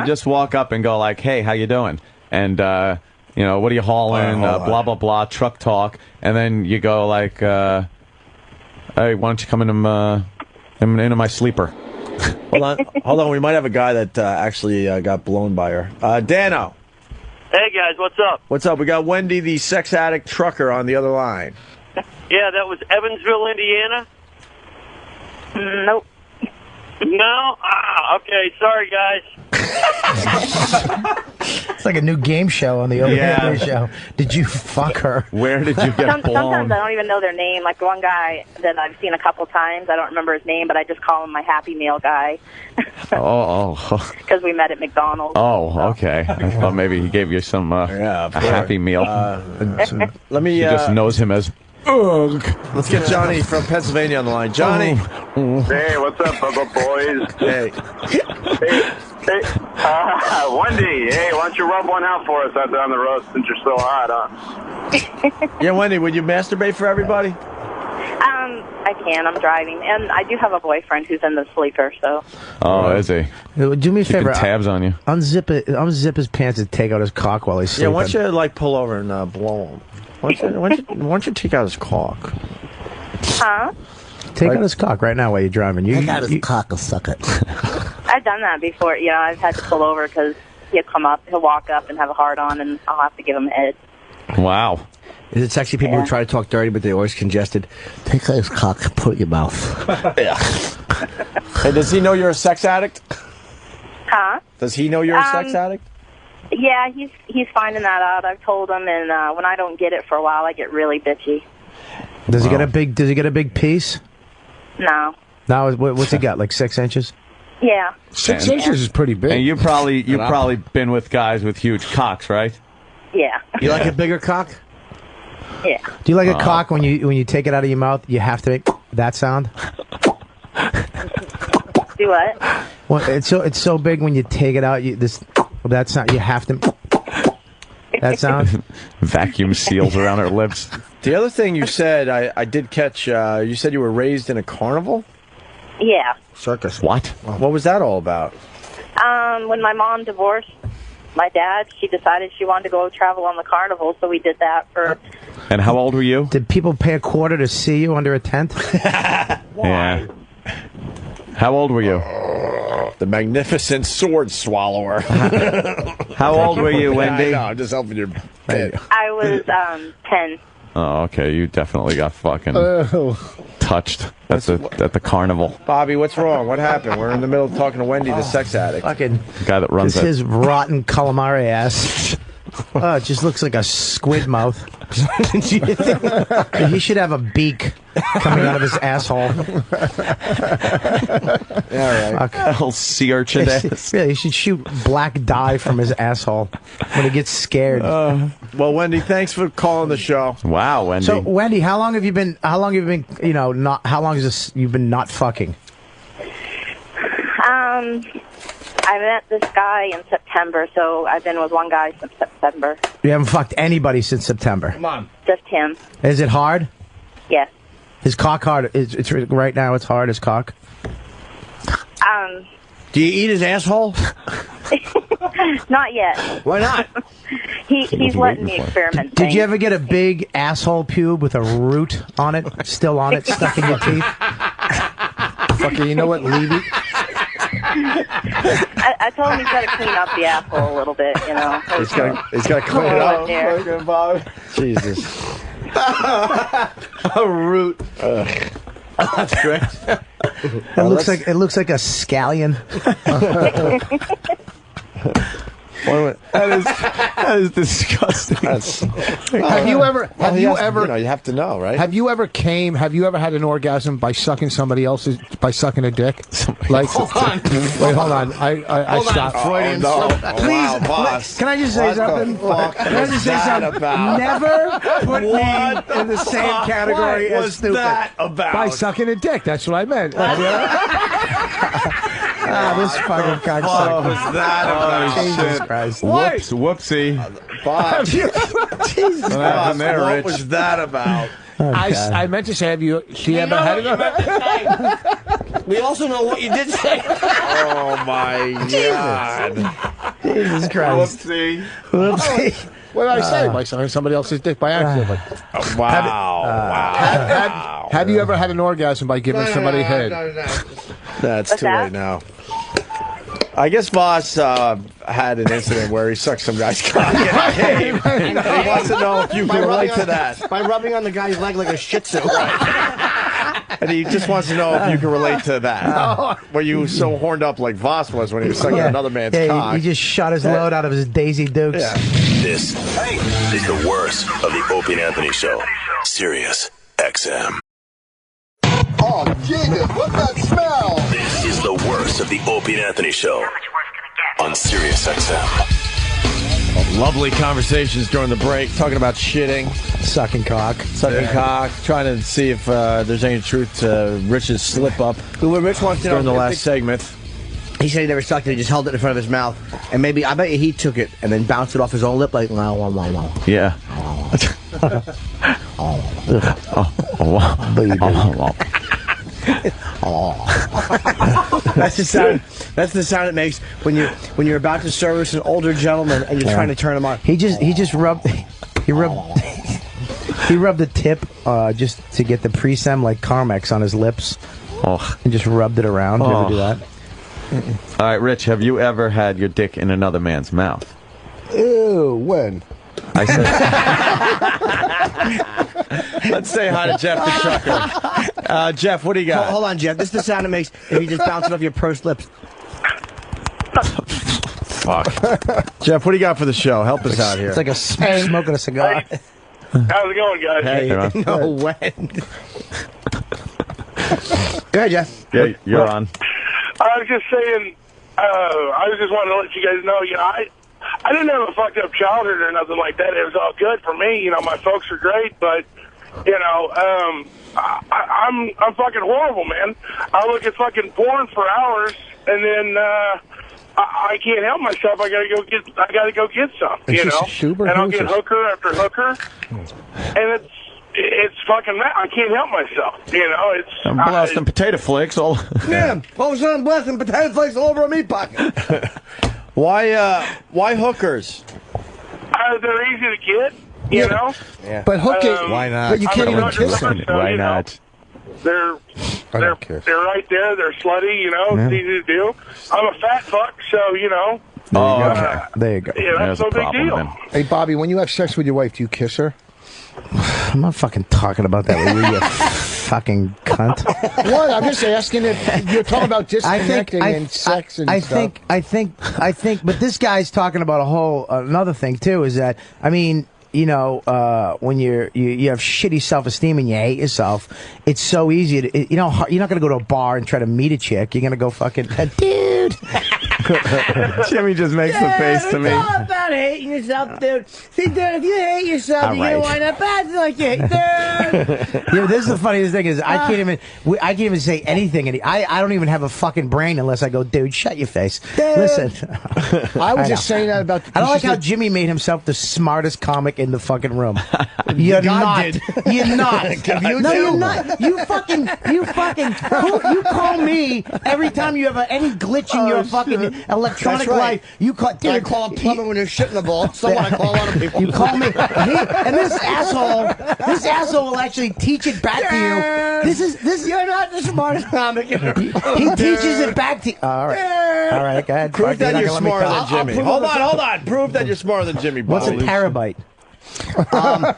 just walk up and go like, "Hey, how you doing?" And you know, what are you hauling? Blah blah blah. Truck talk, and then you go like, "Hey, why don't you come into my sleeper?" Hold on. We might have a guy that actually got blown by her. Dano. Hey guys, what's up? What's up? We got Wendy, the sex addict trucker, on the other line. Yeah, that was Evansville, Indiana. Nope. No? Okay, sorry guys. It's like a new game show on the Opie Anthony show. Did you fuck her? Where did you get Sometimes I don't even know their name. Like one guy that I've seen a couple times, I don't remember his name, but I just call him my Happy Meal guy Oh. because we met at McDonald's. Oh, okay. I thought maybe he gave you some a Happy Meal. Let me. He just knows him as. Ugh. Let's get Johnny from Pennsylvania on the line. Johnny. Hey, what's up, Bubba boys? Hey. Wendy, hey, why don't you rub one out for us out there on the road since you're so hot, huh? Yeah, Wendy, would you masturbate for everybody? I can. I'm driving, and I do have a boyfriend who's in the sleeper. So. Oh, is he? Do me a favor. Keeping tabs on you. Unzip his pants and take out his cock while he's Yeah, sleeping. why don't you like pull over and blow him? Why don't you take out his cock? Huh? Take out his cock right now while you're driving. Take out his cock and suck it. I've done that before. You know, I've had to pull over because he'll come up, he'll walk up and have a hard on, and I'll have to give him a head. Wow. Is it sexy people who try to talk dirty, but they're always congested? Take out his cock, put it in your mouth. Hey, does he know you're a sex addict? Huh? Does he know you're a sex addict? Yeah, he's finding that out. I've told him, and when I don't get it for a while, I get really bitchy. Does he get a big piece? No. Now, what's he got? Like 6 inches? Yeah. 6 inches is pretty big. And you've probably been with guys with huge cocks, right? Yeah. You like a bigger cock? Yeah. Do you like a cock when you take it out of your mouth? You have to make that sound. Do what? Well, it's so big when you take it out. That sound you have to. That sound. Vacuum seals around her lips. The other thing you said, I did catch. You said you were raised in a carnival. Yeah. Circus. What? What was that all about? When my mom divorced my dad, she decided she wanted to go travel on the carnival, so we did that for. And how old were you? Did people pay a quarter to see you under a tent? Yeah. How old were you? The magnificent sword swallower. How old were you, Wendy? I know, I'm just helping your bit. I was 10. Oh, okay. You definitely got fucking touched at the carnival. Bobby, what's wrong? What happened? We're in the middle of talking to Wendy, the sex addict. Fucking guy that runs his rotten calamari ass. Oh, it just looks like a squid mouth. He should have a beak coming out of his asshole. Yeah, right. Little sea urchin ass. Yeah, he should shoot black dye from his asshole when he gets scared. Well, Wendy, thanks for calling the show. Wow, Wendy. So, Wendy, how long have you been? How long have you been? You know, not how long has this? You've been not fucking. I met this guy in September, so I've been with one guy since September. You haven't fucked anybody since September. Come on. Just him. Is it hard? Yes. His cock hard? It's right now. It's hard. His cock. Do you eat his asshole? Not yet. Why not? He's letting me experiment. Did you ever get a big asshole pube with a root on it, still on it, stuck in your teeth? Fucker, you know what? Leave it. I told him he's got to clean up the asshole a little bit, you know. He's got to clean it up. Jesus. A root. That's great. It looks like a scallion. That is disgusting. Have you ever? You have to know, right? Have you ever had an orgasm by sucking somebody else's? By sucking a dick? Like, hold on. Wait, hold on. I stopped. Freudian slip. Please, boss. Can I just say something? Can I just say something? Never put me in the same category as stupid. That about? By sucking a dick. That's what I meant. This fucking cocksucker. What was that about? Jesus Christ. Whoops, whoopsie. Bob. Jesus What happened there, What Rich? was that about? I meant to say, have you ever had it? We also know what you did say. Oh, my God. Jesus Christ. Whoopsie. Whoopsie. What did I say? By sucking somebody else's dick by accident. Wow. Have you ever had an orgasm by giving somebody head? That's What's too that? late now. I guess Voss had an incident where he sucked some guy's cock in a cave. He wants to know if you can relate to that. By rubbing on the guy's leg like a shih tzu. And he just wants to know if you can relate to that. Were you so horned up like Voss was when he was sucking another man's cock? He just shot his load out of his Daisy Dukes. Yeah. This is the worst of the Opie and Anthony Show. Sirius XM. Oh, Jesus, what's that smell? This is the worst of the Opie and Anthony Show on Sirius XM. Lovely conversations during the break, talking about shitting, sucking cock, trying to see if there's any truth to Rich's slip up. Rich wants to know during the last segment. He said he never sucked it. He just held it in front of his mouth, and maybe I bet you he took it and then bounced it off his own lip like wow, wow, wow, wow. Yeah. That's the sound. That's the sound it makes when you're about to service an older gentleman and you're trying to turn him on. He rubbed the tip just to get the pre-sem like Carmex on his lips. And just rubbed it around. Did you ever do that? All right, Rich, have you ever had your dick in another man's mouth? Ew, when? I said. Let's say hi to Jeff the trucker. Jeff, what do you got? Hold on, Jeff. This is the sound it makes if you just bounce it off your pursed lips. Fuck. Jeff, what do you got for the show? Help us out here. It's like smoking a cigar. How's it going, guys? Hey, no way. Go ahead, Jeff. Yeah, you're on. I was just saying, I was just wanting to let you guys know, I didn't have a fucked up childhood or nothing like that. It was all good for me. My folks are great, but, I'm fucking horrible, man. I look at fucking porn for hours, and then I can't help myself. I gotta go get some, and I'll get hooker after hooker, and it's fucking mad. I can't help myself. It's I'm blasting potato flakes all. Yeah, all of a sudden, blasting potato flakes all over a meat pocket. Why hookers? They're easy to get, you know. Yeah. But hooking, why not? But you can't even kiss them. Why not? They're They're right there. They're slutty, you know. It's easy to do. I'm a fat fuck, so, you know. There you go. Yeah, that's no big deal. Hey, Bobby, when you have sex with your wife, do you kiss her? I'm not fucking talking about that with you, you fucking cunt. What? I'm just asking if you're talking about disconnecting and sex and stuff. I think, but this guy's talking about a whole another thing too. Is that I mean, you know, when you have shitty self-esteem and you hate yourself, it's so easy to, you know, you're not gonna go to a bar and try to meet a chick. You're gonna go fucking, dude. Jimmy just makes the face to me. It's all about hating yourself, dude. See, dude, if you hate yourself, you're gonna wind up bad like you hate, dude. Yeah, this is the funniest thing is I can't even say anything. I don't even have a fucking brain unless I go, dude, shut your face. Dude. Listen, I was just saying that about. I don't like how Jimmy made himself the smartest comic in the fucking room. You're not. You're not. No, you're not. You call me every time you have any glitch in your fucking electronic life. You call. Dude, I call a plumber when you're shitting the ball. Someone I call a lot of people. You call me, and this asshole will actually teach it back to you. This. You're not the smartest comic. He teaches it back to you. All right, go ahead. Prove that you're smarter than Jimmy. Hold on. Prove that you're smarter than Jimmy. What's a terabyte?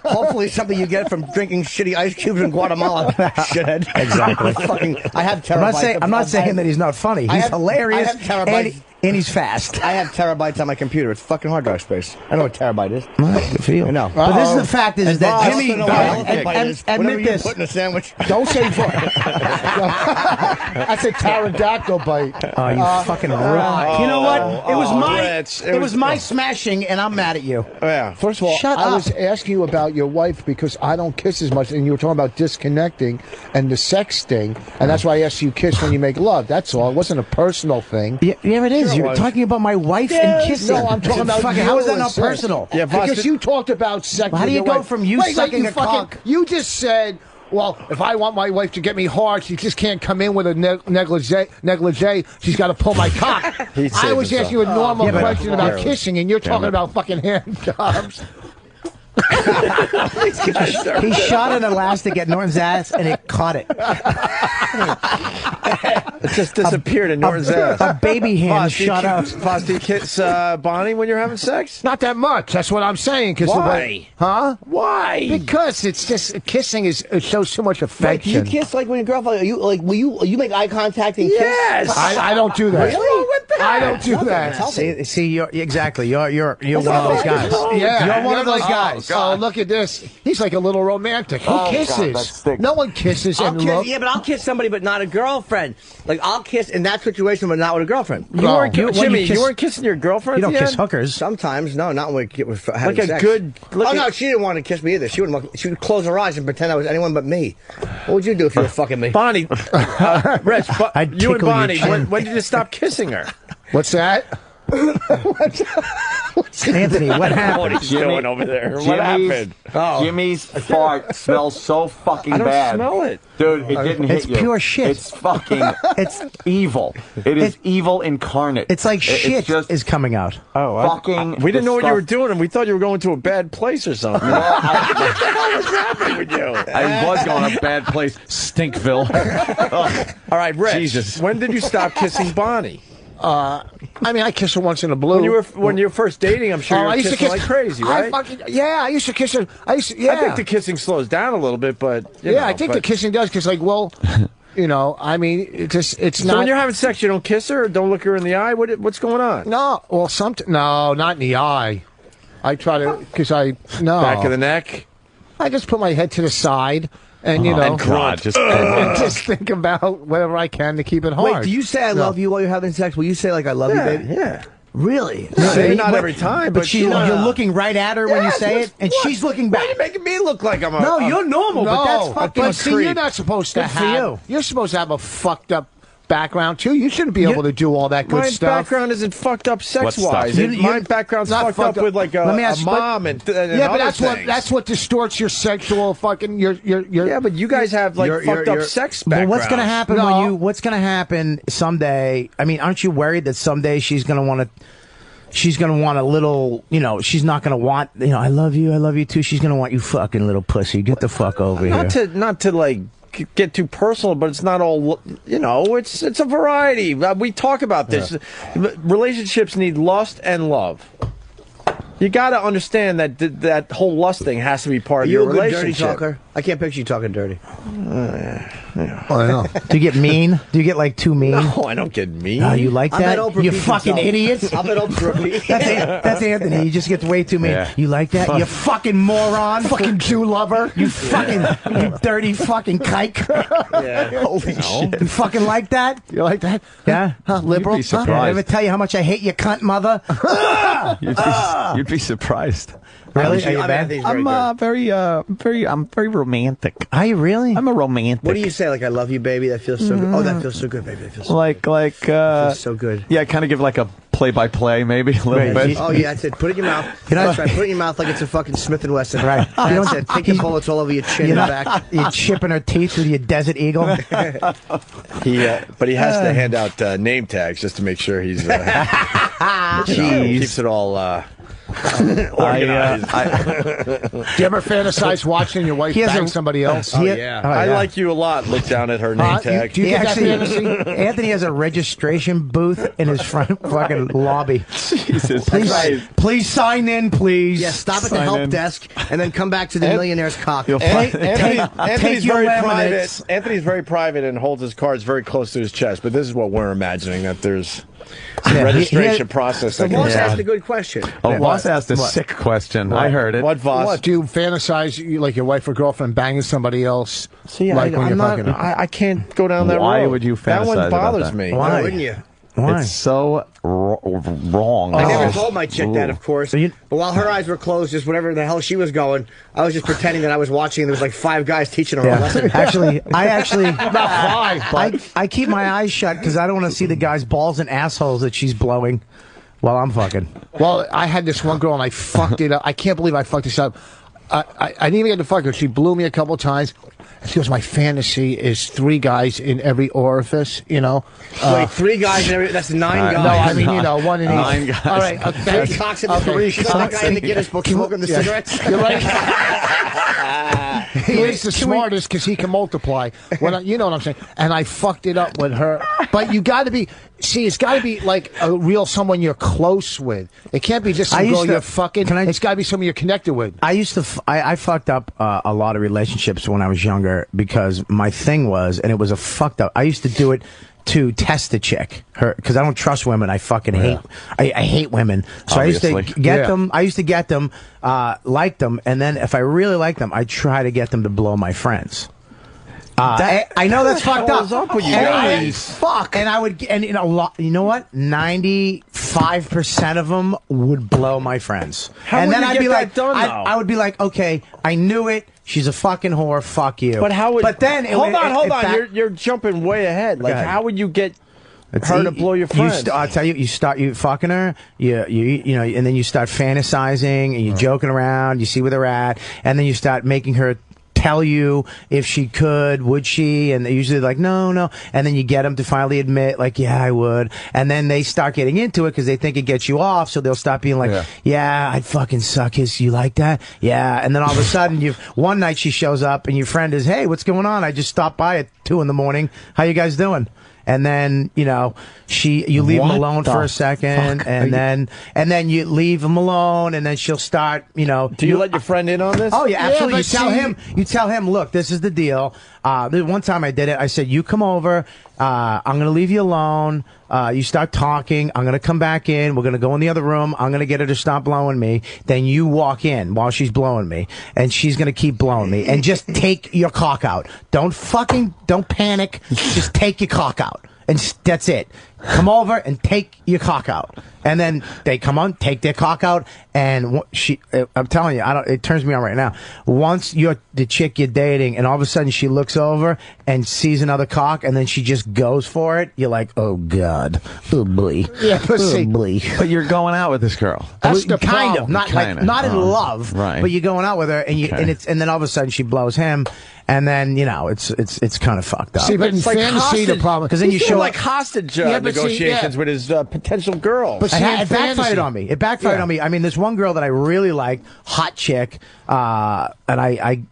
Hopefully something you get from drinking shitty ice cubes in Guatemala. Shithead. Exactly. I have terabytes. I'm not saying that he's not funny. He's hilarious. I have terabytes. And he's fast. I have terabytes on my computer. It's fucking hard drive space. I know what terabyte is. Good for you. I know. But this is the fact is that Jimmy. Admit this. Put in a sandwich. Don't say. That's a pterodactyl bite. Oh, you fucking rude. You know what? It was my smashing, and I'm mad at you. Yeah. First of all, I was asking you about your wife because I don't kiss as much, and you were talking about disconnecting and the sex thing, and that's why I asked you kiss when you make love. That's all. It wasn't a personal thing. Yeah, it is. You're talking about my wife and kissing. No, I'm talking about fucking. How is that not personal? Yeah, because you talked about sex. How do you go from you sucking a cock? You just said, well, if I want my wife to get me hard, she just can't come in with a negligee. She's got to pull my cock. I was asking you a normal question about kissing, and you're talking about fucking hand jobs. He shot an elastic at Norton's ass and it caught it. It just disappeared in Norton's ass. A baby hand shot out. Foz, do you kiss Bonnie when you're having sex? Not that much. That's what I'm saying. Why? Why? Because it's just kissing it shows too much affection. Like, do you kiss like when your girlfriend? Will you make eye contact and kiss? Yes. I don't do that. What's wrong with that? I don't do that. See, you're one of those guys. Yeah, you're one of those guys. Oh, look at this. He's like a little romantic. Who kisses? No one kisses and look. Yeah, but I'll kiss somebody, but not a girlfriend. Like, I'll kiss in that situation, but not with a girlfriend. Jimmy, you weren't kissing your girlfriend? You don't kiss hookers. Sometimes, no, not when we was having like sex. No, she didn't want to kiss me either. She would close her eyes and pretend I was anyone but me. What would you do if you were fucking me? Bonnie, Rich, you and Bonnie, when did you stop kissing her? What's that? Anthony, what happened? What are you doing over there? What happened? Jimmy's fart smells so fucking bad. I don't smell it. Dude, it didn't hit you. It's pure shit. It's fucking evil. It is evil incarnate. It's like shit is coming out. We didn't know what you were doing, and we thought you were going to a bad place or something. What the hell was happening with you? I was going to a bad place, Stinkville. All right, Rich. Jesus. When did you stop kissing Bonnie? I mean, I kiss her once in a blue. When you were first dating, I'm sure you were kissing like crazy, right? I used to kiss her. I think the kissing slows down a little bit, but I think the kissing does because, like, well, you know, I mean, it's not. So when you're having sex, you don't kiss her, or don't look her in the eye. What's going on? No, well, no, not in the eye. I try to back of the neck. I just put my head to the side. And you know, and grunt. And just think about whatever I can to keep it hard. Wait, do you say I love you while you're having sex? Will you say like I love you, baby? Yeah. Really? Not every time, but you're looking right at her when you say it, and she's looking back. Why are you making me look like I'm a... No, you're normal, but that's fucking But see, you're not supposed to have... You're supposed to have a fucked up background too. You shouldn't be able to do all that good stuff. My background isn't fucked up sex-wise. My background's fucked up with like a mom and but that's what distorts your sexual fucking Yeah, but you guys have like fucked up sex background. Well, what's gonna happen what's gonna happen someday? I mean, aren't you worried that someday she's gonna want a little, you know, she's not going to want, you know, I love you too. She's going to want you fucking little pussy. Get the fuck over here. Not to like get too personal, but it's not all, it's a variety. We talk about this. Yeah. Relationships need lust and love. You got to understand that whole lust thing has to be part of your relationship. Are you a good dirty talker? I can't picture you talking dirty. Yeah. I know. Do you get mean? Do you get like too mean? No, I don't get mean. Oh, you like that? You fucking idiots. I'll bet Oprah repeat. That's Anthony. He just gets way too mean. Yeah. You like that? You fucking moron. Fucking Jew lover. You dirty fucking kike. Yeah. Holy shit. You fucking like that? You like that? Yeah. You'd Liberal. be surprised. Did I ever tell you how much I hate you, cunt mother? You'd be surprised. Really? Are you bad? I'm very romantic. Are you really? I'm a romantic. What do you say? Like, I love you, baby. That feels so good. Oh, that feels so good, baby. That feels so good. That feels so good. Yeah, kind of give like a play-by-play, maybe a little bit. Oh yeah, that's it. Put it in your mouth. That's right. Put it in your mouth like it's a fucking Smith & Wesson. Right. That's it. Take your bullets all over your chin and back. You're chipping her teeth with your Desert Eagle. But he has to hand out name tags just to make sure he's keeps it all organized. Do you ever fantasize watching your wife bang somebody else? I like you a lot. Look down at her name tag. Do you get that fantasy? Anthony has a registration booth in his front fucking lobby. Jesus please sign in, please. Yeah, stop at the help desk and then come back to the millionaire's cock. Anthony's very private. Anthony's very private and holds his cards very close to his chest. But this is what we're imagining, that there's a registration process. So Voss asked a good question. Oh, Voss asked a sick question. I heard it. What, Voss? What, do you fantasize like your wife or girlfriend banging somebody else? See, like when you're fucking her? I can't go down that road. Why would you fantasize that one bothers about that? me. Why wouldn't you? Why? It's so wrong. I never told my chick that, of course. But while her eyes were closed, just whatever the hell she was going, I was just pretending that I was watching. And there was like 5 guys teaching her a lesson. Actually, not 5. But I keep my eyes shut because I don't want to see the guy's balls and assholes that she's blowing while I'm fucking. Well, I had this one girl and I fucked it up. I can't believe I fucked this up. I didn't even get to fuck her. She blew me a couple times. She goes, my fantasy is 3 guys in every orifice, Wait, 3 guys in every... That's 9 guys. No, I mean, 1 in each. 9 guys. All right. 3 cocks in the 3 guy in the Guinness Book smoking the cigarettes. You're right. He is the smartest because he can multiply. You know what I'm saying? And I fucked it up with her. But you got to be... See, it's got to be like a real someone you're close with. It can't be just some girl you're fucking. It's got to be someone you're connected with. I fucked up a lot of relationships when I was younger because my thing was, and it was a fucked up. I used to do it to test the chick, because I don't trust women. I fucking hate. I hate women. So Obviously. I used to get them. I used to get them, like them, and then if I really like them, I try to get them to blow my friends. I know that's fucked up. What's up with you guys? Fuck. And I would, and a lot. You know what? 95% of them would blow my friends. How would you get that done, though? I would be like, okay, I knew it. She's a fucking whore. Fuck you. But how would? But then, hold on. You're jumping way ahead. Like, how would you get her to blow your friends? I'll tell you. You start fucking her. You know, and then you start fantasizing and you're joking around. You see where they're at, and then you start making her tell you if she could, would she? And they usually like, no. And then you get them to finally admit, like, yeah, I would. And then they start getting into it because they think it gets you off. So they'll stop being like, yeah, I'd fucking suck his. You like that? Yeah. And then all of a sudden, one night she shows up and your friend is, hey, what's going on? I just stopped by at 2 a.m. How you guys doing? And then, you leave them alone for a second, and then you leave them alone, and then she'll start, Do you let your friend in on this? Oh, yeah, absolutely. You tell him, look, this is the deal. One time I did it. I said, you come over. I'm going to leave you alone. You start talking. I'm going to come back in. We're going to go in the other room. I'm going to get her to stop blowing me. Then you walk in while she's blowing me, and she's going to keep blowing me. And just take your cock out. Don't panic. Just take your cock out. And that's it. Come over and take your cock out. And then they come on, take their cock out, and I'm telling you, it turns me on right now. Once you're the chick you're dating, and all of a sudden she looks over and sees another cock, and then she just goes for it, you're like, oh, God. Oh, boy. Yeah, oh, boy. But you're going out with this girl. That's the kind of. Not in love, right. But you're going out with her, and and then all of a sudden she blows him, and then, it's kind of fucked up. See, but in fantasy, the problem... Because then you show like hostage negotiations with his potential girls. But it backfired on me. It backfired on me. I mean, there's one girl that I really liked, hot chick, and I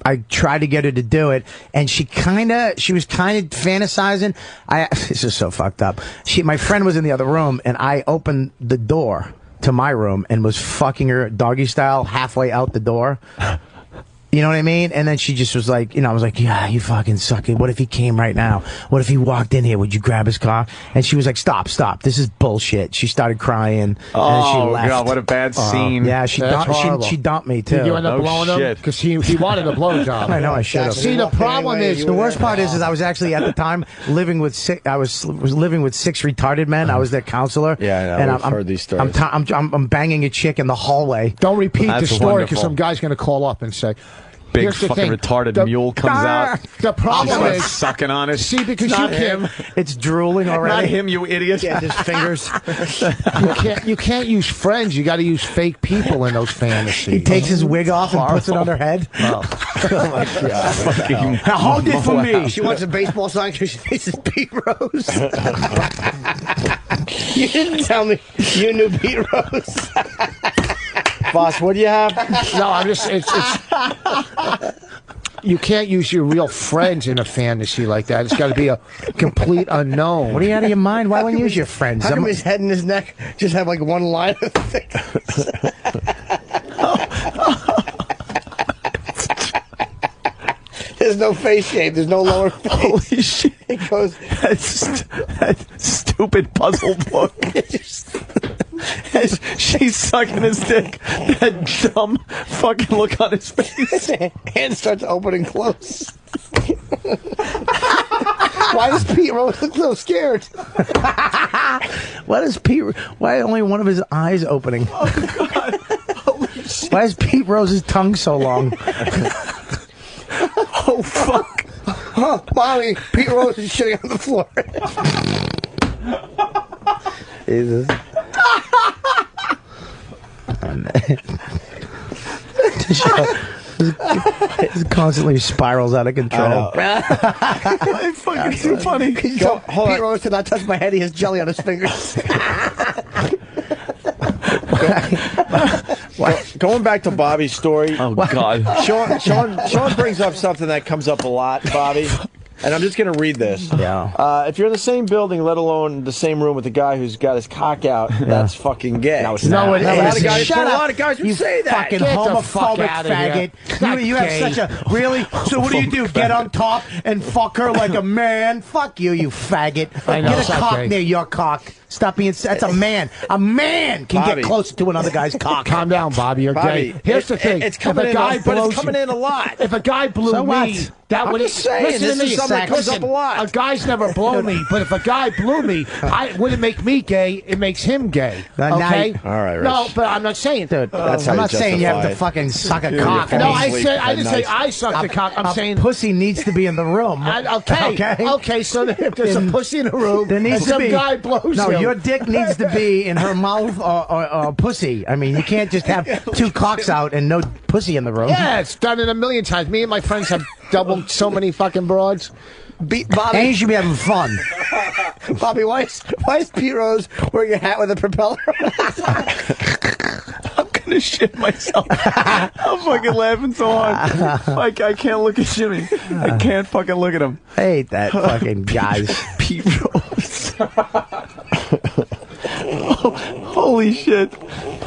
I tried to get her to do it, and she was kind of fantasizing. This is so fucked up. My friend was in the other room, and I opened the door to my room and was fucking her doggy style halfway out the door. You know what I mean? And then she just was like, I was like, yeah, you fucking suck it. What if he came right now? What if he walked in here? Would you grab his cock? And she was like, stop. This is bullshit. She started crying. And then she left. God, what a bad scene. Yeah, she dumped me, too. Did you end up blowing him? Because he wanted a blowjob. I know, I should have. See, the problem is... The worst part is I was actually, at the time, living with six retarded men. I was their counselor. Yeah, I know. I've heard these stories. I'm banging a chick in the hallway. Don't repeat the story, because some guy's going to call up and say... Big fucking retarded mule comes out. The problem is sucking on it. See, because you can't. It's drooling already. Not him, you idiot. Yeah, his fingers. You can't use friends. You got to use fake people in those fantasies. He takes his wig off and puts it on her head. Oh my God! Hold it for me. She wants a baseball sign because she faces Pete Rose. You didn't tell me you knew Pete Rose. Boss, what do you have? No, I'm just. It's you can't use your real friends in a fantasy like that. It's got to be a complete unknown. What are you out of your mind? Why wouldn't you use your friends? How come his head and his neck just have like one line of thickness? There's no face shape. There's no lower face. Holy shit. It goes... that stupid puzzled look. She's sucking his dick. That dumb fucking look on his face. Hand starts opening close. Why does Pete Rose look so scared? Why only one of his eyes opening? Oh, God. Holy shit. Why is Pete Rose's tongue so long? Oh, fuck. Oh, Mommy, Pete Rose is shitting on the floor. Jesus. It constantly spirals out of control. It's fucking too funny. Pete Rose did not touch my head. He has jelly on his fingers. Going back to Bobby's story. Oh, God. Sean brings up something that comes up a lot, Bobby. And I'm just going to read this. Yeah. If you're in the same building, let alone the same room with a guy who's got his cock out, that's fucking gay. No, it's not. A lot of guys would say that. Fucking homophobic faggot. You have such a... Really? So what do? Get on top and fuck her like a man? Fuck you, you faggot. Get a cock near your cock. Stop being... That's a man. A man can get close to another guy's cock. Calm down, Bobby. You're gay. Here's the thing. It's coming in, but it's coming in a lot. If a guy blew me... That would saying, listen this to me. is something that comes up a lot. A guy's never blown me, but if a guy blew me, it wouldn't make me gay. It makes him gay. Okay? All right, Rich. No, but I'm not saying. Dude, I'm not saying you have to fucking suck a cock. No, I didn't say I sucked a cock. I'm saying pussy needs to be in the room. Okay. So if there's a pussy in the room, there needs to be. Guy blows no, him. Your dick needs to be in her mouth or pussy. I mean, you can't just have two cocks out and no pussy in the room. Yeah, it's done it a million times. Me and my friends have doubled so many fucking broads. Bobby, and you should be having fun. Bobby, why is Pete Rose wearing a hat with a propeller? I'm gonna shit myself. I'm fucking laughing so hard. Like, I can't look at Jimmy. I can't fucking look at him. I hate that fucking guys. Pete Rose. Holy shit.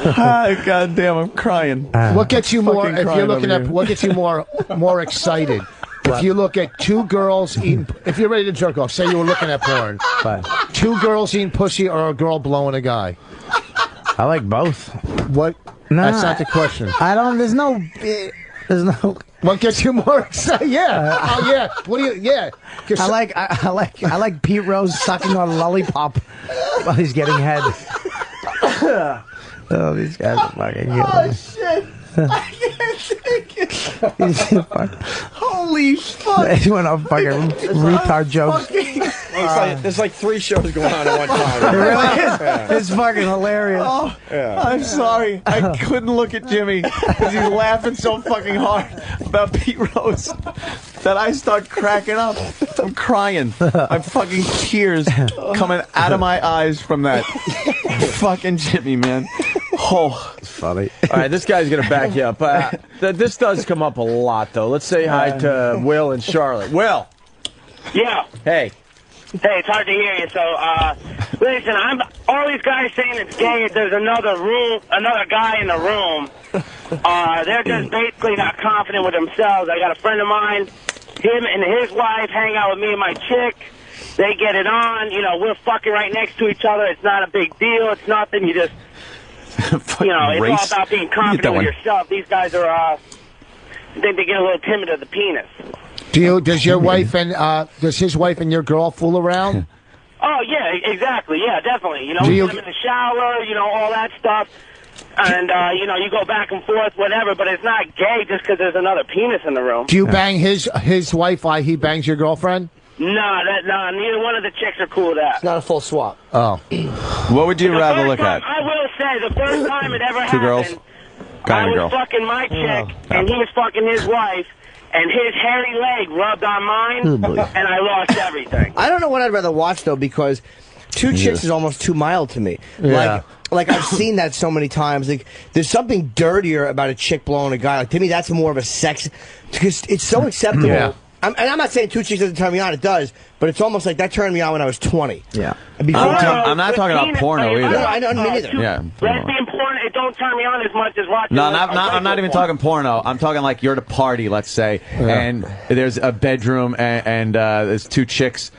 God damn, I'm crying. What gets you more, if you're looking at, what gets you more excited? If you look at two girls eating, if you're ready to jerk off, say you were looking at porn, two girls eating pussy or a girl blowing a guy? I like both. What? No, that's not the question. There's no. What gets you more excited? Yeah. Oh yeah. What do you? Yeah. I like Pete Rose sucking on a lollipop while he's getting head. Oh, these guys are fucking killing me. Oh shit. I can't take it. Holy fuck. He went off fucking retard jokes. There's like 3 shows going on at one time. It really is. Yeah. It's fucking hilarious. Oh, yeah. I'm sorry. I couldn't look at Jimmy because he's laughing so fucking hard about Pete Rose that I start cracking up. I'm crying. I'm fucking tears coming out of my eyes from that fucking Jimmy, man. Oh, funny. All right, this guy's going to back you up. This does come up a lot, though. Let's say hi to Will and Charlotte. Will. Yeah. Hey. Hey, it's hard to hear you. So, listen, all these guys saying it's gay. If there's another guy in the room, they're just basically not confident with themselves. I got a friend of mine. Him and his wife hang out with me and my chick. They get it on. You know, we're fucking right next to each other. It's not a big deal. It's nothing. You just, it's all about being confident with yourself. These guys are, I think they get a little timid of the penis. Does your wife and does his wife and your girl fool around? Oh yeah, exactly. Yeah, definitely. You know, we put them in the shower. You know, all that stuff. And you go back and forth, whatever. But it's not gay just because there's another penis in the room. Do you bang his wife while he bangs your girlfriend? No, neither one of the chicks are cool with that. It's not a full swap. Oh. What would you rather look at? I will say, the first time it ever Two happened, girls? I was fucking my chick, and he was fucking his wife, and his hairy leg rubbed on mine, and I lost everything. I don't know what I'd rather watch, though, because two chicks is almost too mild to me. Yeah. Like I've seen that so many times. Like, there's something dirtier about a chick blowing a guy. Like, to me, that's more of a sex, because it's so acceptable. Yeah. And I'm not saying two chicks doesn't turn me on. It does, but it's almost like that turned me on when I was 20. Yeah. I'm not talking about porno either. I know, me neither. Yeah. Lesbian porn, it don't turn me on as much as watching. No, I'm not even talking porno. I'm talking like you're at a party, let's say, and there's a bedroom and there's two chicks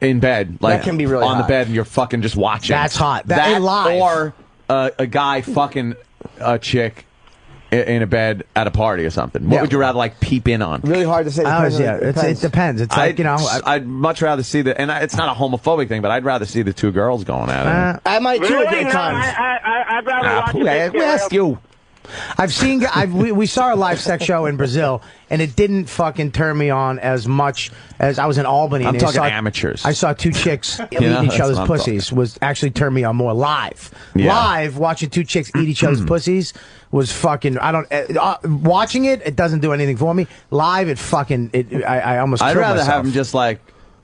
in bed, like that can be really on hot. the bed, and you're fucking just watching. That's hot. That live. Or a guy fucking a chick in a bed at a party or something. What would you rather like peep in on? Really hard to say. It depends. It's like, I'd much rather see and it's not a homophobic thing, but I'd rather see the two girls going at it. I might too Really? at times. I'd rather watch Who asked you? I've seen. We saw a live sex show in Brazil, and it didn't fucking turn me on as much as I was in Albany. I'm and talking amateurs. I saw two chicks eating each that's other's what I'm pussies. Was actually turned me on more live. Yeah. Live, watching two chicks eat each other's pussies was fucking. I don't. Watching it doesn't do anything for me. Live, it fucking. I almost. I'd killed rather myself. have them just like.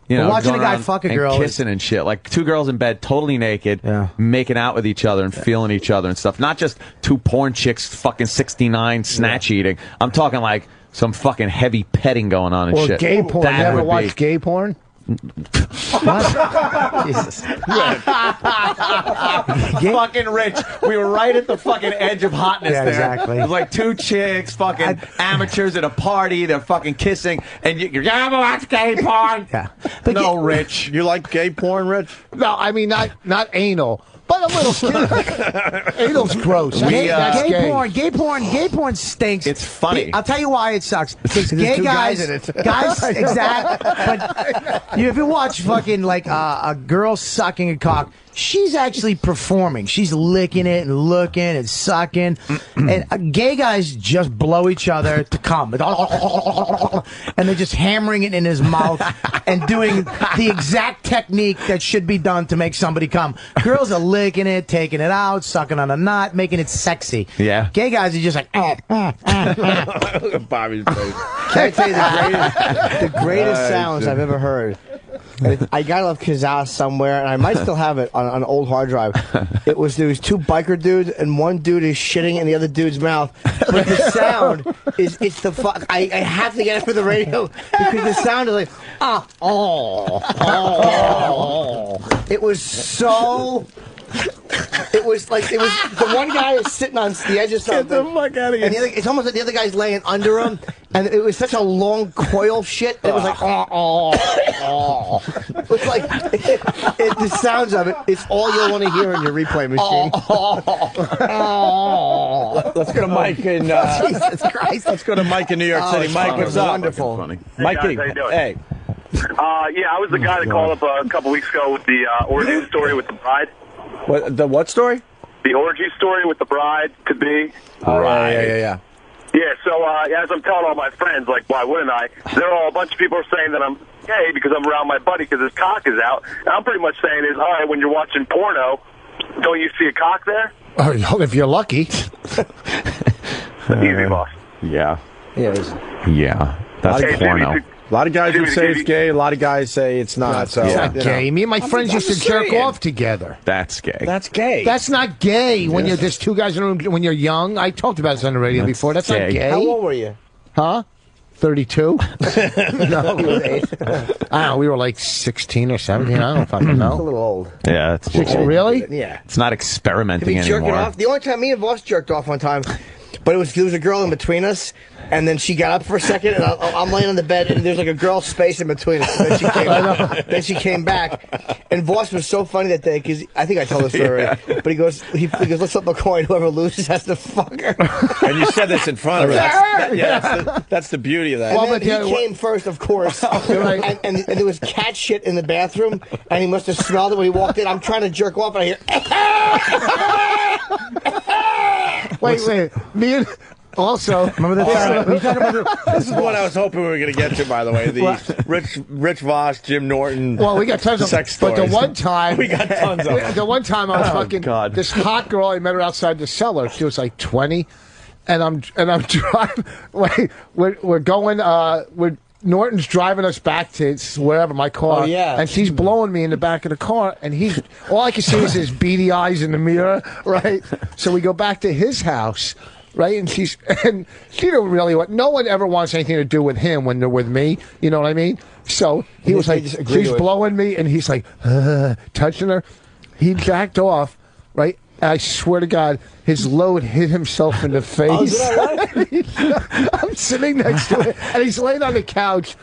Watching going a guy around fuck a and girl kissing and shit, like two girls in bed, totally naked, making out with each other and feeling each other and stuff. Not just two porn chicks, fucking 69 snatch eating. I'm talking like some fucking heavy petting going on and Or shit. gay porn. That You ever would watch gay porn? Jesus. Fucking Rich. We were right at the fucking edge of hotness there. Exactly. It was like two chicks, fucking amateurs at a party. They're fucking kissing, and you ever watch gay porn? Yeah. No, Rich. You like gay porn, Rich? No, I mean not anal, but a little. Anal's gross. That's Gay porn stinks. It's funny. I'll tell you why it sucks. Because gay two guys guys in it. exactly. But if you watch fucking like a girl sucking a cock, she's actually performing. She's licking it and looking and sucking. And gay guys just blow each other to come. And they're just hammering it in his mouth and doing the exact technique that should be done to make somebody come. Girls are licking it, taking it out, sucking on a nut, making it sexy. Yeah. Gay guys are just like, Look at Bobby's face. Can I tell you the greatest sounds I've ever heard? I got it off Kazaa somewhere, and I might still have it on an old hard drive. There was two biker dudes, and one dude is shitting in the other dude's mouth. But the sound it's the fuck. I have to get it for the radio because the sound is like It was so. It was the one guy is sitting on the edge of something. Get the fuck out of here. And it's almost like the other guy's laying under him, and it was such a long coil shit. It was like It was like the sounds of it. It's all you'll want to hear in your replay machine. Let's go to Mike in. Jesus Christ! Let's go to Mike in New York City. Mike, what's up? Wonderful. Mike, guys, how you doing? Hey. Yeah, I was the guy that called up a couple weeks ago with the orgy story with the bride. What story? The orgy story with the bride could be. Right. Yeah. Yeah, so as I'm telling all my friends, like, why wouldn't I? A bunch of people are saying that I'm gay because I'm around my buddy because his cock is out. And I'm pretty much saying is, all right, when you're watching porno, don't you see a cock there? Oh, if you're lucky. Easy, boss. Yeah. Yeah. Yeah. That's porno. A lot of guys would say it's gay. A lot of guys say it's not. So It's not gay. Me and my friends used to jerk saying. off together. That's gay. That's gay. That's not gay when you're just two guys in a room when you're young. I talked about this on the radio before. That's not gay. How old were you? Huh? 32? No. He was 8. I don't know. We were like 16 or 17. I don't fucking know. It's a little old. Yeah, it's Really? Yeah. It's not To experimenting be jerking anymore. off. The only time me and Voss jerked off one time, but there was a girl in between us, and then she got up for a second, and I'm laying on the bed, and there's like a girl space in between us. And then she came back, and Voss was so funny that day because I think I told this story already. But he goes, let's flip a coin. Whoever loses has to fuck her. And you said this in front of her. That's the beauty of that. Well, he came first, of course, and there was cat shit in the bathroom, and he must have smelled it when he walked in. I'm trying to jerk off, and I hear. Wait. Me and also remember that? This is what I was hoping we were going to get to. By the way, the Rich Voss, Jim Norton. Well, we got tons of sex but stories. the one time we got tons of them. The one time I was fucking God. this hot girl. I met her outside the cellar. She was like 20, and I'm driving. We're going. Norton's driving us back to wherever, my car. Oh, yeah. And she's blowing me in the back of the car, and he's all I can see is his beady eyes in the mirror, right? So we go back to his house, right? And she don't really want. No one ever wants anything to do with him when they're with me. You know what I mean? So he was like, she's blowing me, and he's like touching her. He jacked off, right? I swear to God, his load hit himself in the face. I'm sitting next to it, and he's laying on the couch,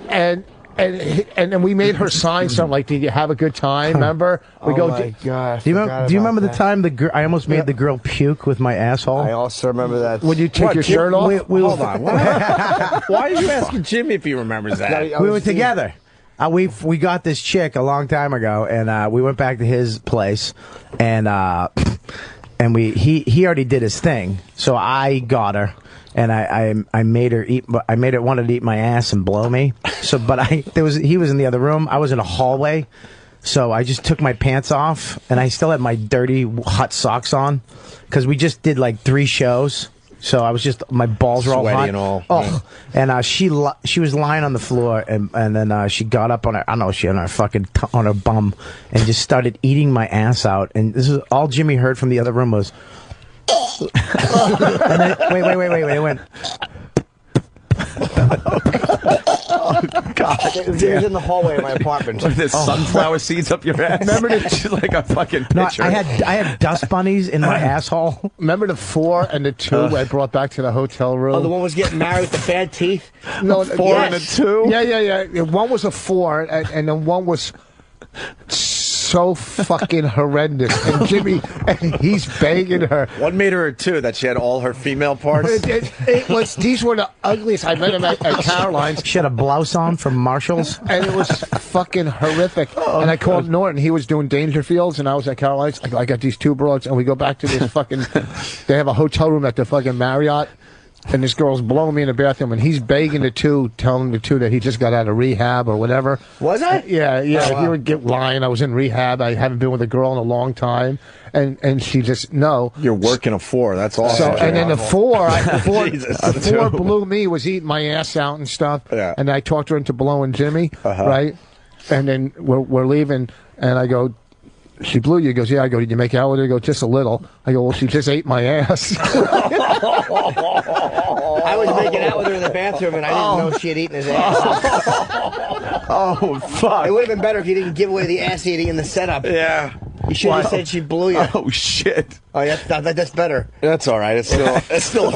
and then we made her sign something like, "Did you have a good time?" Remember? We Oh my God! Do you remember the time I almost made the girl puke with my asshole? I also remember that. Would you take your shirt off? Hold on. Why are you asking Jimmy if he remembers that? We were together. We got this chick a long time ago, and we went back to his place, and he already did his thing, so I got her, and I made her eat. I made her wanted to eat my ass and blow me. So, but he was in the other room. I was in a hallway, so I just took my pants off, and I still had my dirty hot socks on, because we just did like 3 shows. So I was my balls were all sweaty hot. and all. Oh, and she was lying on the floor, and then she got up on her, I don't know, she on her fucking on her bum, and just started eating my ass out. And this is all Jimmy heard from the other room was. And then, wait, it went. Oh God! It was in the hallway of my apartment. There's sunflower seeds up your ass. Remember She's like a fucking No, picture. I had dust bunnies in my asshole. Remember the 4 and the 2 I brought back to the hotel room? Oh, the one was getting married with the bad teeth. No, the 4 and the 2. Yeah. One was a 4, and then one was so fucking horrendous. And Jimmy, and he's banging her. What made her a 2? That she had all her female parts? It was. These were the ugliest. I met him at Caroline's. She had a blouse on from Marshall's, and it was fucking horrific. And I called Norton. He was doing Dangerfields, and I was at Caroline's. I got these 2 broads, and we go back to this fucking. They have a hotel room at the fucking Marriott. And this girl's blowing me in the bathroom, and he's begging the 2, telling the 2 that he just got out of rehab or whatever. Was I? Yeah. Oh, wow. If you were lying, I was in rehab. I haven't been with a girl in a long time. And she just, no. You're working a 4. That's awesome. So, and then the 4 Jesus. the 4 blew me, was eating my ass out and stuff. Yeah. And I talked her into blowing Jimmy, right? And then we're leaving, and I go, she blew you. He goes, yeah. I go, did you make out with her? He goes, just a little. I go, well, she just ate my ass. I was making out with her in the bathroom, and I didn't know she had eaten his ass. Oh, fuck. It would have been better if you didn't give away the ass eating in the setup. Yeah. You should have said she blew you. Oh, shit. Oh, yeah, that's better. That's all right. It's still effective. That's still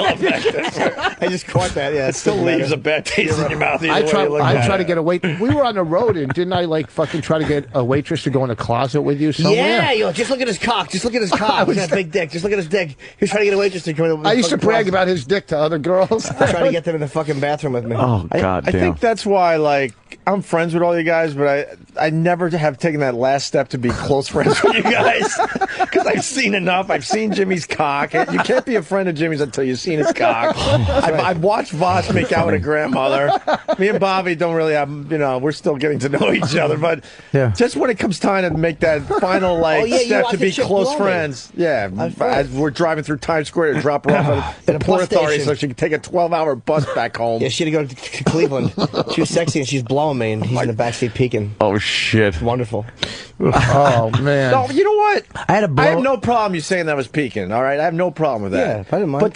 effective. I just caught that. Yeah, It still leaves a bad taste in your mouth. I try to get a wait. We were on the road, and didn't I fucking try to get a waitress to go in a closet with you somewhere? Yeah, yo, just look at his cock. Just look at his cock. He's got a big dick. Just look at his dick. He was trying to get a waitress to come in. I used to brag about his dick to other girls. Trying to get them in the fucking bathroom with me. Oh, God I think that's why, I'm friends with all you guys, but I never have taken that last step to be close friends with you guys because I've seen enough. I've seen Jimmy's cock. You can't be a friend of Jimmy's until you've seen his cock. I've watched Voss make out with a grandmother. Me and Bobby don't really have, we're still getting to know each other. But just when it comes time to make that final step to be close friends, as we're driving through Times Square to drop her off at the Port Authority so she can take a 12-hour bus back home. Yeah, she had to go to Cleveland. She was sexy and she's blowing me, and he's in the backseat peeking. Oh shit! Wonderful. Oh man! No, you know what? I have no problem you saying that was peeking. All right, I have no problem with that. Yeah, I didn't mind.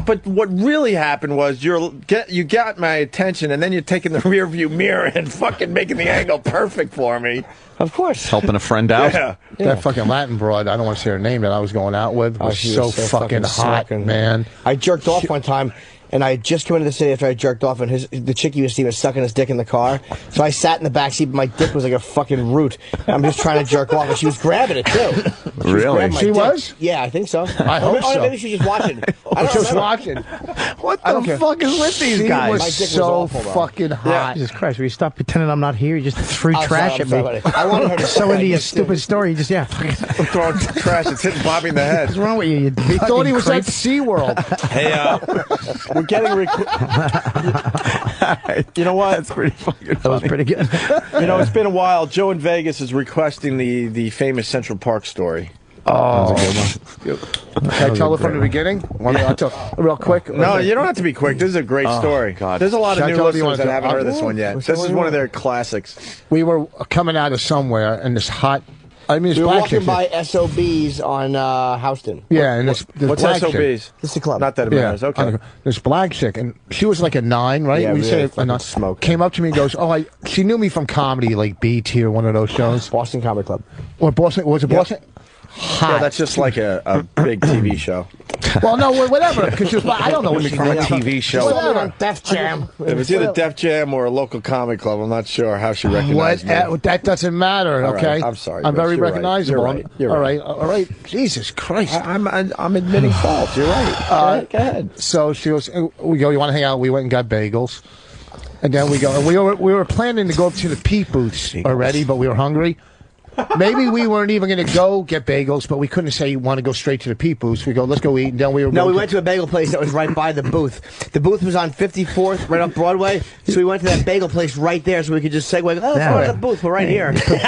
But what really happened was you got my attention, and then you're taking the rear view mirror and fucking making the angle perfect for me. Of course, helping a friend out. Yeah. That fucking Latin broad. I don't want to say her name that I was going out with. Was so fucking hot, man. I jerked off one time. And I had just come into the city after I jerked off, and the chick he was seeing was sucking his dick in the car. So I sat in the backseat, but my dick was like a fucking root. I'm just trying to jerk off, and she was grabbing it, too. Really? She was? Yeah, I think so. I hope so. Maybe she was just watching. I don't just remember. watching. What the fuck is with these guys? My dick was so fucking hot. Jesus Christ, will you stop pretending I'm not here? You just threw trash at me. I wanted her to so into your stupid story, you just, I'm throwing trash. It's hitting Bobby in the head. What's wrong with you? He thought he was at SeaWorld. Hey, we're getting... You know what? That's pretty fucking funny. That was pretty good. It's been a while. Joe in Vegas is requesting the famous Central Park story. Oh, can I tell it from the beginning? I'll tell real quick. No, you don't have to be quick. This is a great story. God. There's a lot of Should I new tell it, or you listeners that wanna haven't tell- heard this one yet. This is one of their classics. We were coming out of somewhere, and this hot. I mean, it's We were black walking chick. by SOBs on Houston. Yeah, and this What's black SOBs? chick. It's the club. Not that it matters. Okay. This black chick, and she was like a 9, right? Yeah, we really say fucking a 9. smoke. Came up to me and goes, she knew me from comedy, like BT or one of those shows. Boston Comedy Club. Or Boston, was it Boston? Yeah, that's just like a big TV show. Well, no, whatever, because I don't know what she From a did. TV show. Whatever. on Def Jam. If it's either Def Jam or a local comedy club, I'm not sure how she recognized me. That doesn't matter, All right, okay? I'm sorry, I'm Bruce, very you're right. recognizable. You're right. You're All right. Jesus Christ. I'm admitting fault. You're right. Go ahead. So she goes, we go, you want to hang out? We went and got bagels. And then we go, and we were planning to go up to the Pete booths already, but we were hungry. Maybe we weren't even going to go get bagels, but we couldn't say you want to go straight to the Pete booths. We go, let's go eat. And then we went to a bagel place that was right by the booth. The booth was on 54th, right up Broadway. So we went to that bagel place right there, so we could just segue. Let's go to the booth. We're right here. Put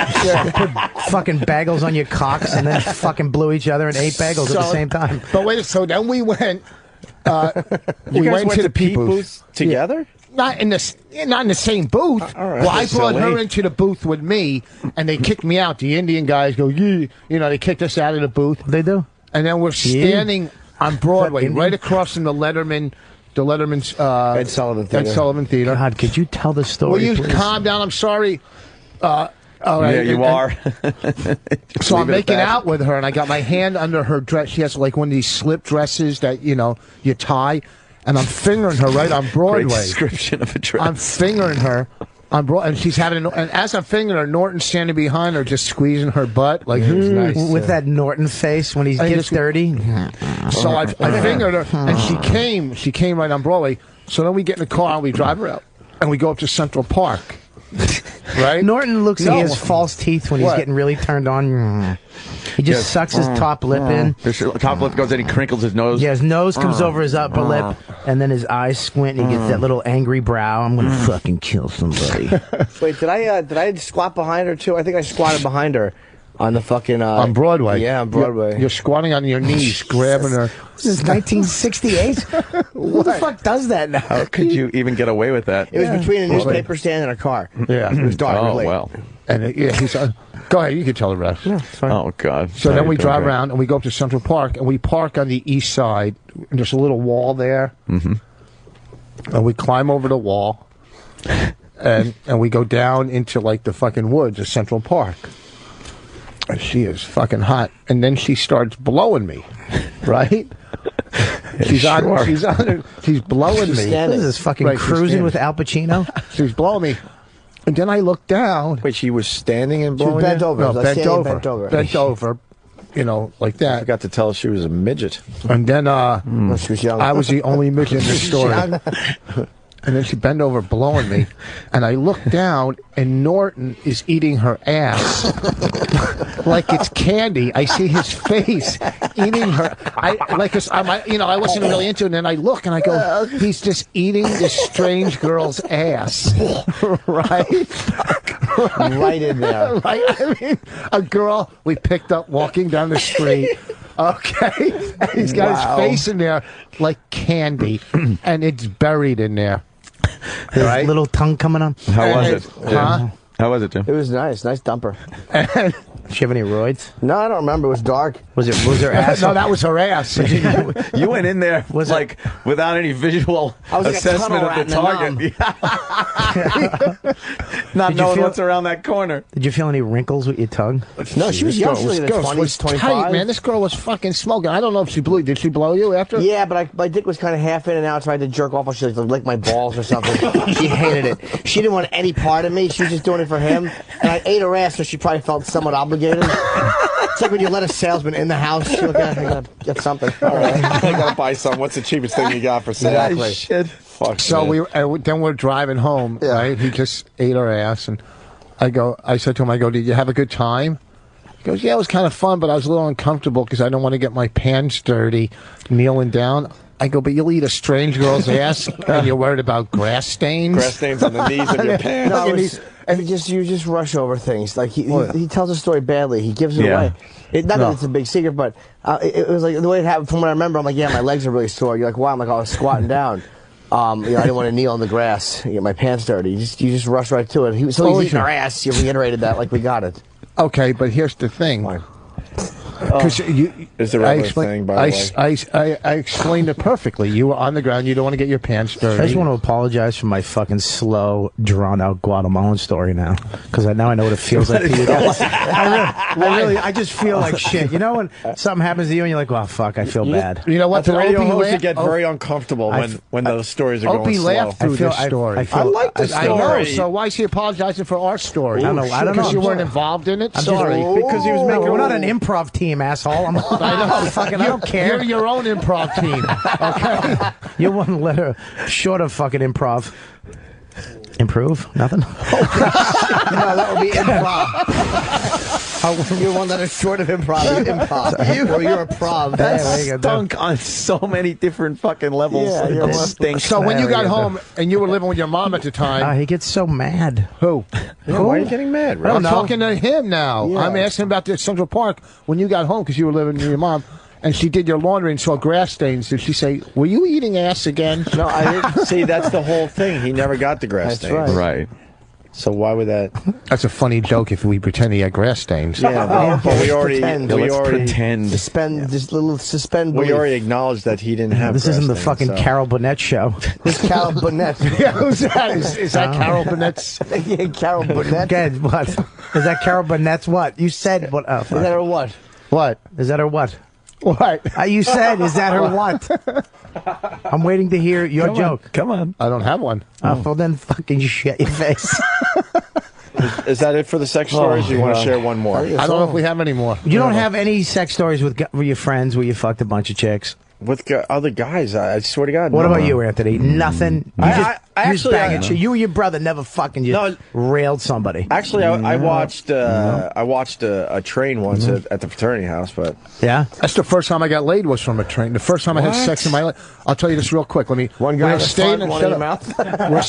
fucking bagels on your cocks and then fucking blew each other and ate bagels at the same time. But wait, so then we went. You guys went to Pete booths together? Not in the same booth. All right. Well, I brought Silly. her into the booth with me, and they kicked me out. The Indian guys go, yeah. They kicked us out of the booth. They do. And then we're standing on Broadway, right across from the Letterman's Ed Sullivan Theater. God, could you tell the story? Will you please? calm down? I'm sorry. All right. Yeah, you are. So I'm Leave it at making that. out with her, and I got my hand under her dress. She has like one of these slip dresses that you tie, and I'm fingering her right on Broadway. Great description of a dress. I'm fingering her on Broadway, and she's having. And as I'm fingering her, Norton's standing behind her, just squeezing her butt like with that Norton face when he gets dirty. So I fingered her, and she came right on Broadway. So then we get in the car and we drive her out, and we go up to Central Park. Right? Norton looks at his false teeth when he's getting really turned on. He just sucks his top lip in. His top lip goes in, he crinkles his nose. Yeah, his nose comes over his upper lip, and then his eyes squint, and he gets that little angry brow. I'm gonna fucking kill somebody. Wait, did I squat behind her too? I think I squatted behind her on the fucking on Broadway. Yeah, on Broadway. You're squatting on your knees, grabbing her. This is 1968. Who the fuck does that now? How could you even get away with that? It was between a newspaper stand and a car. Yeah, it was dark. Oh, really. well. And he's go ahead, you can tell the rest. Yeah, it's fine. Oh, God. So then we drive around and we go up to Central Park and we park on the east side. And there's a little wall there. Mm-hmm. And we climb over the wall and we go down into like the fucking woods of Central Park. And she is fucking hot. And then she starts blowing me, right? She's blowing me. What is this, fucking cruising with Al Pacino? She's blowing me. And then I look down. Wait, she was standing and She was blowing bent you? over. No, It was bent standing over. Bent over. Like that. I forgot to tell her she was a midget. And then she was young. I was the only midget in the story. And then she bent over blowing me, and I look down, and Norton is eating her ass like it's candy. I see his face eating her. I wasn't really into it, and then I look, and I go, he's just eating this strange girl's ass, right? Right in there. Right? I mean, a girl we picked up walking down the street. Okay, and he's got his face in there like candy, and it's buried in there. His little tongue coming on. How was it? Huh? How was it, Jim? It was nice dumper. Did she have any roids? No, I don't remember. It was dark. Was her ass? No, that was her ass. You went in there without any visual assessment of the target. Not knowing what's around that corner. Did you feel any wrinkles with your tongue? No, she was young. She was in the 20s, 25. Tight, man. This girl was fucking smoking. I don't know if she blew. Did she blow you after? Yeah, but my dick was kind of half in and out, so I had to jerk off. Or she licked my balls or something. She hated it. She didn't want any part of me. She was just doing it for him. And I ate her ass, so she probably felt somewhat obligated. It's like when you let a salesman in the house. You look at it, I gotta get something. All right, I gotta buy something. What's the cheapest thing you got for sale? Exactly. Shit. Fuck. So then we're driving home. Yeah. Right? He just ate her ass, and I said to him, did you have a good time? He goes, yeah, it was kind of fun, but I was a little uncomfortable because I don't want to get my pants dirty kneeling down. I go, but you'll eat a strange girl's ass, and you're worried about grass stains? Grass stains on the knees of your pants. No, and you just rush over things. Like he tells a story badly. He gives it away. Not that it's a big secret, but it was like the way it happened. From what I remember, I'm like, yeah, my legs are really sore. You're like, wow. I'm like, I was squatting down. I didn't want to kneel on the grass and get my pants dirty. You just rush right to it. He's eating our ass. You reiterated that like we got it. Okay, but here's the thing. Because it's a regular thing, by the way. I explained it perfectly. You were on the ground. You don't want to get your pants dirty. I just want to apologize for my fucking slow, drawn-out Guatemalan story now, because now I know what it feels like for you guys. I just feel like shit. You know when something happens to you and you're like, "Well, fuck, I feel bad." You know what? The radio hosts get very uncomfortable when those stories are Opie going slow. laughed through this story. I like the story. I know. So why is he apologizing for our story? I don't know. Because you weren't involved in it. I'm Sorry. Because he was making. We're not an improv team, asshole. I don't care. You're your own improv team. Okay. You wouldn't let her short of fucking improv. Improve? Nothing? No, that would be improv. You're one that is short of improv. Or you're a prov. That stunk on so many different fucking levels. Yeah, so when you got home and you were living with your mom at the time, he gets so mad. Who? Yeah, why are you getting mad? I'm talking to him now. Yeah. I'm asking about the Central Park when you got home because you were living with your mom. And she did your laundry and saw grass stains. Did she say, were you eating ass again? No, I didn't. See, that's the whole thing. He never got the grass stains. Right. So why would that? That's a funny joke if we pretend he had grass stains. Yeah, but we already pretend. Suspend belief. We already acknowledged that he didn't have This grass isn't the stains, fucking so. Carol Burnett show. Who's Carol Burnett? Yeah, who's that? Is that Carol Burnett's? Yeah, Carol Burnett. Okay, what? Is that Carol Burnett's what? You said what? Is that her what? What? Is that her what? What? You said, is that her what? I'm waiting to hear your joke. Come on. I don't have one. Well, then fucking shut your face. Is that it for the sex stories? Or you want to share one more? I don't know if we have any more. You don't have any sex stories with your friends where you fucked a bunch of chicks? With other guys, I swear to God. What about you, Anthony? Nothing. I actually, you and your brother never fucking just railed somebody. Actually, I watched a train once at the fraternity house, but yeah, that's the first time I got laid was from a train. The first time I had sex in my life. I'll tell you this real quick. One guy one in your mouth. We're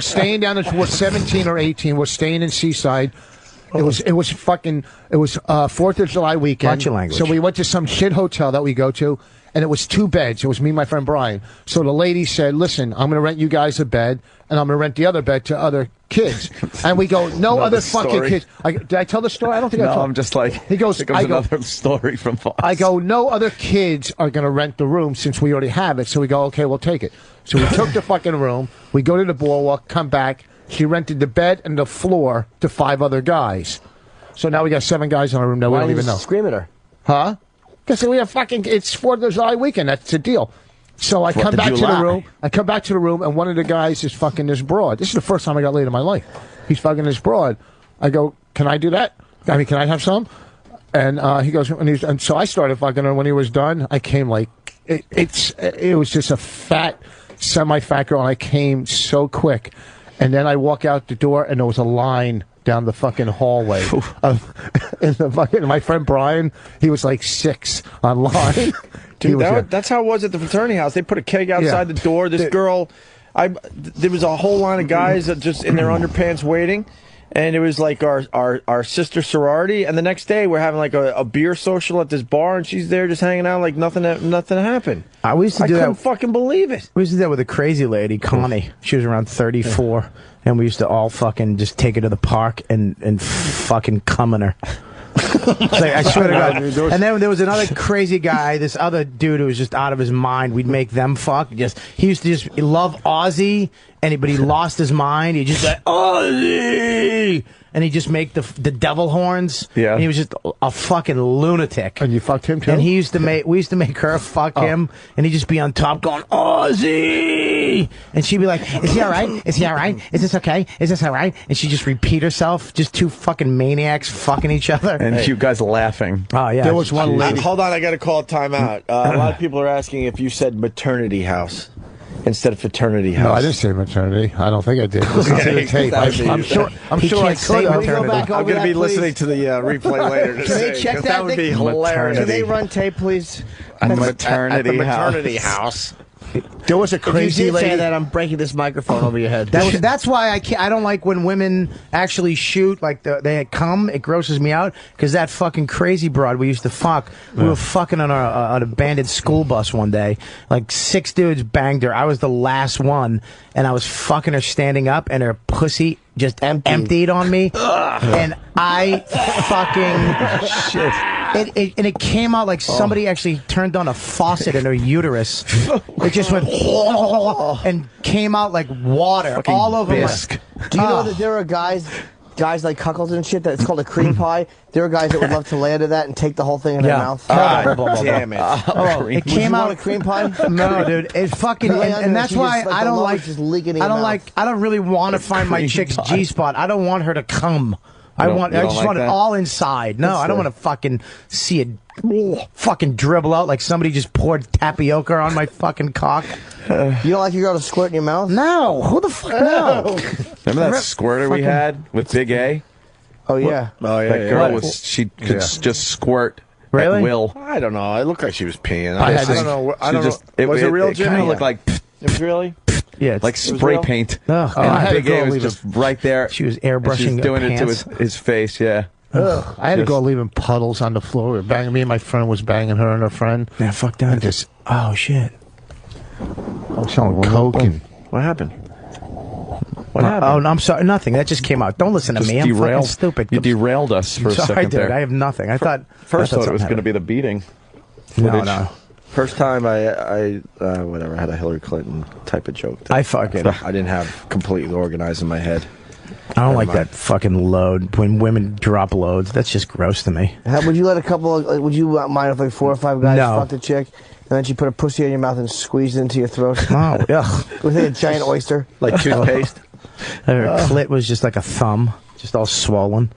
staying down. We're 17 or 18. We're staying in Seaside. It was 4th of July weekend. Watch your language. So we went to some shit hotel that we go to, and it was 2 beds. It was me and my friend Brian. So the lady said, listen, I'm going to rent you guys a bed, and I'm going to rent the other bed to other kids. And we go, no other fucking kids. Did I tell the story? I don't think I told. I'm just like, he goes, another story from Fox. I go, no other kids are going to rent the room since we already have it. So we go, okay, we'll take it. So we took the fucking room. We go to the boardwalk, come back. She rented the bed and the floor to 5 other guys. So now we got 7 guys in our room that we don't even know. Scream at her. Huh? Because we have it's 4th of July weekend. That's the deal. So I come back to the room. I come back to the room, and one of the guys is fucking this broad. This is the first time I got laid in my life. He's fucking this broad. I go, can I do that? I mean, can I have some? And he goes, and so I started fucking her. When he was done, I came like it was just a fat semi-fat girl, and I came so quick. And then I walk out the door, and there was a line down the fucking hallway. My friend Brian, he was like 6 online. Dude, that's how it was at the fraternity house. They put a keg outside the door. This girl, there was a whole line of guys that just in their underpants waiting. And it was like our sister sorority. And the next day, we're having like a beer social at this bar, and she's there just hanging out like nothing happened. I couldn't fucking believe it. We used to do that with a crazy lady, Connie. She was around 34, and we used to all fucking just take her to the park and fucking cum in her. Like, I swear to God. And then there was another crazy guy, this other dude who was just out of his mind. We'd make them fuck. He used to just love Ozzy, but he lost his mind. He just like, Ozzy! And he'd just make the devil horns. Yeah. And he was just a fucking lunatic. And you fucked him too? And we used to make her fuck him, and he'd just be on top going, Ozzy! And she'd be like, is he all right? Is he all right? Is this okay? Is this all right? And she'd just repeat herself, just two fucking maniacs fucking each other. And you guys laughing. Oh, yeah. There was one lady. Hold on, I got to call a timeout. A lot of people are asking if you said maternity house instead of fraternity house. No, I didn't say maternity. I don't think I did. Listen to the tape. I'm sure I could. I'm going to be listening to the replay later. Can they check that would be hilarious. Can they run tape, please? At the maternity house. There was a crazy if you did lady. say that, I'm breaking this microphone over your head. That's why I don't like when women actually shoot, like they come. It grosses me out, because that fucking crazy broad we used to fuck, we were fucking on an abandoned school bus one day. Like 6 dudes banged her. I was the last one, and I was fucking her standing up, and her pussy just emptied on me. And I fucking shit. It came out like somebody actually turned on a faucet in her uterus. It just went and came out like water fucking all over bisque. Do you know that there are guys like cuckolds and shit, that it's called a cream pie? There are guys that would love to lay into that and take the whole thing in their mouth. Damn it. It came out a cream pie? No, dude. It fucking and that's why I don't like. I don't really want to find my chick's G spot. I don't want her to come. I just want it all inside. No, I don't want to fucking see it fucking dribble out like somebody just poured tapioca on my fucking cock. You don't like your girl to squirt in your mouth? No. Who the fuck? No. Remember that squirter we had with Big A? Oh, yeah. That girl she could just squirt. Really? At will. I don't know. It looked like she was peeing. I don't know. Was it real, Jimmy? It kind of looked like. It was really? Yeah, it's like spray paint. Oh, and Big A was just right there. She was airbrushing. She was doing it pants. to his face. Yeah. I had to go leaving puddles on the floor. We were banging. Me and my friend was banging her and her friend. Yeah, fuck that. Oh shit. I was selling coke and what happened? What happened? Oh, no, I'm sorry. Nothing. That just came out. Don't listen to me. I'm fucking stupid. You derailed us for a sorry, second dude. there. I have nothing. I thought it was going to be the beating. No. First time I whatever, had a Hillary Clinton type of joke. I didn't have completely organized in my head. I don't like that fucking load. When women drop loads, that's just gross to me. Would you let a couple of, would you mind if like 4 or 5 guys No. fucked a chick, and then she put a pussy in your mouth and squeezed it into your throat? Oh, yeah. With a giant oyster? Like toothpaste? Her clit was just like a thumb, just all swollen.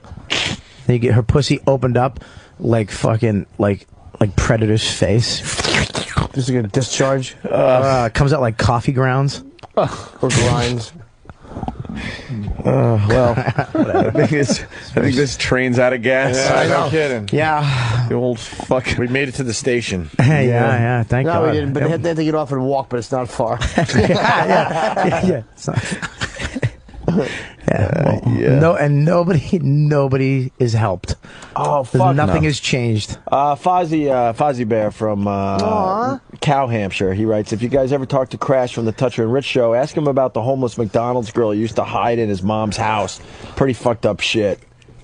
Then you get her pussy opened up like fucking, like Predator's face. Just like a discharge? Comes out like coffee grounds. Or grinds. Well, I think this train's out of gas. Yeah, no kidding. Yeah. The old fuck. We made it to the station. Hey, yeah, thank God. No, we didn't, but they had to get off and walk, but it's not far. yeah. It's not. No, and nobody is helped. Oh, fuck. Nothing has changed. Fozzie Bear from Cow Hampshire. He writes, if you guys ever talk to Crash from the Toucher and Rich show, ask him about the homeless McDonald's girl he used to hide in his mom's house. Pretty fucked up shit.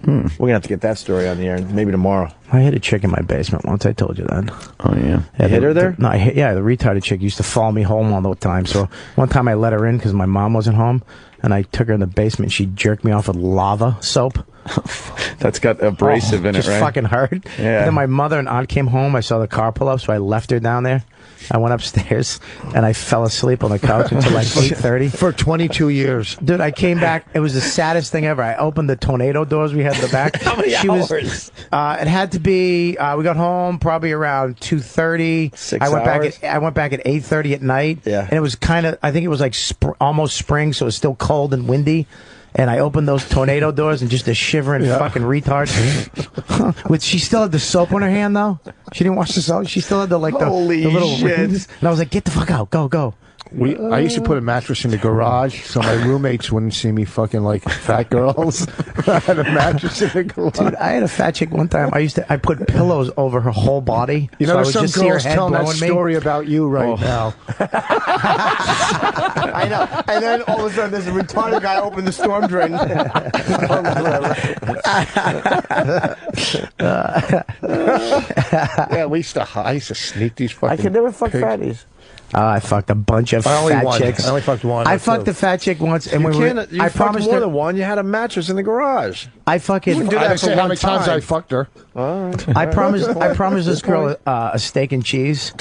We're going to have to get that story on the air, maybe tomorrow. I hit a chick in my basement once. I told you that. Oh, yeah. You hit her there? No, the retarded chick used to follow me home all the time. So one time I let her in because my mom wasn't home, and I took her in the basement. She jerked me off with lava soap. That's got abrasive in it, right? Just fucking hurt. Yeah. And then my mother and aunt came home. I saw the car pull up, so I left her down there. I went upstairs and I fell asleep on the couch until like 8:30 for 22 years. Dude, I came back. It was the saddest thing ever. I opened the tornado doors we had in the back. How many hours? It had to be. We got home probably around 2:30. 6 I went hours? back. I went back at 8:30 at night. Yeah. And it was kind of. I think it was like almost spring, so it was still cold and windy. And I opened those tornado doors and just a shivering fucking retard. She still had the soap on her hand though. She didn't wash the soap. She still had the Holy the little shit. rings. And I was like, "Get the fuck out! Go!" I used to put a mattress in the garage so my roommates wouldn't see me fucking like fat girls. I had a mattress in the garage. Dude, I had a fat chick one time. I put pillows over her whole body. You know, so I there's would some just see her girls head telling that blowing me. story about you right now. I know. And then all of a sudden, there's a retarded guy open the storm drain. Yeah, I used to sneak these fucking. I could never fuck pigs. fatties. I fucked a bunch of fat chicks. I only fucked one. I fucked a fat chick once, and I promised more than one. You had a mattress in the garage. I fucking. You can do I that didn't for say how one many times time. I fucked her. All right. I promised this girl a steak and cheese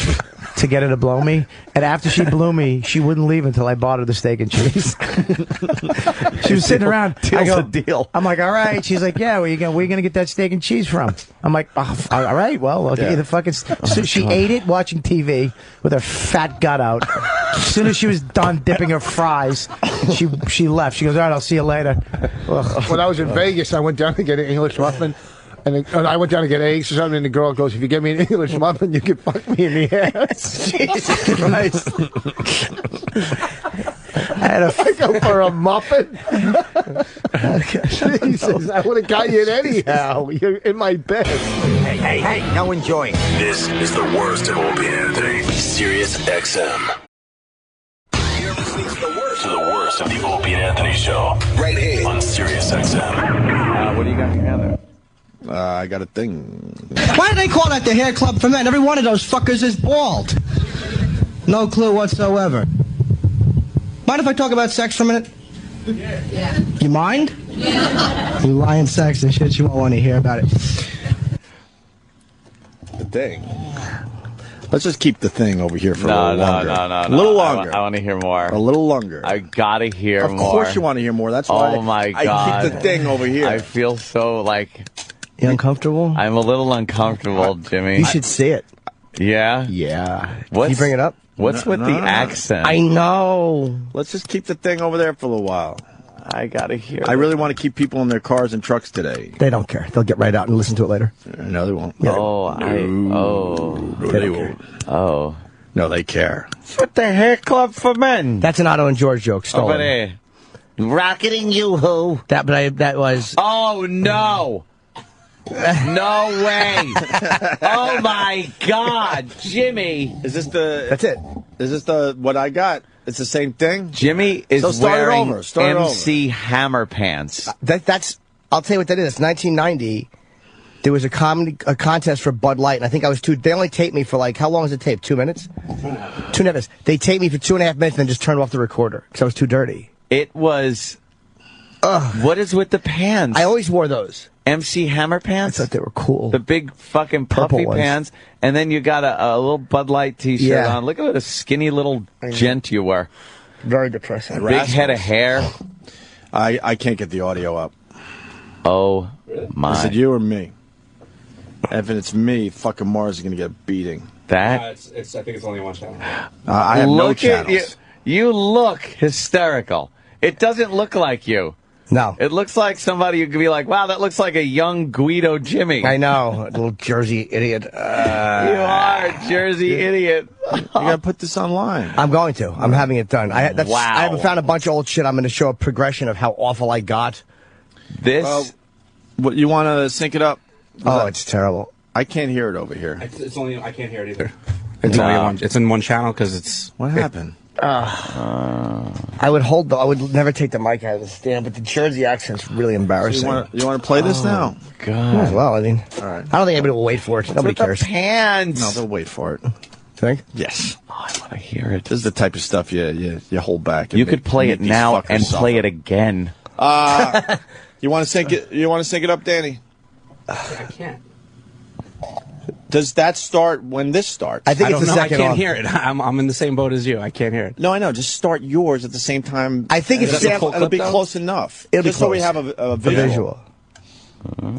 to get her to blow me, and after she blew me, she wouldn't leave until I bought her the steak and cheese. She was sitting around. Deal's a deal. I'm like, all right. She's like, yeah. Where you gonna get that steak and cheese from? I'm like, oh, all right. Well, I'll get you the fucking. So she ate it watching TV with her fat gut out. As soon as she was done dipping her fries, she left. She goes, all right, I'll see you later. Ugh. When I was in Vegas, I went down to get an English muffin. And I went down to get eggs or something, and the girl goes, if you get me an English muffin, you can fuck me in the ass. Jesus Christ. I go for a muffin. Jesus, I would have got you in anyhow. You're in my bed. Hey, now enjoy. This is the worst of Opie and Anthony. Sirius XM. You're listening to the worst of the Opie and Anthony show. Right here on Sirius XM. What do you got in your hand there? I got a thing. Why do they call that the hair club for men? Every one of those fuckers is bald. No clue whatsoever. Mind if I talk about sex for a minute? Yeah. You mind? Yeah. You lying sex and shit, you won't want to hear about it. The thing. Let's just keep the thing over here for a little longer. No. A little longer. I want to hear more. A little longer. I gotta hear more. Of course you want to hear more. That's why oh my God. I keep the thing over here. I feel so like... You uncomfortable? I'm a little uncomfortable, Jimmy. You should see it. Yeah? Yeah. What's, Can you bring it up? What's with the accent? I know. Let's just keep the thing over there for a little while. I gotta hear I really want to keep people in their cars and trucks today. They don't care. They'll get right out and listen to it later. No, they won't. No, they won't. Oh. No, they care. What the hair club for men? That's an Otto and George joke. Stolen. Rocketing you-hoo. That was... Oh, no. No way! Oh my God, Jimmy! Is this the? That's it. Is this the what I got? It's the same thing. Jimmy is so start wearing it over. Start MC Hammer pants. That's. I'll tell you what that is. 1990. There was a contest for Bud Light, and I think I was They only taped me for like how long was it taped? 2 minutes. 2 minutes. They taped me for 2.5 minutes, and then just turned off the recorder because I was too dirty. It was. What is with the pants? I always wore those. MC Hammer pants? I thought they were cool. The big fucking puffy pants. And then you got a little Bud Light t-shirt on. Look at what a skinny little gent you were. Very depressing. Big head of hair. I can't get the audio up. Oh, my. Is it you or me? If it's me, fucking Mars is going to get a beating. That? I think it's only one channel. I have no channels. You look hysterical. It doesn't look like you. No. It looks like somebody who could be like, wow, that looks like a young Guido Jimmy. I know. A little Jersey idiot. You are a Jersey idiot. You got to put this online. I'm going to. I'm having it done. I haven't found a bunch of old shit. I'm going to show a progression of how awful I got. This? What you want to sync it up? It's terrible. I can't hear it over here. It's only I can't hear it either. It's in one channel because it's. What happened? I would never take the mic out of the stand, but the Jersey accent's really embarrassing. So you want to play this now? God. Might as well, I mean. All right. I don't think anybody will wait for it. Nobody cares. Pants. No, they'll wait for it. Think? Yes. Oh, I want to hear it. This is the type of stuff you hold back. You could play it now and play it again. You want to sync it? You want to sync it up, Danny? I can't. Does that start when this starts? I think I it's don't the know. I second can't off. hear it. I'm in the same boat as you. I can't hear it. No, I know. Just start yours at the same time. I think it's it'll be close enough. It'll be just so we close. have a visual.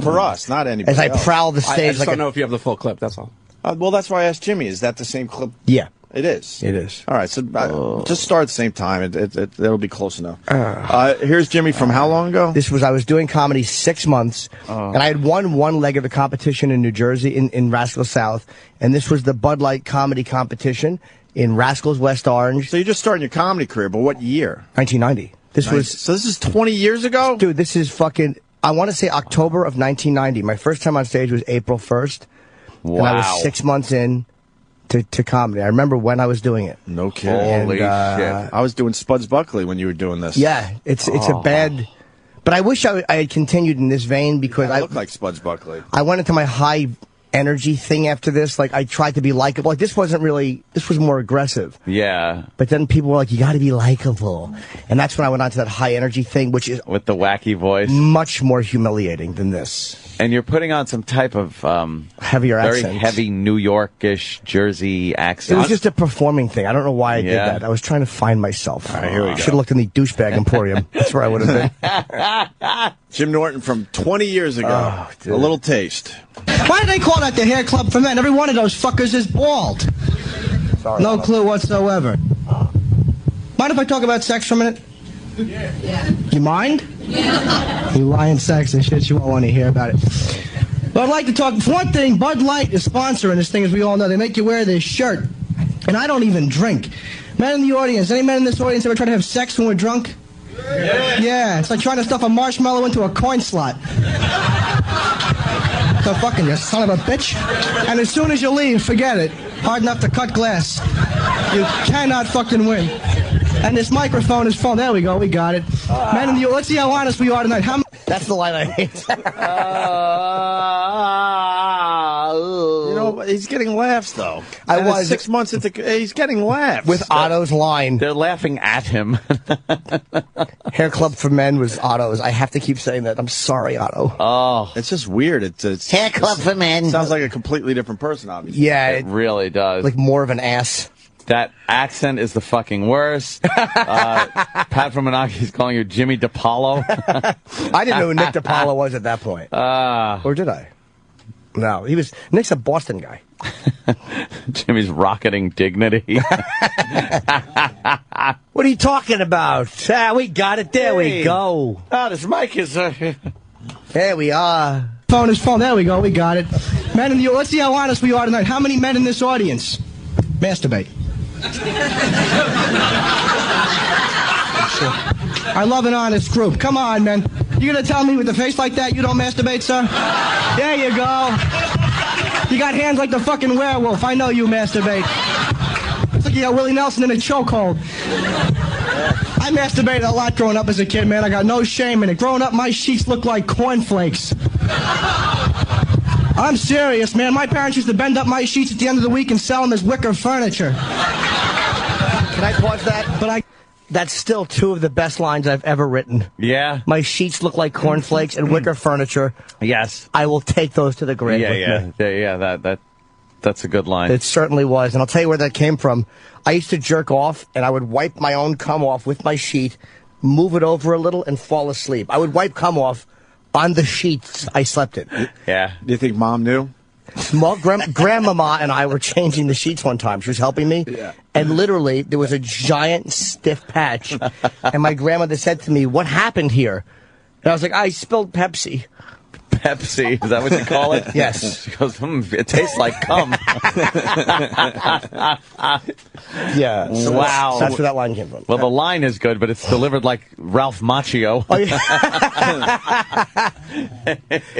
For us, not anybody As I else. prowl the I stage just like don't know if you have the full clip. That's all. Well, that's why I asked Jimmy. Is that the same clip? Yeah. It is. It is. All right, so just start at the same time. It'll be close enough. Here's Jimmy from how long ago? I was doing comedy 6 months, and I had won one leg of the competition in New Jersey, in Rascals South, and this was the Bud Light comedy competition in Rascals West Orange. So you're just starting your comedy career, but what year? 1990. So this is 20 years ago? Dude, this is fucking, I want to say October of 1990. My first time on stage was April 1st. Wow. And I was 6 months in to comedy. I remember when I was doing it. No kidding. Holy shit. I was doing Spuds Buckley when you were doing this. Yeah, it's a bad... But I wish I had continued in this vein because I look like Spuds Buckley. I went into my high energy thing after this. Like, I tried to be likable. Like, this was more aggressive. Yeah. But then people were like, you got to be likable. And that's when I went on to that high energy thing, which is... With the wacky voice. Much more humiliating than this. And you're putting on some type of heavier very accent. heavy New Yorkish Jersey accent. It was just a performing thing. I don't know why I did Yeah. that. I was trying to find myself. All right, here we go. Should have looked in the douchebag emporium. That's where I would have been. Jim Norton from 20 years ago. A little taste. Why do they call that the hair club for men? Every one of those fuckers is bald. Sorry, No clue whatsoever. Mind if I talk about sex for a minute? Yeah. You mind? Yeah. You lying sex and shit, you won't want to hear about it. But I'd like to talk. For one thing, Bud Light is sponsoring this thing, as we all know. They make you wear this shirt. And I don't even drink. Men in the audience, any men in this audience ever try to have sex when we're drunk? Yeah, it's like trying to stuff a marshmallow into a coin slot. So fucking you son of a bitch. And as soon as you leave, forget it. Hard enough to cut glass. You cannot fucking win. And this microphone is phone. There we go. We got it. Men in the let's see how honest we are tonight. That's the line I hate. You know, he's getting laughs though. I And was- it's 6 months into. He's getting laughs With Otto's line. They're laughing at him. Hair Club for Men was Otto's. I have to keep saying that. I'm sorry, Otto. Oh, it's just weird. It's Hair Club for Men. Sounds like a completely different person, obviously. Yeah, it really does. like more of an ass. That accent is the fucking worst. Pat from Monaco's calling you Jimmy DePaulo. I didn't know who Nick DiPaolo was at that point. Or did I? No, Nick's a Boston guy. Jimmy's rocketing dignity. What are you talking about? We got it. There we go. Oh, this mic is... There we are. Phone is phone. There we go. We got it. Men in the let's see how honest we are tonight. How many men in this audience masturbate? I love an honest group. Come on, man. You gonna tell me with a face like that you don't masturbate, sir? There you go. You got hands like the fucking werewolf. I know you masturbate. It's like you got Willie Nelson in a chokehold. I masturbated a lot growing up as a kid, man. I got no shame in it. Growing up, my sheets looked like cornflakes. I'm serious, man. My parents used to bend up my sheets at the end of the week and sell them as wicker furniture. Can I pause that? That's still two of the best lines I've ever written. Yeah. My sheets look like cornflakes and wicker furniture. Yes. I will take those to the grave with me. That's a good line. It certainly was. And I'll tell you where that came from. I used to jerk off, and I would wipe my own cum off with my sheet, move it over a little, and fall asleep. I would wipe cum off on the sheets I slept in. Yeah. Do you think Mom knew? Well, Grandmama and I were changing the sheets one time. She was helping me. Yeah. And literally, there was a giant stiff patch. And my grandmother said to me, "What happened here?" And I was like, "I spilled Pepsi." Pepsi, is that what you call it? Yes. She goes, it tastes like cum. Yeah. So wow. That's where that line came from. Well, the line is good, but it's delivered like Ralph Macchio. Oh, yeah.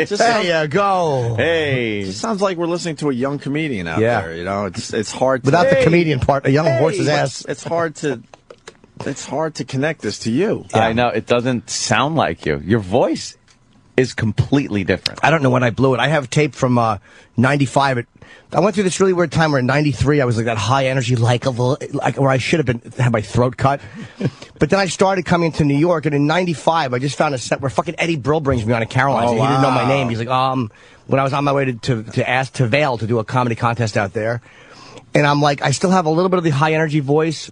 There you go. Hey. It just sounds like we're listening to a young comedian out there. You know, it's hard to, Without the comedian part, a young horse's ass. It's hard to connect this to you. I know, it doesn't sound like you. Your voice is completely different. I don't know when I blew it. I have tape from 95. I went through this really weird time where in 93 I was like that high energy, likable, like where I should have had my throat cut. But then I started coming to New York, and in 95 I just found a set where fucking Eddie Brill brings me on at Caroline's. He didn't know my name. He's like, when I was on my way to Vail to do a comedy contest out there, and I'm like, I still have a little bit of the high energy voice,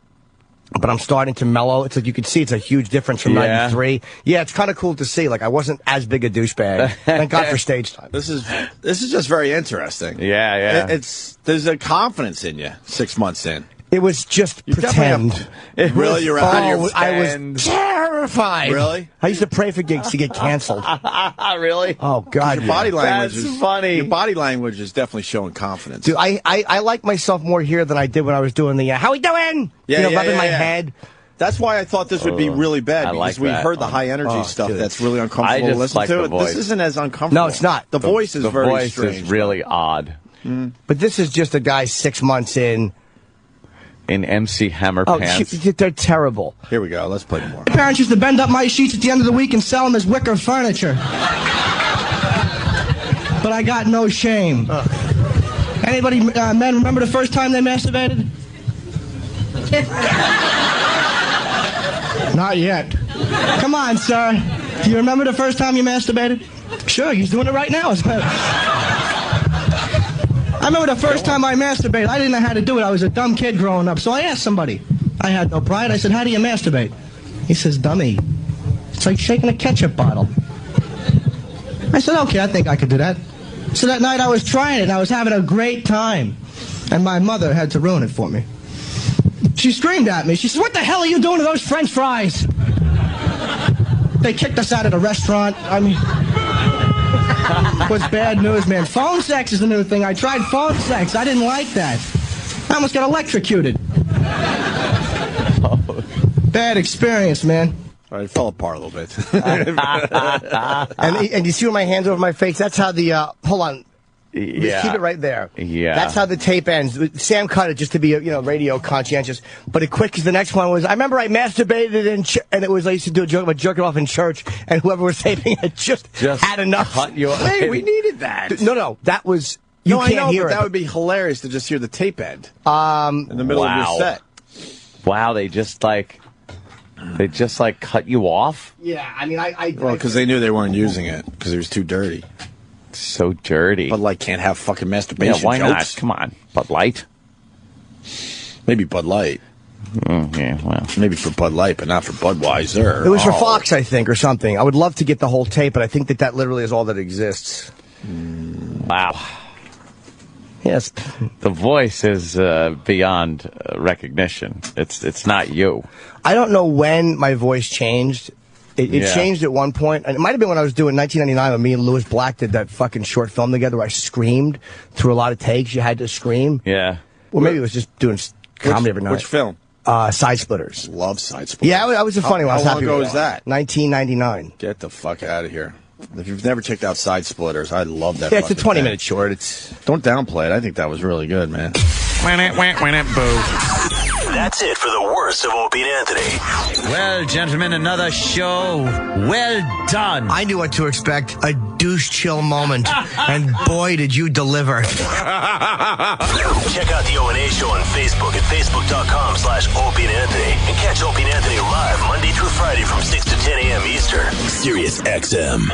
but I'm starting to mellow. It's like you can see it's a huge difference from 93. Yeah, it's kind of cool to see. Like, I wasn't as big a douchebag. Thank God for stage time. This is just very interesting. Yeah. There's a confidence in you 6 months in. It was just pretend. Really? You're out of your I was terrified. Really? I used to pray for gigs to get canceled. Really? Oh, God. Your body language That's funny. Your body language is definitely showing confidence. Dude, I like myself more here than I did when I was doing the, how we doing? Rubbing my head. That's why I thought this would be really bad, because we heard the high energy stuff. Dude. That's really uncomfortable to listen to. This isn't as uncomfortable. No, it's not. The voice is very strange. The voice is really odd. But this is just a guy 6 months in MC Hammer pants. They're terrible. Here we go. Let's play more. My parents used to bend up my sheets at the end of the week and sell them as wicker furniture. But I got no shame. Anybody, men, remember the first time they masturbated? Not yet. Come on, sir. Do you remember the first time you masturbated? Sure, he's doing it right now. I remember the first time I masturbated. I didn't know how to do it. I was a dumb kid growing up. So I asked somebody. I had no pride. I said, how do you masturbate? He says, dummy. It's like shaking a ketchup bottle. I said, okay, I think I could do that. So that night I was trying it, and I was having a great time. And my mother had to ruin it for me. She screamed at me. She said, what the hell are you doing to those French fries? They kicked us out of the restaurant. I mean... It was bad news, man. Phone sex is the new thing. I tried phone sex. I didn't like that. I almost got electrocuted. Bad experience, man. All right, it fell apart a little bit. And you see where my hands over my face? That's how the, hold on. Yeah. Keep it right there. Yeah. That's how the tape ends. Sam cut it just to be, radio conscientious. But it quick, because the next one was, I remember I masturbated and it was, I used to do a joke about jerking off in church, and whoever was taping it just had enough. Hey, we needed that. No, that was, you can't I know, hear but it. that would be hilarious to just hear the tape end. In the middle of your set. Wow, they just cut you off? Yeah, I mean, Well, because they knew they weren't using it, because it was too dirty. So dirty. Bud Light can't have fucking masturbation why jokes. not? Come on. Bud Light? Maybe Bud Light. Yeah, well. Maybe for Bud Light, but not for Budweiser. It was for Fox, I think, or something. I would love to get the whole tape, but I think that literally is all that exists. Wow. Yes. The voice is beyond recognition. It's not you. I don't know when my voice changed. It changed at one point, and it might have been when I was doing 1999 when me and Louis Black did that fucking short film together where I screamed through a lot of takes. You had to scream. Yeah. Well, maybe it was just doing comedy every night. Which film? Side Splitters. Love Side Splitters. Yeah, that was a funny one. I was How long happy ago with was that? 1999. Get the fuck out of here. If you've never checked out Side Splitters, I love that. Yeah, it's a fucking 20-minute short. Don't downplay it. I think that was really good, man. That's it for the worst of Opie and Anthony. Well, gentlemen, another show. Well done. I knew what to expect. A douche chill moment. And boy, did you deliver. Check out the O&A Show on Facebook at facebook.com/Opie and Anthony. And catch Opie and Anthony live Monday through Friday from 6 to 10 a.m. Eastern. Sirius XM.